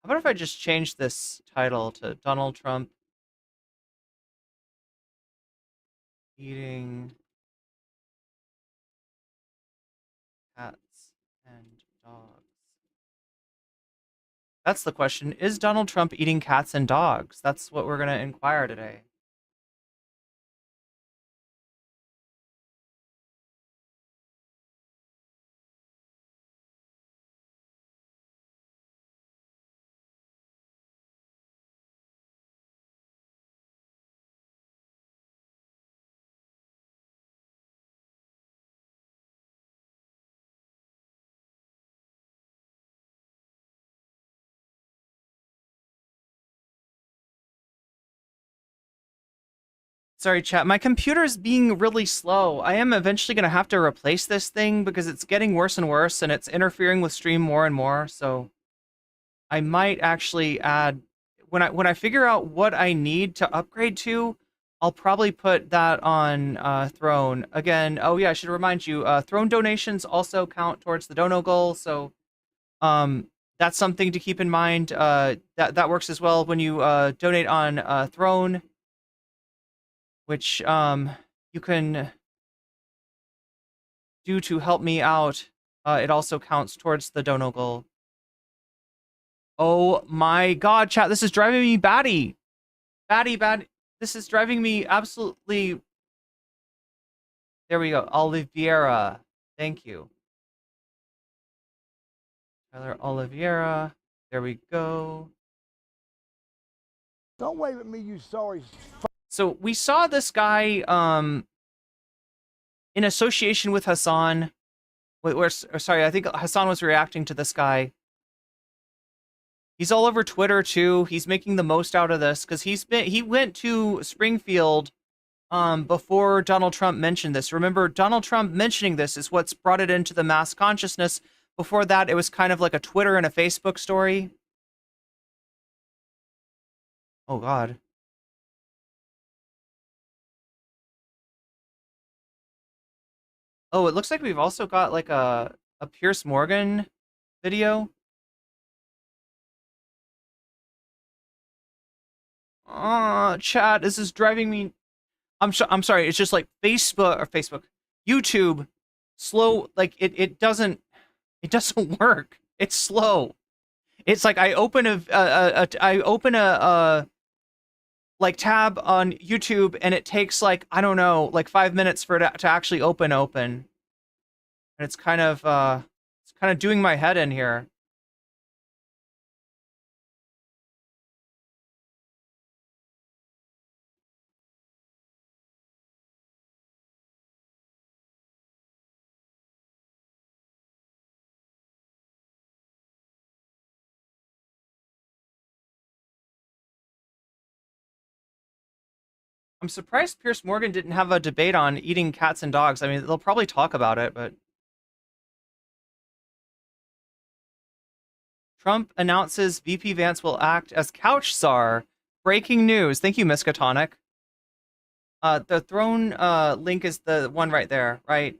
How about if I just change this title to Donald Trump eating cats and dogs? That's the question. Is Donald Trump eating cats and dogs? That's what we're going to inquire today. Sorry, chat. My computer is being really slow. I am eventually going to have to replace this thing because it's getting worse and worse, and it's interfering with stream more and more. So I might actually add when I figure out what I need to upgrade to, I'll probably put that on Throne again. Oh yeah, I should remind you, Throne donations also count towards the dono goal. So that's something to keep in mind. That works as well when you donate on Throne, which you can do to help me out. It also counts towards the dono goal. Oh my god, chat, this is driving me batty. Batty. This is driving me absolutely... There we go. Oliveira. Thank you. Tyler Oliveira. There we go. Don't wave at me, you sorry. So we saw this guy in association with Hassan. Sorry, I think Hassan was reacting to this guy. He's all over Twitter too. He's making the most out of this because he went to Springfield before Donald Trump mentioned this. Remember, Donald Trump mentioning this is what's brought it into the mass consciousness. Before that, it was kind of like a Twitter and a Facebook story. Oh god. Oh, it looks like we've also got like a Piers Morgan video. Chat, this is driving me... I'm sorry, it's just like Facebook, YouTube, slow, like it doesn't work. It's slow. It's like I open a like tab on YouTube and it takes like, I don't know, like 5 minutes for it to actually open. And it's kind of doing my head in here. I'm surprised Piers Morgan didn't have a debate on eating cats and dogs. I mean, they'll probably talk about it, but... Trump announces VP Vance will act as couch czar. Breaking news. Thank you, Miskatonic. The Throne link is the one right there, right?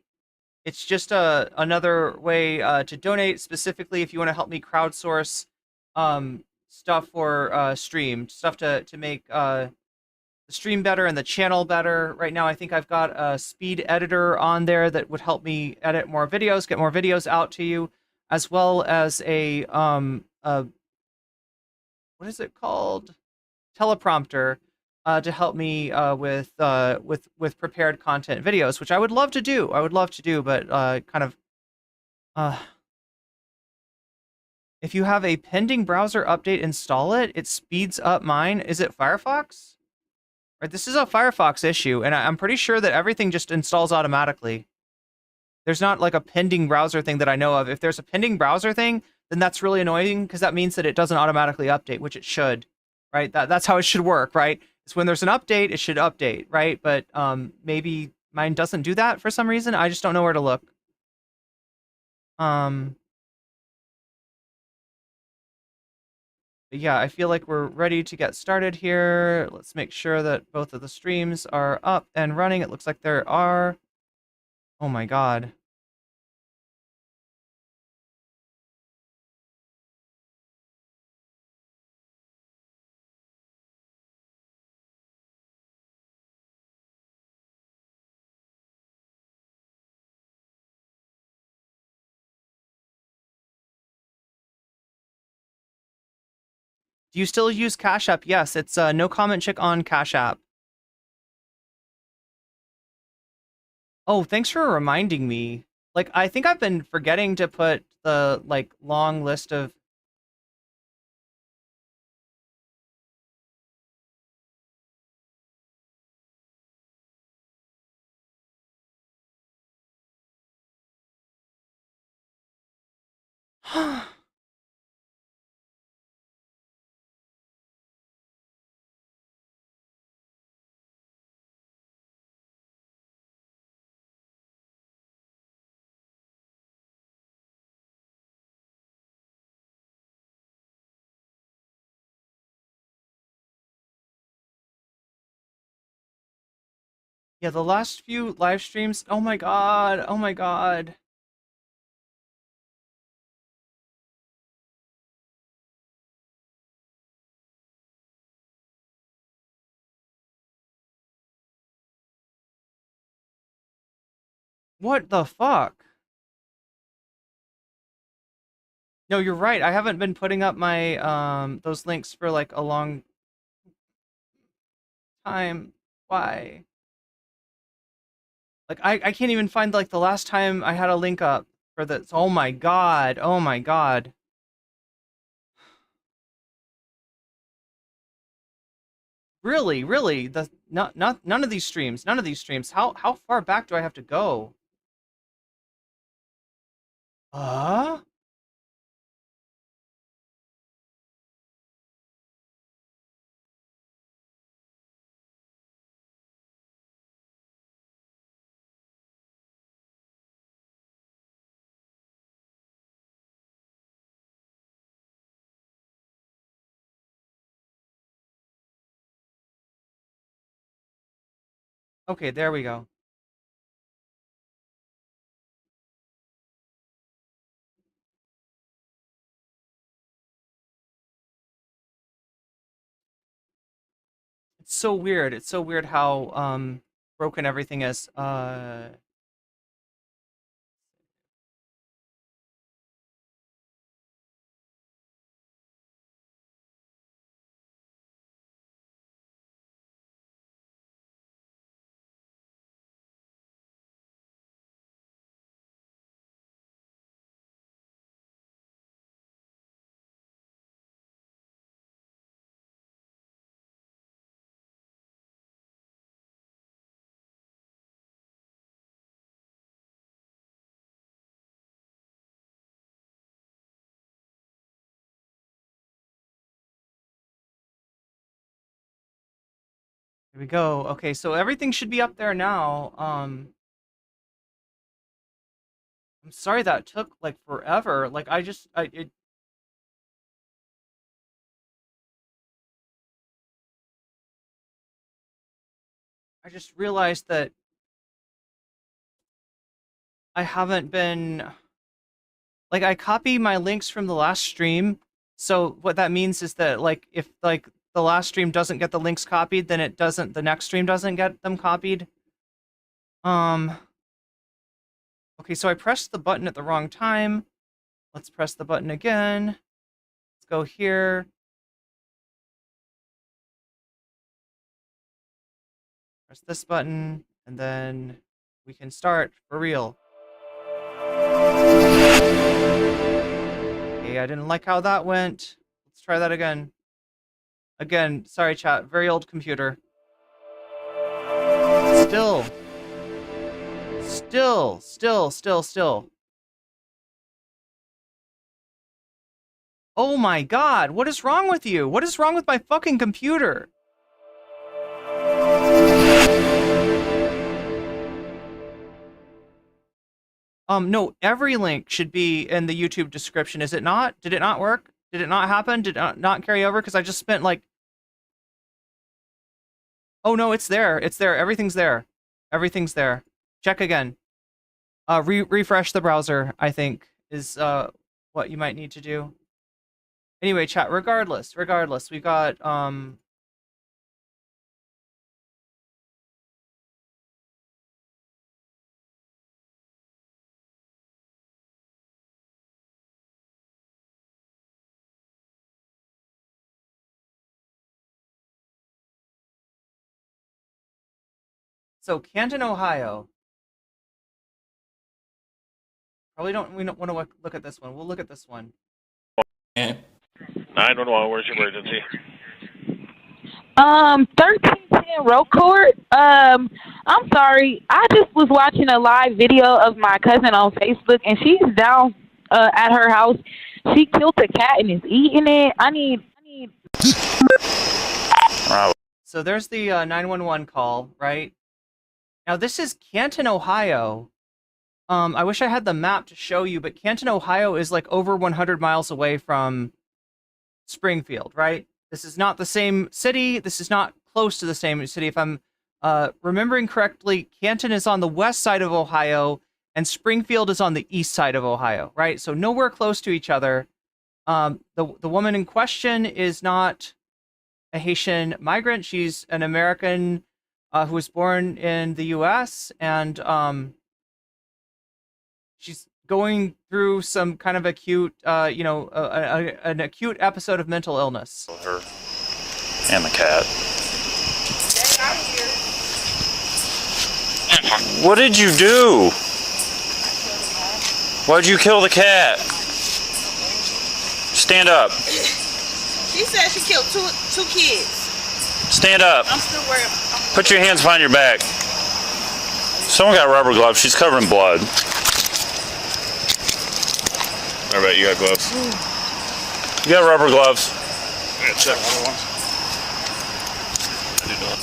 It's just another way to donate, specifically if you want to help me crowdsource stuff for stream, stuff to make the stream better and the channel better. Right now, I think I've got a speed editor on there that would help me edit more videos, get more videos out to you, as well as a what is it called? Teleprompter to help me with prepared content videos, which I would love to do. But kind of if you have a pending browser update, install it. It speeds up mine. Is it Firefox? Right, this is a Firefox issue, and I'm pretty sure that everything just installs automatically. There's not like a pending browser thing that I know of. If there's a pending browser thing, then that's really annoying because that means that it doesn't automatically update, which it should, right? That's how it should work, right? It's when there's an update, it should update, right? But maybe mine doesn't do that for some reason. I just don't know where to look. But yeah, I feel like we're ready to get started here. Let's make sure that both of the streams are up and running. It looks like there are. Oh my god. Do you still use CashApp? Yes, it's nocommentchick on CashApp. Oh, thanks for reminding me. Like, I think I've been forgetting to put the, like, long list of... Yeah, the last few live streams... Oh my god, oh my god. What the fuck? No, you're right. I haven't been putting up my those links for like a long time. Why? Like I can't even find like the last time I had a link up for this. Oh my god. Oh my god. Really, really. The not none of these streams. None of these streams. How far back do I have to go? Uh? Okay, there we go. It's so weird. It's so weird how broken everything is. Here we go. Okay, so everything should be up there now. I'm sorry that took like forever. Like I just realized that I haven't been like I copy my links from the last stream. So what that means is that like if like the last stream doesn't get the links copied, then the next stream doesn't get them copied. Um okay, so I pressed the button at the wrong time. Let's press the button again. Let's go here. Press this button and then we can start for real. Okay, I didn't like how that went. Let's try that again. Again, sorry chat, very old computer. Still. Still. Oh my god, what is wrong with you? What is wrong with my fucking computer? No, every link should be in the YouTube description, is it not? Did it not work? Did it not happen? Did it not carry over? Because I just spent like... Oh no, it's there. It's there. Everything's there. Everything's there. Check again. Refresh the browser, I think, is what you might need to do. Anyway, chat, regardless, we got So Canton, Ohio. Probably we don't want to look at this one. We'll look at this one. 911, where's your emergency? 1310 Road Court. I'm sorry. I just was watching a live video of my cousin on Facebook, and she's down at her house. She killed a cat and is eating it. I need. So there's the 911 call, right? Now this is Canton, Ohio. I wish I had the map to show you, but Canton, Ohio is like over 100 miles away from Springfield, right? This is not the same city. This is not close to the same city. If I'm remembering correctly, Canton is on the west side of Ohio, and Springfield is on the east side of Ohio, right? So nowhere close to each other. The woman in question is not a Haitian migrant. She's an American who was born in the U.S., and she's going through some kind of acute, an acute episode of mental illness. Her and the cat. What did you do? Why'd you kill the cat? Stand up. She said she killed two kids. Stand up. I'm still worried. Put your hands behind your back. Someone got rubber gloves. She's covered in blood. I bet you got gloves. You got rubber gloves. I gotta check other ones. I do not.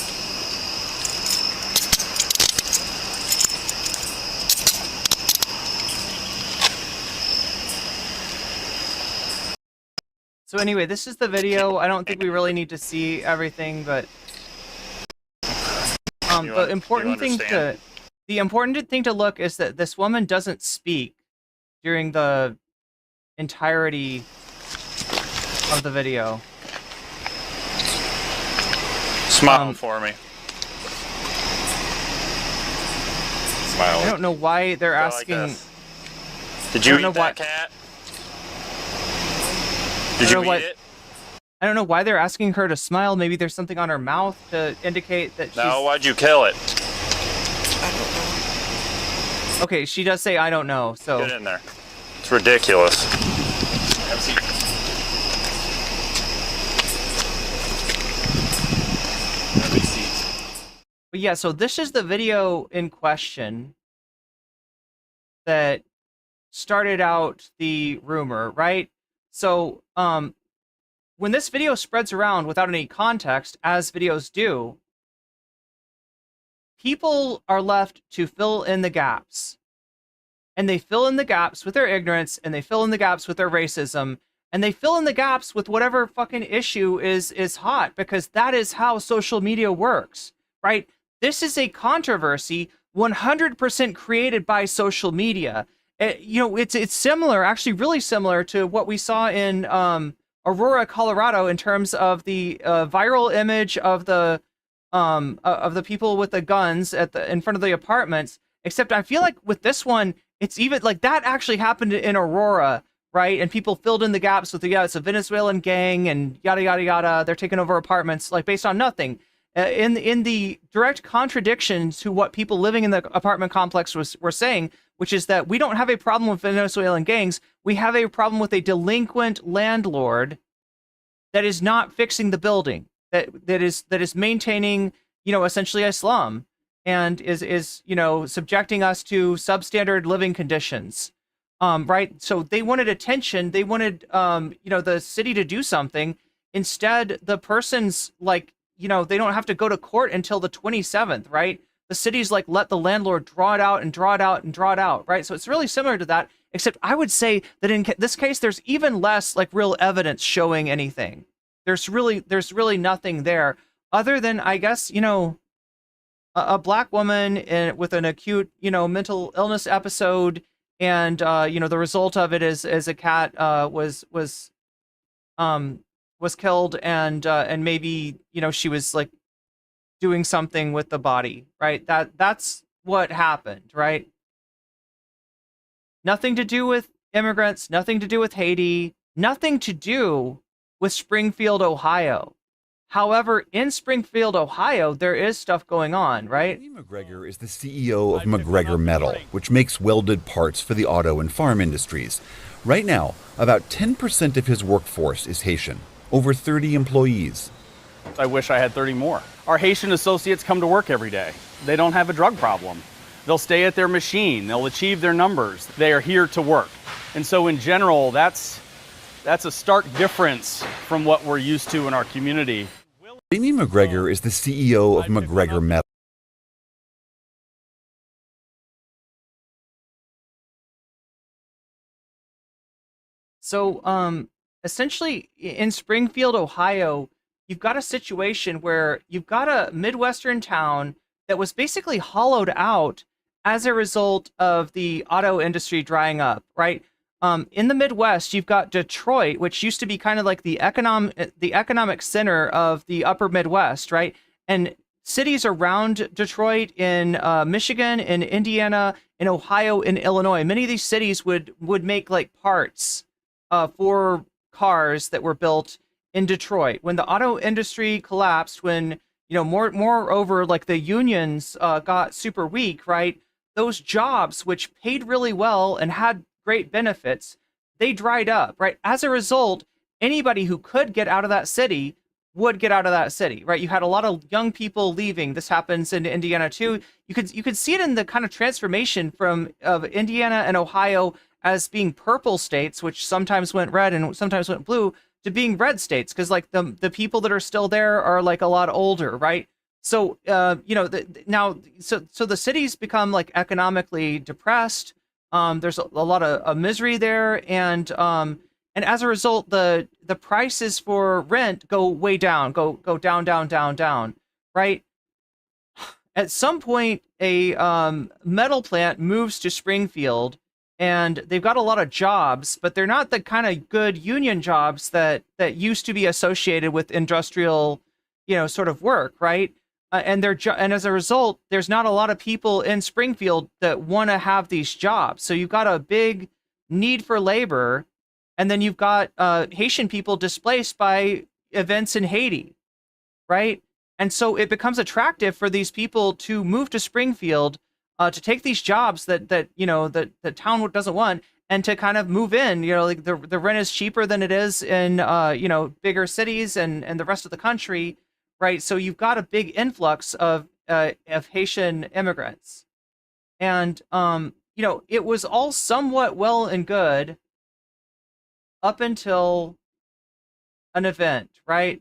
So anyway, this is the video. I don't think we really need to see everything, but the important thing to look is that this woman doesn't speak during the entirety of the video. Smile for me. Smile. I don't know why they're asking. Like did you eat that cat? Did you eat it? I don't know why they're asking her to smile. Maybe there's something on her mouth to indicate that she's... No, why'd you kill it? I don't know. Okay, she does say, I don't know, so... Get in there. It's ridiculous. Have a seat. Have a seat. But yeah, so this is the video in question that started out the rumor, right? So, when this video spreads around without any context, as videos do, people are left to fill in the gaps. And they fill in the gaps with their ignorance, and they fill in the gaps with their racism, and they fill in the gaps with whatever fucking issue is hot, because that is how social media works, right? This is a controversy 100% created by social media. It's similar, actually really similar to what we saw in Aurora, Colorado, in terms of the viral image of the people with the guns in front of the apartments. Except I feel like with this one, it's even like that actually happened in Aurora, right? And people filled in the gaps with it's a Venezuelan gang and yada yada yada. They're taking over apartments like based on nothing. In the direct contradiction to what people living in the apartment complex were saying, which is that we don't have a problem with Venezuelan gangs. We have a problem with a delinquent landlord that is not fixing the building, that is maintaining, essentially Islam, and is subjecting us to substandard living conditions. Right? So they wanted attention. They wanted the city to do something. Instead, the person's like, they don't have to go to court until the 27th, right? The city's like, let the landlord draw it out and draw it out and draw it out, right? So it's really similar to that, except I would say that in this case, there's even less like real evidence showing anything. There's really nothing there other than, I guess, a black woman with an acute, mental illness episode, and the result of it is a cat was killed, and maybe she was like doing something with the body, right? That's what happened, right? Nothing to do with immigrants, nothing to do with Haiti, nothing to do with Springfield, Ohio. However, in Springfield, Ohio, there is stuff going on, right? Lee McGregor is the CEO of McGregor Metal, which makes welded parts for the auto and farm industries. Right now, about 10% of his workforce is Haitian, over 30 employees. I wish I had 30 more. Our Haitian associates come to work every day. They don't have a drug problem. They'll stay at their machine. They'll achieve their numbers. They are here to work. And so in general, that's a stark difference from what we're used to in our community. Lee McGregor is the CEO of McGregor Metal. So, essentially, in Springfield, Ohio, you've got a situation where you've got a Midwestern town that was basically hollowed out as a result of the auto industry drying up, right? In the Midwest, you've got Detroit, which used to be kind of like the economic center of the upper Midwest, right? And cities around Detroit in Michigan, in Indiana, in Ohio, in Illinois, many of these cities would make like parts for cars that were built in Detroit. When the auto industry collapsed, when moreover, like the unions got super weak, right? Those jobs, which paid really well and had great benefits, they dried up, right? As a result, anybody who could get out of that city would get out of that city, right? You had a lot of young people leaving. This happens in Indiana too. You could see it in the kind of transformation of Indiana and Ohio as being purple states, which sometimes went red and sometimes went blue, to being red states, because like the people that are still there are like a lot older, right? So now the cities become like economically depressed. There's a lot of misery there, and as a result, the prices for rent go way down, go down, right? At some point, a metal plant moves to Springfield, and they've got a lot of jobs, but they're not the kind of good union jobs that used to be associated with industrial, sort of work, right? And as a result, there's not a lot of people in Springfield that want to have these jobs. So you've got a big need for labor, and then you've got Haitian people displaced by events in Haiti, right? And so it becomes attractive for these people to move to Springfield, to take these jobs that the town doesn't want, and to kind of move in. Like the rent is cheaper than it is in bigger cities and the rest of the country. Right, so you've got a big influx of Haitian immigrants, and it was all somewhat well and good up until an event, right?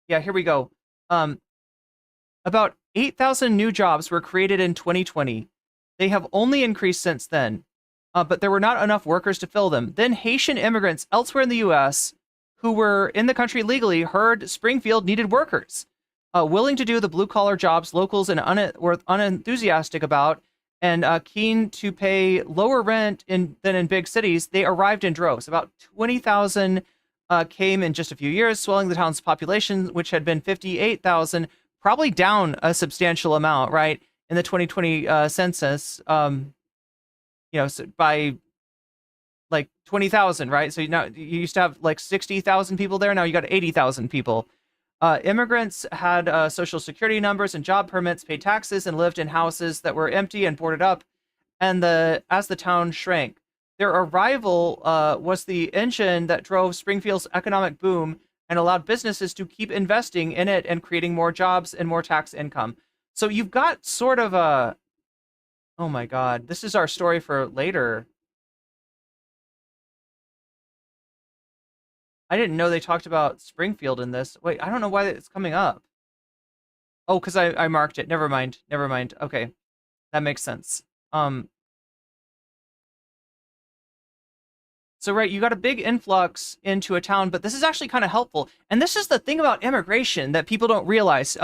Yeah, here we go. About 8,000 new jobs were created in 2020. They have only increased since then, but there were not enough workers to fill them. Then Haitian immigrants elsewhere in the U.S. who were in the country legally heard Springfield needed workers, willing to do the blue-collar jobs locals were unenthusiastic about, and keen to pay lower rent than in big cities. They arrived in droves. About 20,000 came in just a few years, swelling the town's population, which had been 58,000, probably down a substantial amount, right, in the 2020 census, so by like 20,000, right? So now you used to have like 60,000 people there. Now you got 80,000 people. Immigrants had social security numbers and job permits, paid taxes, and lived in houses that were empty and boarded up. And as the town shrank, their arrival was the engine that drove Springfield's economic boom and allowed businesses to keep investing in it and creating more jobs and more tax income. So you've got sort of a, oh my God, this is our story for later. I didn't know they talked about Springfield in this. Wait, I don't know why it's coming up. Oh, because I marked it. Never mind. Okay, that makes sense. So, right, you got a big influx into a town, but this is actually kind of helpful. And this is the thing about immigration that people don't realize.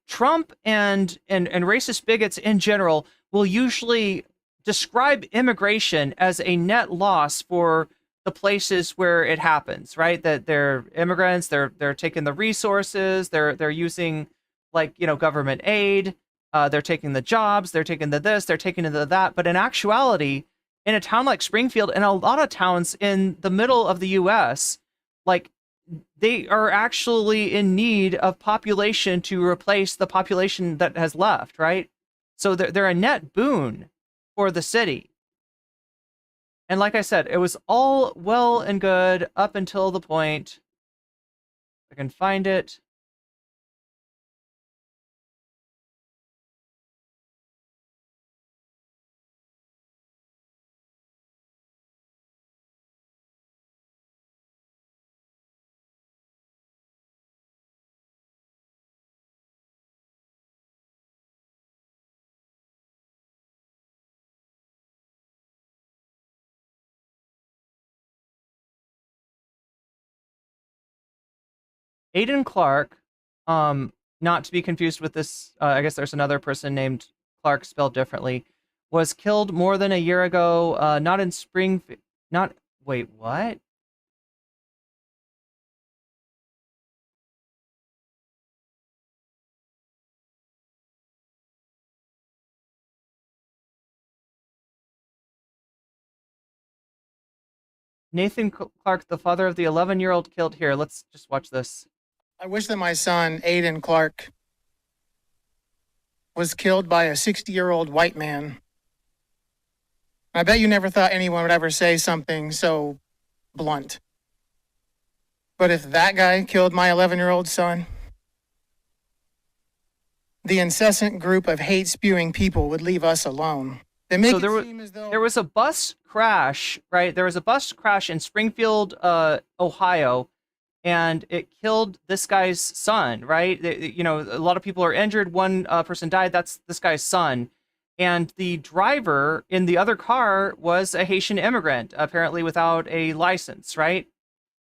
Trump and racist bigots in general will usually describe immigration as a net loss for the places where it happens, right? That they're immigrants, they're taking the resources, they're using government aid, they're taking the jobs, they're taking the this, they're taking the that. But in actuality, in a town like Springfield and a lot of towns in the middle of the US, like they are actually in need of population to replace the population that has left, right? So they're a net boon for the city. And like I said, it was all well and good up until the point, I can find it. Aiden Clark, not to be confused with this, I guess there's another person named Clark spelled differently, was killed more than a year ago, not in Springfield, not, wait, what? Nathan Clark, the father of the 11-year-old killed here. Let's just watch this. I wish that my son, Aiden Clark, was killed by a 60-year-old white man. I bet you never thought anyone would ever say something so blunt. But if that guy killed my 11-year-old son, the incessant group of hate-spewing people would leave us alone. They make So it seem as though there was a bus crash, right? There was a bus crash in Springfield, Ohio, and it killed this guy's son, right? You know, a lot of people are injured. One person died. That's this guy's son. And the driver in the other car was a Haitian immigrant, apparently without a license, right?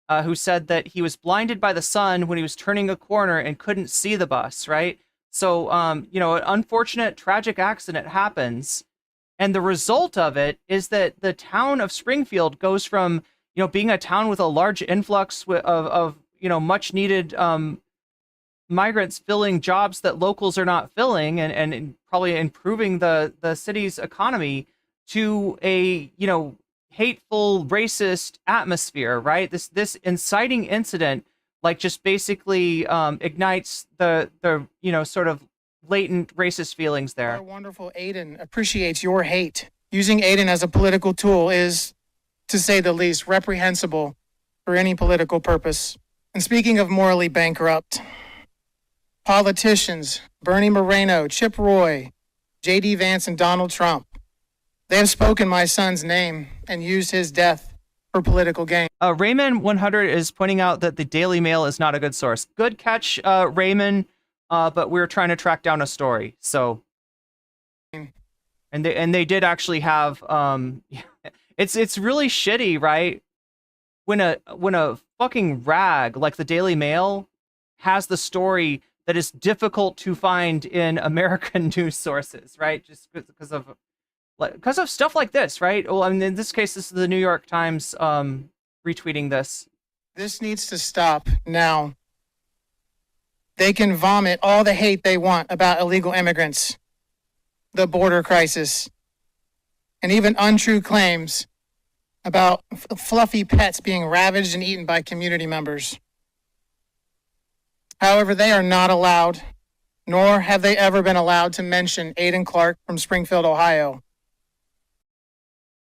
Who said that he was blinded by the sun when he was turning a corner and couldn't see the bus, right? So, you know, an unfortunate, tragic accident happens. And the result of it is that the town of Springfield goes from, you know, being a town with a large influx of you know, much needed migrants filling jobs that locals are not filling and probably improving the city's economy to a, you know, hateful, racist atmosphere, right? This inciting incident, like, just basically ignites the you know, sort of latent racist feelings there. our wonderful Aiden appreciates your hate. Using Aiden as a political tool is, to say the least, reprehensible for any political purpose. And speaking of morally bankrupt, politicians, Bernie Moreno, Chip Roy, J.D. Vance, and Donald Trump, they have spoken my son's name and used his death for political gain. Raymond 100 is pointing out that the Daily Mail is not a good source. Good catch, Raymond. But we're trying to track down a story. So, and they did actually have it's really shitty, right? When a fucking rag like the Daily Mail has the story that is difficult to find in American news sources, right? Just because of stuff like this, right? Well, I mean, in this case, this is the New York Times retweeting this. This needs to stop now. They can vomit all the hate they want about illegal immigrants, the border crisis, and even untrue claims about fluffy pets being ravaged and eaten by community members. However, they are not allowed, nor have they ever been allowed, to mention Aiden Clark from Springfield, Ohio. All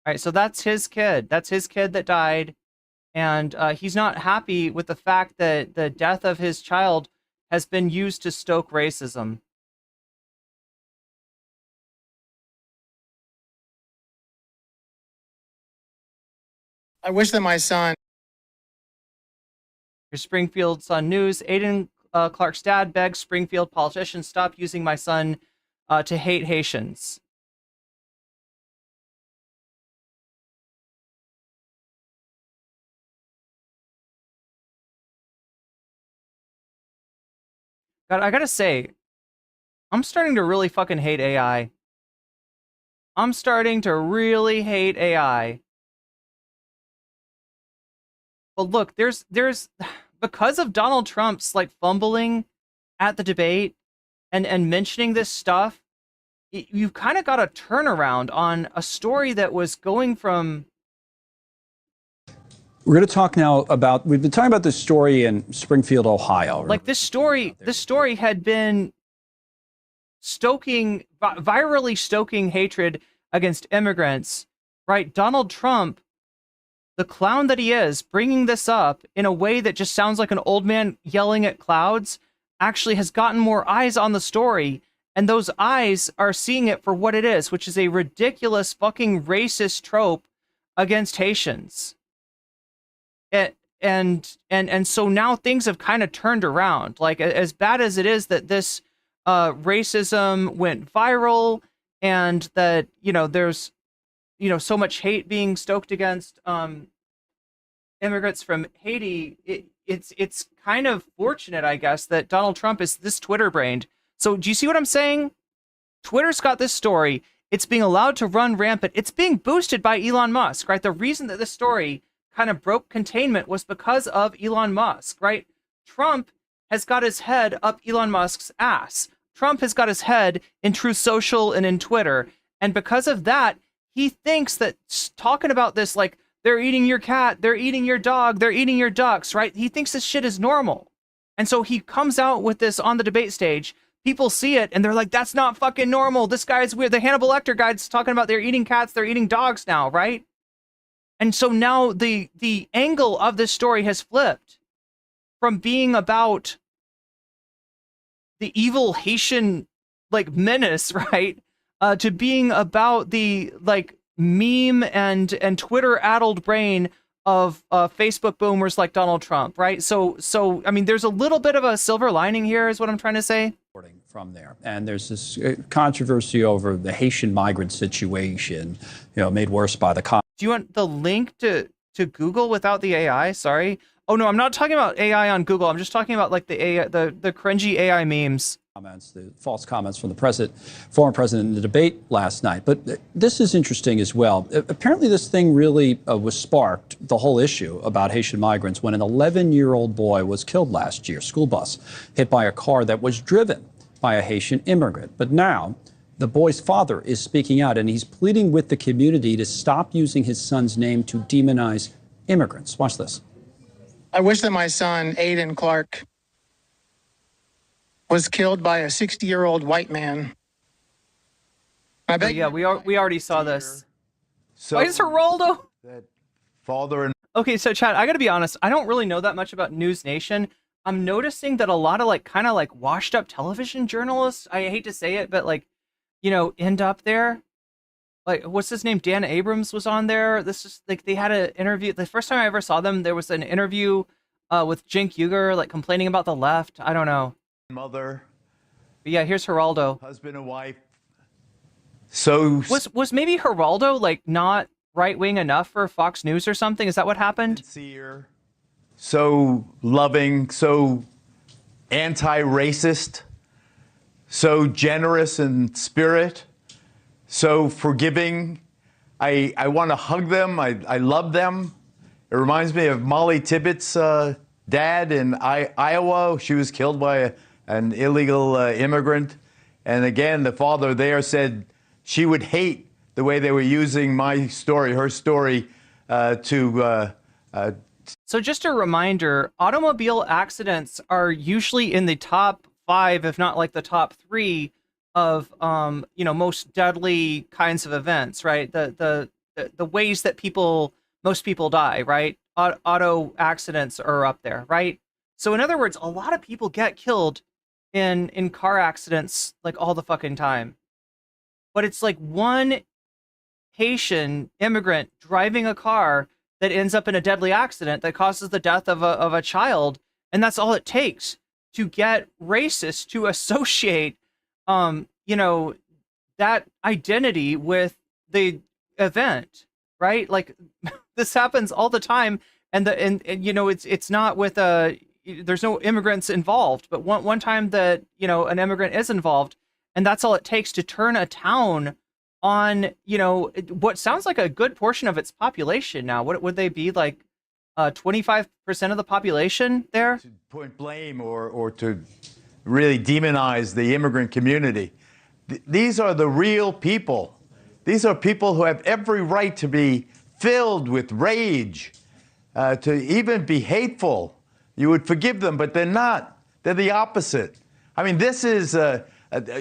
right, so that's his kid. That's his kid that died, and he's not happy with the fact that the death of his child has been used to stoke racism. I wish that my son... Your Springfield Sun News. Aiden Clark's dad begs Springfield politicians stop using my son to hate Haitians. God, I gotta say, I'm starting to really fucking hate AI. I'm starting to really hate AI. But look, there's because of Donald Trump's like fumbling at the debate and mentioning this stuff, you've kind of got a turnaround on a story that was going from We're going to talk now about, we've been talking about this story in Springfield, Ohio. Like this story had been virally stoking hatred against immigrants, right? Donald Trump, the clown that he is, bringing this up in a way that just sounds like an old man yelling at clouds, actually has gotten more eyes on the story, and those eyes are seeing it for what it is, which is a ridiculous fucking racist trope against Haitians. And so now things have kind of turned around. Like, as bad as it is that this racism went viral, and that, you know, there's, you know, so much hate being stoked against immigrants from Haiti, it's kind of fortunate, I guess, that Donald Trump is this Twitter-brained. So do you see what I'm saying? Twitter's got this story. It's being allowed to run rampant. It's being boosted by Elon Musk, right? The reason that this story kind of broke containment was because of Elon Musk, right? Trump has got his head up Elon Musk's ass. Trump has got his head in Truth Social and in Twitter. And because of that, he thinks that talking about this, like, they're eating your cat, they're eating your dog, they're eating your ducks, right? He thinks this shit is normal. And so he comes out with this on the debate stage. People see it and they're like, that's not fucking normal. This guy's weird. The Hannibal Lecter guy's talking about they're eating cats, they're eating dogs now, right? And so now the angle of this story has flipped from being about the evil Haitian, like, menace, right? To being about the, like, meme and Twitter-addled brain of Facebook boomers like Donald Trump, right? So I mean, there's a little bit of a silver lining here, is what I'm trying to say. From there, and there's this controversy over the Haitian migrant situation, you know, made worse by the. Do you want the link to Google without the AI? Sorry. Oh no, I'm not talking about AI on Google. I'm just talking about, like, the AI, the cringy AI memes. Comments, the false comments from the former president in the debate last night. But this is interesting as well. Apparently this thing really was sparked, the whole issue about Haitian migrants, when an 11-year-old boy was killed last year, school bus, hit by a car that was driven by a Haitian immigrant. But now the boy's father is speaking out, and he's pleading with the community to stop using his son's name to demonize immigrants. Watch this. I wish that my son, Aiden Clark, was killed by a 60-year-old white man. I bet. Yeah, we already saw this. So Why is Geraldo? that father and Okay, so Chad, I gotta be honest. I don't really know that much about News Nation. I'm noticing that a lot of, like, kind of like washed up television journalists, I hate to say it, but, like, you know, end up there. Like, what's his name? Dan Abrams was on there. This is, like, they had an interview. The first time I ever saw them, there was an interview with Cenk Uygur, like, complaining about the left. I don't know. mother, But yeah, here's Geraldo. husband and wife. So Was maybe Geraldo, like, not right-wing enough for Fox News or something? Is that what happened? sincere, so loving, so anti-racist, so generous in spirit, so forgiving. I want to hug them. I love them. It reminds me of Molly Tippett's dad in Iowa. She was killed by an illegal immigrant. And again, the father there said she would hate the way they were using my story, her story, So just a reminder, automobile accidents are usually in the top 5, if not like the top 3 of, you know, most deadly kinds of events, right? The ways that most people die, right? Auto accidents are up there, right? So in other words, a lot of people get killed in car accidents, like, all the fucking time. But it's like one Haitian immigrant driving a car that ends up in a deadly accident that causes the death of a child, and that's all it takes to get racists to associate, you know, that identity with the event, right? Like, this happens all the time, and you know, it's not with there's no immigrants involved, but one time that, you know, an immigrant is involved, and that's all it takes to turn a town on, you know, what sounds like a good portion of its population now. What would they be, like 25% of the population there? to point blame or to really demonize the immigrant community. These are the real people. These are people who have every right to be filled with rage, to even be hateful. You would forgive them, but they're not. They're the opposite. I mean, this is,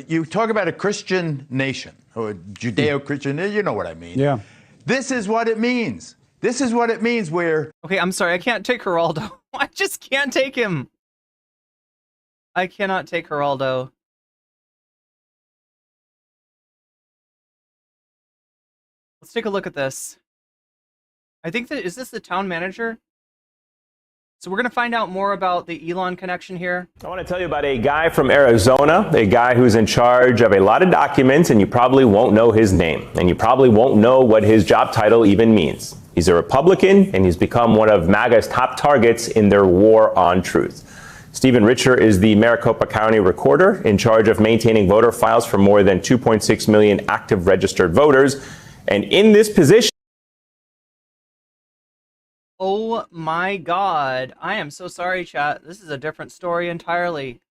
you talk about a Christian nation, or Judeo-Christian, you know what I mean. Yeah. This is what it means. This is what it means where... Okay, I'm sorry, I can't take Geraldo. I just can't take him. I cannot take Geraldo. Let's take a look at this. I think that, is this the town manager? So we're going to find out more about the Elon connection here. I want to tell you about a guy from Arizona, a guy who's in charge of a lot of documents, and you probably won't know his name, and you probably won't know what his job title even means. He's a Republican, and he's become one of MAGA's top targets in their war on truth. Stephen Richer is the Maricopa County recorder in charge of maintaining voter files for more than 2.6 million active registered voters. And in this position... Oh my God. I am so sorry, chat. This is a different story entirely.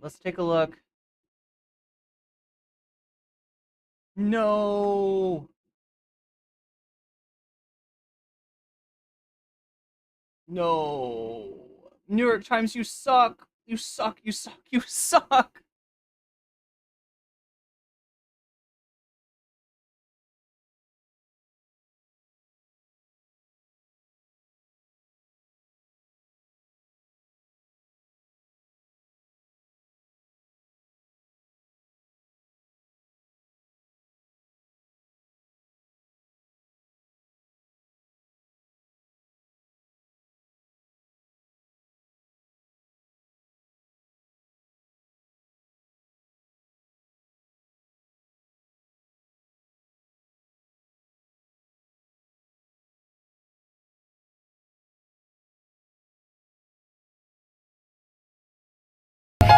Let's take a look. No. No. New York Times, you suck. You suck. You suck. You suck.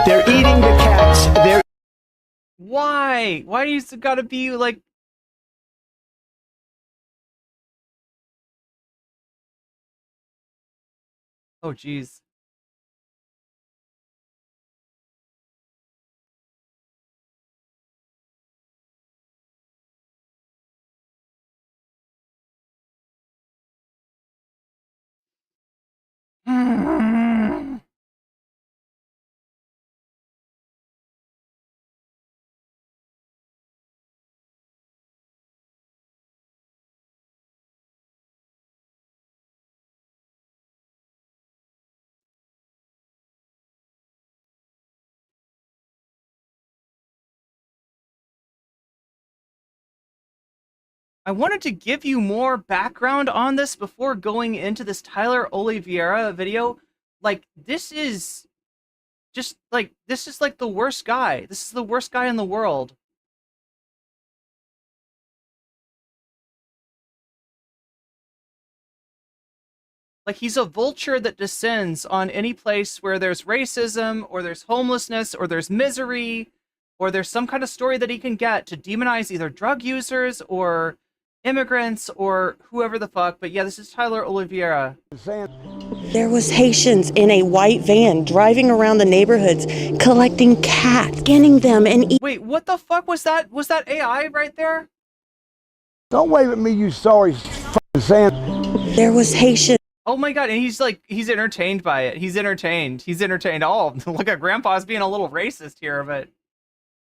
They're eating the cats. They're... Why? Why do you gotta be like... Oh, jeez. I wanted to give you more background on this before going into this Tyler Oliveira video. Like, this is just like, this is like the worst guy. This is the worst guy in the world. Like, he's a vulture that descends on any place where there's racism, or there's homelessness, or there's misery, or there's some kind of story that he can get to demonize either drug users or immigrants or whoever the fuck. But yeah, this is Tyler Oliveira. There was Haitians in a white van driving around the neighborhoods collecting cats, skinning them and eating. Wait, what the fuck was that? Was that AI right there? Don't wave at me, you sorry f***ing sand. There was Haitian. Oh my God, and he's like, he's entertained by it. He's entertained. He's entertained. Oh, look at Grandpa's being a little racist here, but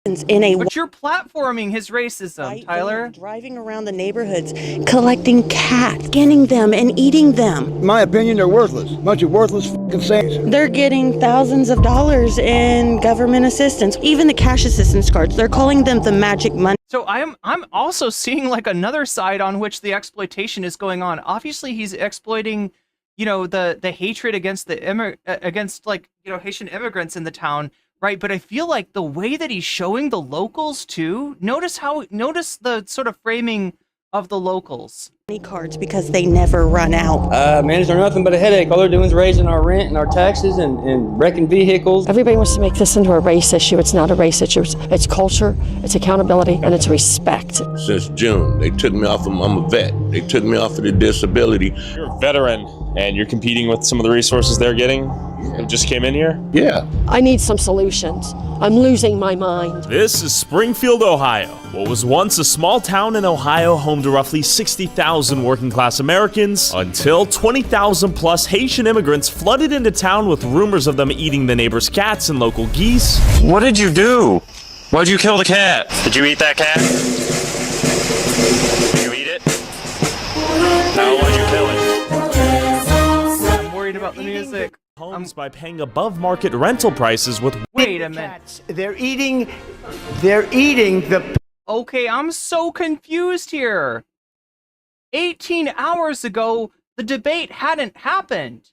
but you're platforming his racism, Tyler. Driving around the neighborhoods, collecting cats, skinning them and eating them. In my opinion, they're worthless. Bunch of worthless f***ing sands. They're getting thousands of dollars in government assistance, even the cash assistance cards. They're calling them the magic money. So I'm also seeing like another side on which the exploitation is going on. Obviously, he's exploiting, you know, the hatred against against like, you know, Haitian immigrants in the town. Right, but I feel like the way that he's showing the locals too, notice the sort of framing of the locals. Cards because they never run out. Managers are nothing but a headache. All they're doing is raising our rent and our taxes and wrecking vehicles. Everybody wants to make this into a race issue. It's not a race issue. It's culture, it's accountability, and it's respect. Since June, they took me off of, I'm a vet. They took me off of the disability. You're a veteran and you're competing with some of the resources they're getting who just came in here? Yeah. I need some solutions. I'm losing my mind. This is Springfield, Ohio. What was once a small town in Ohio home to roughly 60,000 working class Americans until 20,000 plus Haitian immigrants flooded into town with rumors of them eating the neighbors' cats and local geese. What did you do? Why'd you kill the cat? Did you eat that cat? Did you eat it? No, why'd you kill it? I'm worried about the music. Homes by paying above market rental prices with... Wait a minute. They're eating the... Okay, I'm so confused here. 18 hours ago, the debate hadn't happened.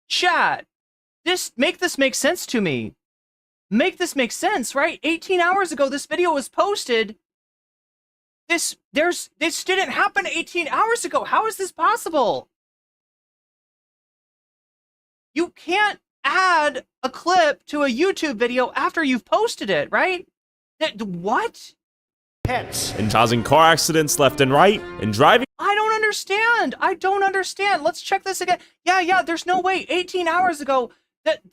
Chat, make this make sense to me. Make this make sense, right? 18 hours ago, this video was posted. This didn't happen 18 hours ago. How is this possible? You can't add a clip to a YouTube video after you've posted it, right? What? Pets. And causing car accidents left and right and driving... I don't understand. I don't understand. Let's check this again. Yeah, there's no way. 18 hours ago,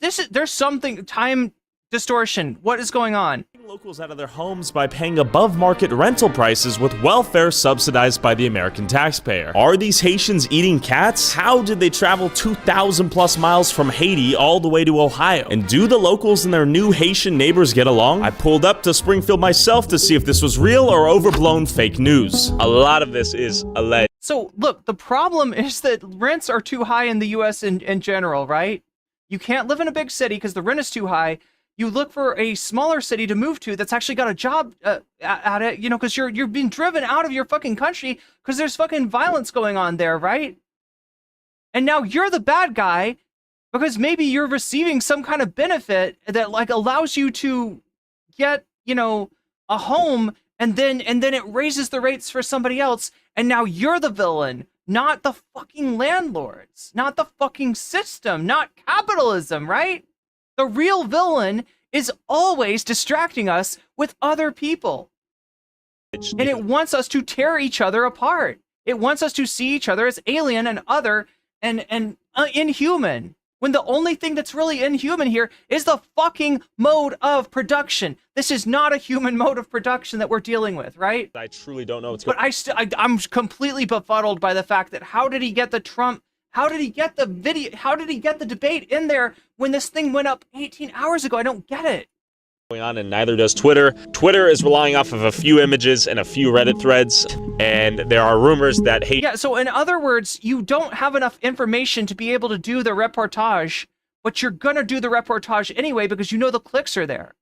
there's something, time distortion. What is going on? Locals out of their homes by paying above market rental prices with welfare subsidized by the American taxpayer. Are these Haitians eating cats? How did they travel 2,000 plus miles from Haiti all the way to Ohio? And do the locals and their new Haitian neighbors get along? I pulled up to Springfield myself to see if this was real or overblown fake news. A lot of this is alleged. So look, the problem is that rents are too high in the US in general, right? You can't live in a big city because the rent is too high. You look for a smaller city to move to that's actually got a job at it, you know, because you're being driven out of your fucking country because there's fucking violence going on there, right? And now you're the bad guy because maybe you're receiving some kind of benefit that like allows you to get, you know, a home, and then it raises the rates for somebody else, and now you're the villain, not the fucking landlords, not the fucking system, not capitalism, right? The real villain is always distracting us with other people. And it wants us to tear each other apart. It wants us to see each other as alien and other and inhuman. When the only thing that's really inhuman here is the fucking mode of production. This is not a human mode of production that we're dealing with, right? I truly don't know what's going on. But I'm completely befuddled by the fact that how did he get the Trump... How did he get the video? How did he get the debate in there when this thing went up 18 hours ago? I don't get it. Going on, and neither does Twitter. Twitter is relying off of a few images and a few Reddit threads, and there are rumors that hate... Yeah, so in other words, you don't have enough information to be able to do the reportage, but you're gonna do the reportage anyway because you know the clicks are there,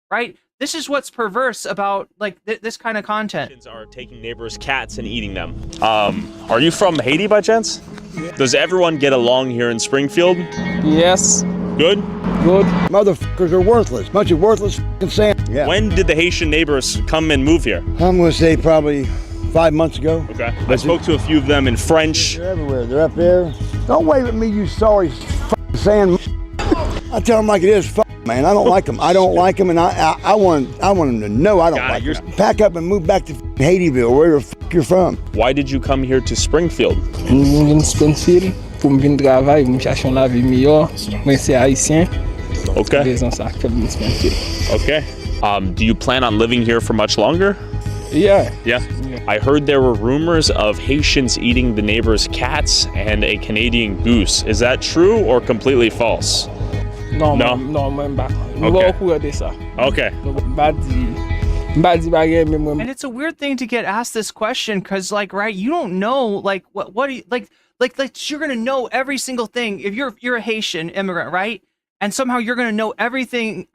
right? This is what's perverse about like this kind of content. Are taking neighbors' cats and eating them. Are you from Haiti by chance? Does everyone get along here in Springfield? Yes. Good? Good. Motherfuckers are worthless. Bunch of worthless f***ing sand. Yeah. When did the Haitian neighbors come and move here? I'm going to say probably 5 months ago. Okay. I spoke to a few of them in French. They're everywhere. They're up there. Don't wave at me, you sorry f***ing sand. I tell them like it is. Man, I don't like them. I don't like them, and I want them to know I don't like them. Pack up and move back to Haitieville, where the f*** you're from. Why did you come here to Springfield? In Springfield, pour me travailler, me chercher la vie meilleure. Moi c'est haïtien. Okay. Raison ça que me Springfield. Okay. Do you plan on living here for much longer? Yeah. Yeah. I heard there were rumors of Haitians eating the neighbors' cats and a Canadian goose. Is that true or completely false? No. Okay. And it's a weird thing to get asked this question because, like, right, you don't know, like, what do you, like you're gonna know every single thing if you're a Haitian immigrant, right? And somehow you're gonna know everything,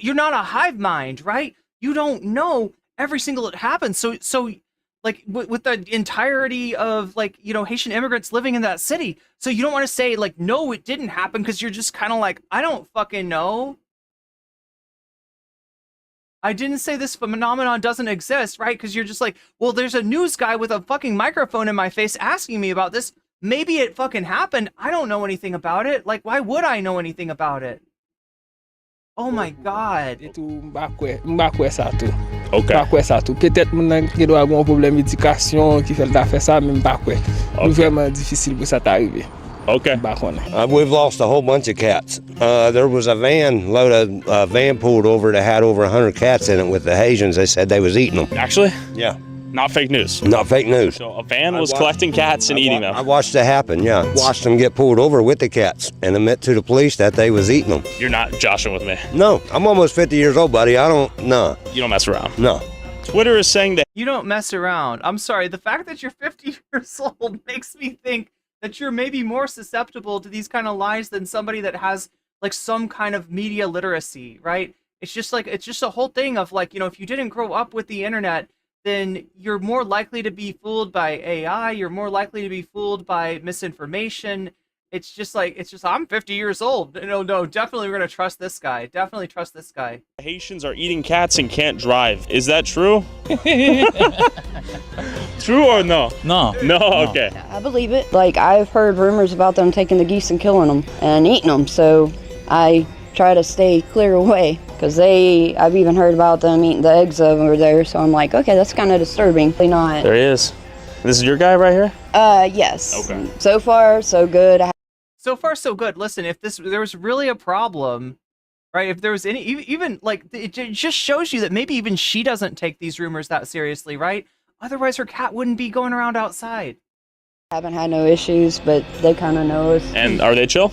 you're not a hive mind, right? You don't know every single that happens. So like with the entirety of like, you know, Haitian immigrants living in that city. So you don't want to say like, no, it didn't happen because you're just kind of like, I don't fucking know. I didn't say this phenomenon doesn't exist, right? Because you're just like, well, there's a news guy with a fucking microphone in my face asking me about this. Maybe it fucking happened. I don't know anything about it. Like, why would I know anything about it? Oh my God. Mbakwe sa tout. Okay. Mbakwe sa tout. Peut-être moun ki do avoir un problème d'éducation qui fait le faire ça, mais mbakwe. C'est vraiment difficile pour ça t'arriver. Okay. We've lost a whole bunch of cats. There was a van pulled over that had over 100 cats in it with the Haitians. They said they was eating them. Actually? Yeah. Not fake news. Not fake news. So a van was collecting cats and eating them. I watched it happen, yeah. Watched them get pulled over with the cats and admit to the police that they was eating them. You're not joshing with me. No, I'm almost 50 years old, buddy. No. You don't mess around. No. Twitter is saying that you don't mess around. I'm sorry. The fact that you're 50 years old makes me think that you're maybe more susceptible to these kind of lies than somebody that has like some kind of media literacy, right? It's just a whole thing of like, you know, if you didn't grow up with the internet, then you're more likely to be fooled by AI. You're more likely to be fooled by misinformation. It's just I'm 50 years old. No, definitely we're going to trust this guy. Definitely trust this guy. Haitians are eating cats and can't drive. Is that true? True or no? No. No, okay. I believe it. Like, I've heard rumors about them taking the geese and killing them and eating them, so I try to stay clear away, because I've even heard about them eating the eggs over there, so I'm like, okay, that's kind of disturbing. Not. There he is. This is your guy right here? Yes. Okay. So far, so good. So far, so good. Listen, if there was really a problem, right? If there was any, even like, it just shows you that maybe even she doesn't take these rumors that seriously, right? Otherwise, her cat wouldn't be going around outside. I haven't had no issues, but they kind of know us. And are they chill?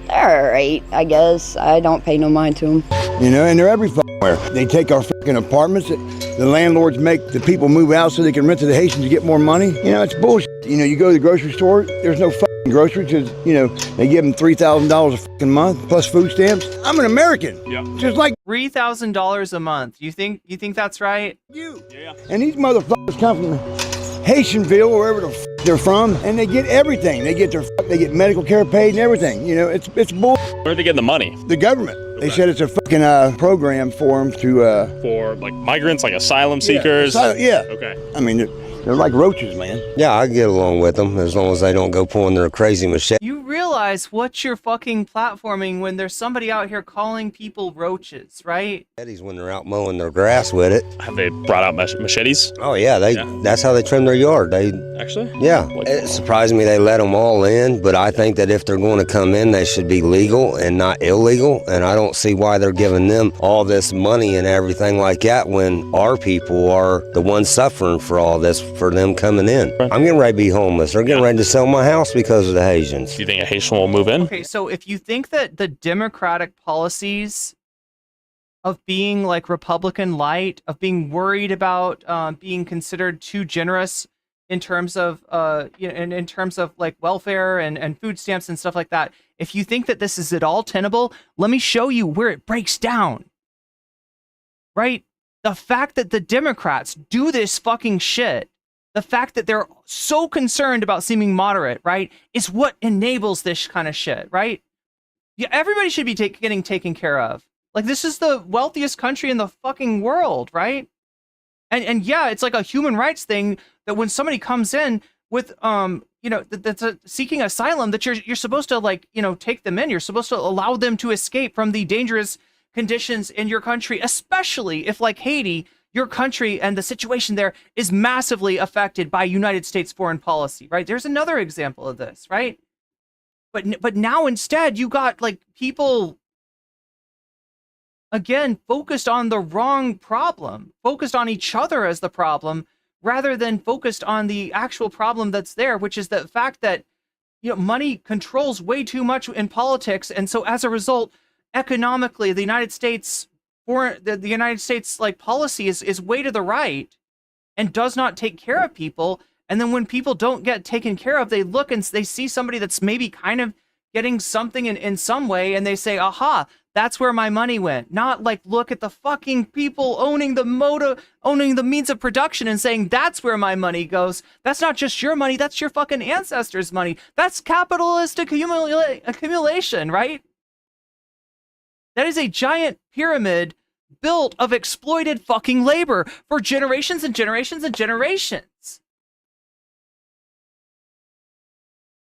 They're alright, I guess. I don't pay no mind to them. You know, and they're everywhere. They take our fucking apartments. The landlords make the people move out so they can rent to the Haitians to get more money. You know, it's bullshit. You know, you go to the grocery store, there's no fucking groceries because, you know, they give them $3,000 a fucking month plus food stamps. I'm an American. Yeah. Just like $3,000 a month. You think that's right? You. Yeah. And these motherfuckers come from Haitianville, wherever the they're from, and they get everything. They get medical care paid and everything. You know, it's bull. Where are they getting the money? The government. They said it's a fucking program for them to for like migrants, like asylum seekers. Yeah. Okay. I mean, they're like roaches, man. Yeah, I get along with them as long as they don't go pulling their crazy machete. You realize what you're fucking platforming when there's somebody out here calling people roaches, right? When they're out mowing their grass with it. Have they brought out machetes? Oh yeah, that's how they trim their yard. Actually? Yeah. It surprised me they let them all in, but I think that if they're going to come in, they should be legal and not illegal. And I don't see why they're giving them all this money and everything like that when our people are the ones suffering for all this, for them coming in. I'm getting ready to be homeless. They're getting ready to sell my house because of the Haitians. Do you think a Haitian will move in? Okay, so if you think that the Democratic policies of being like Republican light, of being worried about being considered too generous in terms of in terms of like welfare and food stamps and stuff like that, if you think that this is at all tenable, let me show you where it breaks down. Right? The fact that the Democrats do this fucking shit, the fact that they're so concerned about seeming moderate, right, is what enables this kind of shit, right? Yeah, everybody should be getting taken care of. Like, this is the wealthiest country in the fucking world, right? And yeah, it's like a human rights thing that when somebody comes in with, that's seeking asylum, that you're supposed to, like, take them in. You're supposed to allow them to escape from the dangerous conditions in your country, especially if, like Haiti, your country and the situation there is massively affected by United States foreign policy, right? There's another example of this, right? But now instead you got like people, again, focused on the wrong problem, focused on each other as the problem, rather than focused on the actual problem that's there, which is the fact that money controls way too much in politics, and so as a result, economically, the United States like policy is way to the right and does not take care of people. And then when people don't get taken care of, they look and they see somebody that's maybe kind of getting something in some way, and they say, aha, that's where my money went. Not like, look at the fucking people owning the means of production and saying, that's where my money goes. That's not just your money, that's your fucking ancestors' money. That's capitalist accumulation, right? That is a giant pyramid built of exploited fucking labor for generations and generations and generations.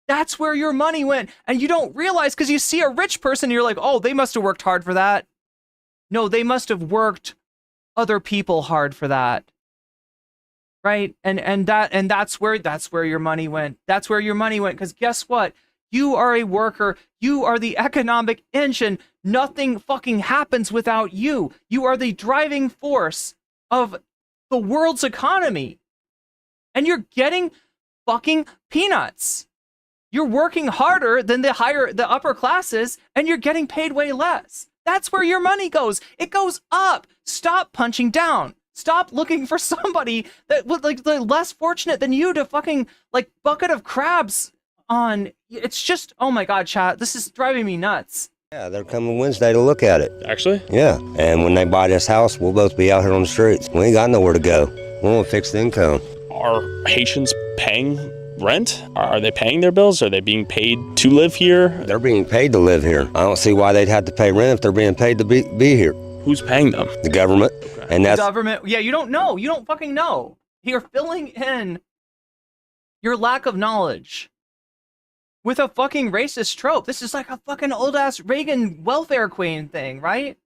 That's where your money went. And you don't realize because you see a rich person and you're like, oh, they must have worked hard for that. No, they must have worked other people hard for that. Right? And that's where your money went. That's where your money went. Because guess what? You are a worker. You are the economic engine. Nothing fucking happens without you. You are the driving force of the world's economy. And you're getting fucking peanuts. You're working harder than the upper classes, and you're getting paid way less. That's where your money goes. It goes up. Stop punching down. Stop looking for somebody that was like less fortunate than you to fucking like bucket of crabs on. It's just, oh my God, chat. This is driving me nuts. Yeah, they're coming Wednesday to look at it. Actually? Yeah, and when they buy this house, we'll both be out here on the streets. We ain't got nowhere to go. We want fixed income. Are Haitians paying rent? Are they paying their bills? Are they being paid to live here? They're being paid to live here. I don't see why they'd have to pay rent if they're being paid to be here. Who's paying them? The government. Okay. And that's the government. Yeah, you don't know. You don't fucking know. You're filling in your lack of knowledge with a fucking racist trope. This is like a fucking old ass Reagan welfare queen thing, right?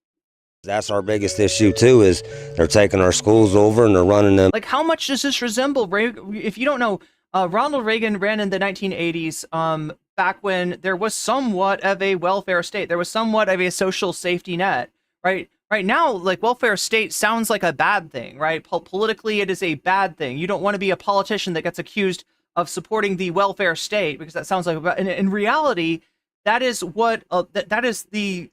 That's our biggest issue too, is they're taking our schools over and they're running them. Like, how much does this resemble? If you don't know, Ronald Reagan ran in the 1980s, back when there was somewhat of a welfare state. There was somewhat of a social safety net, right? Right now, like, welfare state sounds like a bad thing, right? Politically, it is a bad thing. You don't want to be a politician that gets accused of supporting the welfare state because that sounds like a bad. In reality, that is what that is the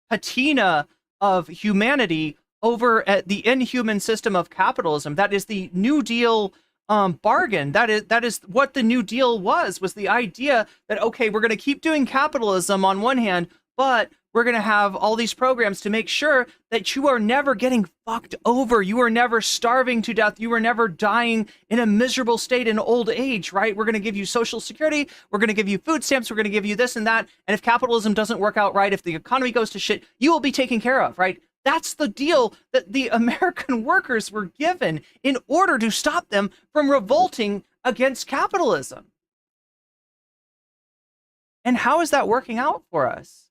patina of humanity over at the inhuman system of capitalism. That is the New Deal bargain. That is what the New Deal was the idea that, okay, we're going to keep doing capitalism on one hand, but we're going to have all these programs to make sure that you are never getting fucked over. You are never starving to death. You are never dying in a miserable state in old age, right? We're going to give you Social Security. We're going to give you food stamps. We're going to give you this and that. And if capitalism doesn't work out right, if the economy goes to shit, you will be taken care of, right? That's the deal that the American workers were given in order to stop them from revolting against capitalism. And how is that working out for us?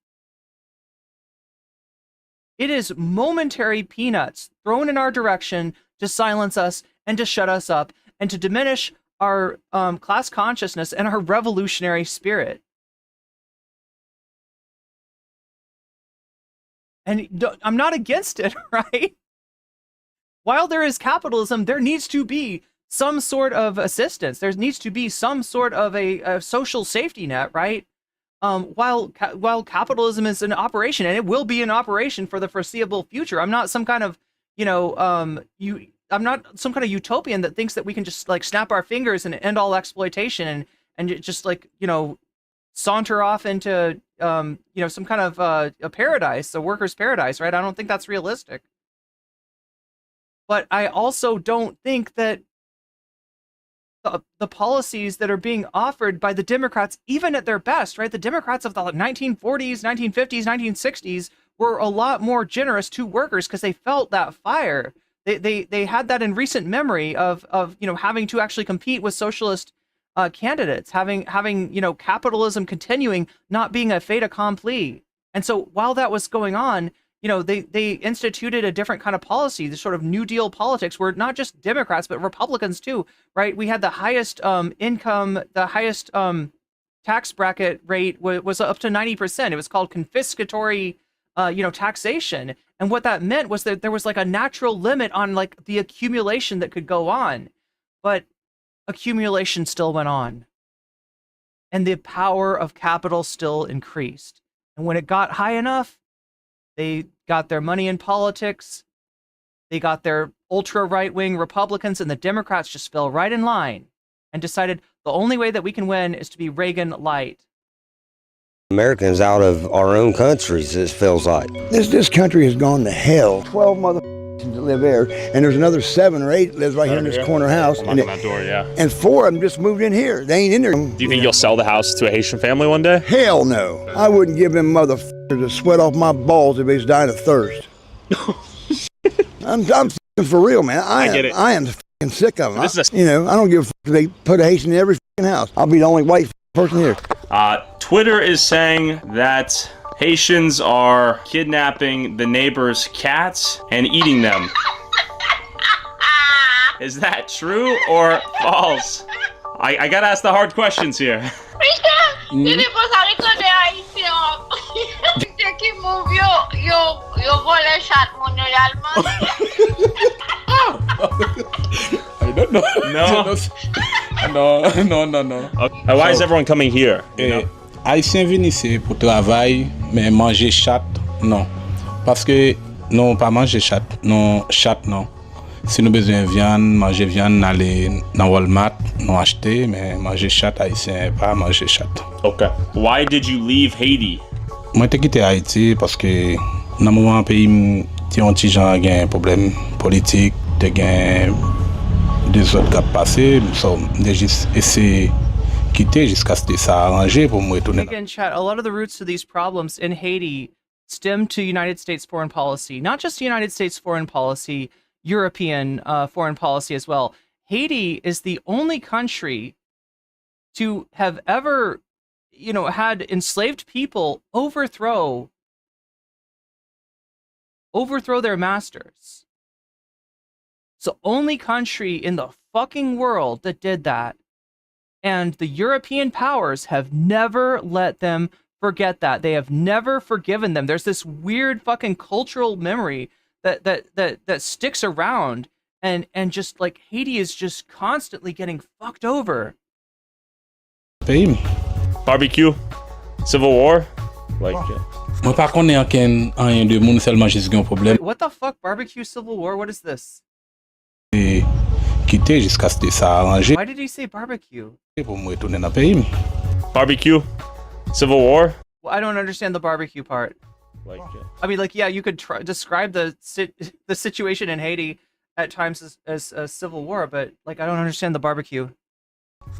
It is momentary peanuts thrown in our direction to silence us and to shut us up and to diminish our class consciousness and our revolutionary spirit. And I'm not against it, right? While there is capitalism, there needs to be some sort of assistance. There needs to be some sort of a social safety net, right? While capitalism is an operation, and it will be an operation for the foreseeable future. I'm not some kind of, I'm not some kind of utopian that thinks that we can just like snap our fingers and end all exploitation and just like, saunter off into, some kind of a paradise, a worker's paradise, right? I don't think that's realistic. But I also don't think that the policies that are being offered by the Democrats, even at their best, right? The Democrats of the 1940s, 1950s, 1960s were a lot more generous to workers because they felt that fire. They had that in recent memory of having to actually compete with socialist candidates, having capitalism continuing, not being a fait accompli. And so while that was going on, they instituted a different kind of policy, the sort of New Deal politics, where not just Democrats, but Republicans too, right? We had the highest income, the highest tax bracket rate was up to 90%. It was called confiscatory, taxation. And what that meant was that there was like a natural limit on like the accumulation that could go on, but accumulation still went on. And the power of capital still increased. And when it got high enough, they got their money in politics. They got their ultra right-wing Republicans, and the Democrats just fell right in line and decided the only way that we can win is to be Reagan light. Americans out of our own countries, it feels like. This country has gone to hell. 12 motherfuckers live there, and there's another 7 or 8 lives right here in this corner house. I'm knocking on that door, yeah. And 4 of them just moved in here. They ain't in there. Do you think you'll sell the house to a Haitian family one day? Hell no. I wouldn't give them motherfuckers the sweat off my balls if they was dying of thirst. I'm for real, man. I get it. I am fucking sick of them. This is I don't give a fuck if they put a Haitian in every fucking house. I'll be the only white person here. Twitter is saying that Haitians are kidnapping the neighbors' cats and eating them. Is that true or false? I gotta ask the hard questions here. Tiene pasar con el Haitian. Dice que movió yo gole chat mon alma. I don't know. No. Okay. Why is everyone coming here? Haïtien vient ici pour travail, mais manger chat, non. Parce que non, pas manger chat, non, chat, non. Si nous besoin de viande, manger viande, aller dans Walmart, non acheter, mais manger chat haïtien, pas manger chat. Okay. Why did you leave Haiti? Moi, j'ai quitté Haïti parce que dans le moment où pays, un petit gens a un problème politique, des des autres qui ont passé, j'ai juste essayé de quitter jusqu'à ce que ça arrangé pour me retourner. Again, chat, a lot of the roots to these problems in Haiti stem to United States foreign policy. Not just United States foreign policy, European foreign policy as well. Haiti is the only country to have ever, had enslaved people overthrow their masters. It's the only country in the fucking world that did that. And the European powers have never let them forget that. They have never forgiven them. There's this weird fucking cultural memory that sticks around, and just like Haiti is just constantly getting fucked over. Barbecue, Civil War, like. Moi par contre, rien de monde seulement juste un problème. Wait, what the fuck? Barbecue Civil War? What is this? Quitter jusqu'à ce que ça arrangé. Why did he say barbecue? Pour me retourner dans le pays. Barbecue, Civil War. Well, I don't understand the barbecue part. Like, I mean, like, yeah, you could describe the situation in Haiti at times as a civil war, but like, I don't understand the barbecue.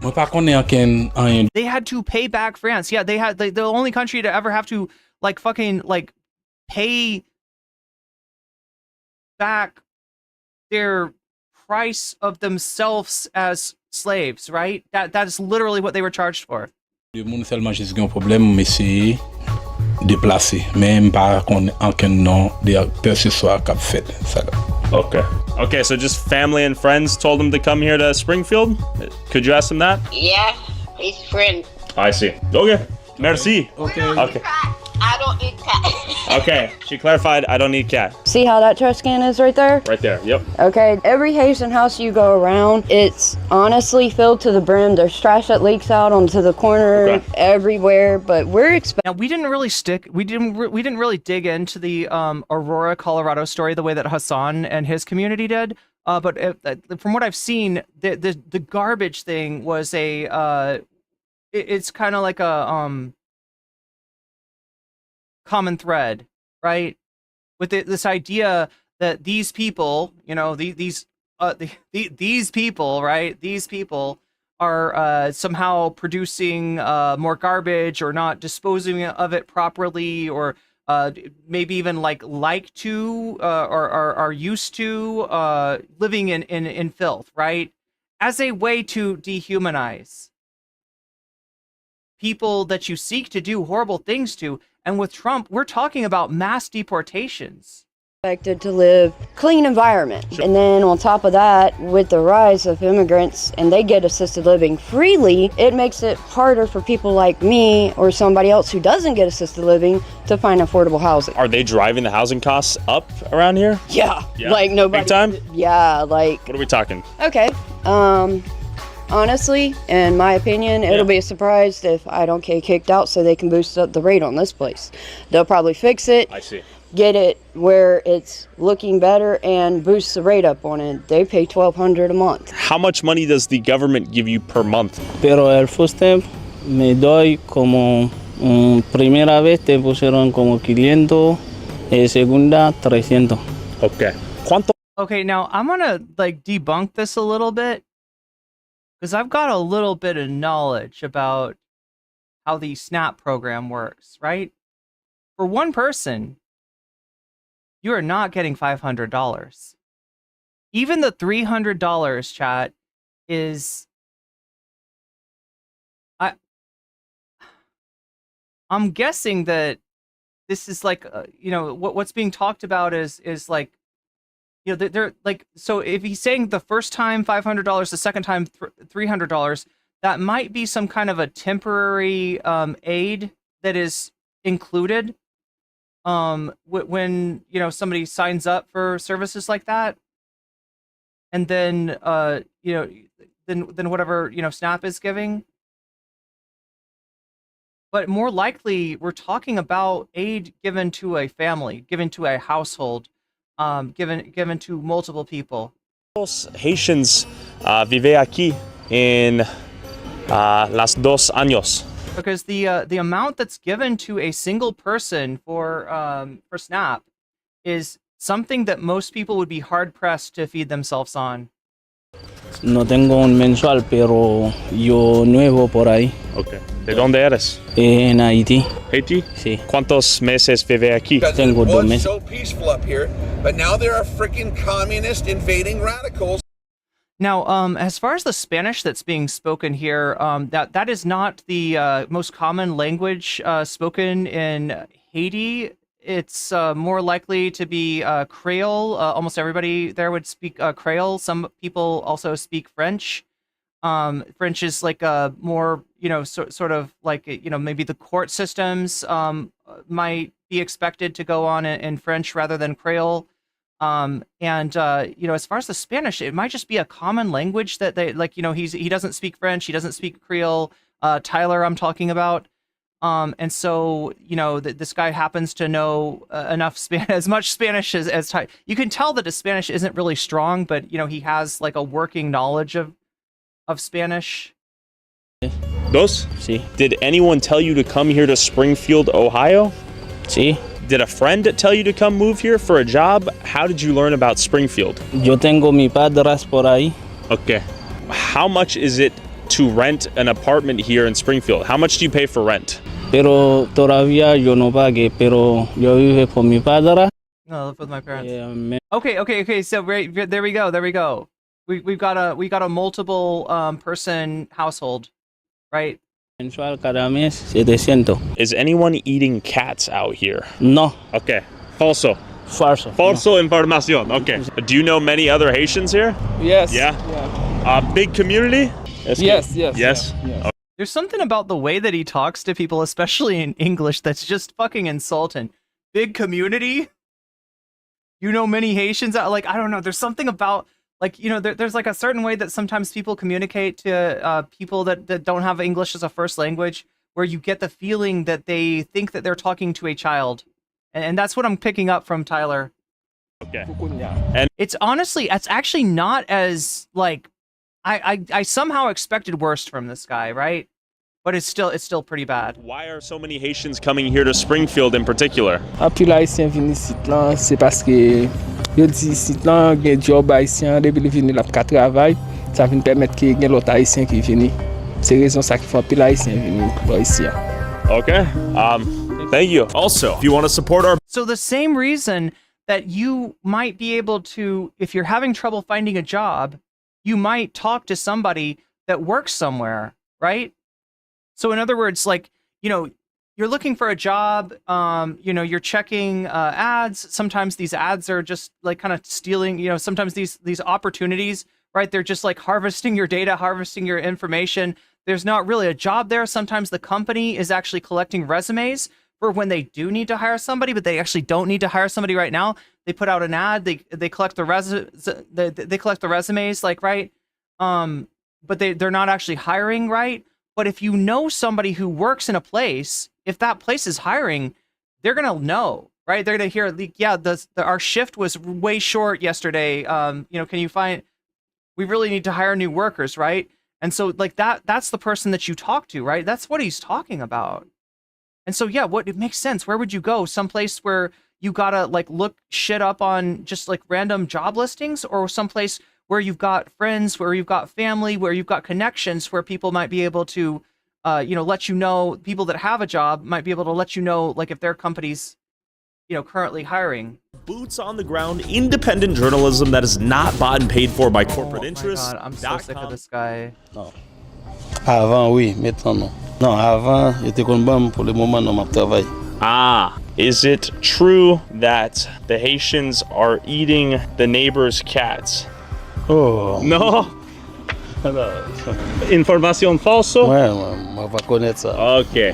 Moi par contre, rien. They had to pay back France. Yeah, they had the only country to ever have to like fucking like pay back their price of themselves as slaves, right? That is literally what they were charged for. Le monde seulement juste un problème, mais c'est déplacé, même pas qu'on aucun nom des acteurs ce soir qu'a fait ça. Okay, so just family and friends told him to come here to Springfield? Could you ask him that? Yeah, his friend. I see. Okay, merci. Okay. I don't eat cat. Okay, she clarified, I don't need cat. See how that trash can is right there? Right there, yep. Okay, every Haitian house you go around, it's honestly filled to the brim. There's trash that leaks out onto the corner, everywhere, but we're Now, we didn't really dig into the Aurora, Colorado story the way that Hassan and his community did. But from what I've seen, the garbage thing was it's kind of like a common thread, right? With this idea that these people, these people, right? These people are somehow producing more garbage or not disposing of it properly, or maybe even like to or are used to living in filth, right? As a way to dehumanize people that you seek to do horrible things to. And with Trump, we're talking about mass deportations. Expected to live clean environment. And then on top of that, with the rise of immigrants and they get assisted living freely, it makes it harder for people like me or somebody else who doesn't get assisted living to find affordable housing. Are they driving the housing costs up around here? Yeah. Like nobody. Big time? Yeah, like. What are we talking? Okay. Honestly, in my opinion, it'll be a surprise if I don't get kicked out so they can boost up the rate on this place. They'll probably fix it. I see. Get it where it's looking better and boost the rate up on it. They pay $1,200 a month. How much money does the government give you per month? Pero el first time me doy como primera vez te pusieron como 500, segunda 300. Okay. ¿Cuánto? Okay, now I'm gonna debunk this a little bit, because I've got a little bit of knowledge about how the SNAP program works, right? For one person, you are not getting $500. even the $300, chat, is I'm guessing that this is like what's being talked about is like they're like, so if he's saying the first time $500, the second time $300, that might be some kind of a temporary aid that is included when somebody signs up for services like that, and then then whatever SNAP is giving. But more likely, we're talking about aid given to a family, given to a household, given to multiple people. Los Haitians vive aquí en las 2 años. Because the amount that's given to a single person for SNAP is something that most people would be hard pressed to feed themselves on. No tengo un mensual, pero yo nuevo por ahí. Okay. ¿De dónde eres? En Haití. Haití? Sí. ¿Cuántos meses vive aquí? Tengo 2 meses. So peaceful up here, but now there are freaking communist invading radicals. Now, as far as the Spanish that's being spoken here, that is not the most common language spoken in Haiti. It's more likely to be Creole. Almost everybody there would speak Creole. Some people also speak French. French is like a more, sort of like, maybe the court systems might be expected to go on in French rather than Creole. As far as the Spanish, it might just be a common language that they like, he doesn't speak French. He doesn't speak Creole. Tyler, I'm talking about. And so, this guy happens to know enough as much Spanish as Tyler. You can tell that his Spanish isn't really strong, but, he has like a working knowledge of Spanish. Dos? Sí. Did anyone tell you to come here to Springfield, Ohio? Sí. Did a friend tell you to come move here for a job? How did you learn about Springfield? Yo tengo mi padras por ahí. Okay. How much is it to rent an apartment here in Springfield? How much do you pay for rent? Pero todavía yo no pagué, pero yo vivo con mi padre. No, I live with my parents. Yeah, Okay. So there we go. We got a multiple person household, right? Mensual cada mes 700. Is anyone eating cats out here? No. Okay. Falso. Falso. Falso información. Okay. Do you know many other Haitians here? Yes. Yeah. Big community? Yes. Yes. Yeah. There's something about the way that he talks to people, especially in English, that's just fucking insulting. Big community? Many Haitians? Like, I don't know. There's something about, like, there's like a certain way that sometimes people communicate to people that don't have English as a first language, where you get the feeling that they think that they're talking to a child. And that's what I'm picking up from Tyler. Okay. And it's actually not as, like, I somehow expected worse from this guy, right? But it's still pretty bad. Why are so many Haitians coming here to Springfield in particular? Apil haïtien vini sit lan, c'est parce que yo di sit lan gen job haïtien depuis li vini la ka travail, ça vient permettre que gen l'autre haïtien qui vini. C'est raison ça qui fait apil haïtien vini pour ici. Okay. Thank you. Also, if you want to support our... So the same reason that you might be able to, if you're having trouble finding a job, you might talk to somebody that works somewhere, right? So in other words, like, you're looking for a job, you're checking ads. Sometimes these ads are just like kind of stealing, sometimes these opportunities, right? They're just like harvesting your data, harvesting your information. There's not really a job there. Sometimes the company is actually collecting resumes for when they do need to hire somebody, but they actually don't need to hire somebody right now. They put out an ad, they collect the they collect the resumes, like, right? But they're not actually hiring, right? But if you know somebody who works in a place, if that place is hiring, they're gonna know, right? They're gonna hear, yeah, our shift was way short yesterday. Can you find? We really need to hire new workers, right? And so, like, that's the person that you talk to, right? That's what he's talking about. And so, yeah, it makes sense. Where would you go? Someplace where you gotta, like, look shit up on just like random job listings, or someplace where you've got friends, where you've got family, where you've got connections, where people might be able to, let you know, people that have a job might be able to let you know, like, if their companies currently hiring. Boots on the ground, independent journalism that is not bought and paid for by corporate interests. God, I'm so sick of this guy. Non. Avant, oui, maintenant non. Non, avant, il était comme bon pour le moment, non, m'a travail. Ah, is it true that the Haitians are eating the neighbor's cats? Oh. No. Information falso? Ouais, on va connaître ça. Okay.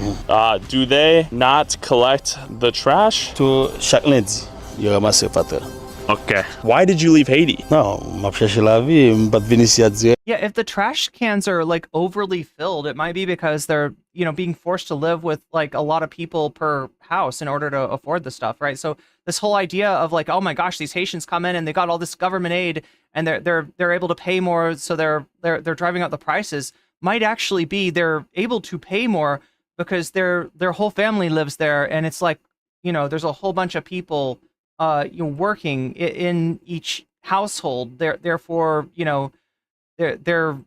Do they not collect the trash? Chaque lundi, il ramasse le facteur. Okay. Why did you leave Haiti? Non, m'a cherché la vie, m'a pas venu ici à dire. Yeah, if the trash cans are like overly filled, it might be because they're, being forced to live with like a lot of people per house in order to afford the stuff, right? So this whole idea of like, oh my gosh, these Haitians come in and they got all this government aid and they're able to pay more, so they're driving up the prices, might actually be they're able to pay more because their whole family lives there, and it's like, there's a whole bunch of people working in each household. Therefore, they're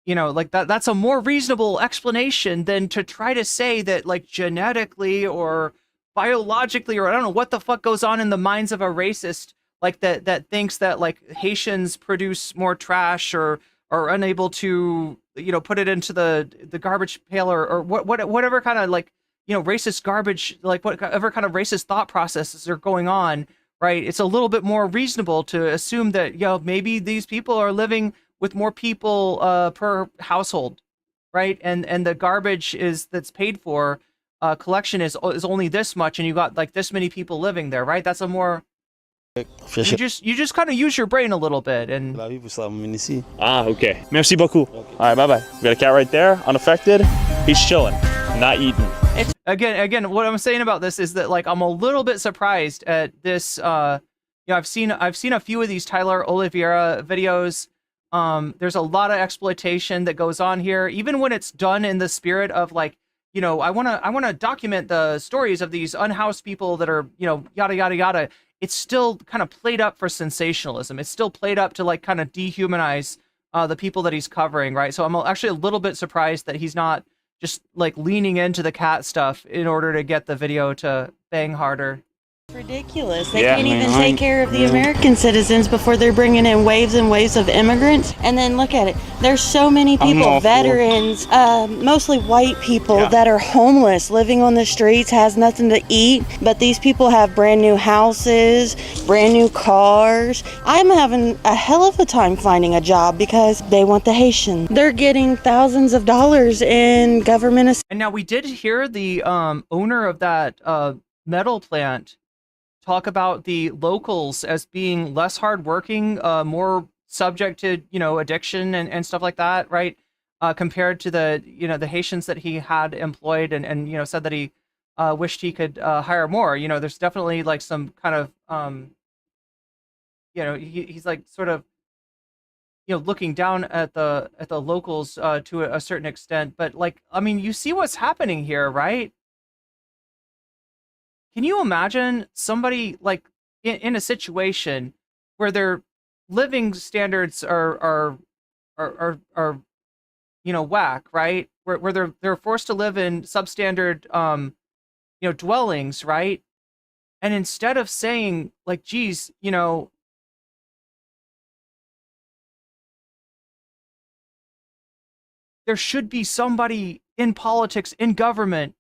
like that's a more reasonable explanation than to try to say that like genetically or biologically, or I don't know what the fuck goes on in the minds of a racist like that thinks that like Haitians produce more trash or are unable to put it into the garbage pail or whatever kind of like racist garbage, like whatever kind of racist thought processes are going on, right? It's a little bit more reasonable to assume that maybe these people are living with more people per household, right? And the garbage that's paid for collection is only this much, and you got like this many people living there, right? That's a more you just kind of use your brain a little bit and okay. Merci beaucoup. All right, bye-bye. We got a cat right there, unaffected. He's chilling, not eating. Again, what I'm saying about this is that like I'm a little bit surprised at this. I've seen a few of these Tyler Oliveira videos. There's a lot of exploitation that goes on here, even when it's done in the spirit of like, I want to document the stories of these unhoused people that are, yada yada yada. It's still kind of played up for sensationalism. It's still played up to like kind of dehumanize the people that he's covering, right? So I'm actually a little bit surprised that he's not just like leaning into the cat stuff in order to get the video to bang harder. Ridiculous. They can't even take care of the American citizens before they're bringing in waves and waves of immigrants. And then look at it. There's so many people, veterans, mostly white people that are homeless, living on the streets, has nothing to eat. But these people have brand new houses, brand new cars. I'm having a hell of a time finding a job because they want the Haitian. They're getting thousands of dollars in government. And now we did hear the owner of that metal plant talk about the locals as being less hardworking, more subject to addiction and stuff like that, right? Compared to the the Haitians that he had employed, and said that he wished he could hire more. There's definitely like some kind of he's like sort of looking down at the locals to a certain extent, but like I mean you see what's happening here, right? Can you imagine somebody like in a situation where their living standards are whack, right? Where they're forced to live in substandard dwellings, right? And instead of saying like, geez, there should be somebody in politics, in government,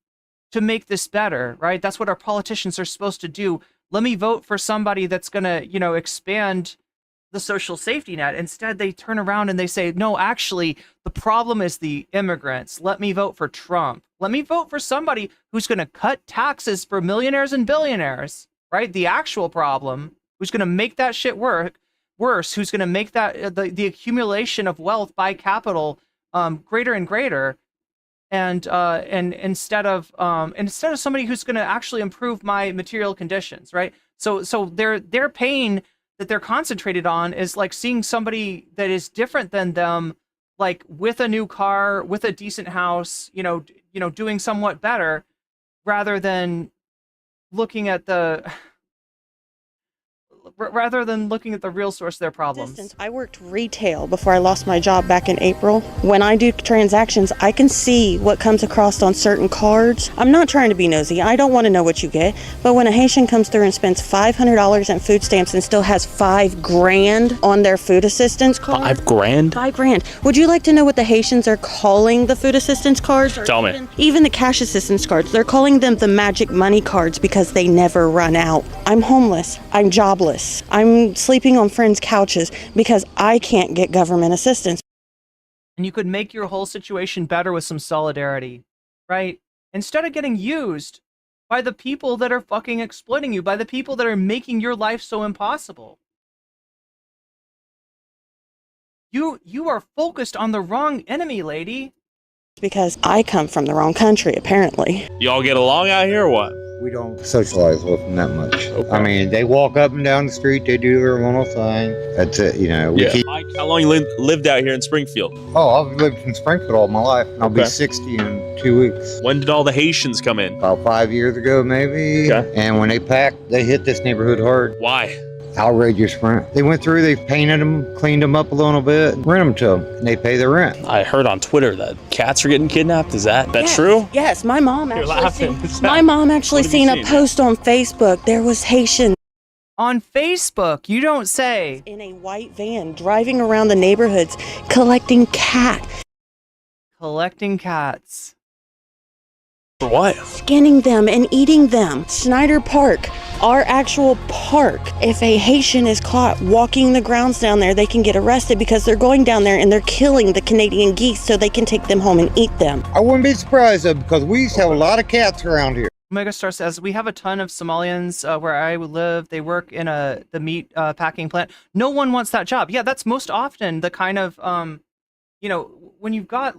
to make this better, right? That's what our politicians are supposed to do. Let me vote for somebody that's gonna, expand the social safety net. Instead, they turn around and they say, no, actually, the problem is the immigrants. Let me vote for Trump. Let me vote for somebody who's gonna cut taxes for millionaires and billionaires, right? The actual problem, who's gonna make that shit worse, who's gonna make that the accumulation of wealth by capital greater and greater. And instead of somebody who's going to actually improve my material conditions, right? So their pain that they're concentrated on is like seeing somebody that is different than them, like with a new car, with a decent house, doing somewhat better, rather than looking at the rather than looking at the real source of their problems. I worked retail before I lost my job back in April. When I do transactions, I can see what comes across on certain cards. I'm not trying to be nosy. I don't want to know what you get. But when a Haitian comes through and spends $500 in food stamps and still has $5,000 on their food assistance card. $5,000? $5,000. Would you like to know what the Haitians are calling the food assistance cards? Tell me. Even the cash assistance cards. They're calling them the magic money cards because they never run out. I'm homeless. I'm jobless. I'm sleeping on friends' couches because I can't get government assistance. And you could make your whole situation better with some solidarity, right? Instead of getting used by the people that are fucking exploiting you, by the people that are making your life so impossible. You are focused on the wrong enemy, lady. Because I come from the wrong country, apparently. Y'all get along out here or what? We don't socialize with them that much. Okay. I mean, they walk up and down the street, they do their little thing. That's it, you know. Mike, how long you lived out here in Springfield? Oh, I've lived in Springfield all my life. I'll be 60 in 2 weeks. When did all the Haitians come in? About 5 years ago, maybe. Okay. And when they packed, they hit this neighborhood hard. Why? Outrageous rent. They went through, they painted them, cleaned them up a little bit, rent them to them, and they pay their rent. I heard on Twitter that cats are getting kidnapped. Is that true? Yes, my mom You're actually laughing. my mom actually What have you seen a post on Facebook. There was Haitian on Facebook, you don't say. In a white van driving around the neighborhoods collecting cats. Collecting cats. For what? Skinning them and eating them. Snyder Park, our actual park. If a Haitian is caught walking the grounds down there, they can get arrested because they're going down there and they're killing the Canadian geese so they can take them home and eat them. I wouldn't be surprised though, because we used to have a lot of cats around here. Megastar says, we have a ton of Somalians where I live. They work in the meat packing plant. No one wants that job. Yeah, that's most often the kind of, when you've got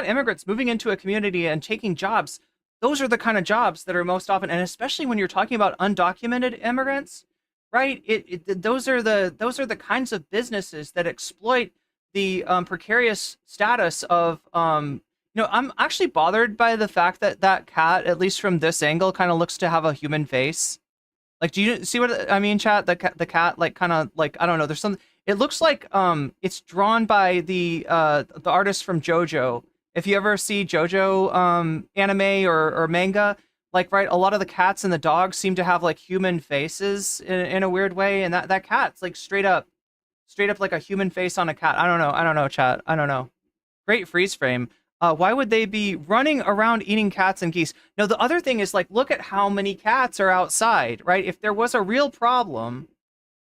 immigrants moving into a community and taking jobs, those are the kind of jobs that are most often, and especially when you're talking about undocumented immigrants, right? Those are the kinds of businesses that exploit the precarious status of, I'm actually bothered by the fact that that cat, at least from this angle, kind of looks to have a human face. Like, do you see what I mean, chat? The cat, like, kind of like, I don't know. There's something. It looks like it's drawn by the artist from JoJo. If you ever see JoJo anime or manga, like, right, a lot of the cats and the dogs seem to have like human faces in a weird way, and that cat's like straight up like a human face on a cat. I don't know, chat. I don't know. Great freeze frame. Why would they be running around eating cats and geese? No, the other thing is, like, look at how many cats are outside, right? If there was a real problem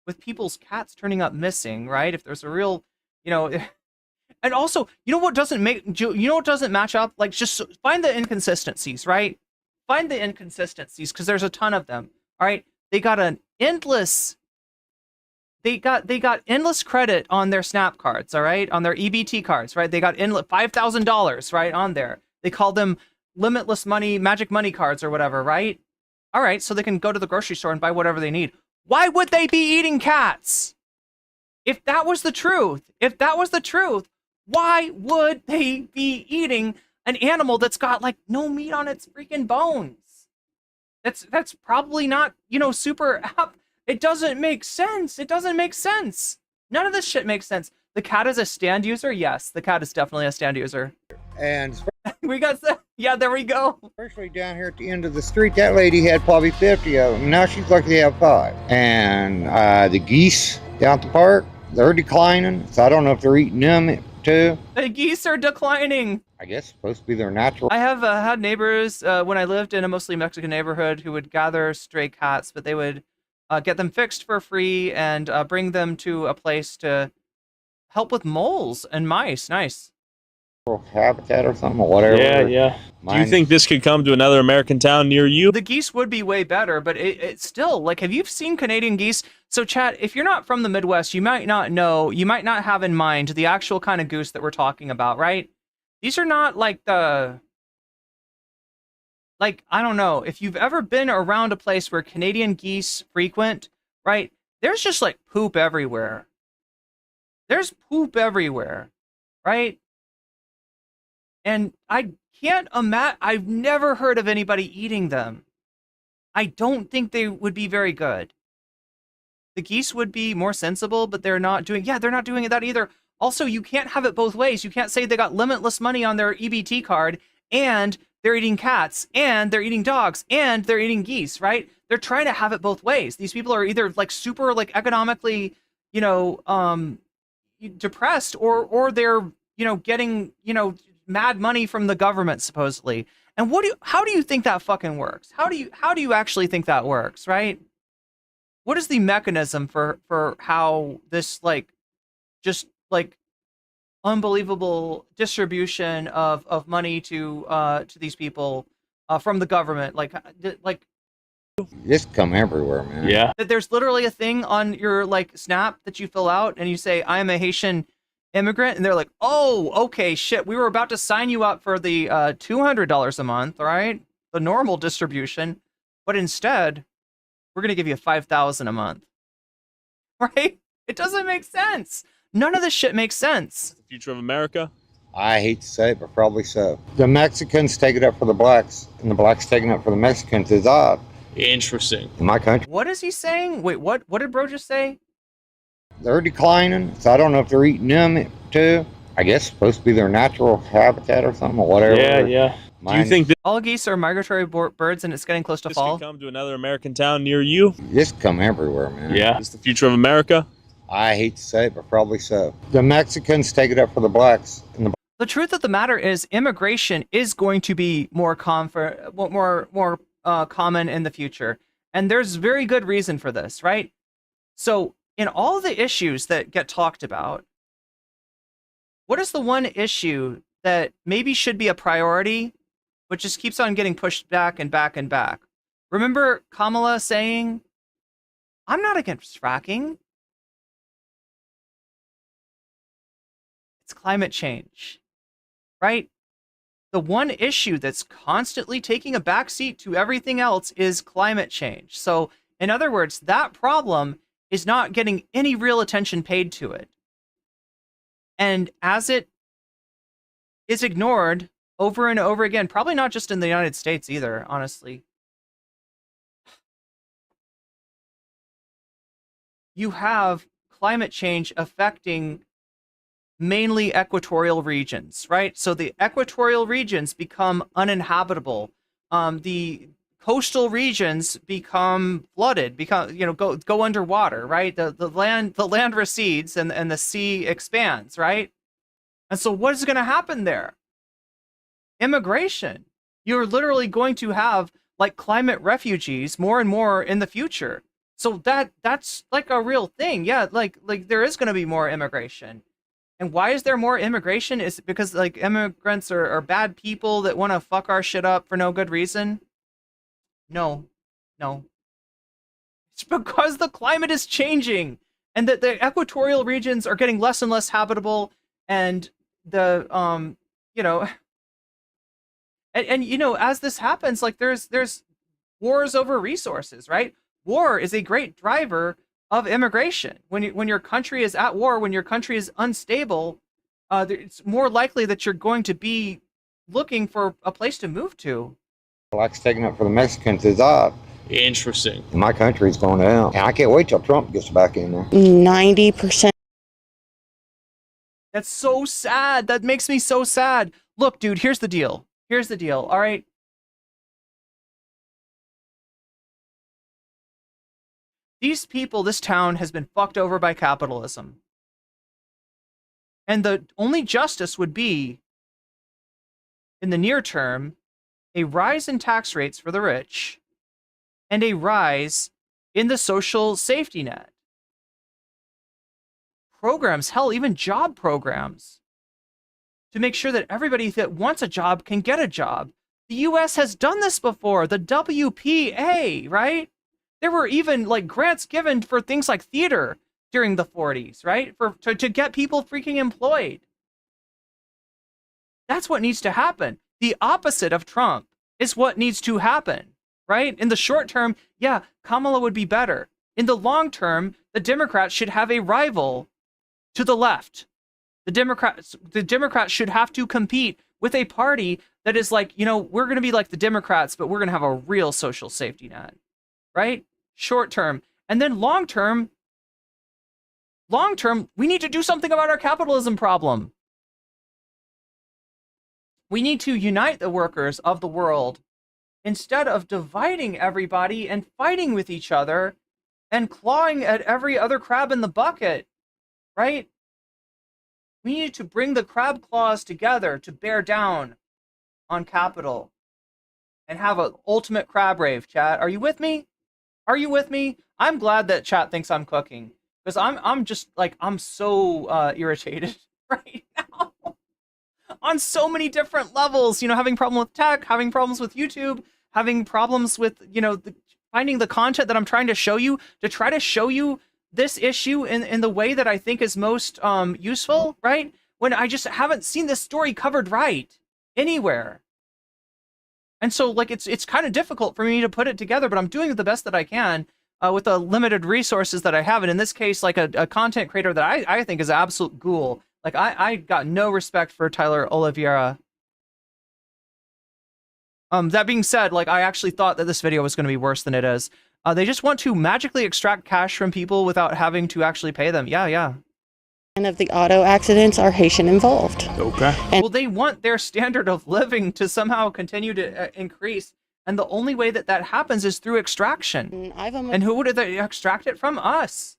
with people's cats turning up missing, right? If there's a real, and also, what doesn't match up? Like, just find the inconsistencies, right? Find the inconsistencies, because there's a ton of them. All right, they got endless credit on their Snap cards, all right, on their EBT cards, right? They got $5,000, right, on there. They call them limitless money, magic money cards or whatever, right? All right, so they can go to the grocery store and buy whatever they need. Why would they be eating cats? If that was the truth, why would they be eating an animal that's got like no meat on its freaking bones? That's probably not, super apt. It doesn't make sense. None of this shit makes sense. The cat is a stand user? Yes, the cat is definitely a stand user. And we got yeah, there we go. Especially down here at the end of the street, that lady had probably 50 of them. Now she's lucky to have 5. And the geese down at the park, they're declining. So I don't know if they're eating them too. The geese are declining. I guess it's supposed to be their natural. I have had neighbors when I lived in a mostly Mexican neighborhood who would gather stray cats, but they would get them fixed for free and bring them to a place to help with moles and mice. Nice. Habitat or something, or whatever. Yeah. Do you think this could come to another American town near you? The geese would be way better, but it's still, like, have you seen Canadian geese? So, chat, if you're not from the Midwest, you might not know, you might not have in mind the actual kind of goose that we're talking about, right? These are not like I don't know, if you've ever been around a place where Canadian geese frequent, right? There's just like poop everywhere. There's poop everywhere, right? And I can't imagine, I've never heard of anybody eating them. I don't think they would be very good. The geese would be more sensible, but they're not doing that either. Also, you can't have it both ways. You can't say they got limitless money on their EBT card and they're eating cats and they're eating dogs and they're eating geese, right? They're trying to have it both ways. These people are either like super like economically, depressed or they're, getting, mad money from the government supposedly. And how do you think that fucking works? How do you actually think that works, right? What is the mechanism for how this just unbelievable distribution of money to these people from the government This come everywhere, man. Yeah. that there's literally a thing on your Snap that you fill out and you say I am a Haitian immigrant, and they're like, oh, okay, shit, we were about to sign you up for the $200 a month, right? The normal distribution, but instead we're gonna give you $5,000 a month, right? It doesn't make sense. None of this shit makes sense. The future of America? I hate to say it, but probably so. The Mexicans take it up for the blacks, and the blacks taking it up for the Mexicans is odd. Interesting. In my country, What is he saying? Wait, what did bro just say? they're declining, so I don't know if they're eating them too. I guess it's supposed to be their natural habitat or something, or whatever. Yeah. Do you think All geese are migratory birds and it's getting close to this fall? could come to another American town near you? This come everywhere, man. Yeah. Is the future of America? I hate to say it, but probably so. The Mexicans take it up for the blacks, and The truth of the matter is immigration is going to be more common in the future. And there's very good reason for this, right? So in all the issues that get talked about, what is the one issue that maybe should be a priority, but just keeps on getting pushed back and back and back? Remember Kamala saying, I'm not against fracking. It's climate change, right? The one issue that's constantly taking a backseat to everything else is climate change. So, in other words, that problem is not getting any real attention paid to it. And as it is ignored over and over again, probably not just in the United States either, honestly. You have climate change affecting mainly equatorial regions, right? So the equatorial regions become uninhabitable. The coastal regions become flooded, go underwater, right? The land recedes and the sea expands, right? And so what is going to happen there? Immigration. You're literally going to have climate refugees more and more in the future. So that's a real thing. Yeah, there is going to be more immigration. And why is there more immigration? Is it because immigrants are bad people that want to fuck our shit up for no good reason? No. It's because the climate is changing and that the equatorial regions are getting less and less habitable, and the as this happens, there's wars over resources, right? War is a great driver of immigration. When your country is at war, when your country is unstable, it's more likely that you're going to be looking for a place to move to. blacks taking up for the Mexicans is odd. Interesting. My country's going down. And I can't wait till Trump gets back in there. 90%. That's so sad. That makes me so sad. Look, dude, here's the deal. All right. These people, this town has been fucked over by capitalism. And the only justice would be, in the near term, a rise in tax rates for the rich and a rise in the social safety net. Programs, hell, even job programs, to make sure that everybody that wants a job can get a job. The US has done this before, the WPA, right? There were even grants given for things like theater during the 40s, right? To get people freaking employed. That's what needs to happen. The opposite of Trump is what needs to happen, right? In the short term, yeah, Kamala would be better. In the long term, the Democrats should have a rival to the left. The Democrats should have to compete with a party that is we're going to be like the Democrats, but we're going to have a real social safety net. right? Short term. And then long term, we need to do something about our capitalism problem. We need to unite the workers of the world instead of dividing everybody and fighting with each other and clawing at every other crab in the bucket, right? We need to bring the crab claws together to bear down on capital and have an ultimate crab rave, chat. Are you with me? Are you with me? I'm glad that chat thinks I'm cooking, because I'm just like, I'm so irritated right now on so many different levels, you know, having problem with tech, having problems with YouTube, having problems with, you know, finding the content that I'm trying to show you, to try to show you this issue in the way that I think is most useful, right? When I just haven't seen this story covered right anywhere. And so, like, it's kind of difficult for me to put it together, but I'm doing the best that I can with the limited resources that I have. And in this case, like a content creator that I think is an absolute ghoul. Like, I got no respect for Tyler Oliveira. That being said, like, I actually thought that this video was going to be worse than it is. They just want to magically extract cash from people without having to actually pay them. Yeah. And of the auto accidents are Haitian involved. Okay. Well, they want their standard of living to somehow continue to increase. And the only way that happens is through extraction. And who would they extract it from? Us.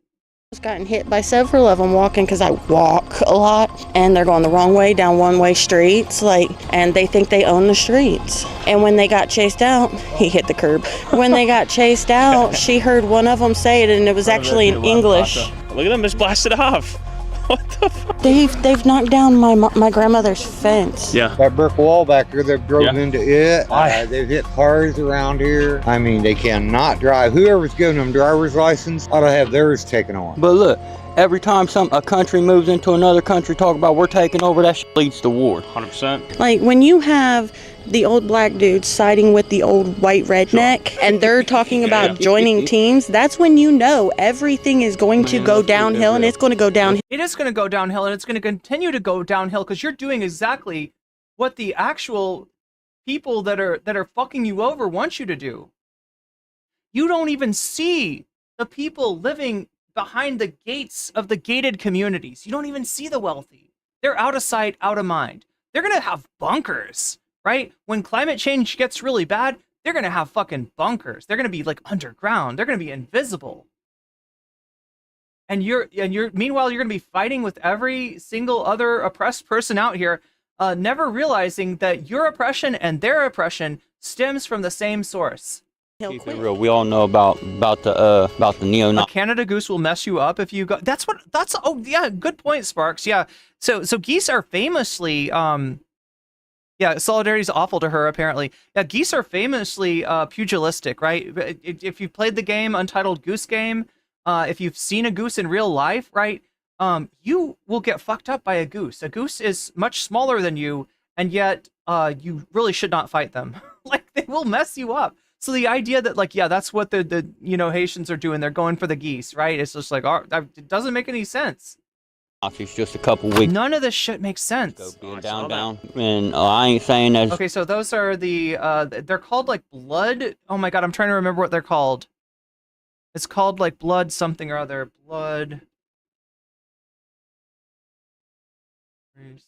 I've gotten hit by several of them walking, because I walk a lot, and they're going the wrong way down one-way streets, like, and they think they own the streets. And when they got chased out, he hit the curb. When they got chased out, she heard one of them say it, and it was actually in English. Look at them just blast it off. What the fuck? They've knocked down my grandmother's fence. Yeah. That brick wall back there, they've drove into it. They've hit cars around here. I mean, they cannot drive. Whoever's giving them driver's license ought to have theirs taken off. But look, every time a country moves into another country, talk about we're taking over, that shit leads to war. 100%. Like, when you have the old black dude siding with the old white redneck, and they're talking about joining teams, that's when you know everything is going to go downhill, and it's going to go downhill. It is going to go downhill, and it's going to continue to go downhill, because you're doing exactly what the actual people that are fucking you over want you to do. You don't even see the people living behind the gates of the gated communities. You don't even see the wealthy. They're out of sight, out of mind. They're going to have bunkers. Right? When climate change gets really bad, they're going to have fucking bunkers. They're going to be like underground. They're going to be invisible. And meanwhile, you're going to be fighting with every single other oppressed person out here, never realizing that your oppression and their oppression stems from the same source. Keep it real. We all know about the neo-Nazi. A Canada goose will mess you up if you go. Oh yeah, good point, Sparks. Yeah. So geese are famously yeah, solidarity is awful to her, apparently. Yeah, geese are famously pugilistic, right? If you've played the game Untitled Goose Game, if you've seen a goose in real life, right, you will get fucked up by a goose. A goose is much smaller than you, and yet you really should not fight them. Like, they will mess you up. So the idea that, like, yeah, that's what the Haitians are doing. They're going for the geese, right? It's just like, it doesn't make any sense. It's just a couple weeks. None of this shit makes sense. Down. And I ain't saying that. Okay, so those are the, they're called, like, blood. Oh my god, I'm trying to remember what they're called. It's called, like, blood something or other. Blood. Racist.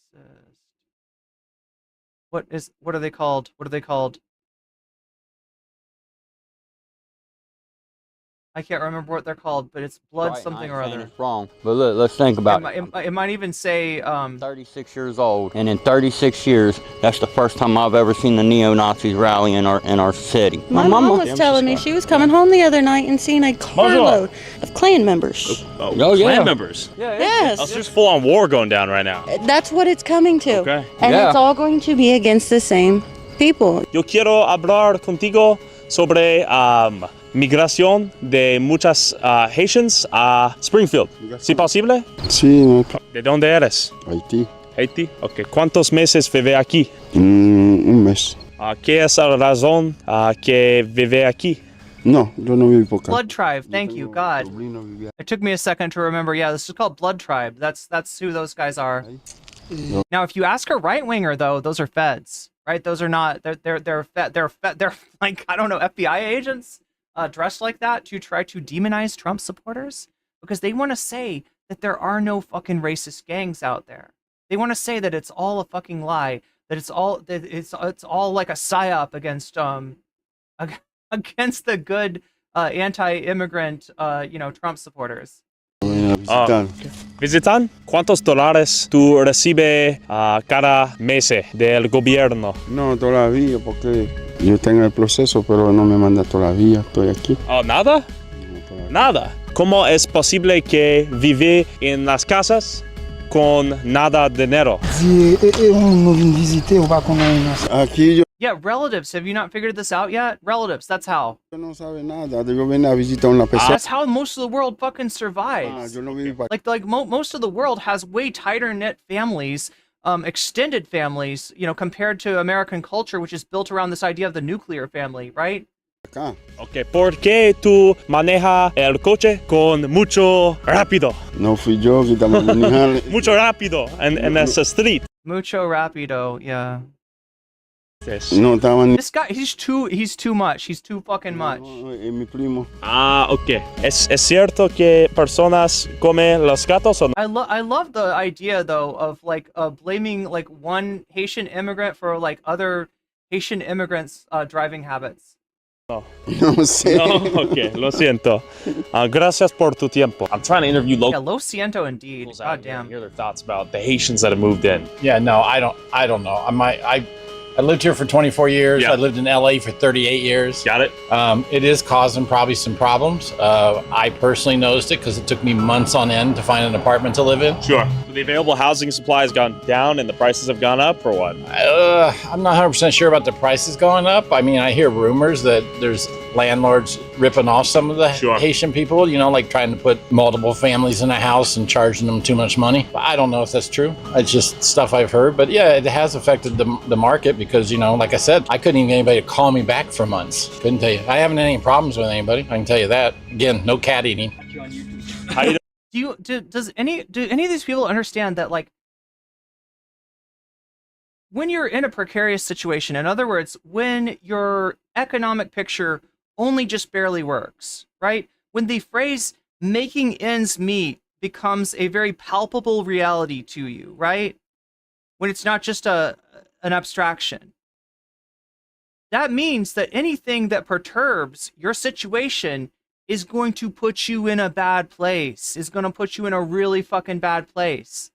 What are they called? What are they called? I can't remember what they're called, but it's blood something or other. It's wrong. But look, let's think about it. It might even say 36 years old, and in 36 years, that's the first time I've ever seen the neo-Nazis rally in our city. My mom was telling me she was coming home the other night and seeing a carload of Klan members. Oh yeah, Klan members. Yes. Oh, there's full-on war going down right now. That's what it's coming to. Okay. And it's all going to be against the same people. Yo quiero hablar contigo sobre migración de muchas Haitians a Springfield. ¿Sí posible? Sí. ¿De dónde eres? Haití. Haití. Ok. ¿Cuántos meses vive aquí? Un mes. ¿Qué es la razón que vive aquí? No, yo no vivo por acá. Blood Tribe, thank you, God. It took me a second to remember. Yeah, this is called Blood Tribe. That's who those guys are. Now, if you ask a right-winger, though, those are feds, right? Those are not. They're like, I don't know, FBI agents. dressed like that to try to demonize Trump supporters because they want to say that there are no fucking racist gangs out there. They want to say that it's all a fucking lie, that it's all like a psyop against against the good anti-immigrant Trump supporters. Visitan, ¿cuántos dólares tú recibes cada mes del gobierno? No, todavía, porque yo tengo el proceso, pero no me manda todavía. Estoy aquí. Oh, ¿nada? Nada. ¿Cómo es posible que vive en las casas con nada de dinero? Aquí yo Yeah, relatives. Have you not figured this out yet? Relatives. That's how. no sabe nada. Yo vengo a visitar una persona. That's how most of the world fucking survives. Yo no vivo Like most of the world has way tighter knit families, extended families, compared to American culture, which is built around this idea of the nuclear family, right? acá. Ok, ¿por qué tú manejas el coche con mucho rápido? No fui yo que estaba manejando. Mucho rápido en esa street. Mucho rapido, yeah. No estaba ni. This guy, he's too much. He's too fucking much. Mi primo. Ah, ok. ¿Es cierto que personas comen los gatos o no? I love the idea though of blaming like one Haitian immigrant for like other Haitian immigrants' driving habits. No. No sé. No, ok, lo siento. Gracias por tu tiempo. I'm trying to interview Yeah, locals lo siento indeed. God damn. hear their thoughts about the Haitians that have moved in. Yeah, no, I don't know. I lived here for 24 years. Yeah. I lived in LA for 38 years. Got it? It is causing probably some problems. I personally noticed it because it took me months on end to find an apartment to live in. Sure. The available housing supply has gone down and the prices have gone up, or what? I'm not 100% sure about the prices going up. I mean, I hear rumors that there's landlords ripping off some of the Haitian people, like trying to put multiple families in a house and charging them too much money. But I don't know if that's true. It's just stuff I've heard. But yeah, it has affected the market because, like I said, I couldn't even get anybody to call me back for months. Couldn't tell you. I haven't had any problems with anybody. I can tell you that. Again, no cat eating. Do any of these people understand that, like, when you're in a precarious situation, in other words, when your economic picture only just barely works, right? When the phrase making ends meet becomes a very palpable reality to you, right? When it's not just an abstraction. That means that anything that perturbs your situation is going to put you in a bad place, is going to put you in a really fucking bad place.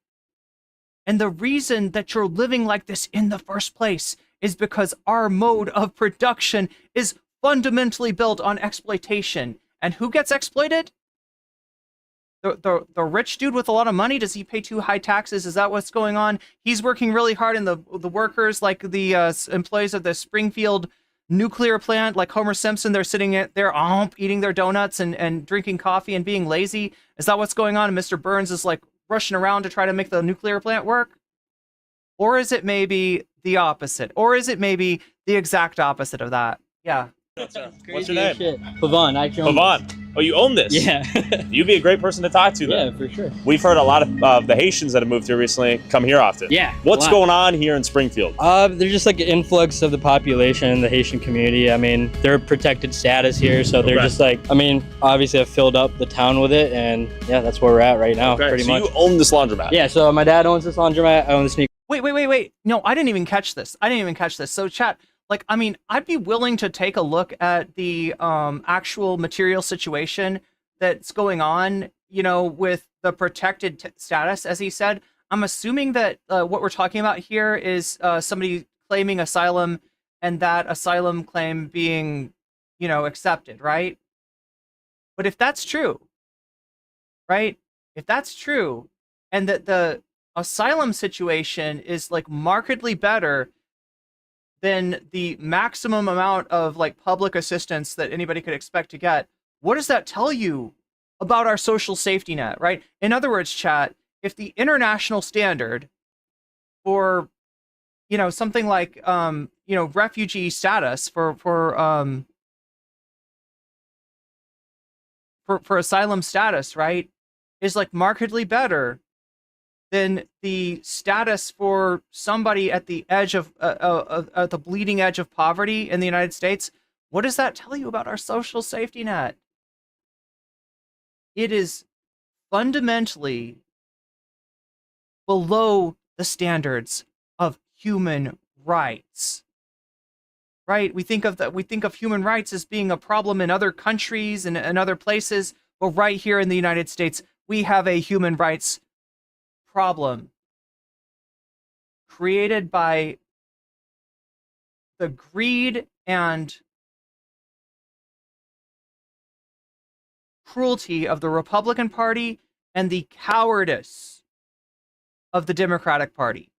And the reason that you're living like this in the first place is because our mode of production is fundamentally built on exploitation. And who gets exploited? The rich dude with a lot of money. Does he pay too high taxes? Is that what's going on? He's working really hard, and the workers, like the employees of the Springfield nuclear plant, like Homer Simpson, they're sitting there eating their donuts and drinking coffee and being lazy. Is that what's going on? And Mr. Burns is like rushing around to try to make the nuclear plant work? Or is it maybe the opposite? Or is it maybe the exact opposite of that? Yeah. What's your name? Pavon. Pavon. Oh, you own this? Yeah. You'd be a great person to talk to, then. Yeah, for sure. We've heard a lot of the Haitians that have moved here recently come here often. Yeah. What's going on here in Springfield? There's just like an influx of the population, the Haitian community. I mean, they're protected status here, so they're just like, obviously I've filled up the town with it, and yeah, that's where we're at right now, pretty much. So you own this laundromat? Yeah, so my dad owns this laundromat, I own the sneaker. Wait. No, I didn't even catch this. So chat, like, I'd be willing to take a look at the actual material situation that's going on, with the protected status, as he said. I'm assuming that what we're talking about here is somebody claiming asylum and that asylum claim being, accepted, right? But if that's true, right? If that's true, and that the asylum situation is like markedly better than the maximum amount of like public assistance that anybody could expect to get, what does that tell you about our social safety net, right? In other words, chat, if the international standard for, something like, refugee status for asylum status, right, is like markedly better than the status for somebody at the edge of, at the bleeding edge of poverty in the United States, What does that tell you about our social safety net? It is fundamentally below the standards of human rights. Right? We think of human rights as being a problem in other countries and other places, but right here in the United States, we have a human rights problem created by the greed and cruelty of the Republican Party and the cowardice of the Democratic Party.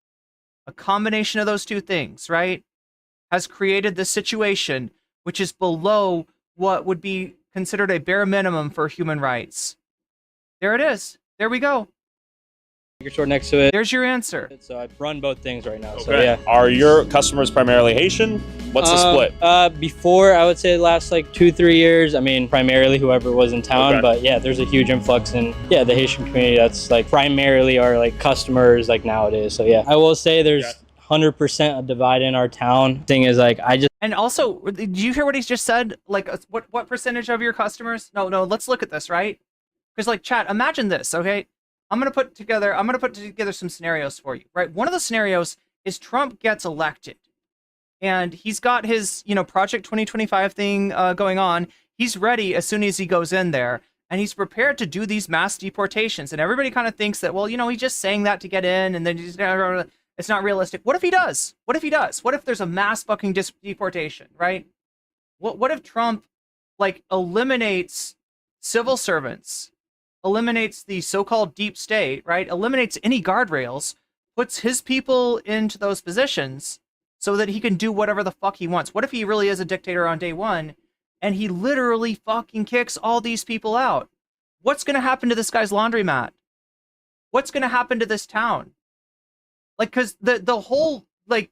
A combination of those two things, right, has created this situation which is below what would be considered a bare minimum for human rights. There it is. There we go. Your store next to it. There's your answer. So I run both things right now. Okay. So yeah. Are your customers primarily Haitian? What's the split? Before, I would say the last like 2-3 years, I mean, primarily whoever was in town, Okay. but yeah, there's a huge influx in, yeah, the Haitian community. That's like primarily our like customers like nowadays. So yeah, I will say there's 100% a divide in our town. Thing is like, And also, did you hear what he's just said? Like, what percentage of your customers? No, let's look at this, right? Because like, chat, imagine this, okay? I'm gonna put together some scenarios for you, right? One of the scenarios is Trump gets elected, and he's got his, Project 2025 thing going on. He's ready as soon as he goes in there, and he's prepared to do these mass deportations. And everybody kind of thinks that, well, he's just saying that to get in, and then it's not realistic. What if he does? What if he does? What if there's a mass fucking deportation, right? What if Trump, like, eliminates civil servants, eliminates the so-called deep state, right? Eliminates any guardrails, puts his people into those positions so that he can do whatever the fuck he wants. What if he really is a dictator on day one and he literally fucking kicks all these people out? What's going to happen to this guy's laundromat? What's going to happen to this town? Like, because the whole, like,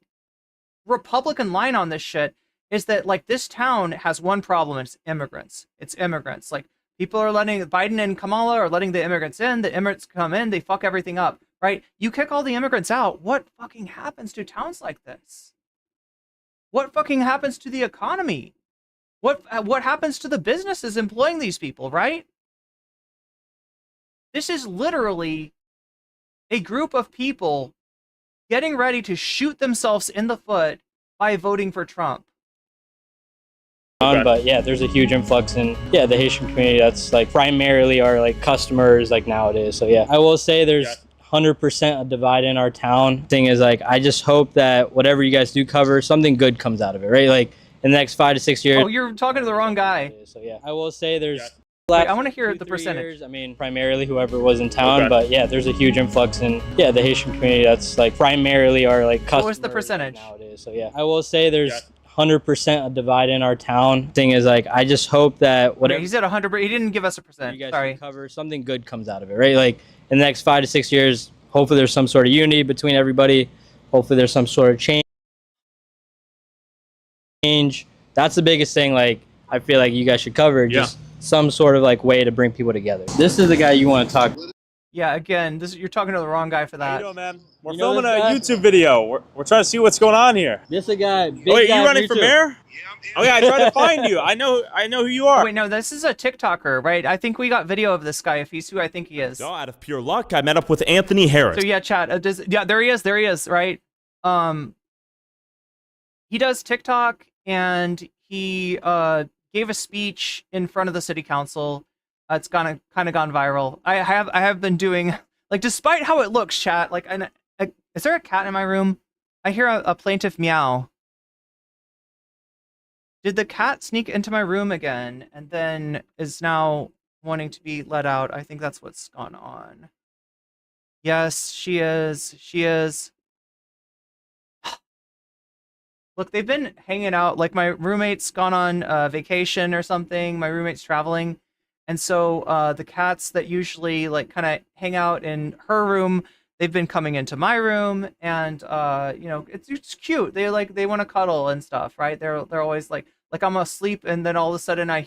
Republican line on this shit is that, like, this town has one problem. It's immigrants. It's immigrants. Like, people are letting Biden and Kamala are letting the immigrants in. The immigrants come in. They fuck everything up, right? You kick all the immigrants out. What fucking happens to towns like this? What fucking happens to the economy? What happens to the businesses employing these people, right? This is literally a group of people getting ready to shoot themselves in the foot by voting for Trump. but yeah, there's a huge influx in, yeah, the Haitian community. That's like primarily our like customers like nowadays. So yeah, I will say there's 100% a divide in our town. Thing is like, I just hope that whatever you guys do cover, something good comes out of it, right? Like in the next 5 to 6 years. Oh, you're talking to the wrong guy. So yeah, I will say there's. Wait, I want to hear the percentage. Years, I mean, primarily whoever was in town, but yeah, there's a huge influx in, yeah, the Haitian community. That's like primarily our like customers. What was the percentage nowadays? So yeah, I will say there's 100% a divide in our town. Thing is like, I just hope that whatever. He said 100, but he didn't give us a percent. You guys Sorry. cover, something good comes out of it, right? Like in the next 5 to 6 years, hopefully there's some sort of unity between everybody. Hopefully there's some sort of change. That's the biggest thing. Like I feel like you guys should cover. Just some sort of like way to bring people together. This is the guy you want to talk to. Yeah, again, you're talking to the wrong guy for that. How you doing, man? We're filming a YouTube video. We're trying to see what's going on here. This is a guy. Big Wait, guy you running for mayor? Oh yeah, I tried to find you. I know who you are. Wait, no, this is a TikToker, right? I think we got video of this guy if he's who I think he is. So out of pure luck, I met up with Anthony Harris. So yeah, chat. There he is, right? He does TikTok, and he gave a speech in front of the city council. It's kind of gone viral. I have been doing, like, despite how it looks, chat. Like, is there a cat in my room? I hear a plaintive meow. Did the cat sneak into my room again and then is now wanting to be let out? I think that's what's gone on. Yes, she is. She is. Look, they've been hanging out. Like, my roommate's gone on vacation or something. My roommate's traveling. And so the cats that usually, like, kind of hang out in her room, they've been coming into my room. And, you know, it's cute. They want to cuddle and stuff, right? They're always like I'm asleep. And then all of a sudden I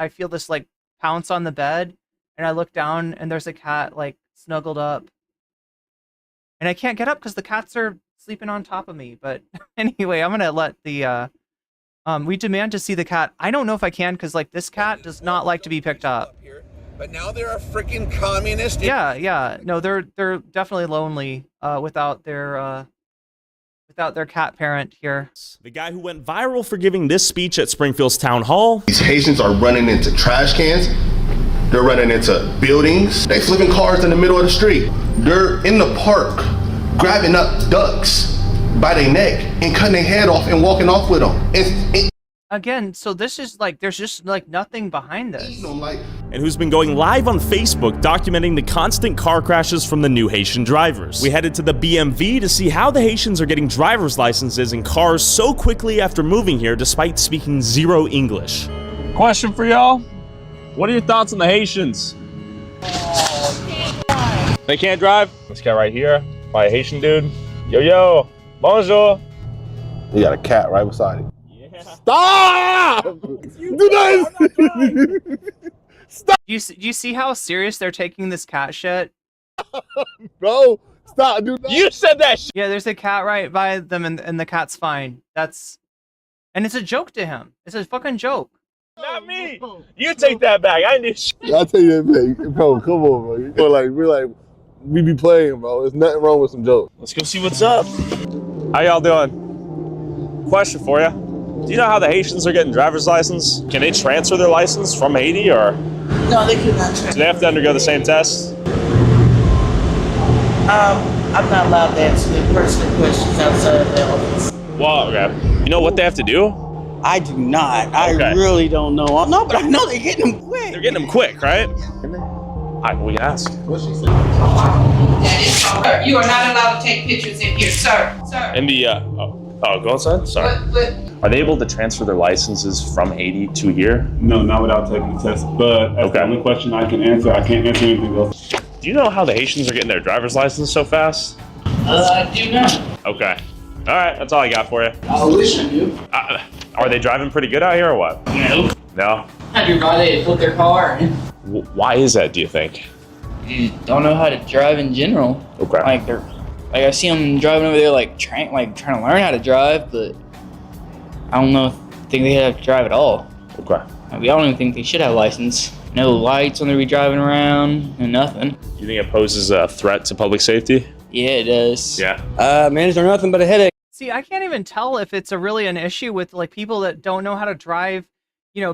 feel this, like, pounce on the bed. And I look down and there's a cat, like, snuggled up. And I can't get up because the cats are sleeping on top of me. But anyway, I'm gonna let the We demand to see the cat. I don't know if I can, because like this cat does not like to be picked up. But now they're a freaking communist. Yeah. No, they're definitely lonely without their cat parent here. The guy who went viral for giving this speech at Springfield's town hall. These Haitians are running into trash cans. They're running into buildings. They flipping cars in the middle of the street. They're in the park grabbing up ducks by their neck and cutting their head off and walking off with them. Again, so this is like, there's just like nothing behind this. And who's been going live on Facebook documenting the constant car crashes from the new Haitian drivers. We headed to the BMV to see how the Haitians are getting driver's licenses in cars so quickly after moving here despite speaking zero English. Question for y'all. What are your thoughts on the Haitians? They can't drive? This guy right here, by a Haitian dude. Yo, bonjour. You got a cat right beside him. Stop! Do that! Stop! Do you see how serious they're taking this cat shit? Bro, stop, dude. You said that shit. Yeah, there's a cat right by them and the cat's fine. And it's a joke to him. It's a fucking joke. Not me. You take that back. I knew shit. I'll tell you that, back. Bro, come on, bro. We be playing, bro. There's nothing wrong with some jokes. Let's go see what's up. How y'all doing? Question for you. Do you know how the Haitians are getting driver's license? Can they transfer their license from Haiti, or? No, they cannot transfer. Do they have to undergo the same test? I'm not allowed to answer the personal questions outside of the office. Well, okay. You know what they have to do? I do not. I really don't know. No, but I know they're getting them quick. They're getting them quick, right? We can ask. What she said? You are not allowed to take pictures in here, sir. In the, go inside? Sorry. Are they able to transfer their licenses from Haiti to here? No, not without taking the test. But that's the only question I can answer. I can't answer anything else. Do you know how the Haitians are getting their driver's license so fast? I do not. Okay. All right, that's all I got for you. I wish I knew. Are they driving pretty good out here or what? No. No? I do why they put their car in. Why is that, do you think? You don't know how to drive in general. Okay. Like I see them driving over there trying to learn how to drive, but I don't think they have to drive at all. Okay. I don't even think they should have a license. No lights when they be driving around and nothing. Do you think it poses a threat to public safety? Yeah, it does. Yeah. Man, they're nothing but a headache. See, I can't even tell if it's really an issue with like people that don't know how to drive,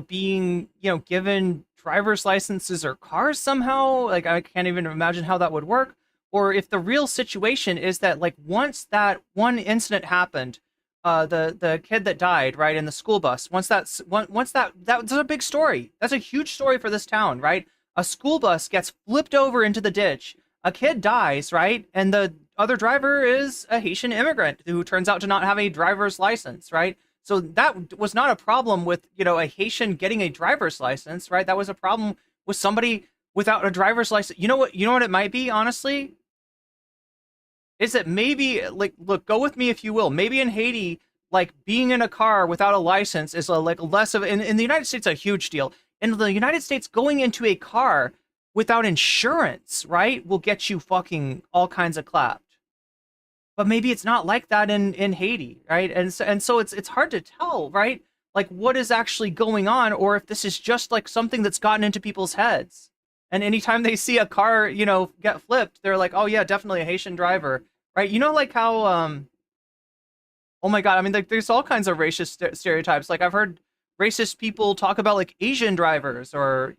being, given driver's licenses or cars somehow. Like, I can't even imagine how that would work. Or if the real situation is that like once that one incident happened, the kid that died, right, in the school bus, once that was a big story. That's a huge story for this town, right? A school bus gets flipped over into the ditch. A kid dies, right? And the other driver is a Haitian immigrant who turns out to not have a driver's license, right? So that was not a problem with, a Haitian getting a driver's license, right? That was a problem with somebody without a driver's license. You know what it might be, honestly? Is that maybe, like, look, go with me if you will. Maybe in Haiti, like, being in a car without a license is less of, in the United States, a huge deal. In the United States, going into a car without insurance, right, will get you fucking all kinds of clapped. But maybe it's not like that in Haiti, right? And so it's hard to tell, right? Like what is actually going on, or if this is just like something that's gotten into people's heads. And anytime they see a car, get flipped, they're like, oh yeah, definitely a Haitian driver, right? Like how, oh my God, I mean, like there's all kinds of racist stereotypes. Like I've heard racist people talk about like Asian drivers or,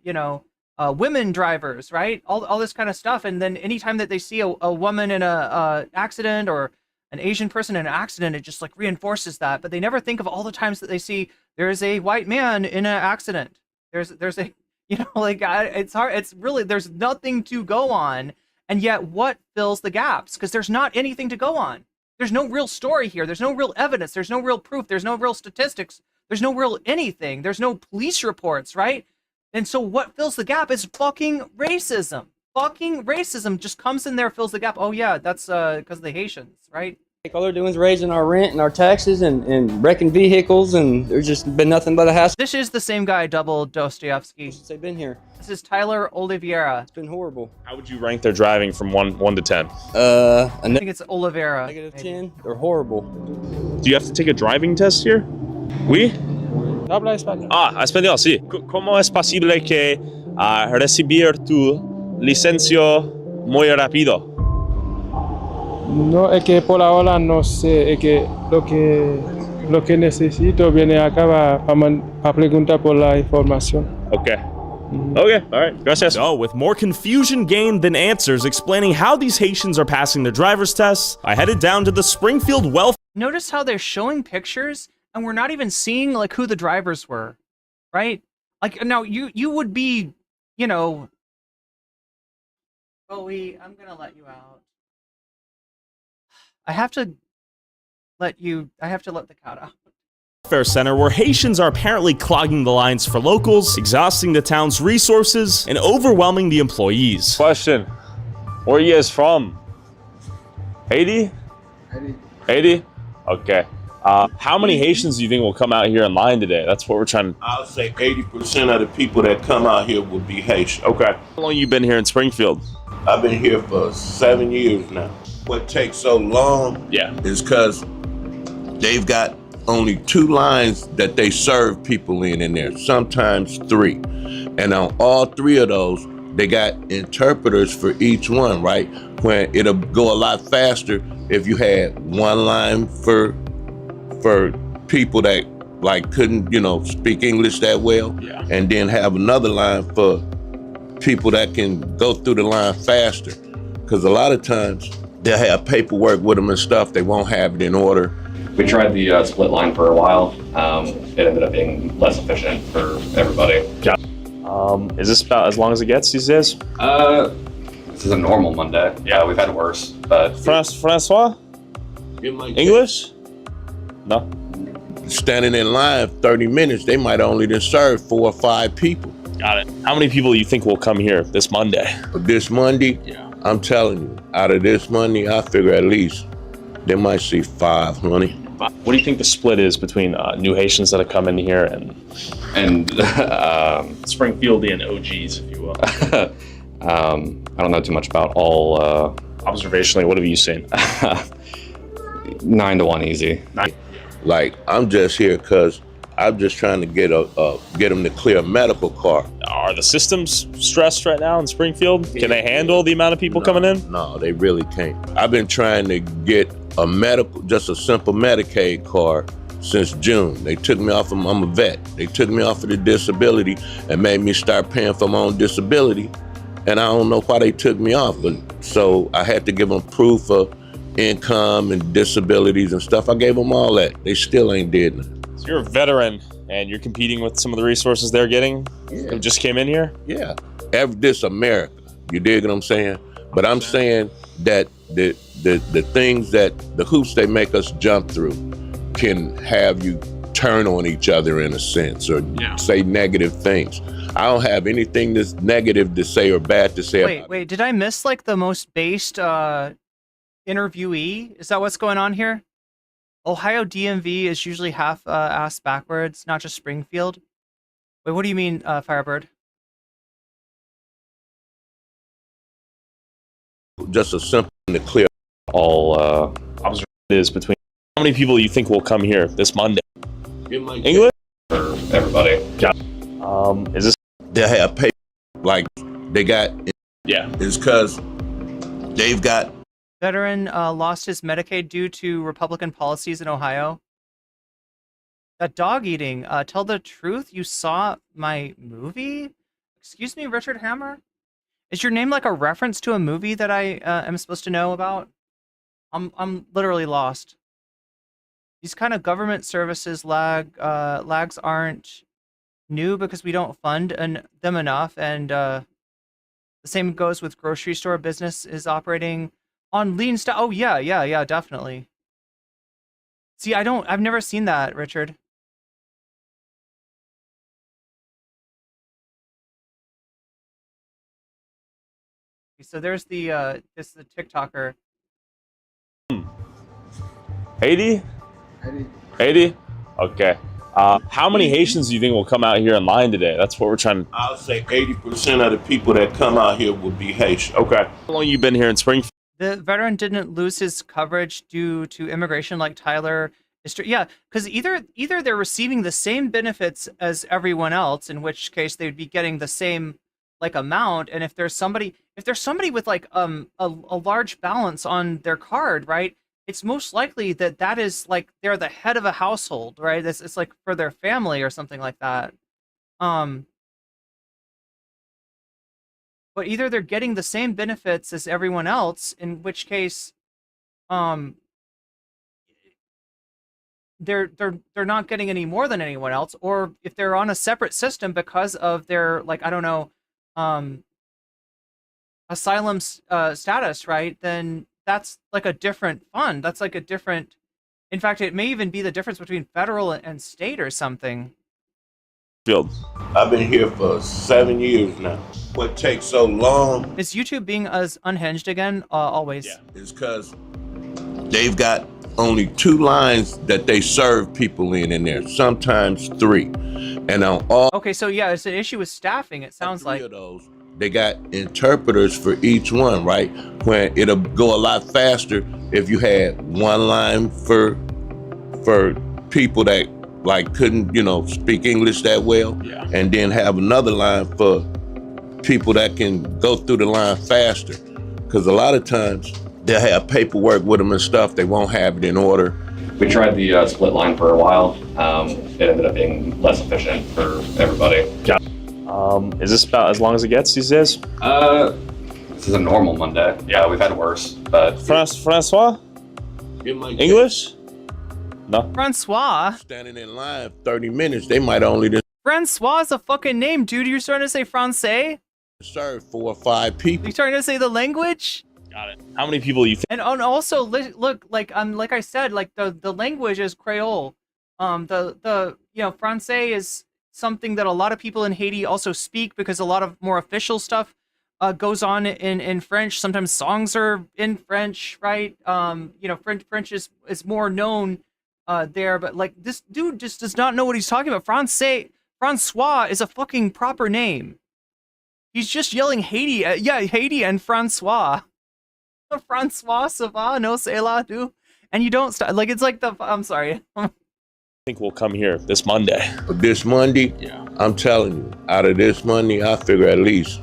women drivers, right? All this kind of stuff. And then anytime that they see a woman in a accident or an Asian person in an accident, it just like reinforces that. But they never think of all the times that they see there's a white man in an accident. There's a, it's hard. It's really, there's nothing to go on. And yet what fills the gaps? Because there's not anything to go on. There's no real story here. There's no real evidence. There's no real proof. There's no real statistics. There's no real anything. There's no police reports, right? And so what fills the gap is fucking racism. Fucking racism just comes in there, fills the gap. Oh yeah, that's because of the Haitians, right? All they're doing is raising our rent and our taxes and wrecking vehicles, and there's just been nothing but a hassle. This is the same guy, double Dostoevsky. Since they've been here. This is Tyler Oliveira. It's been horrible. How would you rank their driving from 1 to 10? I think it's Oliveira. -10. They're horrible. Do you have to take a driving test here? Oui? Habla español. Ah, español, sí. ¿Cómo es posible que recibir tu licencia muy rápido? No, es que por ahora no sé, es que lo que necesito viene acá para preguntar por la información. Okay. Okay, all right, gracias. So, with more confusion gained than answers explaining how these Haitians are passing their driver's tests, I headed down to the Springfield welfare. Notice how they're showing pictures and we're not even seeing like who the drivers were, right? Like now you would be, you know, Bowie, I'm gonna let you out. I have to let the cat out. Welfare center where Haitians are apparently clogging the lines for locals, exhausting the town's resources, and overwhelming the employees. Question, where are you guys from? Haiti? Haiti? Okay. How many Haitians do you think will come out here in line today? That's what we're trying to... I'll say 80% of the people that come out here will be Haitian. Okay. How long have you been here in Springfield? I've been here for 7 years now. What takes so long is because they've got only 2 lines that they serve people in there, sometimes 3. And on all 3 of those, they got interpreters for each one, right? When it'll go a lot faster if you had 1 line for people that like couldn't, you know, speak English that well, and then have another line for people that can go through the line faster. Because a lot of times they'll have paperwork with them and stuff, they won't have it in order. We tried the split line for a while. It ended up being less efficient for everybody. Is this about as long as it gets these days? This is a normal Monday. Yeah, we've had worse, but... Francois? English? No. Standing in line 30 minutes, they might only just serve 4 or 5 people. Got it. How many people do you think will come here this Monday? This Monday? Yeah. I'm telling you, out of this Monday, I figure at least they might see 500. What do you think the split is between new Haitians that have come in here and Springfieldian OGs, if you will? I don't know too much about all... Observationally, what have you seen? 9 to 1 easy. Like, I'm just here because I'm just trying to get them to clear a medical card. Are the systems stressed right now in Springfield? Can they handle the amount of people coming in? No, they really can't. I've been trying to get just a simple Medicaid card since June. They took me off of, I'm a vet. They took me off of the disability and made me start paying for my own disability. And I don't know why they took me off, but so I had to give them proof of income and disabilities and stuff. I gave them all that. They still ain't did nothing. So you're a veteran and you're competing with some of the resources they're getting who just came in here? Yeah. This America. You dig what I'm saying? But I'm saying that the things the hoops they make us jump through can have you turn on each other in a sense or say negative things. I don't have anything that's negative to say or bad to say. Wait, did I miss like the most based interviewee? Is that what's going on here? Ohio DMV is usually half ass backwards, not just Springfield. Wait, what do you mean, Firebird? Just a simple and clear. All observations is between how many people you think will come here this Monday? English? For everybody. Is this? They have paper like they got. Yeah. It's because they've got. Veteran lost his Medicaid due to Republican policies in Ohio. That dog eating. Tell the truth. You saw my movie? Excuse me, Richard Hammer? Is your name like a reference to a movie that I am supposed to know about? I'm literally lost. These kind of government services lags aren't new because we don't fund them enough, and the same goes with grocery store business is operating on lean stuff. Oh yeah, definitely. See, I've never seen that, Richard. So there's the TikToker. Haiti? 80? Okay. How many Haitians do you think will come out here in line today? That's what we're trying to... I'll say 80% of the people that come out here will be Haitian. Okay. How long have you been here in Springfield? The veteran didn't lose his coverage due to immigration like Tyler Yeah, because either they're receiving the same benefits as everyone else, in which case they would be getting the same like amount, and if there's somebody with like a large balance on their card, right? It's most likely that is like they're the head of a household, right? It's like for their family or something like that. But either they're getting the same benefits as everyone else, in which case, they're not getting any more than anyone else, or if they're on a separate system because of their, like, I don't know, asylum status, right? Then that's like a different fund. That's like a different. In fact, it may even be the difference between federal and state or something. Field. I've been here for 7 years now. What takes so long? Is YouTube being as unhinged again? Always. Yeah. It's because they've got only 2 lines that they serve people in there, sometimes 3. And on all okay, so yeah, it's an issue with staffing, it sounds like. of those, they got interpreters for each one, right? When it'll go a lot faster if you had 1 line for people that like couldn't, speak English that well, and then have another line for people that can go through the line faster. Because a lot of times they'll have paperwork with them and stuff, they won't have it in order. We tried the split line for a while. It ended up being less efficient for everybody. Yeah. Is this about as long as it gets these days? This is a normal Monday. Yeah, we've had worse, but... Francois? English? No. Francois? Standing in line 30 minutes, they might only just Francois is a fucking name, dude. You're starting to say Francais? serve 4 or 5 people. You're starting to say the language? Got it. How many people you think? And also, look, like I said, like the language is Creole. Francais is something that a lot of people in Haiti also speak, because a lot of more official stuff goes on in French. Sometimes songs are in French, right? French is more known there, but like this dude just does not know what he's talking about. Francois is a fucking proper name. He's just yelling Haiti. Haiti and Francois. Francois, ça va? No, c'est là, dude. And you don't stop. Like, it's like I'm sorry. I think we'll come here this Monday. This Monday? Yeah. I'm telling you, out of this Monday, I figure at least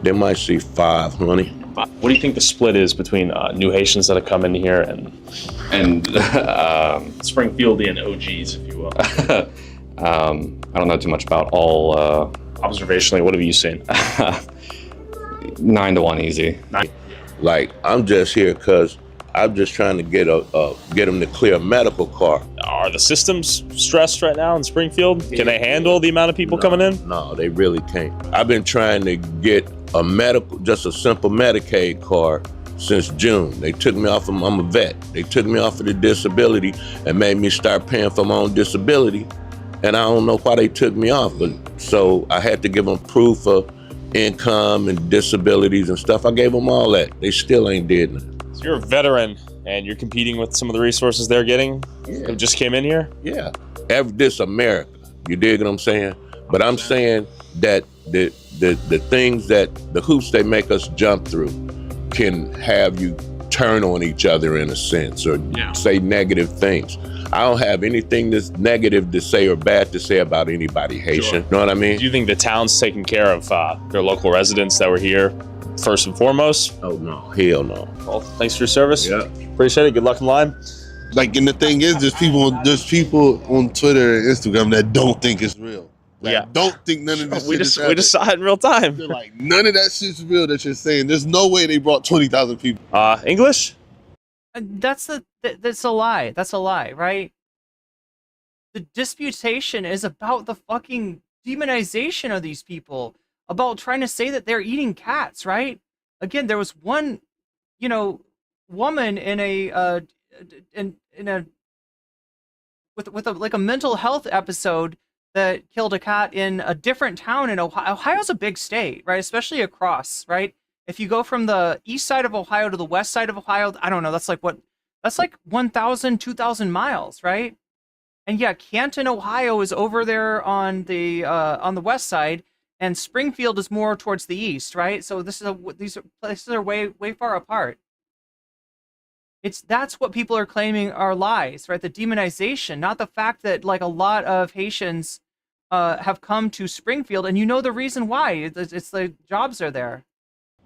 they might see 5, honey. What do you think the split is between new Haitians that have come in here and Springfieldian OGs, if you will? I don't know too much about all... Observationally, what have you seen? 9 to 1 easy. Like, I'm just here because I'm just trying to get them to clear a medical card. Are the systems stressed right now in Springfield? Can they handle the amount of people coming in? No, they really can't. I've been trying to get just a simple Medicaid card since June. They took me off of, I'm a vet. They took me off of the disability and made me start paying for my own disability. And I don't know why they took me off, but so I had to give them proof of income and disabilities and stuff. I gave them all that. They still ain't did nothing. So you're a veteran and you're competing with some of the resources they're getting who just came in here? Yeah. This America. You dig what I'm saying? But I'm saying that the things the hoops they make us jump through can have you turn on each other in a sense, or say negative things. I don't have anything that's negative to say or bad to say about anybody Haitian. Know what I mean? Do you think the town's taking care of their local residents that were here first and foremost? Oh, no. Hell no. Well, thanks for your service. Yeah. Appreciate it. Good luck in line. Like, and the thing is, there's people on Twitter and Instagram that don't think it's real. Like, don't think none of this we shit just is we just saw it in real time. They're like, none of that shit's real that you're saying. There's no way they brought 20,000 people. English? That's a lie. That's a lie, right? The disputation is about the fucking demonization of these people, about trying to say that they're eating cats, right? Again, there was one, woman in a with a mental health episode that killed a cat in a different town in Ohio. Ohio's a big state, right? Especially across, right? If you go from the east side of Ohio to the west side of Ohio, I don't know, that's like 1,000, 2,000 miles, right? And yeah, Canton, Ohio is over there on the west side, and Springfield is more towards the east, right? So these places are way far apart. That's what people are claiming are lies, right? The demonization, not the fact that like a lot of Haitians have come to Springfield, and you know the reason why. It's the jobs are there.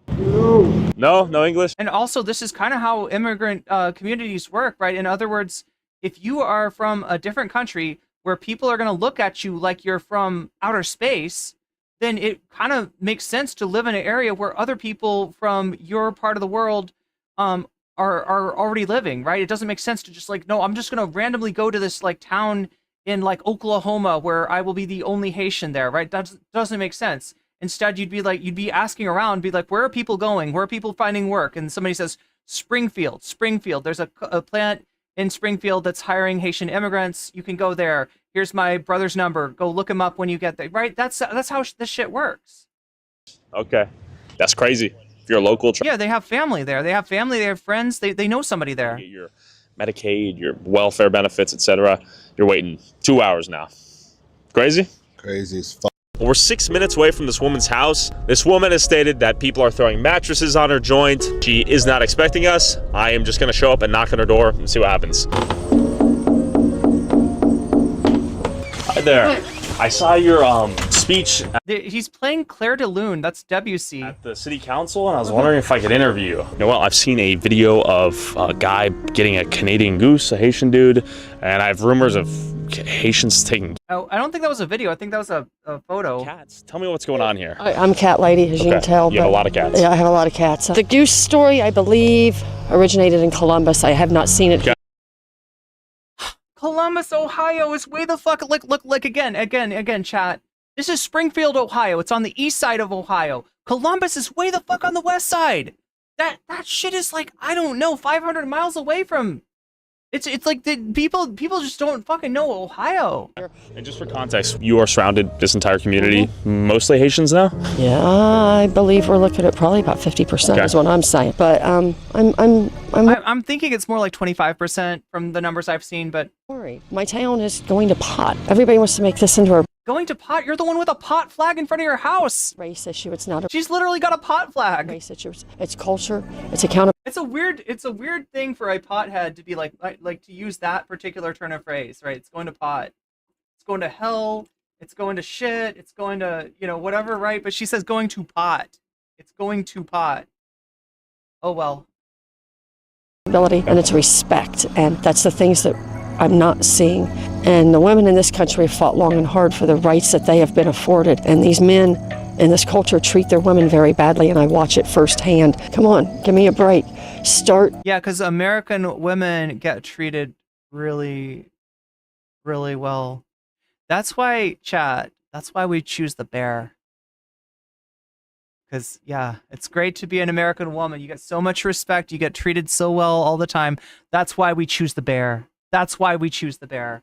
No English. And also, this is kind of how immigrant communities work, right? In other words, if you are from a different country where people are going to look at you like you're from outer space, then it kind of makes sense to live in an area where other people from your part of the world are already living, right? It doesn't make sense to just like, no, I'm just going to randomly go to this like town in like Oklahoma where I will be the only Haitian there, right? That doesn't make sense. Instead, you'd be asking around, be like, where are people going? Where are people finding work? And somebody says, Springfield. There's a plant in Springfield that's hiring Haitian immigrants. You can go there. Here's my brother's number. Go look him up when you get there, right? That's how this shit works. Okay. That's crazy. If you're a local... Yeah, they have family there. They have family, they have friends. They know somebody there. Your Medicaid, your welfare benefits, etc. You're waiting 2 hours now. Crazy? Crazy as fuck. We're 6 minutes away from this woman's house. This woman has stated that people are throwing mattresses on her joint. She is not expecting us. I am just gonna show up and knock on her door and see what happens. Hi there. I saw your speech. He's playing Claire de Lune. That's Debussy. At the city council, and I was wondering if I could interview you. Well, I've seen a video of a guy getting a Canadian goose, a Haitian dude, and I have rumors of Haitians taking... Oh, I don't think that was a video. I think that was a photo. Cats. Tell me what's going on here. I'm cat lady, as you can tell. You have a lot of cats. Yeah, I have a lot of cats. The goose story, I believe, originated in Columbus. I have not seen it. Columbus, Ohio is way the fuck... Look, again, chat. This is Springfield, Ohio. It's on the east side of Ohio. Columbus is way the fuck on the west side. That shit is like, I don't know, 500 miles away from... It's like the people just don't fucking know Ohio. And just for context, you are surrounded, this entire community, mostly Haitians now? Yeah, I believe we're looking at probably about 50% is what I'm saying. But I'm thinking it's more like 25% from the numbers I've seen, but... Sorry, my town is going to pot. Everybody wants to make this into a... Going to pot? You're the one with a pot flag in front of your house. Race issue. It's not a... She's literally got a pot flag. Race issue. It's culture. It's accountability. It's a weird thing for a pothead to be like to use that particular turn of phrase, right? It's going to pot. It's going to hell. It's going to shit. It's going to, whatever, right? But she says going to pot. It's going to pot. Oh, well. And it's respect. And that's the things that I'm not seeing. And the women in this country have fought long and hard for the rights that they have been afforded. And these men in this culture treat their women very badly, and I watch it firsthand. Come on, give me a break. Start. Yeah, because American women get treated really, really well. That's why, chat, that's why we choose the bear. Because, yeah, it's great to be an American woman. You get so much respect. You get treated so well all the time. That's why we choose the bear. That's why we choose the bear.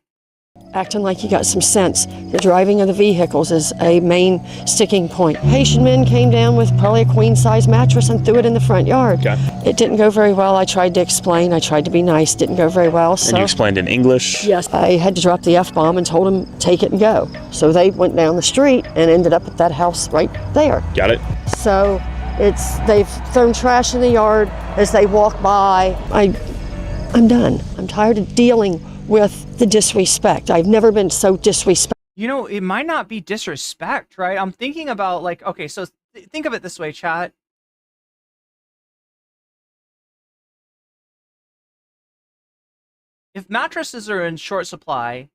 Acting like you got some sense. The driving of the vehicles is a main sticking point. Haitian men came down with probably a queen-size mattress and threw it in the front yard. Okay. It didn't go very well. I tried to explain. I tried to be nice. Didn't go very well. So and you explained in English? Yes. I had to drop the F-bomb and told them, take it and go. So they went down the street and ended up at that house right there. Got it. So they've thrown trash in the yard as they walk by. I'm done. I'm tired of dealing with the disrespect. I've never been so disrespectful. It might not be disrespect, right? I'm thinking about okay, so think of it this way, chat. If mattresses are in short supply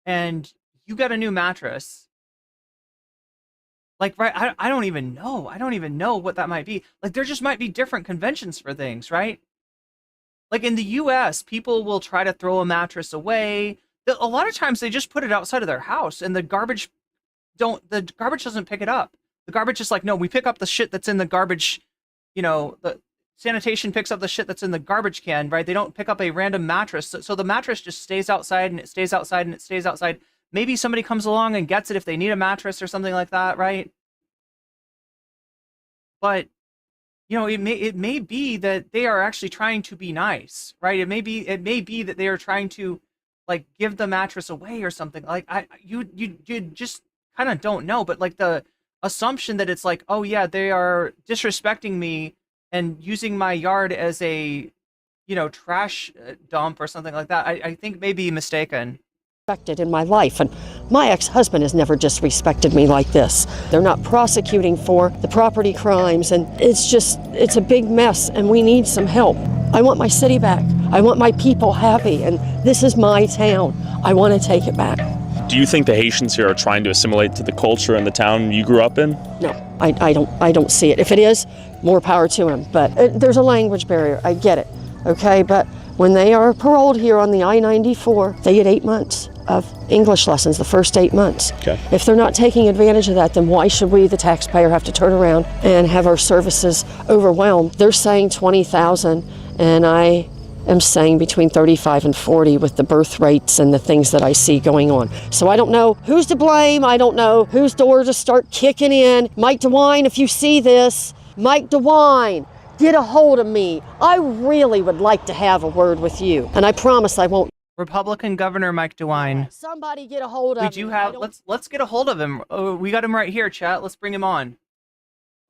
and you get a new mattress, right, I don't even know. I don't even know what that might be. There just might be different conventions for things, right? In the US, people will try to throw a mattress away. A lot of times they just put it outside of their house and the garbage doesn't pick it up. The garbage is like, no, we pick up the shit that's in the garbage, the sanitation picks up the shit that's in the garbage can, right? They don't pick up a random mattress. So the mattress just stays outside and it stays outside and it stays outside. Maybe somebody comes along and gets it if they need a mattress or something like that, right? But it may be that they are actually trying to be nice, right? It may be that they are trying to give the mattress away or something. You just kind of don't know, but the assumption that it's oh yeah, they are disrespecting me and using my yard as a trash dump or something like that, I think may be mistaken. In my life, and my ex-husband has never disrespected me like this. They're not prosecuting for the property crimes, and it's a big mess, and we need some help. I want my city back. I want my people happy, and this is my town. I want to take it back. Do you think the Haitians here are trying to assimilate to the culture in the town you grew up in? No, I don't see it. If it is, more power to them. But there's a language barrier. I get it. Okay, but when they are paroled here on the I-94, they get 8 months of English lessons, the first 8 months. Okay. If they're not taking advantage of that, then why should we, the taxpayer, have to turn around and have our services overwhelmed? They're saying 20,000, and I am saying between 35 and 40 with the birth rates and the things that I see going on. So I don't know who's to blame. I don't know whose door to start kicking in. Mike DeWine, if you see this, Mike DeWine, get a hold of me. I really would like to have a word with you, and I promise I won't. Republican Governor Mike DeWine. Somebody get a hold of me. We do have. Let's get a hold of him. Oh, we got him right here, chat. Let's bring him on.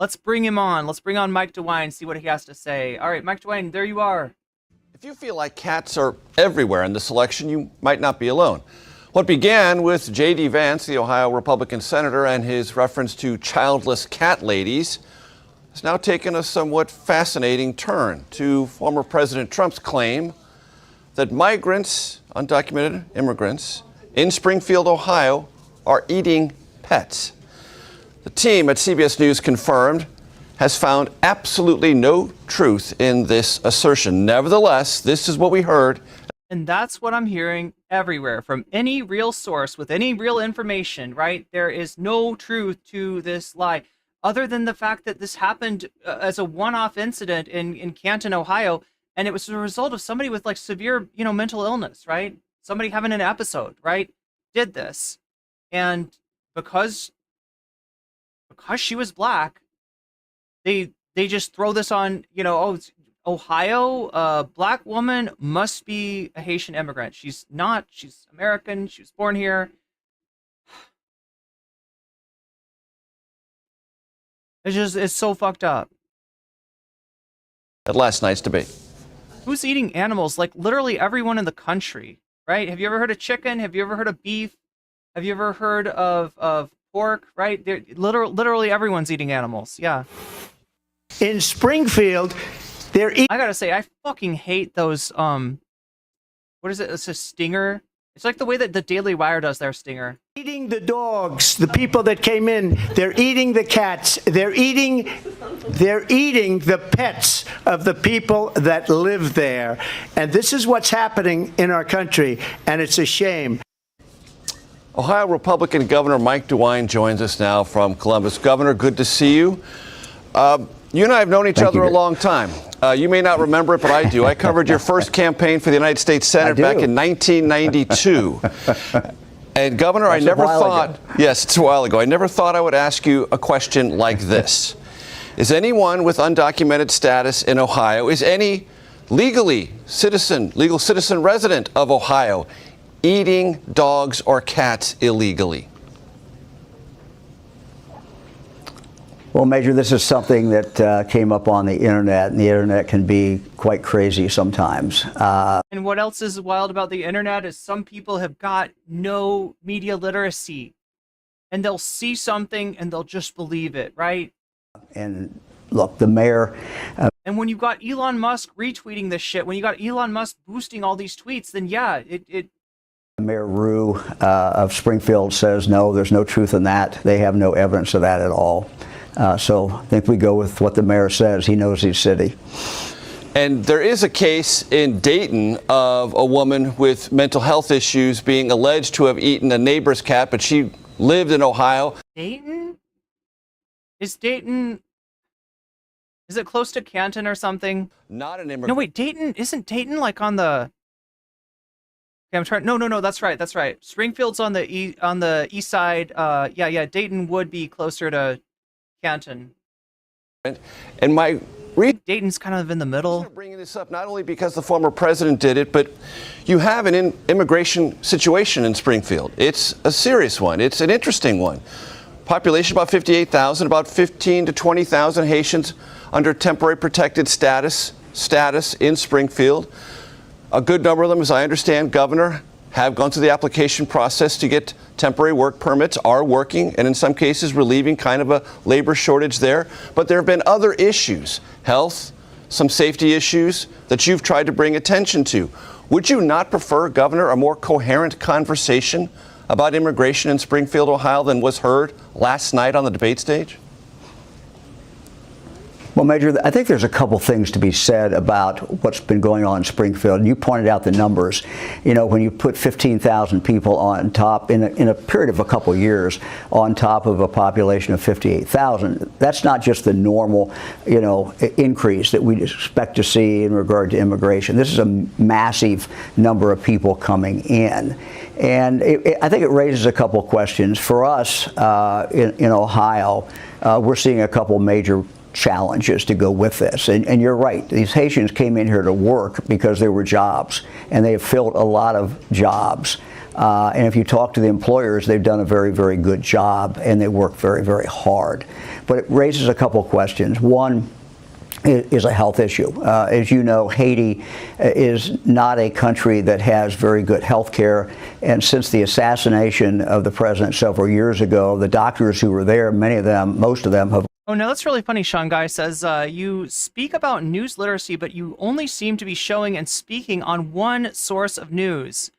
Let's bring him on. Let's bring on Mike DeWine. See what he has to say. All right, Mike DeWine, there you are. If you feel like cats are everywhere in this election, you might not be alone. What began with J.D. Vance, the Ohio Republican senator, and his reference to childless cat ladies has now taken a somewhat fascinating turn to former President Trump's claim that migrants, undocumented immigrants, in Springfield, Ohio, are eating pets. The team at CBS News confirmed has found absolutely no truth in this assertion. Nevertheless, this is what we heard. And that's what I'm hearing everywhere from any real source with any real information, right? There is no truth to this lie, other than the fact that this happened as a one-off incident in Canton, Ohio. And it was a result of somebody with like severe, mental illness, right? Somebody having an episode, right? Did this. And because she was black, they just throw this on, it's Ohio, black woman must be a Haitian immigrant. She's not, she's American, she was born here. It's so fucked up. At last night's debate. Who's eating animals? Like literally everyone in the country, right? Have you ever heard of chicken? Have you ever heard of beef? Have you ever heard of pork, right? Literally everyone's eating animals, yeah. In Springfield, I gotta say, I fucking hate those, what is it? It's a stinger. It's like the way that the Daily Wire does their stinger. Eating the dogs, the people that came in, they're eating the cats, they're eating the pets of the people that live there. And this is what's happening in our country, and it's a shame. Ohio Republican Governor Mike DeWine joins us now from Columbus. Governor, good to see you. You and I have known each other a long time. You may not remember it, but I do. I covered your first campaign for the United States Senate back in 1992. And Governor, I never thought, yes, it's a while ago, I never thought I would ask you a question like this. Is anyone with undocumented status in Ohio, is any legal citizen resident of Ohio eating dogs or cats illegally? Well, Major, this is something that came up on the internet, and the internet can be quite crazy sometimes. And what else is wild about the internet is some people have got no media literacy, and they'll see something and they'll just believe it, right? And look, the mayor... and when you've got Elon Musk retweeting this shit, when you got Elon Musk boosting all these tweets, then yeah, Mayor Rue of Springfield says, no, there's no truth in that. They have no evidence of that at all. So I think we go with what the mayor says. He knows his city. And there is a case in Dayton of a woman with mental health issues being alleged to have eaten a neighbor's cat, but she lived in Ohio. Dayton? Is it close to Canton or something? Not an immigrant. No, wait, isn't Dayton like on the... Okay, I'm trying... No, that's right. Springfield's on the east side. Yeah, Dayton would be closer to Canton. And my Dayton's kind of in the middle. I'm bringing this up not only because the former president did it, but you have an immigration situation in Springfield. It's a serious one. It's an interesting one. Population about 58,000, about 15 to 20,000 Haitians under temporary protected status status in Springfield. A good number of them, as I understand, Governor, have gone through the application process to get temporary work permits, are working, and in some cases relieving kind of a labor shortage there. But there have been other issues, health, some safety issues that you've tried to bring attention to. Would you not prefer, Governor, a more coherent conversation about immigration in Springfield, Ohio than was heard last night on the debate stage? Well, Major, I think there's a couple things to be said about what's been going on in Springfield. You pointed out the numbers. You know, when you put 15,000 people on top in a period of a couple years on top of a population of 58,000, that's not just the normal, you know, increase that we expect to see in regard to immigration. This is a massive number of people coming in. And I think it raises a couple questions. For us in Ohio, we're seeing a couple major challenges to go with this. And you're right, these Haitians came in here to work because there were jobs, and they have filled a lot of jobs. And if you talk to the employers, they've done a very, very good job, and they work very, very hard. But it raises a couple questions. One is a health issue. As you know, Haiti is not a country that has very good health care. And since the assassination of the president several years ago, the doctors who were there, many of them, most of them have. Oh, no, that's really funny. Sean Guy says, you speak about news literacy, but you only seem to be showing and speaking on one source of news.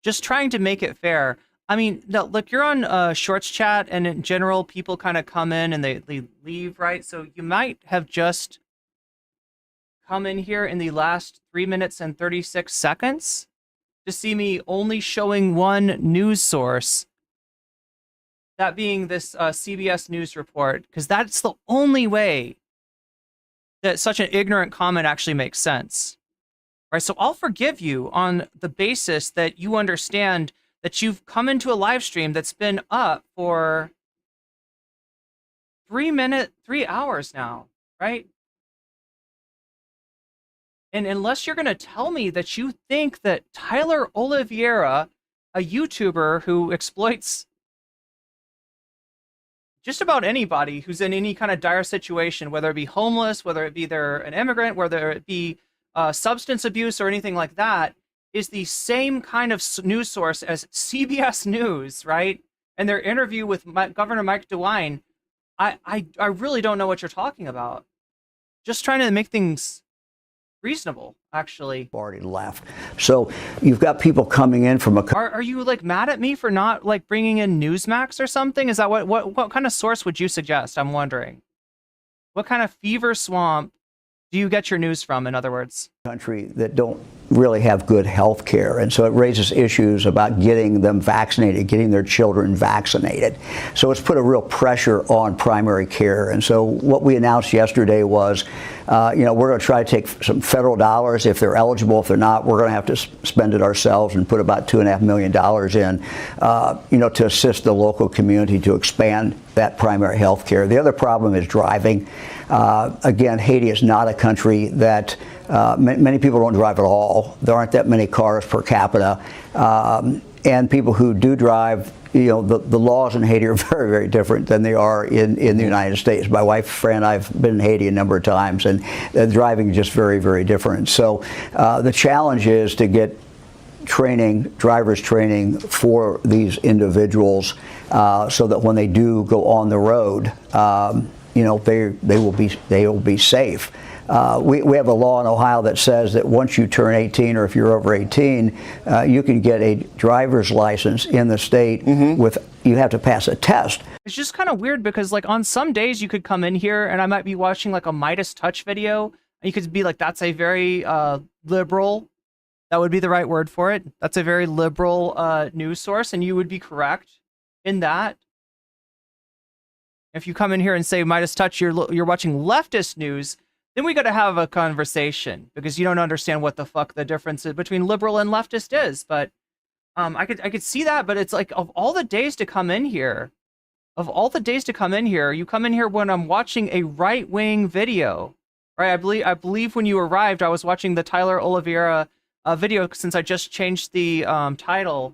Just trying to make it fair. I mean, no, look, you're on Shorts chat, and in general, people kind of come in and they leave, right? So you might have just come in here in the last 3 minutes and 36 seconds to see me only showing one news source. That being this CBS News report, because that's the only way that such an ignorant comment actually makes sense. All right, so I'll forgive you on the basis that you understand that you've come into a live stream that's been up for 3 hours now, right? And unless you're going to tell me that you think that Tyler Oliveira, a YouTuber who exploits just about anybody who's in any kind of dire situation, whether it be homeless, whether it be they're an immigrant, whether it be substance abuse or anything like that, is the same kind of news source as CBS News, right? And their interview with Governor Mike DeWine, I really don't know what you're talking about. Just trying to make things reasonable, actually. Already left. So you've got people coming in from a. Are you like mad at me for not like bringing in Newsmax or something? Is that what kind of source would you suggest? I'm wondering. What kind of fever swamp do you get your news from, in other words? Country that don't really have good health care, and so it raises issues about getting them vaccinated, getting their children vaccinated. So it's put a real pressure on primary care. And so what we announced yesterday was, we're going to try to take some federal dollars if they're eligible. If they're not, we're going to have to spend it ourselves and put about $2.5 million in, to assist the local community to expand that primary health care. The other problem is driving. Again, Haiti is not a country that many people don't drive at all. There aren't that many cars per capita. And people who do drive, the laws in Haiti are very, very different than they are in the United States. My wife, Fran, I've been in Haiti a number of times, and driving is just very, very different. So the challenge is to get driver's training for these individuals so that when they do go on the road, they will be safe. We have a law in Ohio that says that once you turn 18, or if you're over 18, you can get a driver's license in the state. You have to pass a test. It's just kind of weird because like on some days you could come in here and I might be watching like a Midas Touch video and you could be like, that's a very liberal, that would be the right word for it. That's a very liberal news source, and you would be correct in that. If you come in here and say Midas Touch, you're watching leftist news, then we got to have a conversation because you don't understand what the fuck the difference is between liberal and leftist is. But I could see that, but it's like of all the days to come in here, you come in here when I'm watching a right-wing video, right? I believe when you arrived, I was watching the Tyler Oliveira video since I just changed the title.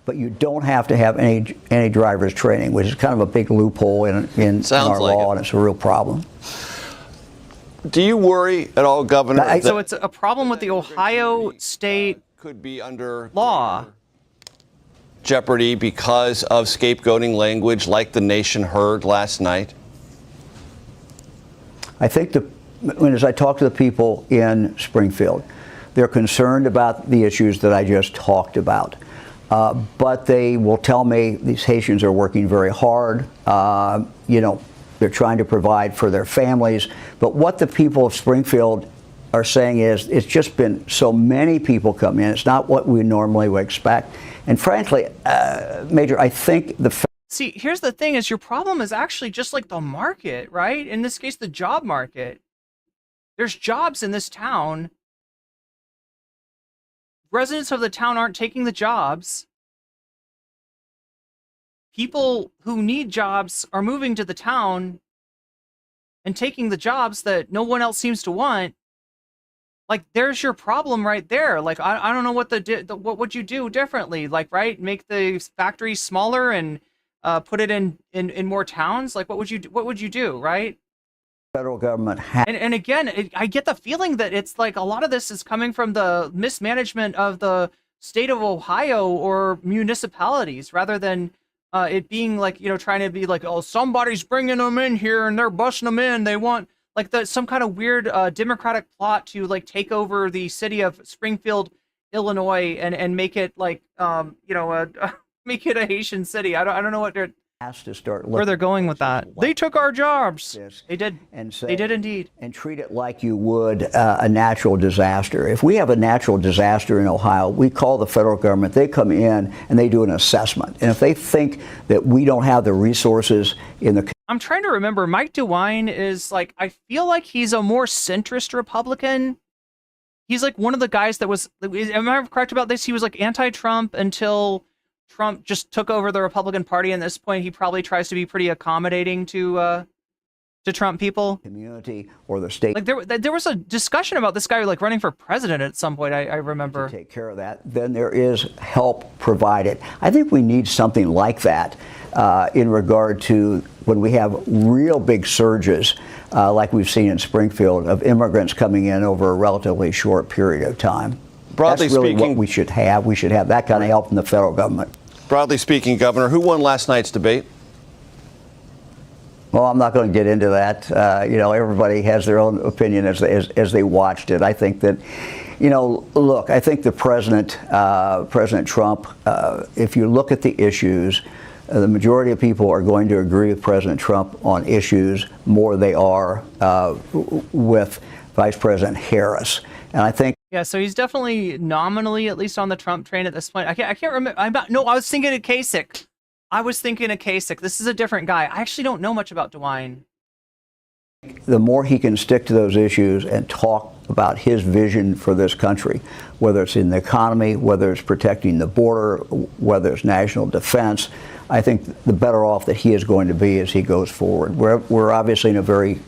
But you don't have to have any driver's training, which is kind of a big loophole in our law, and it's a real problem. Do you worry at all, Governor? So it's a problem with the Ohio state could be under law jeopardy because of scapegoating language like the nation heard last night? I think as I talk to the people in Springfield, they're concerned about the issues that I just talked about. But they will tell me these Haitians are working very hard. They're trying to provide for their families. But what the people of Springfield are saying is it's just been so many people come in. It's not what we normally would expect. And frankly, Major, I think See, here's the thing is your problem is actually just like the market, right? In this case, the job market. There's jobs in this town. Residents of the town aren't taking the jobs. People who need jobs are moving to the town and taking the jobs that no one else seems to want. Like, there's your problem right there. Like, I don't know what would you do differently? Like, right? Make the factories smaller and put it in more towns? Like, what would you do, right? Federal government and again, I get the feeling that it's like a lot of this is coming from the mismanagement of the state of Ohio or municipalities rather than it being like, trying to be like, oh, somebody's bringing them in here and they're busting them in. They want like some kind of weird democratic plot to like take over the city of Springfield, Illinois, and make it like make it a Haitian city. I don't know what they're has to start where they're going with that. They took our jobs. They did. And they did indeed. And treat it like you would a natural disaster. If we have a natural disaster in Ohio, we call the federal government. They come in and they do an assessment. And if they think that we don't have the resources in the I'm trying to remember. Mike DeWine is like, I feel like he's a more centrist Republican. He's like one of the guys that was, am I correct about this? He was like anti-Trump until Trump just took over the Republican Party. And at this point, he probably tries to be pretty accommodating to Trump people. Community or the state. Like there was a discussion about this guy like running for president at some point. I remember. To take care of that, then there is help provided. I think we need something like that in regard to when we have real big surges like we've seen in Springfield of immigrants coming in over a relatively short period of time. Broadly That's really speaking, what we should have. We should have that kind of help from the federal government. Broadly speaking, Governor, who won last night's debate? Well, I'm not going to get into that. Everybody has their own opinion as they watched it. I think that, look, I think the President Trump, if you look at the issues, the majority of people are going to agree with President Trump on issues more than they are with Vice President Harris. And I think. Yeah, so he's definitely nominally at least on the Trump train at this point. I can't remember. I was thinking of Kasich. This is a different guy. I actually don't know much about DeWine. The more he can stick to those issues and talk about his vision for this country, whether it's in the economy, whether it's protecting the border, whether it's national defense, I think the better off that he is going to be as he goes forward. We're obviously in a very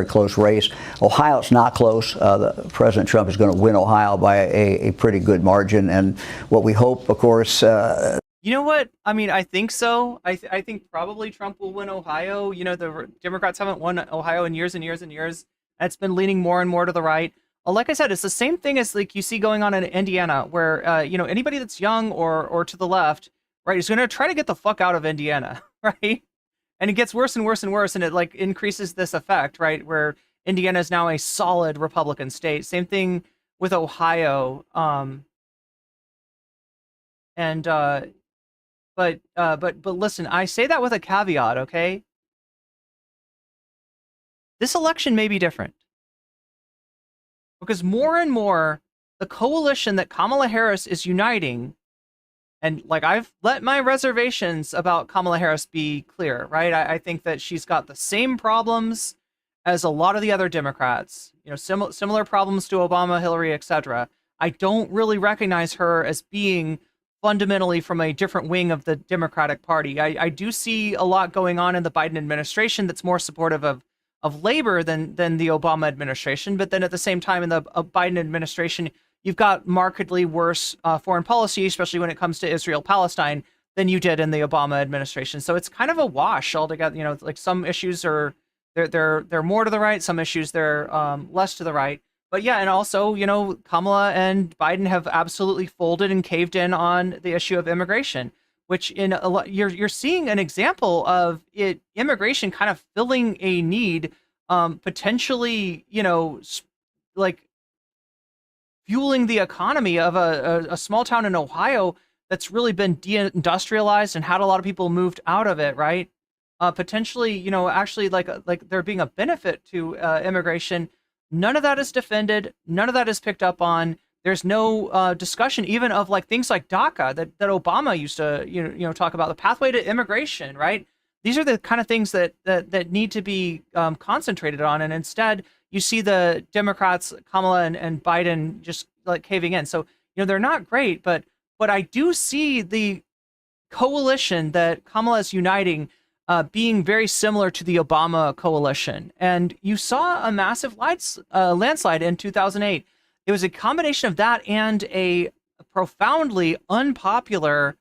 close race. Ohio, it's not close. President Trump is going to win Ohio by a pretty good margin. And what we hope, of course. You know what? I mean, I think so. I think probably Trump will win Ohio. The Democrats haven't won Ohio in years and years and years. And it's been leaning more and more to the right. Like I said, it's the same thing as like you see going on in Indiana, where anybody that's young or to the left, right, is going to try to get the fuck out of Indiana, right? And it gets worse and worse and worse, and it like increases this effect, right, where Indiana is now a solid Republican state. Same thing with Ohio. But listen, I say that with a caveat, okay? This election may be different. Because more and more, the coalition that Kamala Harris is uniting, and like I've let my reservations about Kamala Harris be clear, right? I think that she's got the same problems as a lot of the other Democrats, similar problems to Obama, Hillary, etc. I don't really recognize her as being fundamentally from a different wing of the Democratic Party. I do see a lot going on in the Biden administration that's more supportive of labor than the Obama administration. But then at the same time in the Biden administration, you've got markedly worse foreign policy, especially when it comes to Israel-Palestine, than you did in the Obama administration. So it's kind of a wash altogether. Like some issues are they're more to the right. Some issues they're less to the right. But yeah, and also, you know, Kamala and Biden have absolutely folded and caved in on the issue of immigration, which in a lot, you're seeing an example of immigration kind of filling a need, potentially, you know, like fueling the economy of a small town in Ohio that's really been deindustrialized and had a lot of people moved out of it, right? Potentially, you know, actually like there being a benefit to immigration. None of that is defended. None of that is picked up on. There's no discussion even of like things like DACA that Obama used to you know talk about, the pathway to immigration, right? These are the kind of things that need to be concentrated on, and instead you see the Democrats, Kamala and Biden, just like caving in. So you know they're not great, but I do see the coalition that Kamala is uniting being very similar to the Obama coalition. And you saw a massive landslide in 2008. It was a combination of that and a profoundly unpopular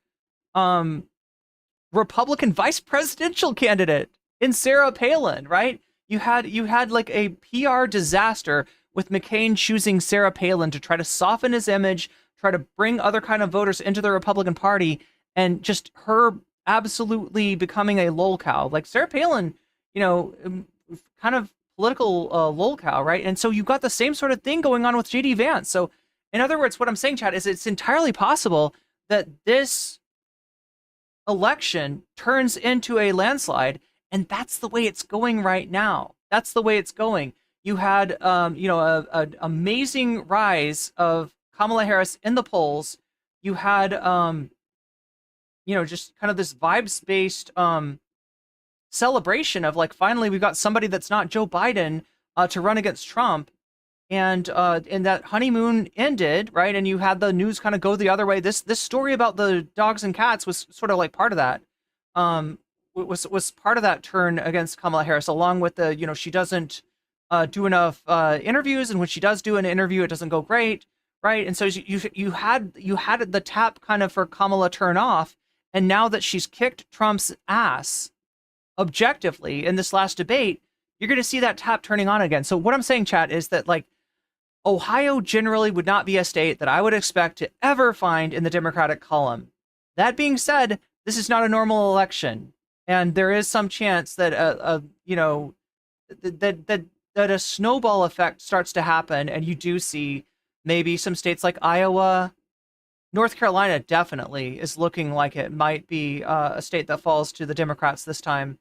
Republican vice presidential candidate in Sarah Palin, right? You had like a PR disaster with McCain choosing Sarah Palin to try to soften his image, try to bring other kind of voters into the Republican Party, and just her absolutely becoming a lolcow. Like Sarah Palin, you know, kind of political lolcow, right? And so you got the same sort of thing going on with JD Vance. So in other words, what I'm saying, Chad, is it's entirely possible that this election turns into a landslide, and that's the way it's going right now. That's the way it's going. You had, you know, an amazing rise of Kamala Harris in the polls. You had, you know, just kind of this vibes-based celebration of like, finally we've got somebody that's not Joe Biden to run against Trump, and that honeymoon ended, right? And you had the news kind of go the other way. This story about the dogs and cats was sort of like part of that. Was part of that turn against Kamala Harris, along with the, you know, she doesn't do enough interviews, and when she does do an interview, it doesn't go great, right? And so you had the tap kind of for Kamala turn off. And now that she's kicked Trump's ass objectively in this last debate, you're going to see that tap turning on again. So what I'm saying, chat, is that like Ohio generally would not be a state that I would expect to ever find in the Democratic column. That being said, this is not a normal election, and there is some chance that you know that a snowball effect starts to happen, and you do see maybe some states like Iowa. North Carolina definitely is looking like it might be a state that falls to the Democrats this time,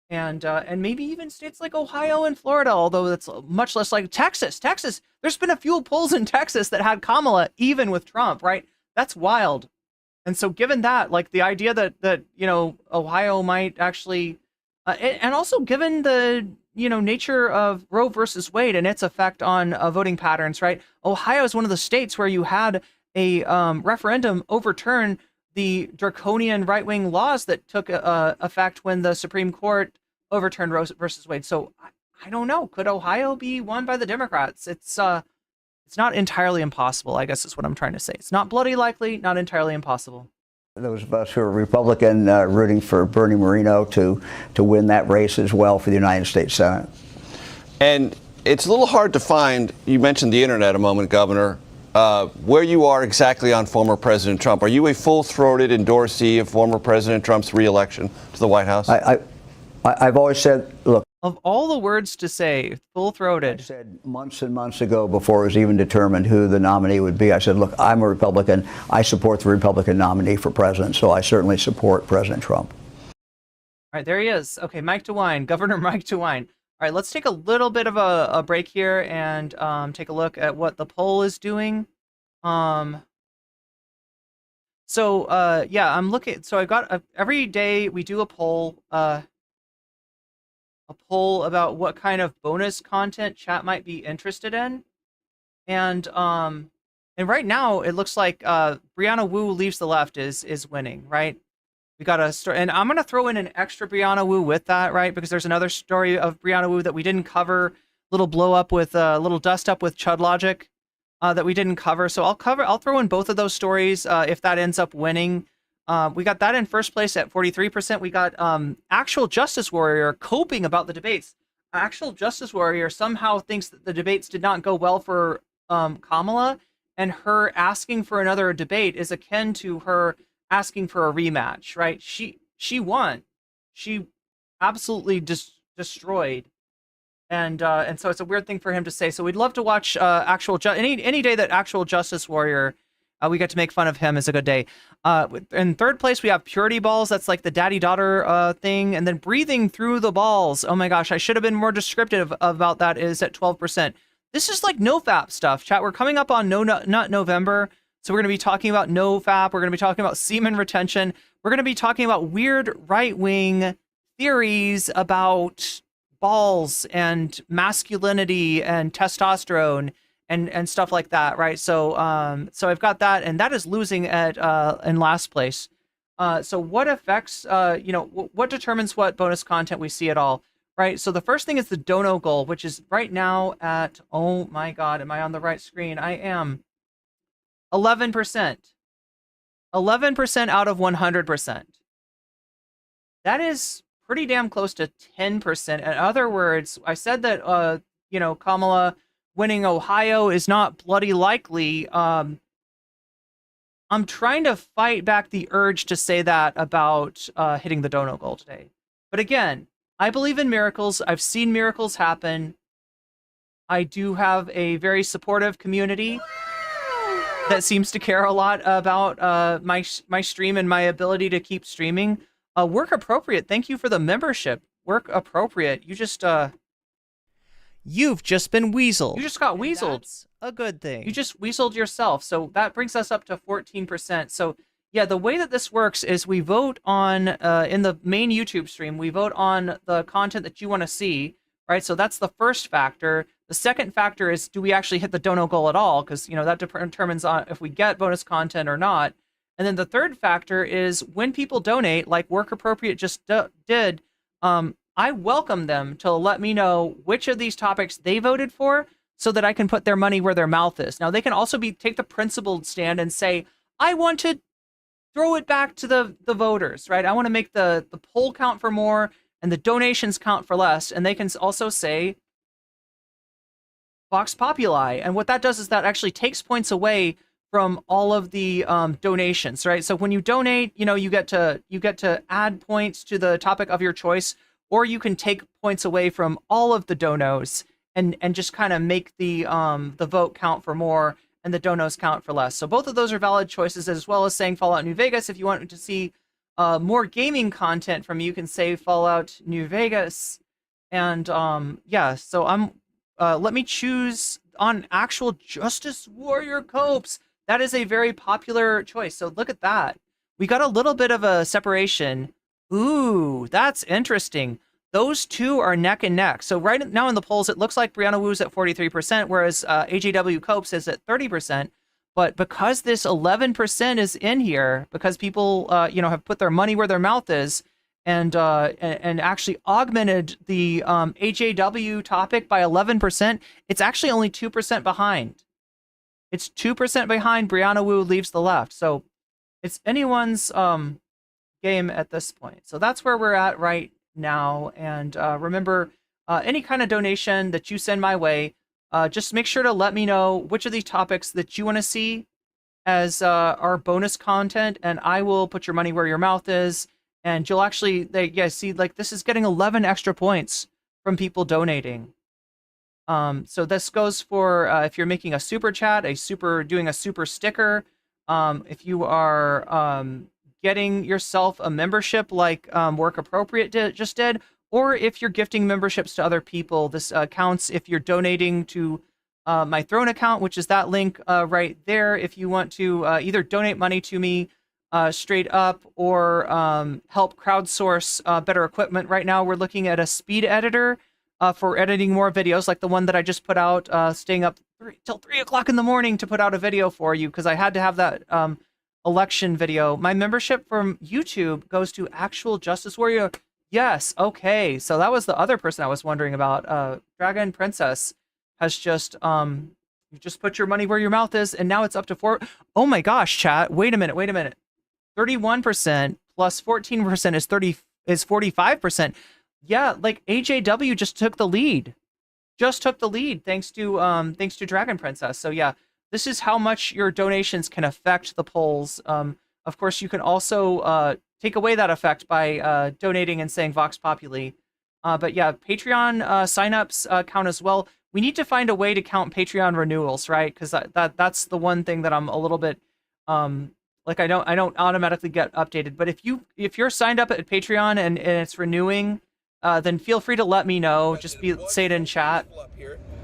and maybe even states like Ohio and Florida, although that's much less like Texas. Texas, there's been a few polls in Texas that had Kamala even with Trump, right? That's wild. And so given that, like the idea that you know Ohio might actually, and also given the you know nature of Roe versus Wade and its effect on voting patterns, right? Ohio is one of the states where you had a referendum overturn the draconian right-wing laws that took effect when the Supreme Court overturned Roe versus Wade. So I don't know. Could Ohio be won by the Democrats? It's not entirely impossible, I guess is what I'm trying to say. It's not bloody likely, not entirely impossible. Those of us who are Republican rooting for Bernie Moreno to win that race as well for the United States Senate. And it's a little hard to find, you mentioned the internet a moment, Governor, where you are exactly on former President Trump. Are you a full-throated endorsee of former President Trump's re-election to the White House? I've always said, look, of all the words to say, full-throated. I said months and months ago, before it was even determined who the nominee would be, I said, look, I'm a Republican. I support the Republican nominee for president, so I certainly support President Trump. All right, there he is. Okay, Mike DeWine, Governor Mike DeWine. All right, let's take a little bit of a break here and take a look at what the poll is doing. Yeah, I'm looking. So I've got every day we do a poll about what kind of bonus content chat might be interested in, and right now it looks like Brianna Wu Leaves the Left is winning, right? We got a story, and I'm gonna throw in an extra Brianna Wu with that, right? Because there's another story of Brianna Wu that we didn't cover, little blow up with little dust up with Chud Logic that we didn't cover. So I'll throw in both of those stories if that ends up winning. We got that in first place at 43%. We got Actual Justice Warrior coping about the debates. actual justice warrior somehow thinks that the debates did not go well for Kamala, and her asking for another debate is akin to her asking for a rematch, right? She won. She absolutely destroyed. And so it's a weird thing for him to say. So we'd love to watch any day that actual justice warrior we get to make fun of him is a good day. In third place, we have purity balls. That's like the daddy-daughter thing. And then breathing through the balls. Oh my gosh, I should have been more descriptive about that, is at 12%. This is like NoFap stuff, chat. We're coming up on Nut November. So we're going to be talking about NoFap. We're going to be talking about semen retention. We're going to be talking about weird right-wing theories about balls and masculinity and testosterone and stuff like that, right? So I've got that, and that is losing at in last place. So what affects what determines what bonus content we see at all, right? So the first thing is the dono goal, which is right now at, oh my god, am I on the right screen? I am. 11%. 11% out of 100%. That is pretty damn close to 10%. In other words, I said that Kamala winning Ohio is not bloody likely. I'm trying to fight back the urge to say that about hitting the dono goal today. But again, I believe in miracles. I've seen miracles happen. I do have a very supportive community that seems to care a lot about my stream and my ability to keep streaming. Work appropriate. Thank you for the membership. Work appropriate. You've just been weaseled. You just got weaseled. That's a good thing. You just weaseled yourself. So that brings us up to 14%. So yeah, the way that this works is we vote on, in the main YouTube stream, we vote on the content that you want to see, right? So that's the first factor. The second factor is, do we actually hit the dono goal at all? Because, that determines if we get bonus content or not. And then the third factor is when people donate, like Work Appropriate just did, I welcome them to let me know which of these topics they voted for so that I can put their money where their mouth is. Now, they can also take the principled stand and say, I want to throw it back to the voters, right? I want to make the poll count for more and the donations count for less. And they can also say, Vox Populi. And what that does is that actually takes points away from all of the donations, right? So when you donate, you get to add points to the topic of your choice, or you can take points away from all of the donos and just kind of make the vote count for more and the donos count for less. So both of those are valid choices, as well as saying Fallout New Vegas. If you want to see more gaming content from me, you can say Fallout New Vegas. And yeah, so I'm let me choose on actual Justice Warrior Copes. That is a very popular choice. So look at that. We got a little bit of a separation. Ooh, that's interesting. Those two are neck and neck. So right now in the polls, it looks like Brianna Wu's at 43%, whereas AJW Copes is at 30%. But because this 11% is in here, because people, have put their money where their mouth is, and actually augmented the AJW topic by 11%, it's actually only 2% behind. It's 2% behind. Brianna Wu leaves the left. So it's anyone's game at this point. So that's where we're at right now. And remember, any kind of donation that you send my way, just make sure to let me know which of these topics that you want to see as our bonus content, and I will put your money where your mouth is. And you'll actually, see, like, this is getting 11 extra points from people donating. So this goes for if you're making a super chat, doing a super sticker, if you are getting yourself a membership like Work Appropriate just did, or if you're gifting memberships to other people. This counts if you're donating to my Throne account, which is that link right there. If you want to either donate money to me straight up, or help crowdsource better equipment. Right now we're looking at a speed editor for editing more videos, like the one that I just put out, staying up till 3 o'clock in the morning to put out a video for you, because I had to have that election video. My membership from YouTube goes to Actual Justice Warrior. Yes, okay. So that was the other person I was wondering about. Dragon Princess has just, you just put your money where your mouth is, and now it's up to 4. Oh my gosh, chat. Wait a minute. 31% plus 14% is 45%. Yeah, like AJW just took the lead. Thanks to Dragon Princess. So yeah, this is how much your donations can affect the polls. Of course, you can also take away that effect by donating and saying Vox Populi. But yeah, Patreon signups count as well. We need to find a way to count Patreon renewals, right? Because that's the one thing that I'm a little bit like I don't automatically get updated. But if you're signed up at Patreon and it's renewing, then feel free to let me know. Just say it in chat.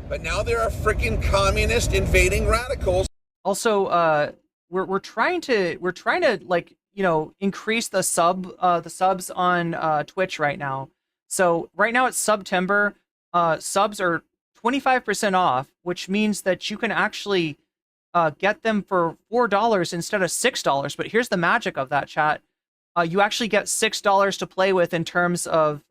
But now there are freaking communist invading radicals. Also, we're trying to like, you know, increase the subs on Twitch right now. So right now it's September. Subs are 25% off, which means that you can actually get them for $4 instead of $6. But here's the magic of that, chat. You actually get $6 to play with in terms of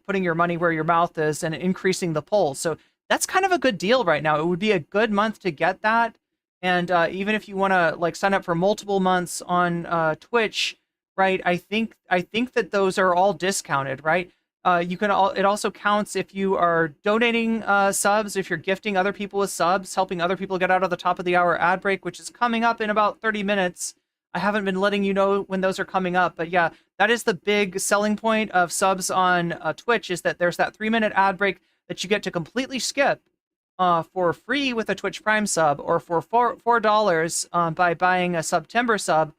putting your money where your mouth is and increasing the polls. So that's kind of a good deal right now. It would be a good month to get that. And even if you want to like sign up for multiple months on Twitch, right? I think that those are all discounted, right? It also counts if you are donating subs, if you're gifting other people with subs, helping other people get out of the top of the hour ad break, which is coming up in about 30 minutes. I haven't been letting you know when those are coming up, but yeah, that is the big selling point of subs on Twitch, is that there's that 3-minute ad break that you get to completely skip for free with a Twitch Prime sub, or for $4 by buying a September sub,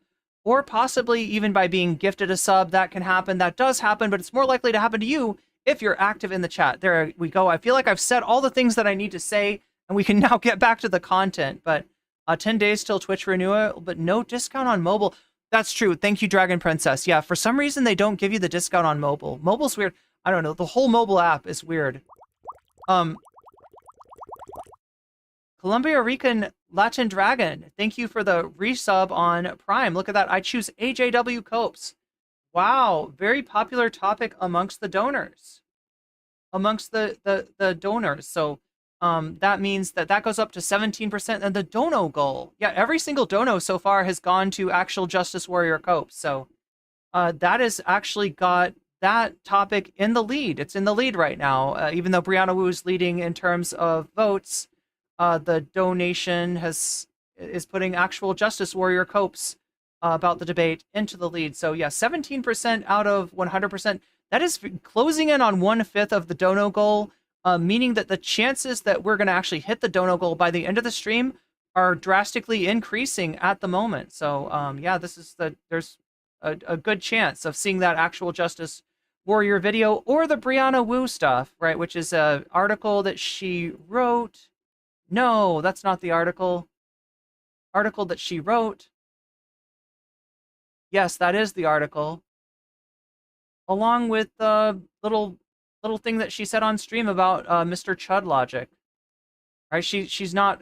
or possibly even by being gifted a sub. That can happen. That does happen, but it's more likely to happen to you if you're active in the chat. There we go. I feel like I've said all the things that I need to say, and we can now get back to the content. But 10 days till Twitch renewal, but no discount on mobile. That's true. Thank you, Dragon Princess. Yeah, for some reason, they don't give you the discount on mobile. Mobile's weird. I don't know. The whole mobile app is weird. Columbia Rican Latin Dragon, thank you for the resub on Prime. Look at that. I choose AJW Copes. Wow, very popular topic amongst the donors. Amongst the donors. So that means that goes up to 17%. And the dono goal. Yeah, every single dono so far has gone to actual Justice Warrior Copes. So that has actually got that topic in the lead. It's in the lead right now. Even though Brianna Wu is leading in terms of votes, the donation is putting actual Justice Warrior Copes about the debate into the lead. So yeah, 17% out of 100%. That is closing in on 1/5 of the dono goal, meaning that the chances that we're going to actually hit the dono goal by the end of the stream are drastically increasing at the moment. So yeah, there's a good chance of seeing that actual Justice Warrior video, or the Brianna Wu stuff, right? Which is an article that she wrote. No, that's not the article. Article that she wrote. Yes, that is the article. Along with the little thing that she said on stream about Mr. Chud Logic. Right? She's not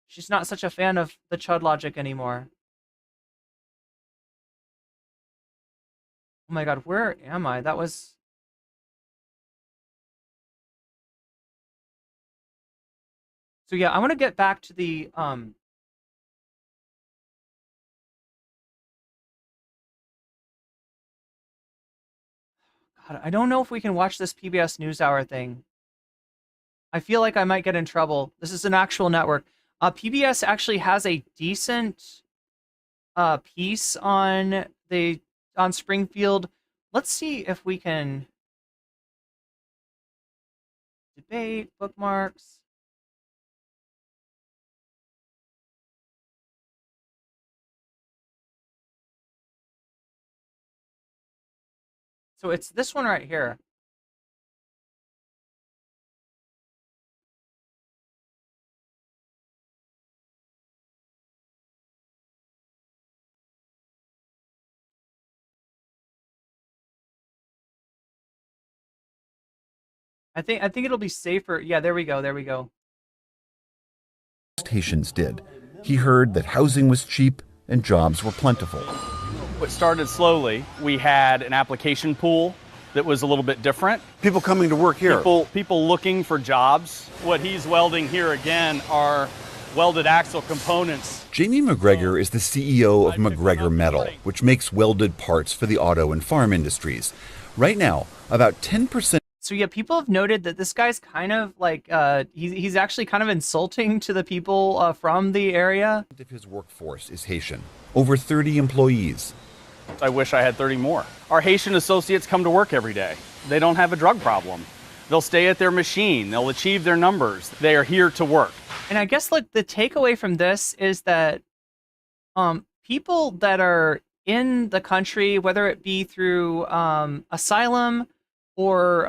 such a fan of the Chud Logic anymore. Oh my god, where am I? That was... So yeah, I want to get back to the God, I don't know if we can watch this PBS NewsHour thing. I feel like I might get in trouble. This is an actual network. PBS actually has a decent piece on Springfield. Let's see if we can debate bookmarks. So it's this one right here. I think it'll be safer. Yeah, there we go. There we go. Haitians did. He heard that housing was cheap and jobs were plentiful. What started slowly, we had an application pool that was a little bit different. People coming to work here. People looking for jobs. What he's welding here again are welded axle components. Jamie McGregor is the CEO of McGregor Metal, which makes welded parts for the auto and farm industries. Right now, about 10%. So yeah, people have noted that this guy's kind of like, he's actually kind of insulting to the people from the area. Of his workforce is Haitian, over 30 employees. I wish I had 30 more. Our Haitian associates come to work every day. They don't have a drug problem. They'll stay at their machine. They'll achieve their numbers. They are here to work. And I guess like the takeaway from this is that people that are in the country, whether it be through asylum or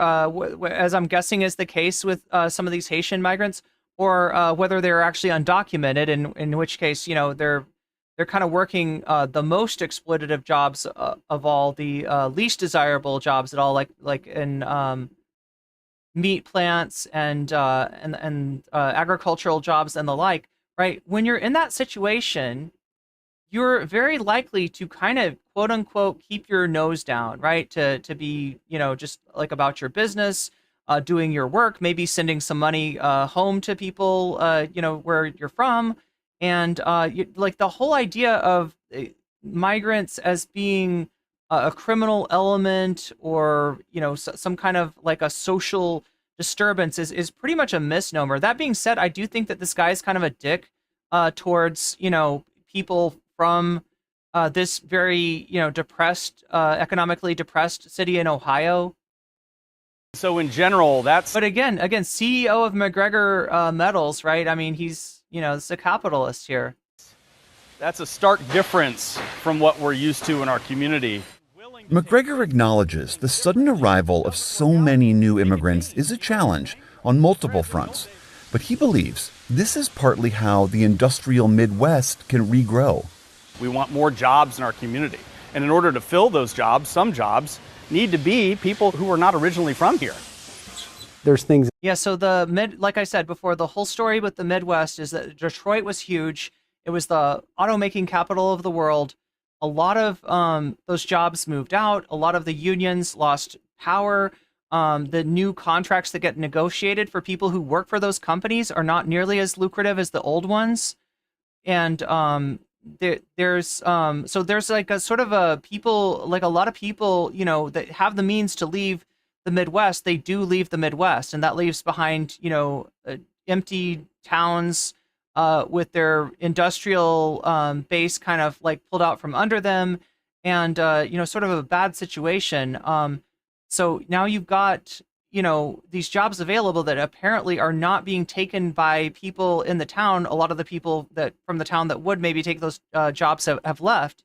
as I'm guessing is the case with some of these Haitian migrants, or whether they're actually undocumented, in which case, you know, they're kind of working the most exploitative jobs of all, the least desirable jobs at all, like in meat plants and agricultural jobs and the like, right? When you're in that situation, you're very likely to kind of quote unquote keep your nose down, right? To be, you know, just like about your business, doing your work, maybe sending some money home to people, you know, where you're from. And like the whole idea of migrants as being a criminal element or, you know, some kind of like a social disturbance is pretty much a misnomer. That being said, I do think that this guy is kind of a dick towards, you know, people from this very, you know, depressed, economically depressed city in Ohio. So in general, that's... But again, CEO of McGregor Metals, right? I mean, he's, you know, it's a capitalist here. That's a stark difference from what we're used to in our community. McGregor acknowledges the sudden arrival of so many new immigrants is a challenge on multiple fronts, but he believes this is partly how the industrial Midwest can regrow. We want more jobs in our community. And in order to fill those jobs, some jobs need to be people who are not originally from here. There's things. Yeah, so like I said before, the whole story with the Midwest is that Detroit was huge. It was the automaking capital of the world. A lot of those jobs moved out. A lot of the unions lost power. The new contracts that get negotiated for people who work for those companies are not nearly as lucrative as the old ones. And there's like a sort of a people, like a lot of people, you know, that have the means to leave the Midwest, they do leave the Midwest, and that leaves behind, you know, empty towns with their industrial base kind of like pulled out from under them, and you know, sort of a bad situation. So now you've got, you know, these jobs available that apparently are not being taken by people in the town. A lot of the people that from the town that would maybe take those jobs have left.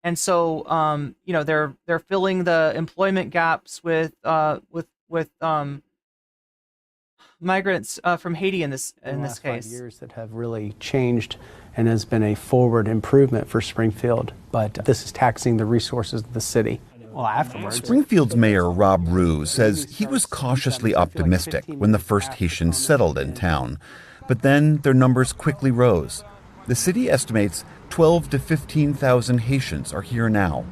And so, you know, they're filling the employment gaps with migrants from Haiti in this case. 5 years that have really changed and has been a forward improvement for Springfield, but this is taxing the resources of the city. Well, afterwards, Springfield's mayor, Rob Rue, says he was cautiously optimistic when the first Haitians settled in town. But then their numbers quickly rose. The city estimates 12 to 15,000 Haitians are here now.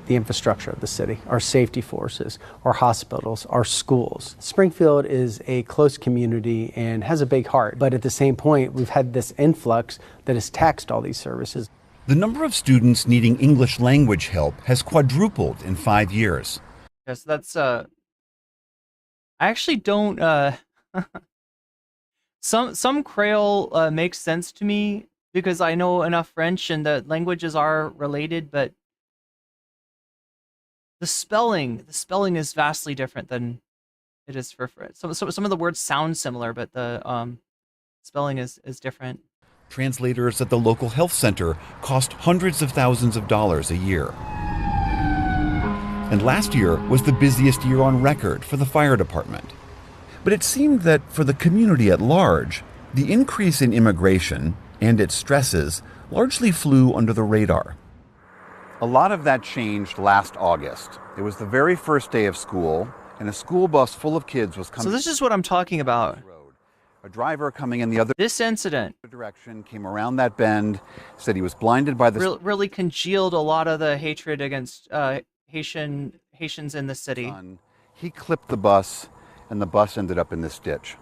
The infrastructure of the city, our safety forces, our hospitals, our schools. Springfield is a close community and has a big heart. But at the same point, we've had this influx that has taxed all these services. The number of students needing English language help has quadrupled in 5 years. Yes, that's I actually don't some Creole makes sense to me because I know enough French and the languages are related, but the spelling is vastly different than it is for French. Some of the words sound similar, but the spelling is different. Translators at the local health center cost hundreds of thousands of dollars a year. And last year was the busiest year on record for the fire department. But it seemed that for the community at large, the increase in immigration and its stresses largely flew under the radar. A lot of that changed last August. It was the very first day of school, and a school bus full of kids was coming. So this is what I'm talking about. A driver coming in the other direction came around that bend, said he was blinded by the... Really congealed a lot of the hatred against Haitians in the city. He clipped the bus, and the bus ended up in this ditch.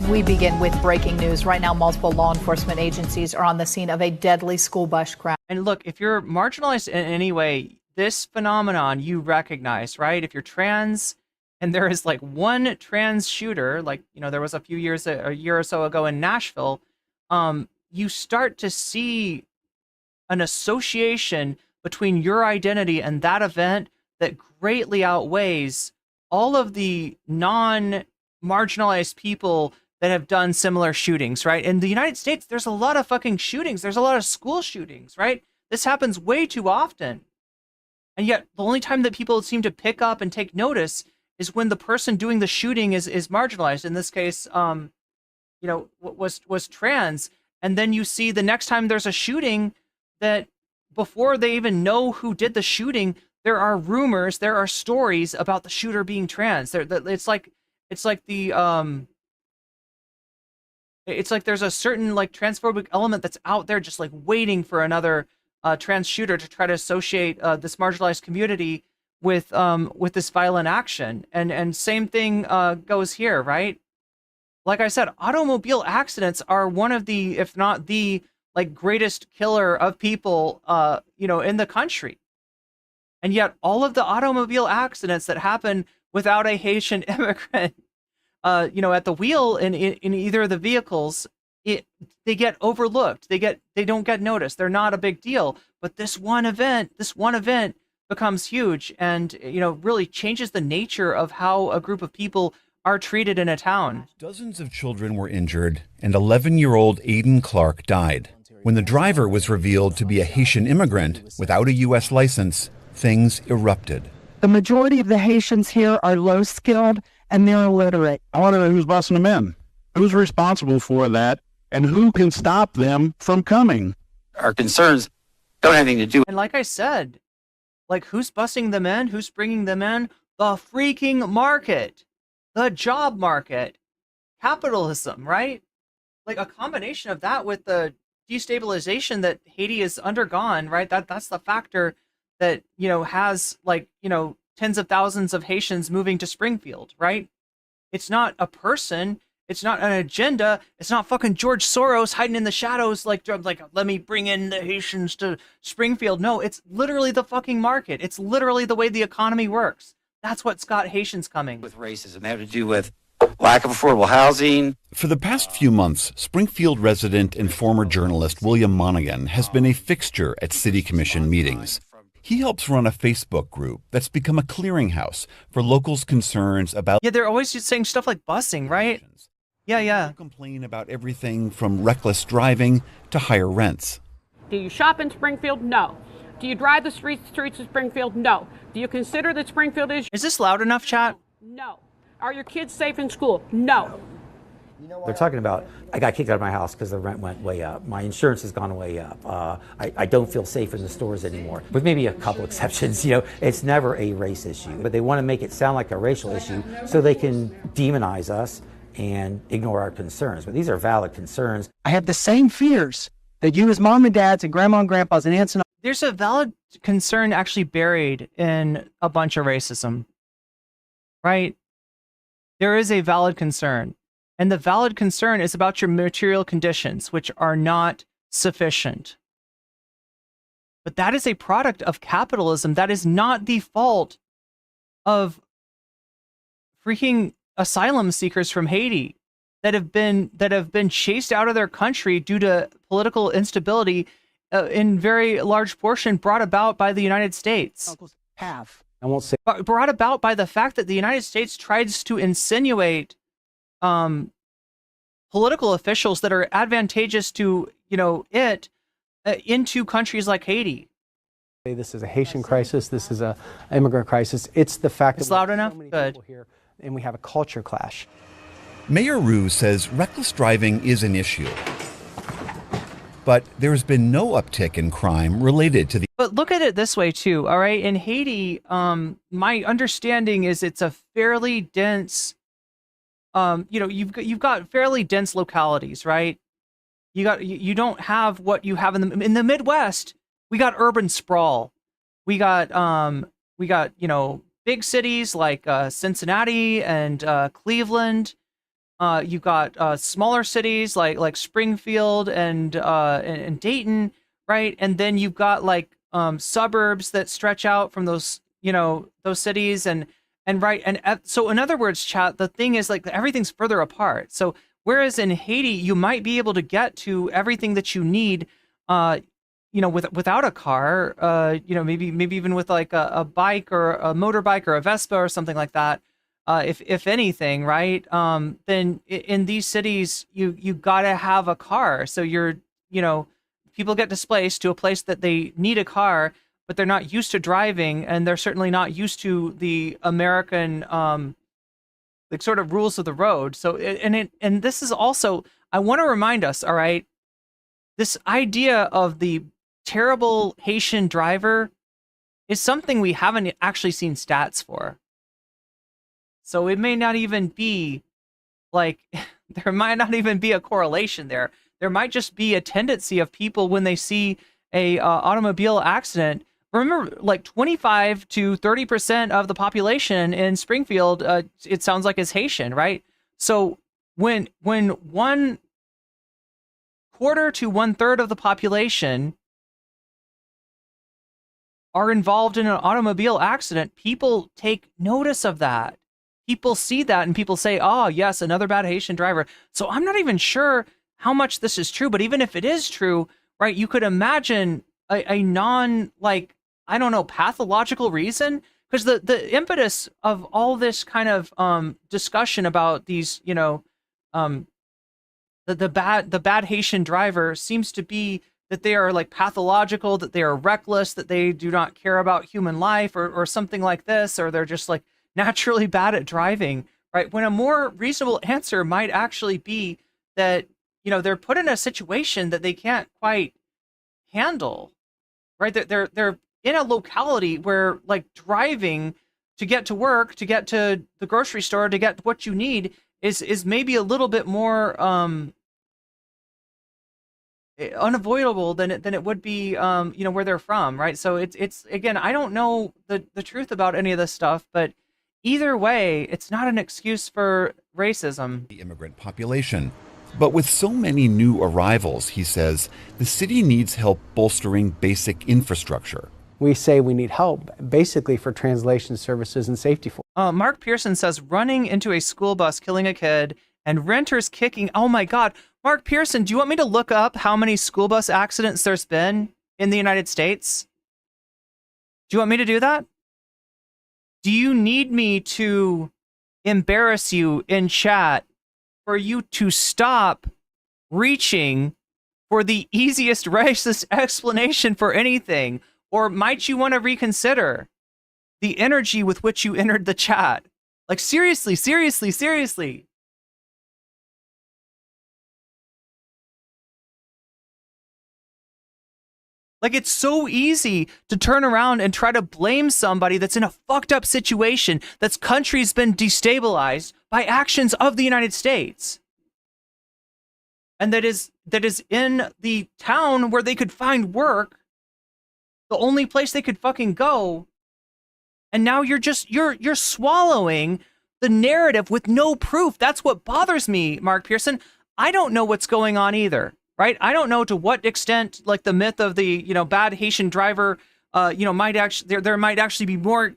We begin with breaking news. Right now, multiple law enforcement agencies are on the scene of a deadly school bus crash. And look, if you're marginalized in any way, this phenomenon you recognize, right? If you're trans and there is like one trans shooter, like, you know, there was a year or so ago in Nashville, you start to see an association between your identity and that event that greatly outweighs all of the non-marginalized people that have done similar shootings, right? In the United States, there's a lot of fucking shootings. There's a lot of school shootings, right? This happens way too often. And yet the only time that people seem to pick up and take notice is when the person doing the shooting is marginalized. In this case, you know, was trans. And then you see the next time there's a shooting that before they even know who did the shooting, there are rumors, there are stories about the shooter being trans. It's like there's a certain like transphobic element that's out there just like waiting for another trans shooter to try to associate this marginalized community with this violent action. And same thing goes here, right? Like I said, automobile accidents are one of the, if not the like greatest killer of people, you know, in the country. And yet all of the automobile accidents that happen without a Haitian immigrant, you know, at the wheel in either of the vehicles, they get overlooked. They don't get noticed. They're not a big deal. But this one event becomes huge and, you know, really changes the nature of how a group of people are treated in a town. Dozens of children were injured, and 11-year-old Aiden Clark died. When the driver was revealed to be a Haitian immigrant without a U.S. license, things erupted. The majority of the Haitians here are low-skilled and they're illiterate. I want to know who's busing them in, who's responsible for that, and who can stop them from coming. Our concerns don't have anything to do. And like I said, like who's busing them in? Who's bringing them in? The freaking market, the job market, capitalism, right? Like a combination of that with the destabilization that Haiti has undergone, right? That's the factor that, you know, has like, you know, tens of thousands of Haitians moving to Springfield, right? It's not a person. It's not an agenda. It's not fucking George Soros hiding in the shadows like let me bring in the Haitians to Springfield. No, it's literally the fucking market. It's literally the way the economy works. That's what's got Haitians coming. With racism, they have to do with lack of affordable housing. For the past few months, Springfield resident and former journalist William Monaghan has been a fixture at City Commission meetings. He helps run a Facebook group that's become a clearinghouse for locals' concerns about... Yeah, they're always just saying stuff like busing, right? Yeah. People complain about everything from reckless driving to higher rents. Do you shop in Springfield? No. Do you drive the streets of Springfield? No. Do you consider that Springfield is... Is this loud enough, chat? No. Are your kids safe in school? No. They're talking about, I got kicked out of my house because the rent went way up. My insurance has gone way up. I don't feel safe in the stores anymore. With maybe a couple exceptions, you know, it's never a race issue. But they want to make it sound like a racial issue so they can demonize us and ignore our concerns. But these are valid concerns. I have the same fears that you as mom and dads and grandma and grandpas and aunts and... There's a valid concern actually buried in a bunch of racism, right? There is a valid concern. And the valid concern is about your material conditions, which are not sufficient. But that is a product of capitalism. That is not the fault of freaking asylum seekers from Haiti that have been chased out of their country due to political instability, in very large portion brought about by the United States. I won't say brought about by the fact that the United States tries to insinuate political officials that are advantageous to, you know, into countries like Haiti. This is a Haitian crisis. This is an immigrant crisis. It's the fact that it's loud enough. So many Good. people here, and we have a culture clash. Mayor Rue says reckless driving is an issue, but there's been no uptick in crime related to the... But look at it this way too, all right? In Haiti, my understanding is it's a fairly dense, you know, you've got fairly dense localities, right? You don't have what you have in the Midwest. We got urban sprawl. We got you know, big cities like Cincinnati and Cleveland. You've got smaller cities like Springfield and Dayton, right? And then you've got like suburbs that stretch out from those, those cities and right. And so in other words, chat, the thing is like everything's further apart. So whereas in Haiti, you might be able to get to everything that you need, without a car, maybe even with like a bike or a motorbike or a Vespa or something like that. If anything, right? Then in these cities, you gotta have a car. So people get displaced to a place that they need a car, but they're not used to driving, and they're certainly not used to the American like sort of rules of the road. So and this is also, I want to remind us, all right, this idea of the terrible Haitian driver is something we haven't actually seen stats for. So it may not even be like, there might not even be a correlation there. There might just be a tendency of people when they see a automobile accident. Remember, like 25 to 30% of the population in Springfield, it sounds like is Haitian, right? So when 1/4 to 1/3 of the population are involved in an automobile accident, people take notice of that. People see that and people say, oh, yes, another bad Haitian driver. So I'm not even sure how much this is true, but even if it is true, right, you could imagine a non, like, I don't know, pathological reason, because the impetus of all this kind of discussion about these, the bad Haitian driver seems to be that they are like pathological, that they are reckless, that they do not care about human life or something like this, or they're just like naturally bad at driving, right? When a more reasonable answer might actually be that, they're put in a situation that they can't quite handle, right? They're in a locality where like driving to get to work, to get to the grocery store, to get what you need is maybe a little bit more unavoidable than it would be where they're from, right? So it's again, I don't know the truth about any of this stuff, but either way, it's not an excuse for racism. The immigrant population. But with so many new arrivals, he says, the city needs help bolstering basic infrastructure. We say we need help, basically for translation services and safety. Mark Pearson says running into a school bus, killing a kid, and renters kicking. Oh my God. Mark Pearson, do you want me to look up how many school bus accidents there's been in the United States? Do you want me to do that? Do you need me to embarrass you in chat for you to stop reaching for the easiest racist explanation for anything? Or might you want to reconsider the energy with which you entered the chat? Like, seriously, seriously, seriously. Like, it's so easy to turn around and try to blame somebody that's in a fucked up situation, that's country's been destabilized by actions of the United States. And that is in the town where they could find work, the only place they could fucking go. And now you're swallowing the narrative with no proof. That's what bothers me, Mark Pearson. I don't know what's going on either. Right? I don't know to what extent, like the myth of the, bad Haitian driver, might actually, there might actually be more,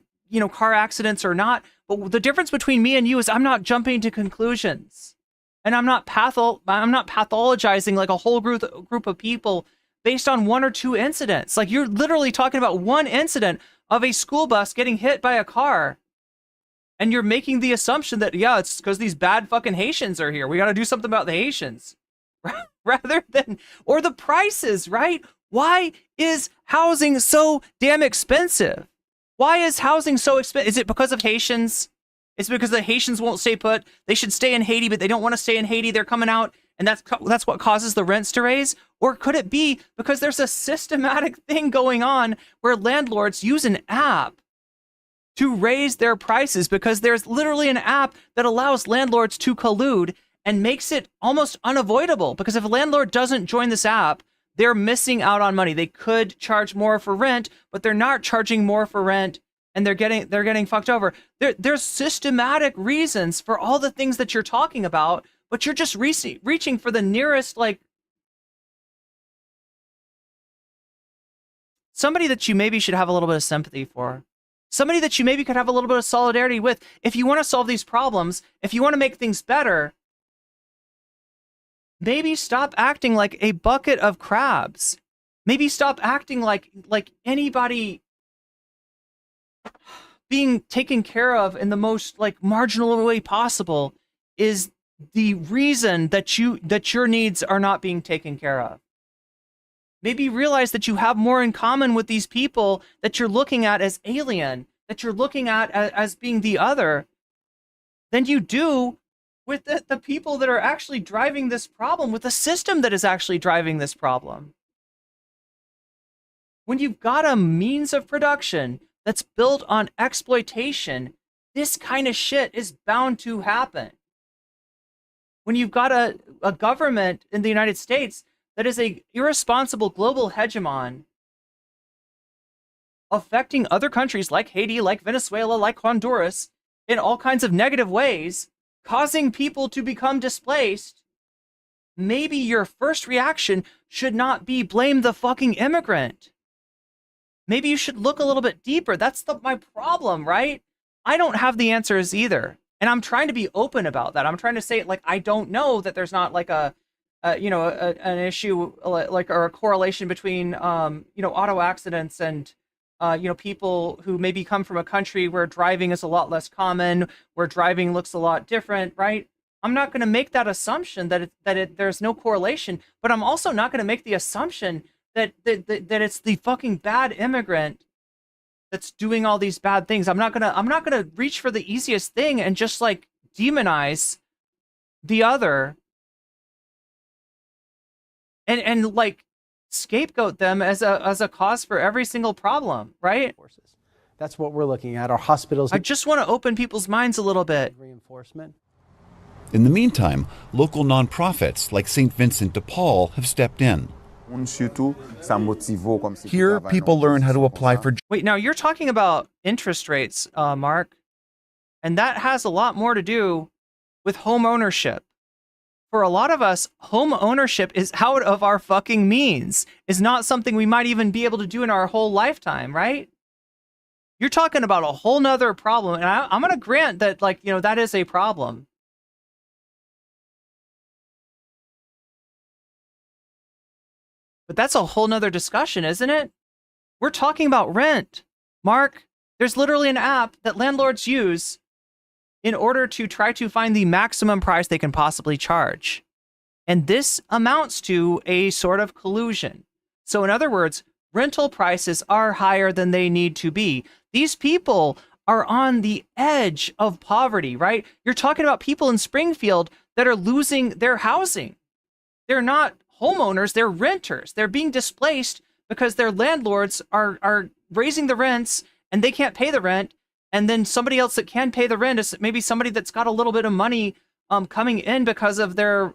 car accidents or not. But the difference between me and you is I'm not jumping to conclusions, and I'm not pathologizing like a whole group of people based on one or two incidents. Like, you're literally talking about one incident of a school bus getting hit by a car, and you're making the assumption that, yeah, it's because these bad fucking Haitians are here. We got to do something about the Haitians. Rather than, or the prices, right? Why is housing so damn expensive? Why is housing so expensive? Is it because of Haitians? It's because the Haitians won't stay put. They should stay in Haiti, but they don't want to stay in Haiti. They're coming out, and that's what causes the rents to raise? Or could it be because there's a systematic thing going on where landlords use an app to raise their prices, because there's literally an app that allows landlords to collude and makes it almost unavoidable? Because if a landlord doesn't join this app, they're missing out on money. They could charge more for rent, but they're not charging more for rent, and they're getting fucked over. There's systematic reasons for all the things that you're talking about, but you're just reaching for the nearest, like, somebody that you maybe should have a little bit of sympathy for. Somebody that you maybe could have a little bit of solidarity with. If you want to solve these problems, if you want to make things better, maybe stop acting like a bucket of crabs. Maybe stop acting like anybody being taken care of in the most like marginal way possible is the reason that your needs are not being taken care of. Maybe realize that you have more in common with these people that you're looking at as alien, that you're looking at as being the other, than you do with the people that are actually driving this problem, with the system that is actually driving this problem. When you've got a means of production that's built on exploitation, this kind of shit is bound to happen. When you've got a government in the United States that is a irresponsible global hegemon affecting other countries like Haiti, like Venezuela, like Honduras in all kinds of negative ways, causing people to become displaced, maybe your first reaction should not be blame the fucking immigrant. Maybe you should look a little bit deeper. That's my problem, right? I don't have the answers either. And I'm trying to be open about that. I'm trying to say, like, I don't know that there's not like an issue like, or a correlation between auto accidents and people who maybe come from a country where driving is a lot less common, where driving looks a lot different, right? I'm not going to make that assumption that there's no correlation, but I'm also not going to make the assumption that it's the fucking bad immigrant that's doing all these bad things. I'm not gonna reach for the easiest thing and just like demonize the other and like scapegoat them as a cause for every single problem, right? That's what we're looking at. Our hospitals. I just want to open people's minds a little bit. Reinforcement. In the meantime, local nonprofits like St. Vincent de Paul have stepped in. Here, people learn how to apply for... Wait, now you're talking about interest rates, Mark, and that has a lot more to do with home ownership. For a lot of us, home ownership is out of our fucking means, is not something we might even be able to do in our whole lifetime, right? You're talking about a whole nother problem, and I'm going to grant that, like, that is a problem. But that's a whole nother discussion, isn't it? We're talking about rent. Mark, there's literally an app that landlords use in order to try to find the maximum price they can possibly charge. And this amounts to a sort of collusion. So in other words, rental prices are higher than they need to be. These people are on the edge of poverty, right? You're talking about people in Springfield that are losing their housing. They're not homeowners, they're renters. They're being displaced because their landlords are raising the rents and they can't pay the rent. And then somebody else that can pay the rent is maybe somebody that's got a little bit of money coming in because of their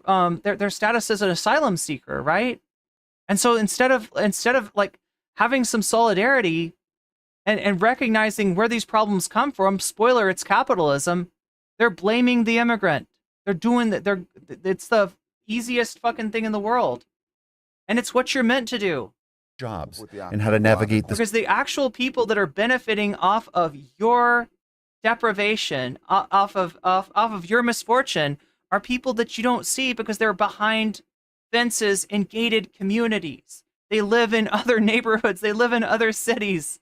status as an asylum seeker, right? And so instead of like having some solidarity and recognizing where these problems come from, spoiler, it's capitalism, they're blaming the immigrant. They're doing that. It's the easiest fucking thing in the world, and it's what you're meant to do. Jobs and how to navigate this, because the actual people that are benefiting off of your deprivation, off of your misfortune, are people that you don't see because they're behind fences in gated communities. They live in other neighborhoods. They live in other cities.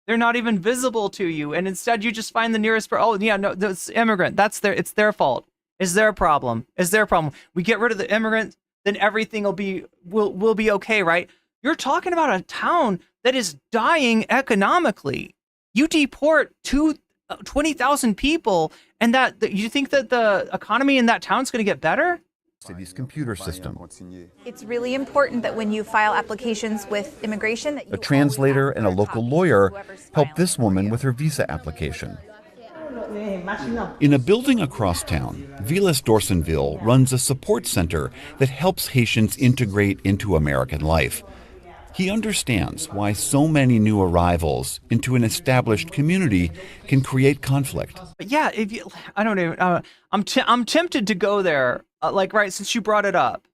They're not even visible to you, and instead you just find the nearest. Oh yeah, no, this immigrant. It's their fault. Is their problem. Is their problem. We get rid of the immigrant, then everything will be okay, right? You're talking about a town that is dying economically. You deport 20,000 people, and that you think that the economy in that town's going to get better? City's computer system. It's really important that when you file applications with immigration, that a translator and a local lawyer help this woman with her visa application. In a building across town, Vilas Dorsonville runs a support center that helps Haitians integrate into American life. He understands why so many new arrivals into an established community can create conflict. But yeah, if you, I don't even. I'm tempted to go there. Right, since you brought it up.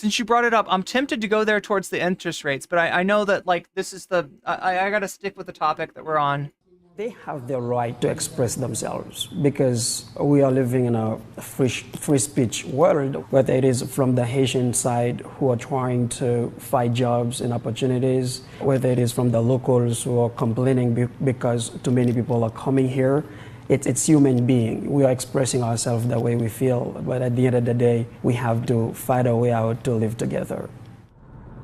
I'm tempted to go there towards the interest rates. But I know that this is the. I got to stick with the topic that we're on. They have the right to express themselves because we are living in a free speech world, whether it is from the Haitian side who are trying to fight jobs and opportunities, whether it is from the locals who are complaining because too many people are coming here. It's human being. We are expressing ourselves the way we feel, but at the end of the day, we have to fight our way out to live together.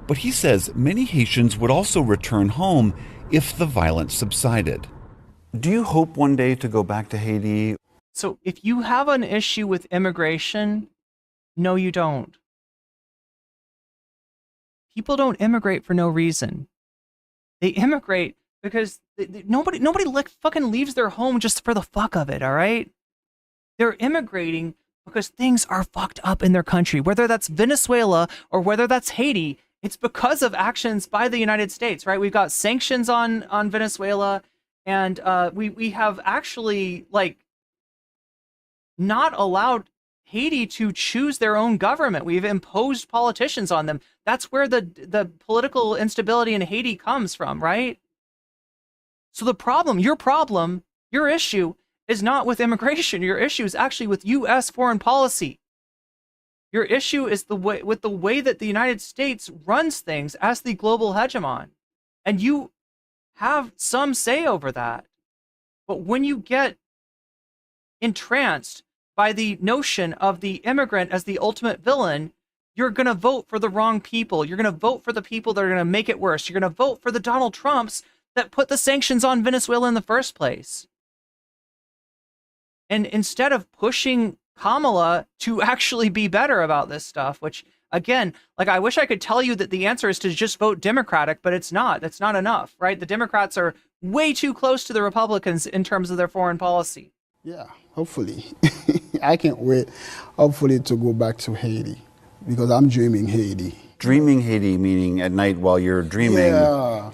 But he says many Haitians would also return home if the violence subsided. Do you hope one day to go back to Haiti? So if you have an issue with immigration, no, you don't. People don't immigrate for no reason. They immigrate because nobody fucking leaves their home just for the fuck of it, all right? They're immigrating because things are fucked up in their country. Whether that's Venezuela or whether that's Haiti, it's because of actions by the United States, right? We've got sanctions on Venezuela. And we have actually not allowed Haiti to choose their own government. We've imposed politicians on them. That's where the political instability in Haiti comes from, right? So your issue is not with immigration. Your issue is actually with U.S. foreign policy. Your issue is with the way that the United States runs things as the global hegemon. And you have some say over that. But when you get entranced by the notion of the immigrant as the ultimate villain, you're going to vote for the wrong people. You're going to vote for the people that are going to make it worse. You're going to vote for the Donald Trumps that put the sanctions on Venezuela in the first place. And instead of pushing Kamala to actually be better about this stuff, which again, I wish I could tell you that the answer is to just vote Democratic, but it's not. That's not enough, right? The Democrats are way too close to the Republicans in terms of their foreign policy. Yeah, hopefully. I can't wait, hopefully, to go back to Haiti because I'm dreaming Haiti. Dreaming Haiti, meaning at night while you're dreaming,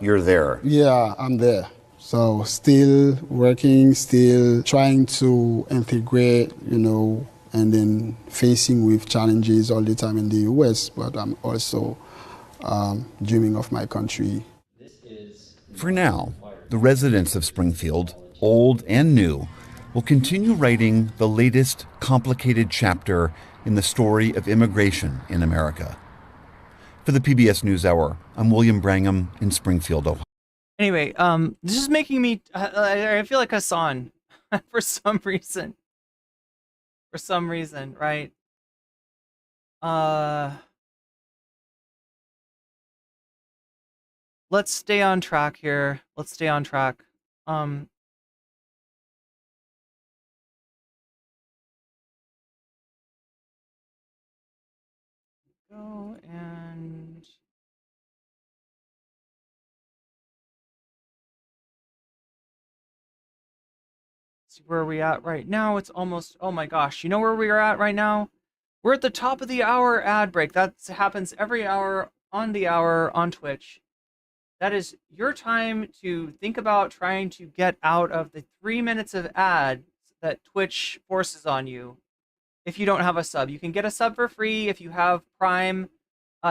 you're there. Yeah, I'm there. So still working, still trying to integrate, and then facing with challenges all the time in the U.S., but I'm also dreaming of my country. For now, the residents of Springfield, old and new, will continue writing the latest complicated chapter in the story of immigration in America. For the PBS NewsHour, I'm William Brangham in Springfield, Ohio. Anyway, this is making me, I feel like Hassan for some reason. Right? Let's stay on track here. Go and see where we at right now. It's almost, oh my gosh, you know where we are at right now? We're at the top of the hour ad break. That happens every hour on Twitch. That is your time to think about trying to get out of the 3 minutes of ads that Twitch forces on you. If you don't have a sub, you can get a sub for free. If you have Prime,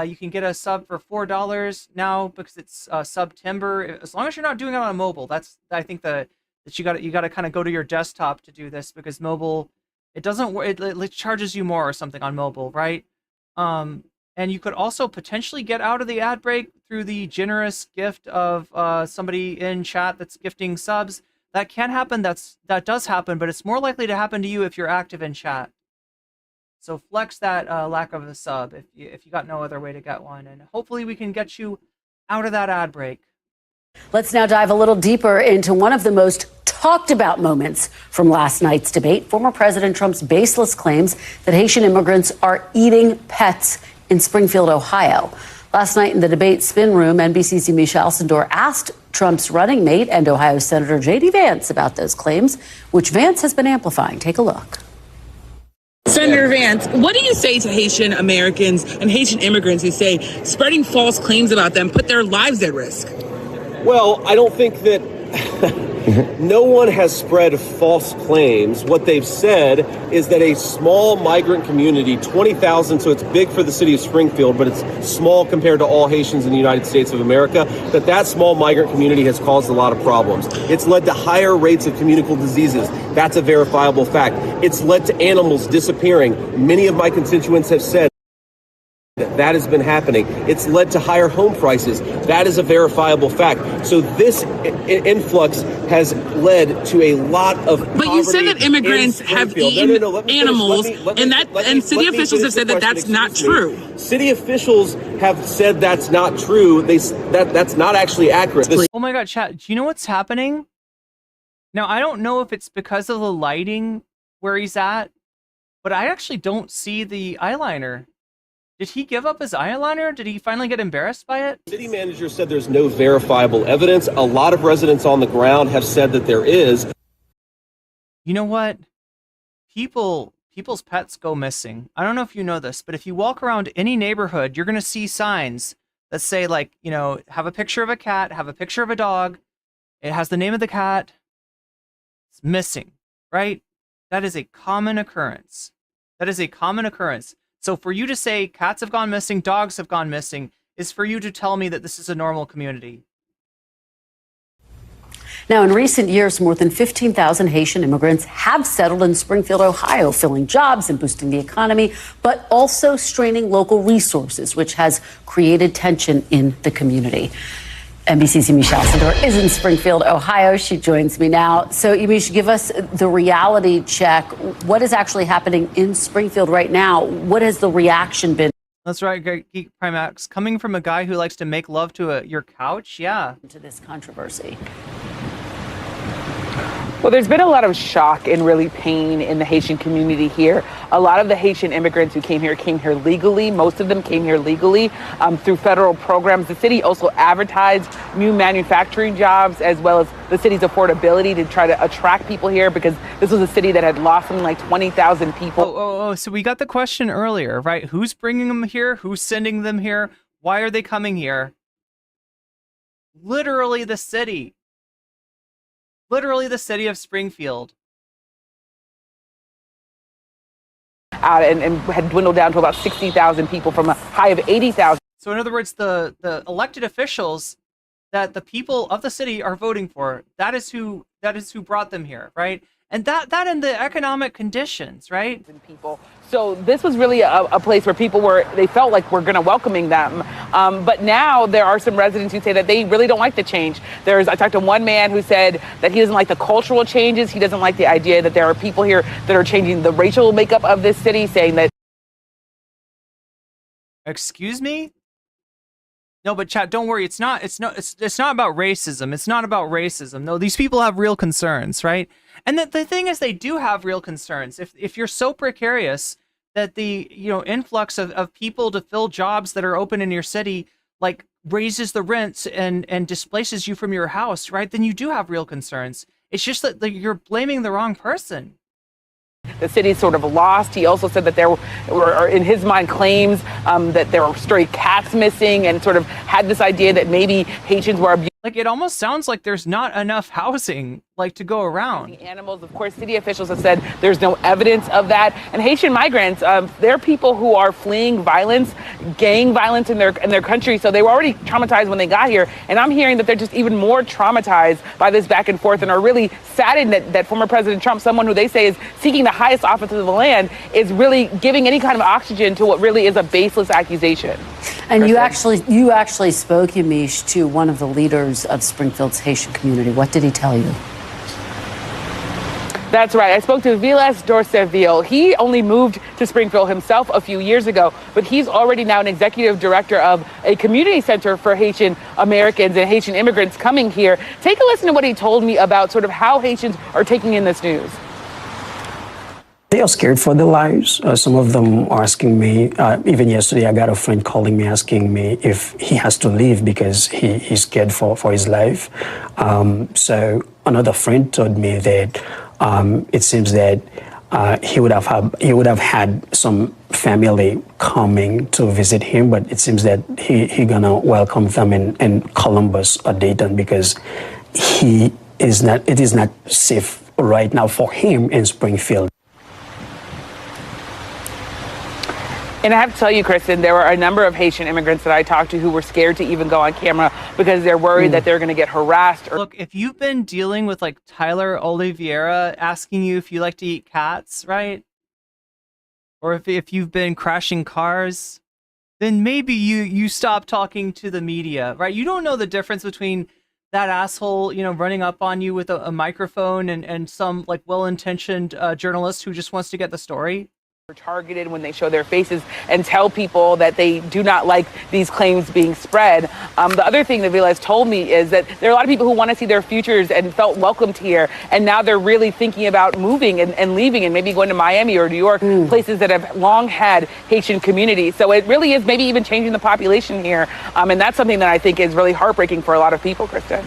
you can get a sub for $4 now because it's September. As long as you're not doing it on mobile, I think that you got to kind of go to your desktop to do this because mobile, it doesn't work. It charges you more or something on mobile, right? And you could also potentially get out of the ad break through the generous gift of somebody in chat that's gifting subs. That can happen. That does happen, but it's more likely to happen to you if you're active in chat. So flex that lack of a sub if you got no other way to get one, and hopefully we can get you out of that ad break. Let's now dive a little deeper into one of the most talked about moments from last night's debate, former President Trump's baseless claims that Haitian immigrants are eating pets in Springfield, Ohio. Last night in the debate spin room, NBC's Misha Alcindor asked Trump's running mate and Ohio Senator J.D. Vance about those claims, which Vance has been amplifying. Take a look. Senator Vance, what do you say to Haitian Americans and Haitian immigrants who say spreading false claims about them put their lives at risk? Well, I don't think that no one has spread false claims. What they've said is that a small migrant community, 20,000, so it's big for the city of Springfield, but it's small compared to all Haitians in the United States of America, that small migrant community has caused a lot of problems. It's led to higher rates of communicable diseases. That's a verifiable fact. It's led to animals disappearing. Many of my constituents have said that has been happening. It's led to higher home prices. That is a verifiable fact. So this influx has led to a lot of poverty. But you said that immigrants have eaten animals, and city officials have said that that's not true. City officials have said that's not true. That's not actually accurate. Oh my God, chat, do you know what's happening? Now, I don't know if it's because of the lighting where he's at, but I actually don't see the eyeliner. Did he give up his eyeliner? Did he finally get embarrassed by it? City manager said there's no verifiable evidence. A lot of residents on the ground have said that there is. You know what? People's pets go missing. I don't know if you know this, but if you walk around any neighborhood, you're going to see signs that say, like, you know, have a picture of a cat, have a picture of a dog. It has the name of the cat. It's missing, right? That is a common occurrence. That is a common occurrence. So for you to say cats have gone missing, dogs have gone missing, is for you to tell me that this is a normal community. Now, in recent years, more than 15,000 Haitian immigrants have settled in Springfield, Ohio, filling jobs and boosting the economy, but also straining local resources, which has created tension in the community. NBC's Yamiche Alcindor is in Springfield, Ohio. She joins me now. So, Yamiche, give us the reality check. What is actually happening in Springfield right now? What has the reaction been? That's right, Geek Primax. Coming from a guy who likes to make love to your couch, yeah. To this controversy. Well, there's been a lot of shock and really pain in the Haitian community here. A lot of the Haitian immigrants who came here legally. Most of them came here legally through federal programs. The city also advertised new manufacturing jobs as well as the city's affordability to try to attract people here because this was a city that had lost something like 20,000 people. So we got the question earlier, right? Who's bringing them here? Who's sending them here? Why are they coming here? Literally the city. Literally the city of Springfield. And had dwindled down to about 60,000 people from a high of 80,000. So in other words, the elected officials that the people of the city are voting for, that is who brought them here, right? And that and the economic conditions, right? People. So this was really a place where they felt like we're going to welcoming them. But now there are some residents who say that they really don't like the change. I talked to one man who said that he doesn't like the cultural changes. He doesn't like the idea that there are people here that are changing the racial makeup of this city, saying that. Excuse me? No, but chat, don't worry. It's not about racism. It's not about racism. No, these people have real concerns, right? And the thing is, they do have real concerns. If you're so precarious that the influx of people to fill jobs that are open in your city like raises the rents and displaces you from your house, right? Then you do have real concerns. It's just that you're blaming the wrong person. The city's sort of lost. He also said that there were, in his mind, claims that there were stray cats missing, and sort of had this idea that maybe Haitians were abused. Like, it almost sounds like there's not enough housing, like, to go around. Animals, of course, city officials have said there's no evidence of that. And Haitian migrants, they're people who are fleeing violence, gang violence in their country. So they were already traumatized when they got here. And I'm hearing that they're just even more traumatized by this back and forth, and are really saddened that former President Trump, someone who they say is seeking the highest office of the land, is really giving any kind of oxygen to what really is a baseless accusation. And you actually spoke, Yamiche, to one of the leaders of Springfield's Haitian community. What did he tell you? That's right. I spoke to Wildes Clips. He only moved to Springfield himself a few years ago, but he's already now an executive director of a community center for Haitian Americans and Haitian immigrants coming here. Take a listen to what he told me about sort of how Haitians are taking in this news. They are scared for their lives. Some of them are asking me, even yesterday I got a friend calling me asking me if he has to leave because he's scared for his life. So another friend told me that it seems that he would have had some family coming to visit him, but it seems that he gonna welcome them in Columbus or Dayton because it is not safe right now for him in Springfield. And I have to tell you, Kristen, there were a number of Haitian immigrants that I talked to who were scared to even go on camera because they're worried that they're going to get harassed. Look, if you've been dealing with like Tyler Oliveira asking you if you like to eat cats, right? Or if you've been crashing cars, then maybe you stop talking to the media, right? You don't know the difference between that asshole, running up on you with a microphone and some like well-intentioned journalist who just wants to get the story. Targeted when they show their faces and tell people that they do not like these claims being spread. The other thing that Velez told me is that there are a lot of people who want to see their futures and felt welcomed here, and now they're really thinking about moving and leaving and maybe going to Miami or New York, places that have long had Haitian communities. So it really is maybe even changing the population here, and that's something that I think is really heartbreaking for a lot of people, Kristen.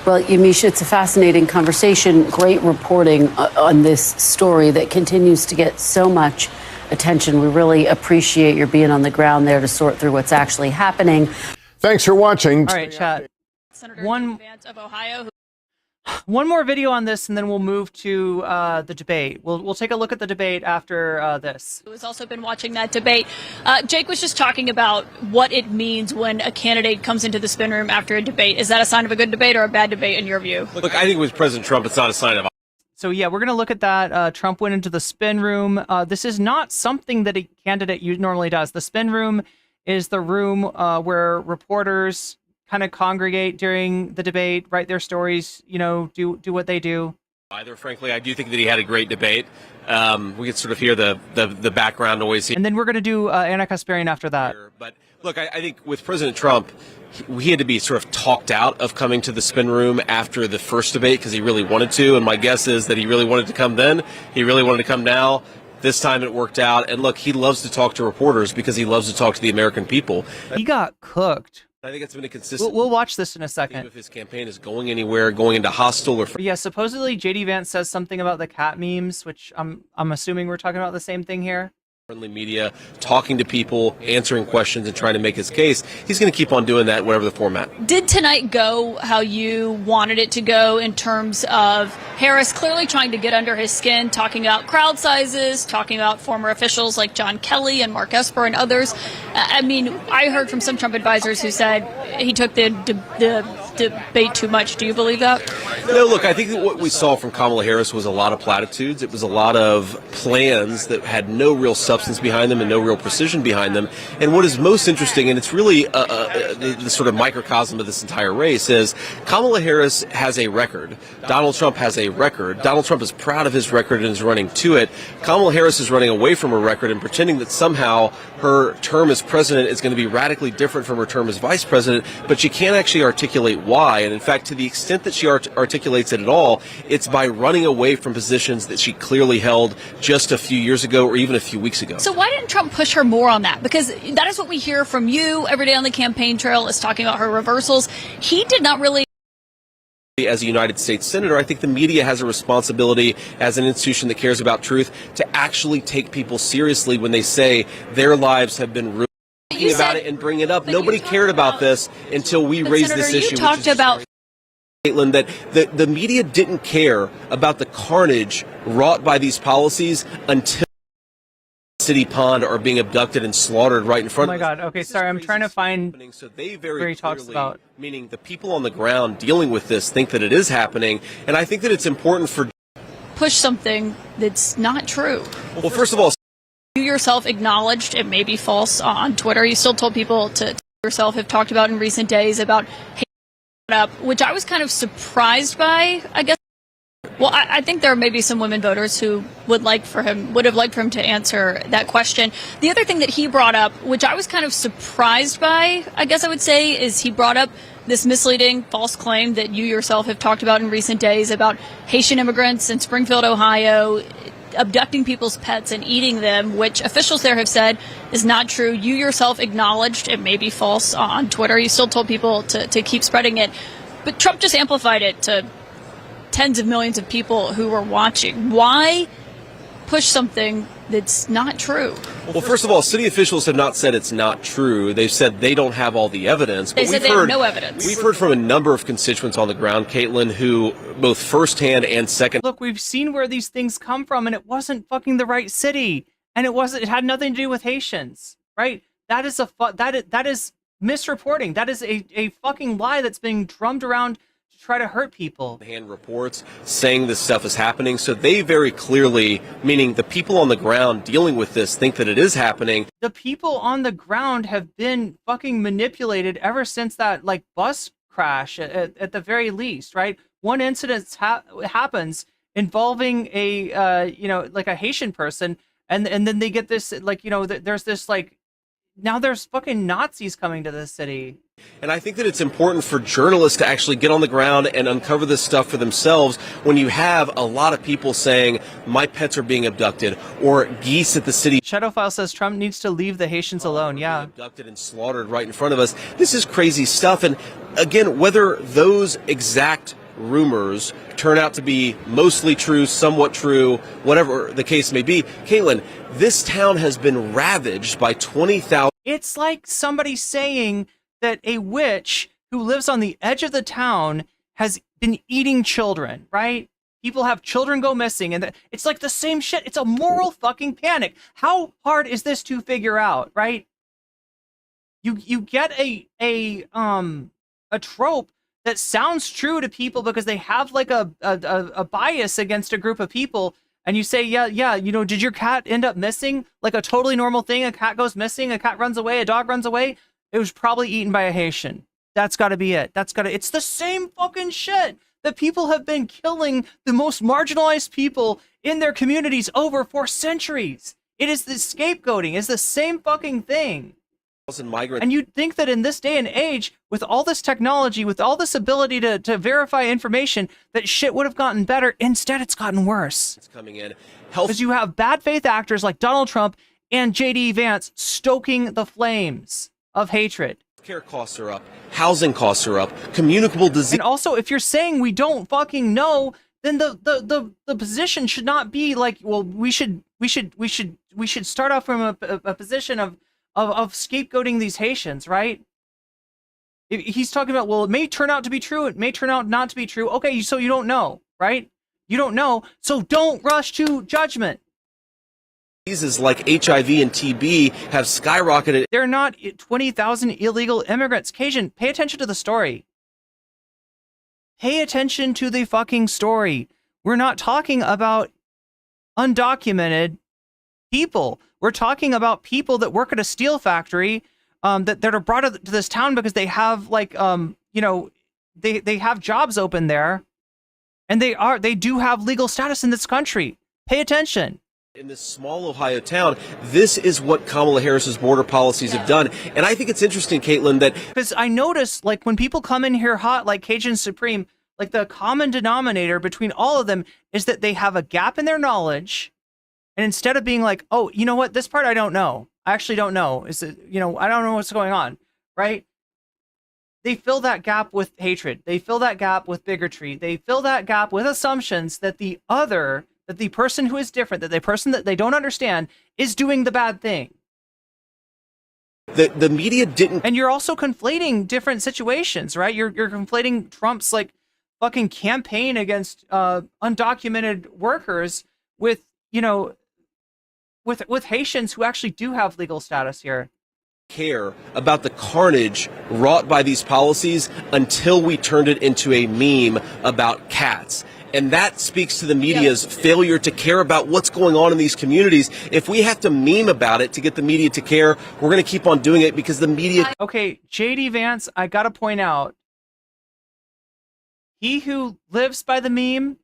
Well, Yamisha, it's a fascinating conversation. Great reporting on this story that continues to get so much attention. We really appreciate your being on the ground there to sort through what's actually happening. Thanks for watching. All right, chat. Senator Vance of Ohio. One more video on this, and then we'll move to the debate. We'll take a look at the debate after this. Who has also been watching that debate. Jake was just talking about what it means when a candidate comes into the spin room after a debate. Is that a sign of a good debate or a bad debate in your view? Look, I think with President Trump, it's not a sign of. So yeah, we're going to look at that. Trump went into the spin room. This is not something that a candidate normally does. The spin room is the room where reporters kind of congregate during the debate, write their stories, do what they do. Either, frankly, I do think that he had a great debate. We could sort of hear the background noise. And then we're going to do Anna Kasparian after that. But look, I think with President Trump, he had to be sort of talked out of coming to the spin room after the first debate because he really wanted to. And my guess is that he really wanted to come then. He really wanted to come now. This time it worked out. And look, he loves to talk to reporters because he loves to talk to the American people. He got cooked. I think it's been a consistent. We'll watch this in a second. If his campaign is going anywhere, going into hostile or. Yeah, supposedly JD Vance says something about the cat memes, which I'm assuming we're talking about the same thing here. Friendly media, talking to people, answering questions, and trying to make his case. He's going to keep on doing that, whatever the format. Did tonight go how you wanted it to go in terms of Harris clearly trying to get under his skin, talking about crowd sizes, talking about former officials like John Kelly and Mark Esper and others? I mean, I heard from some Trump advisors who said he took the debate too much. Do you believe that? No, look, I think that what we saw from Kamala Harris was a lot of platitudes. It was a lot of plans that had no real substance behind them and no real precision behind them. And what is most interesting, and it's really the sort of microcosm of this entire race, is Kamala Harris has a record. Donald Trump has a record. Donald Trump is proud of his record and is running to it. Kamala Harris is running away from her record and pretending that somehow her term as president is going to be radically different from her term as vice president, but she can't actually articulate why. And in fact, to the extent that she articulates it at all, it's by running away from positions that she clearly held just a few years ago or even a few weeks ago. So why didn't Trump push her more on that? Because that is what we hear from you every day on the campaign trail, is talking about her reversals. He did not really. As a United States Senator, I think the media has a responsibility as an institution that cares about truth to actually take people seriously when they say their lives have been ruined. About it and bring it up. Nobody cared about this until we raised this issue. You talked about Caitlin, that the media didn't care about the carnage wrought by these policies until City Pond are being abducted and slaughtered right in front of us. Oh my God. Okay, sorry. I'm trying to find so they very where he talks about. Meaning the people on the ground dealing with this think that it is happening. And I think that it's important for push something that's not true. Well, first of all, you yourself acknowledged it may be false on Twitter. You still told people to yourself have talked about in recent days about which I was kind of surprised by, I guess. Well, I think there may be some women voters who would have liked for him to answer that question. The other thing that he brought up, which I was kind of surprised by, I guess I would say, is he brought up this misleading false claim that you yourself have talked about in recent days about Haitian immigrants in Springfield, Ohio, abducting people's pets and eating them, which officials there have said is not true. You yourself acknowledged it may be false on Twitter. You still told people to keep spreading it. But Trump just amplified it to tens of millions of people who were watching. Why push something that's not true. Well, first of all, city officials have not said it's not true. They've said they don't have all the evidence. They said they have no evidence. We've heard from a number of constituents on the ground, Caitlin, who both firsthand and second. Look, we've seen where these things come from, and it wasn't fucking the right city, and it had nothing to do with Haitians, right? That is that is misreporting. That is a fucking lie that's being drummed around to try to hurt people. Hand reports saying this stuff is happening, so they very clearly, meaning the people on the ground dealing with this, think that it is happening. The people on the ground have been fucking manipulated ever since that like bus crash at the very least, right? One incident happens involving a like a Haitian person, and then they get this like there's this like now there's fucking Nazis coming to this city. And I think that it's important for journalists to actually get on the ground and uncover this stuff for themselves when you have a lot of people saying, my pets are being abducted, or geese at the city. Shadowfile says Trump needs to leave the Haitians alone. Yeah. Abducted and slaughtered right in front of us. This is crazy stuff. And again, whether those exact rumors turn out to be mostly true, somewhat true, whatever the case may be, Caitlin, this town has been ravaged by 20,000. It's like somebody saying that a witch who lives on the edge of the town has been eating children, right? People have children go missing, and it's like the same shit. It's a moral fucking panic. How hard is this to figure out, right? You get a trope that sounds true to people because they have like a bias against a group of people, and you say, yeah, did your cat end up missing? Like a totally normal thing, a cat goes missing, a cat runs away, a dog runs away. It was probably eaten by a Haitian. That's got to be it. It's the same fucking shit that people have been killing the most marginalized people in their communities over for centuries. It is the scapegoating. It's the same fucking thing. And you'd think that in this day and age, with all this technology, with all this ability to verify information, that shit would have gotten better. Instead, it's gotten worse. It's coming in. Because you have bad faith actors like Donald Trump and J.D. Vance stoking the flames of hatred. Care costs are up, housing costs are up, communicable disease. And also, if you're saying we don't fucking know, then the position should not be like, well, we should start off from a position of scapegoating these Haitians, right? He's talking about, well, it may turn out to be true, it may turn out not to be true. Okay, so you don't know, right? You don't know, so don't rush to judgment. Diseases like HIV and TB have skyrocketed. They're not 20,000 illegal immigrants. Cajun, pay attention to the story. Pay attention to the fucking story. We're not talking about undocumented people. We're talking about people that work at a steel factory that are brought to this town because they have like they have jobs open there, and they do have legal status in this country. Pay attention. In this small Ohio town, this is what Kamala Harris's border policies have done. And I think it's interesting, Caitlin, that because I notice like when people come in here hot like Cajun Supreme, like the common denominator between all of them is that they have a gap in their knowledge. And instead of being like, oh, you know what, this part I don't know. I actually don't know. I don't know what's going on, right? They fill that gap with hatred. They fill that gap with bigotry. They fill that gap with assumptions that the person who is different, that the person that they don't understand is doing the bad thing. The media didn't. And you're also conflating different situations, right? You're conflating Trump's like fucking campaign against undocumented workers with with Haitians who actually do have legal status here. Care about the carnage wrought by these policies until we turned it into a meme about cats. And that speaks to the media's failure to care about what's going on in these communities. If we have to meme about it to get the media to care, we're going to keep on doing it because the media... Okay, J.D. Vance, I got to point out, he who lives by the meme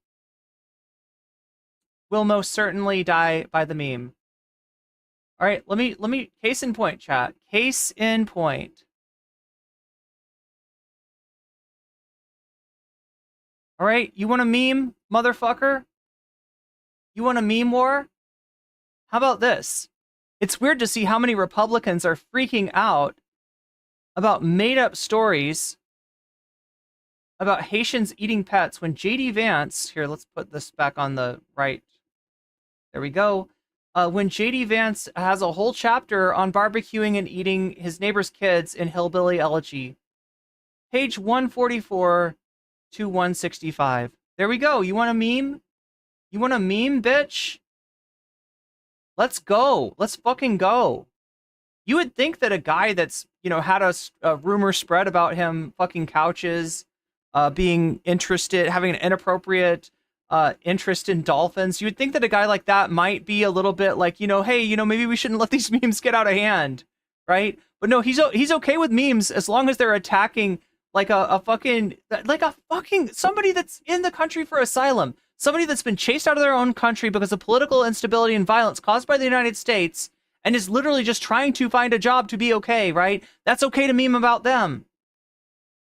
will most certainly die by the meme. All right, let me case in point, chat. Case in point. All right, you want a meme, motherfucker? You want a meme war? How about this? It's weird to see how many Republicans are freaking out about made-up stories about Haitians eating pets when J.D. Vance, here, let's put this back on the right. There we go. When JD Vance has a whole chapter on barbecuing and eating his neighbor's kids in Hillbilly Elegy. Page 144 to 165. There we go. You want a meme? You want a meme, bitch? Let's go. Let's fucking go. You would think that a guy that's, had a rumor spread about him fucking couches, being interested, having an inappropriate interest in dolphins, you would think that a guy like that might be a little bit like, hey, maybe we shouldn't let these memes get out of hand, right? But no, he's okay with memes as long as they're attacking like a fucking somebody that's in the country for asylum, somebody that's been chased out of their own country because of political instability and violence caused by the United States and is literally just trying to find a job to be okay, right? That's okay to meme about them.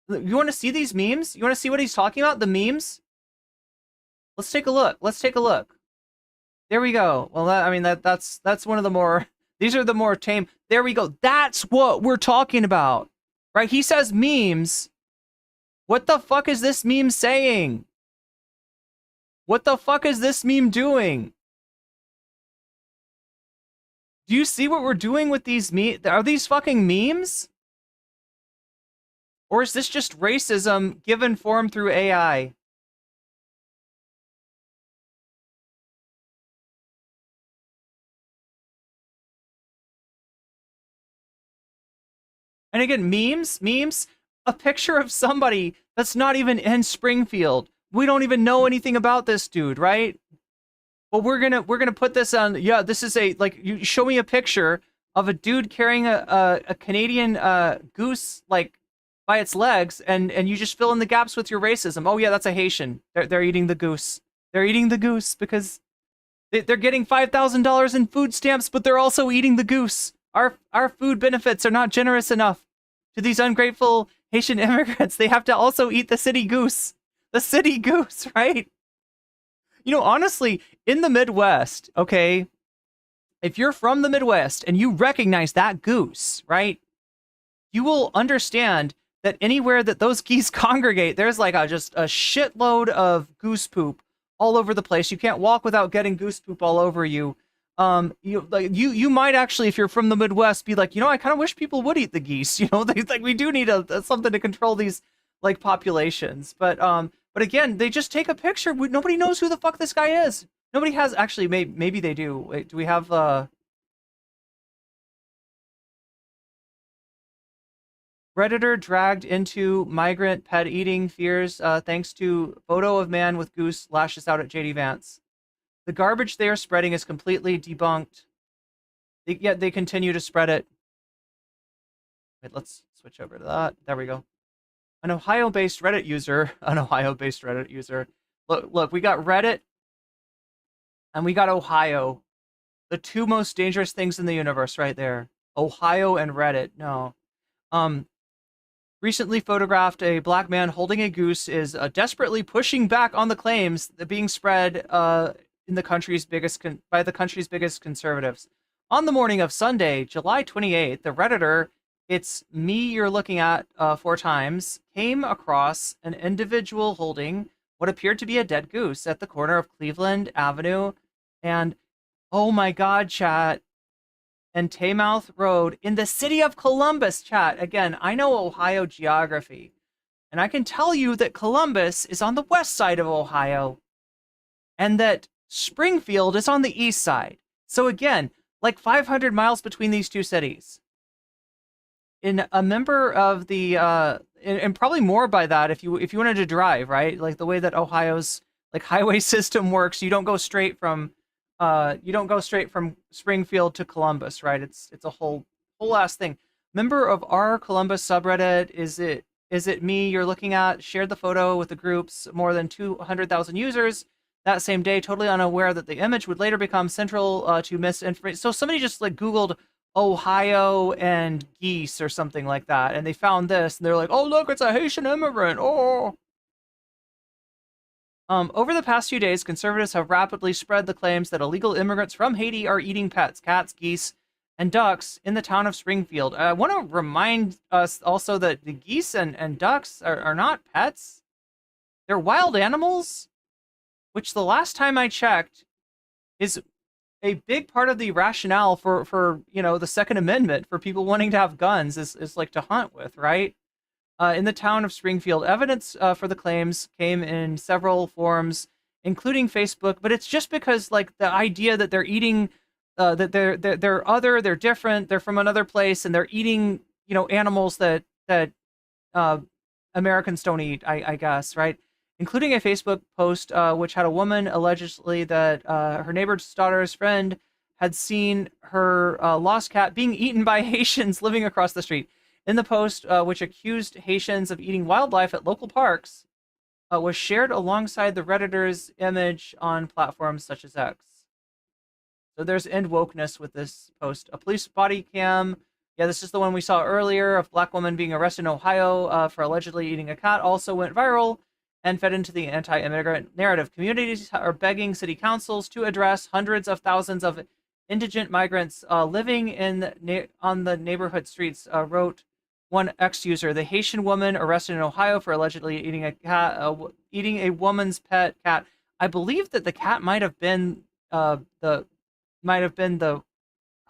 You want to see these memes? You want to see what he's talking about? The memes? Let's take a look. Let's take a look. There we go. Well, that's one of the more, these are the more tame. There we go. That's what we're talking about, right? He says memes. What the fuck is this meme saying? What the fuck is this meme doing? Do you see what we're doing with these memes? Are these fucking memes? Or is this just racism given form through AI? And again, memes, a picture of somebody that's not even in Springfield. We don't even know anything about this dude, right? But we're gonna put this on. Yeah, this is you show me a picture of a dude carrying a Canadian goose like by its legs, and you just fill in the gaps with your racism. Oh yeah, that's a Haitian. They're eating the goose. They're eating the goose because they're getting $5,000 in food stamps, but they're also eating the goose. Our food benefits are not generous enough to these ungrateful Haitian immigrants. They have to also eat the city goose. The city goose, right? Honestly, in the Midwest, okay, if you're from the Midwest and you recognize that goose, right, you will understand that anywhere that those geese congregate, there's like just a shitload of goose poop all over the place. You can't walk without getting goose poop all over you. You might actually, if you're from the Midwest, be like, I kind of wish people would eat the geese. We do need something to control these like populations. But again, they just take a picture. Nobody knows who the fuck this guy is. Nobody has actually. Maybe they do. Wait, do we have Redditor dragged into migrant pet eating fears thanks to photo of man with goose lashes out at JD Vance. The garbage they are spreading is completely debunked. Yet they continue to spread it. Wait, let's switch over to that. There we go. An Ohio-based Reddit user. Look, we got Reddit and we got Ohio. The two most dangerous things in the universe right there. Ohio and Reddit. No. Recently photographed a black man holding a goose is desperately pushing back on the claims that being spread in the country's by the country's biggest conservatives. On the morning of Sunday, July 28th, the Redditor, it's me you're looking at 4 times, came across an individual holding what appeared to be a dead goose at the corner of Cleveland Avenue and, oh my god, chat, and Taymouth Road in the city of Columbus, chat. Again, I know Ohio geography, and I can tell you that Columbus is on the west side of Ohio, and that Springfield is on the east side. So again, like 500 miles between these two cities. In a member of the, and probably more by that if you wanted to drive, right? Like the way that Ohio's like highway system works, you don't go straight from Springfield to Columbus, right? It's a whole ass thing. Member of our Columbus subreddit, is it me you're looking at, shared the photo with the group's more than 200,000 users that same day, totally unaware that the image would later become central to misinformation. So somebody just like Googled Ohio and geese or something like that, and they found this, and they're like, oh look, it's a Haitian immigrant. Oh. Over the past few days, conservatives have rapidly spread the claims that illegal immigrants from Haiti are eating pets, cats, geese, and ducks in the town of Springfield. I want to remind us also that the geese and ducks are not pets. They're wild animals, which the last time I checked is a big part of the rationale for the Second Amendment for people wanting to have guns is like to hunt with, right? In the town of Springfield, evidence for the claims came in several forms, including Facebook. But it's just because like the idea that they're eating, that they're other, they're different, they're from another place, and they're eating animals that Americans don't eat, I guess, right? Including a Facebook post which had a woman allegedly that her neighbor's daughter's friend had seen her lost cat being eaten by Haitians living across the street. In the post, which accused Haitians of eating wildlife at local parks, was shared alongside the Redditor's image on platforms such as X. So there's end wokeness with this post. A police body cam. Yeah, this is the one we saw earlier of black woman being arrested in Ohio for allegedly eating a cat. Also went viral and fed into the anti-immigrant narrative. Communities are begging city councils to address hundreds of thousands of indigent migrants living on the neighborhood streets, wrote one X user. The Haitian woman arrested in Ohio for allegedly eating a cat, eating a woman's pet cat. I believe that the cat might have been her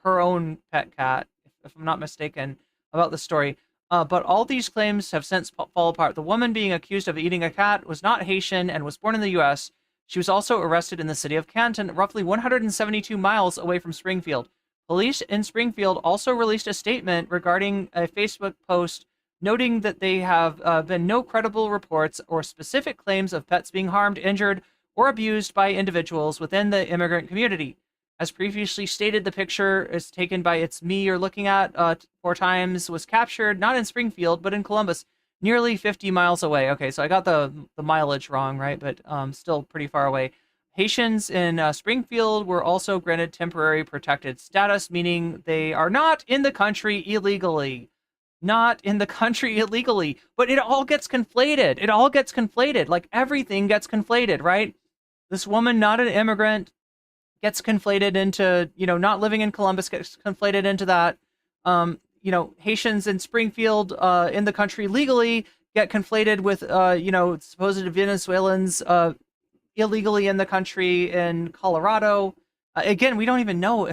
own pet cat, if I'm not mistaken about the story. But all these claims have since fall apart. The woman being accused of eating a cat was not Haitian and was born in the U.S. She was also arrested in the city of Canton, roughly 172 miles away from Springfield. Police in Springfield also released a statement regarding a Facebook post noting that they have been no credible reports or specific claims of pets being harmed, injured, or abused by individuals within the immigrant community. As previously stated, the picture is taken by It's Me You're Looking At 4 times, was captured not in Springfield, but in Columbus, nearly 50 miles away. Okay, so I got the mileage wrong, right? But still pretty far away. Haitians in Springfield were also granted temporary protected status, meaning they are not in the country illegally. Not in the country illegally. But it all gets conflated. It all gets conflated. Like everything gets conflated, right? This woman, not an immigrant, gets conflated into, not living in Columbus, gets conflated into that. Haitians in Springfield, in the country legally, get conflated with, supposed Venezuelans illegally in the country in Colorado. Again, we don't even know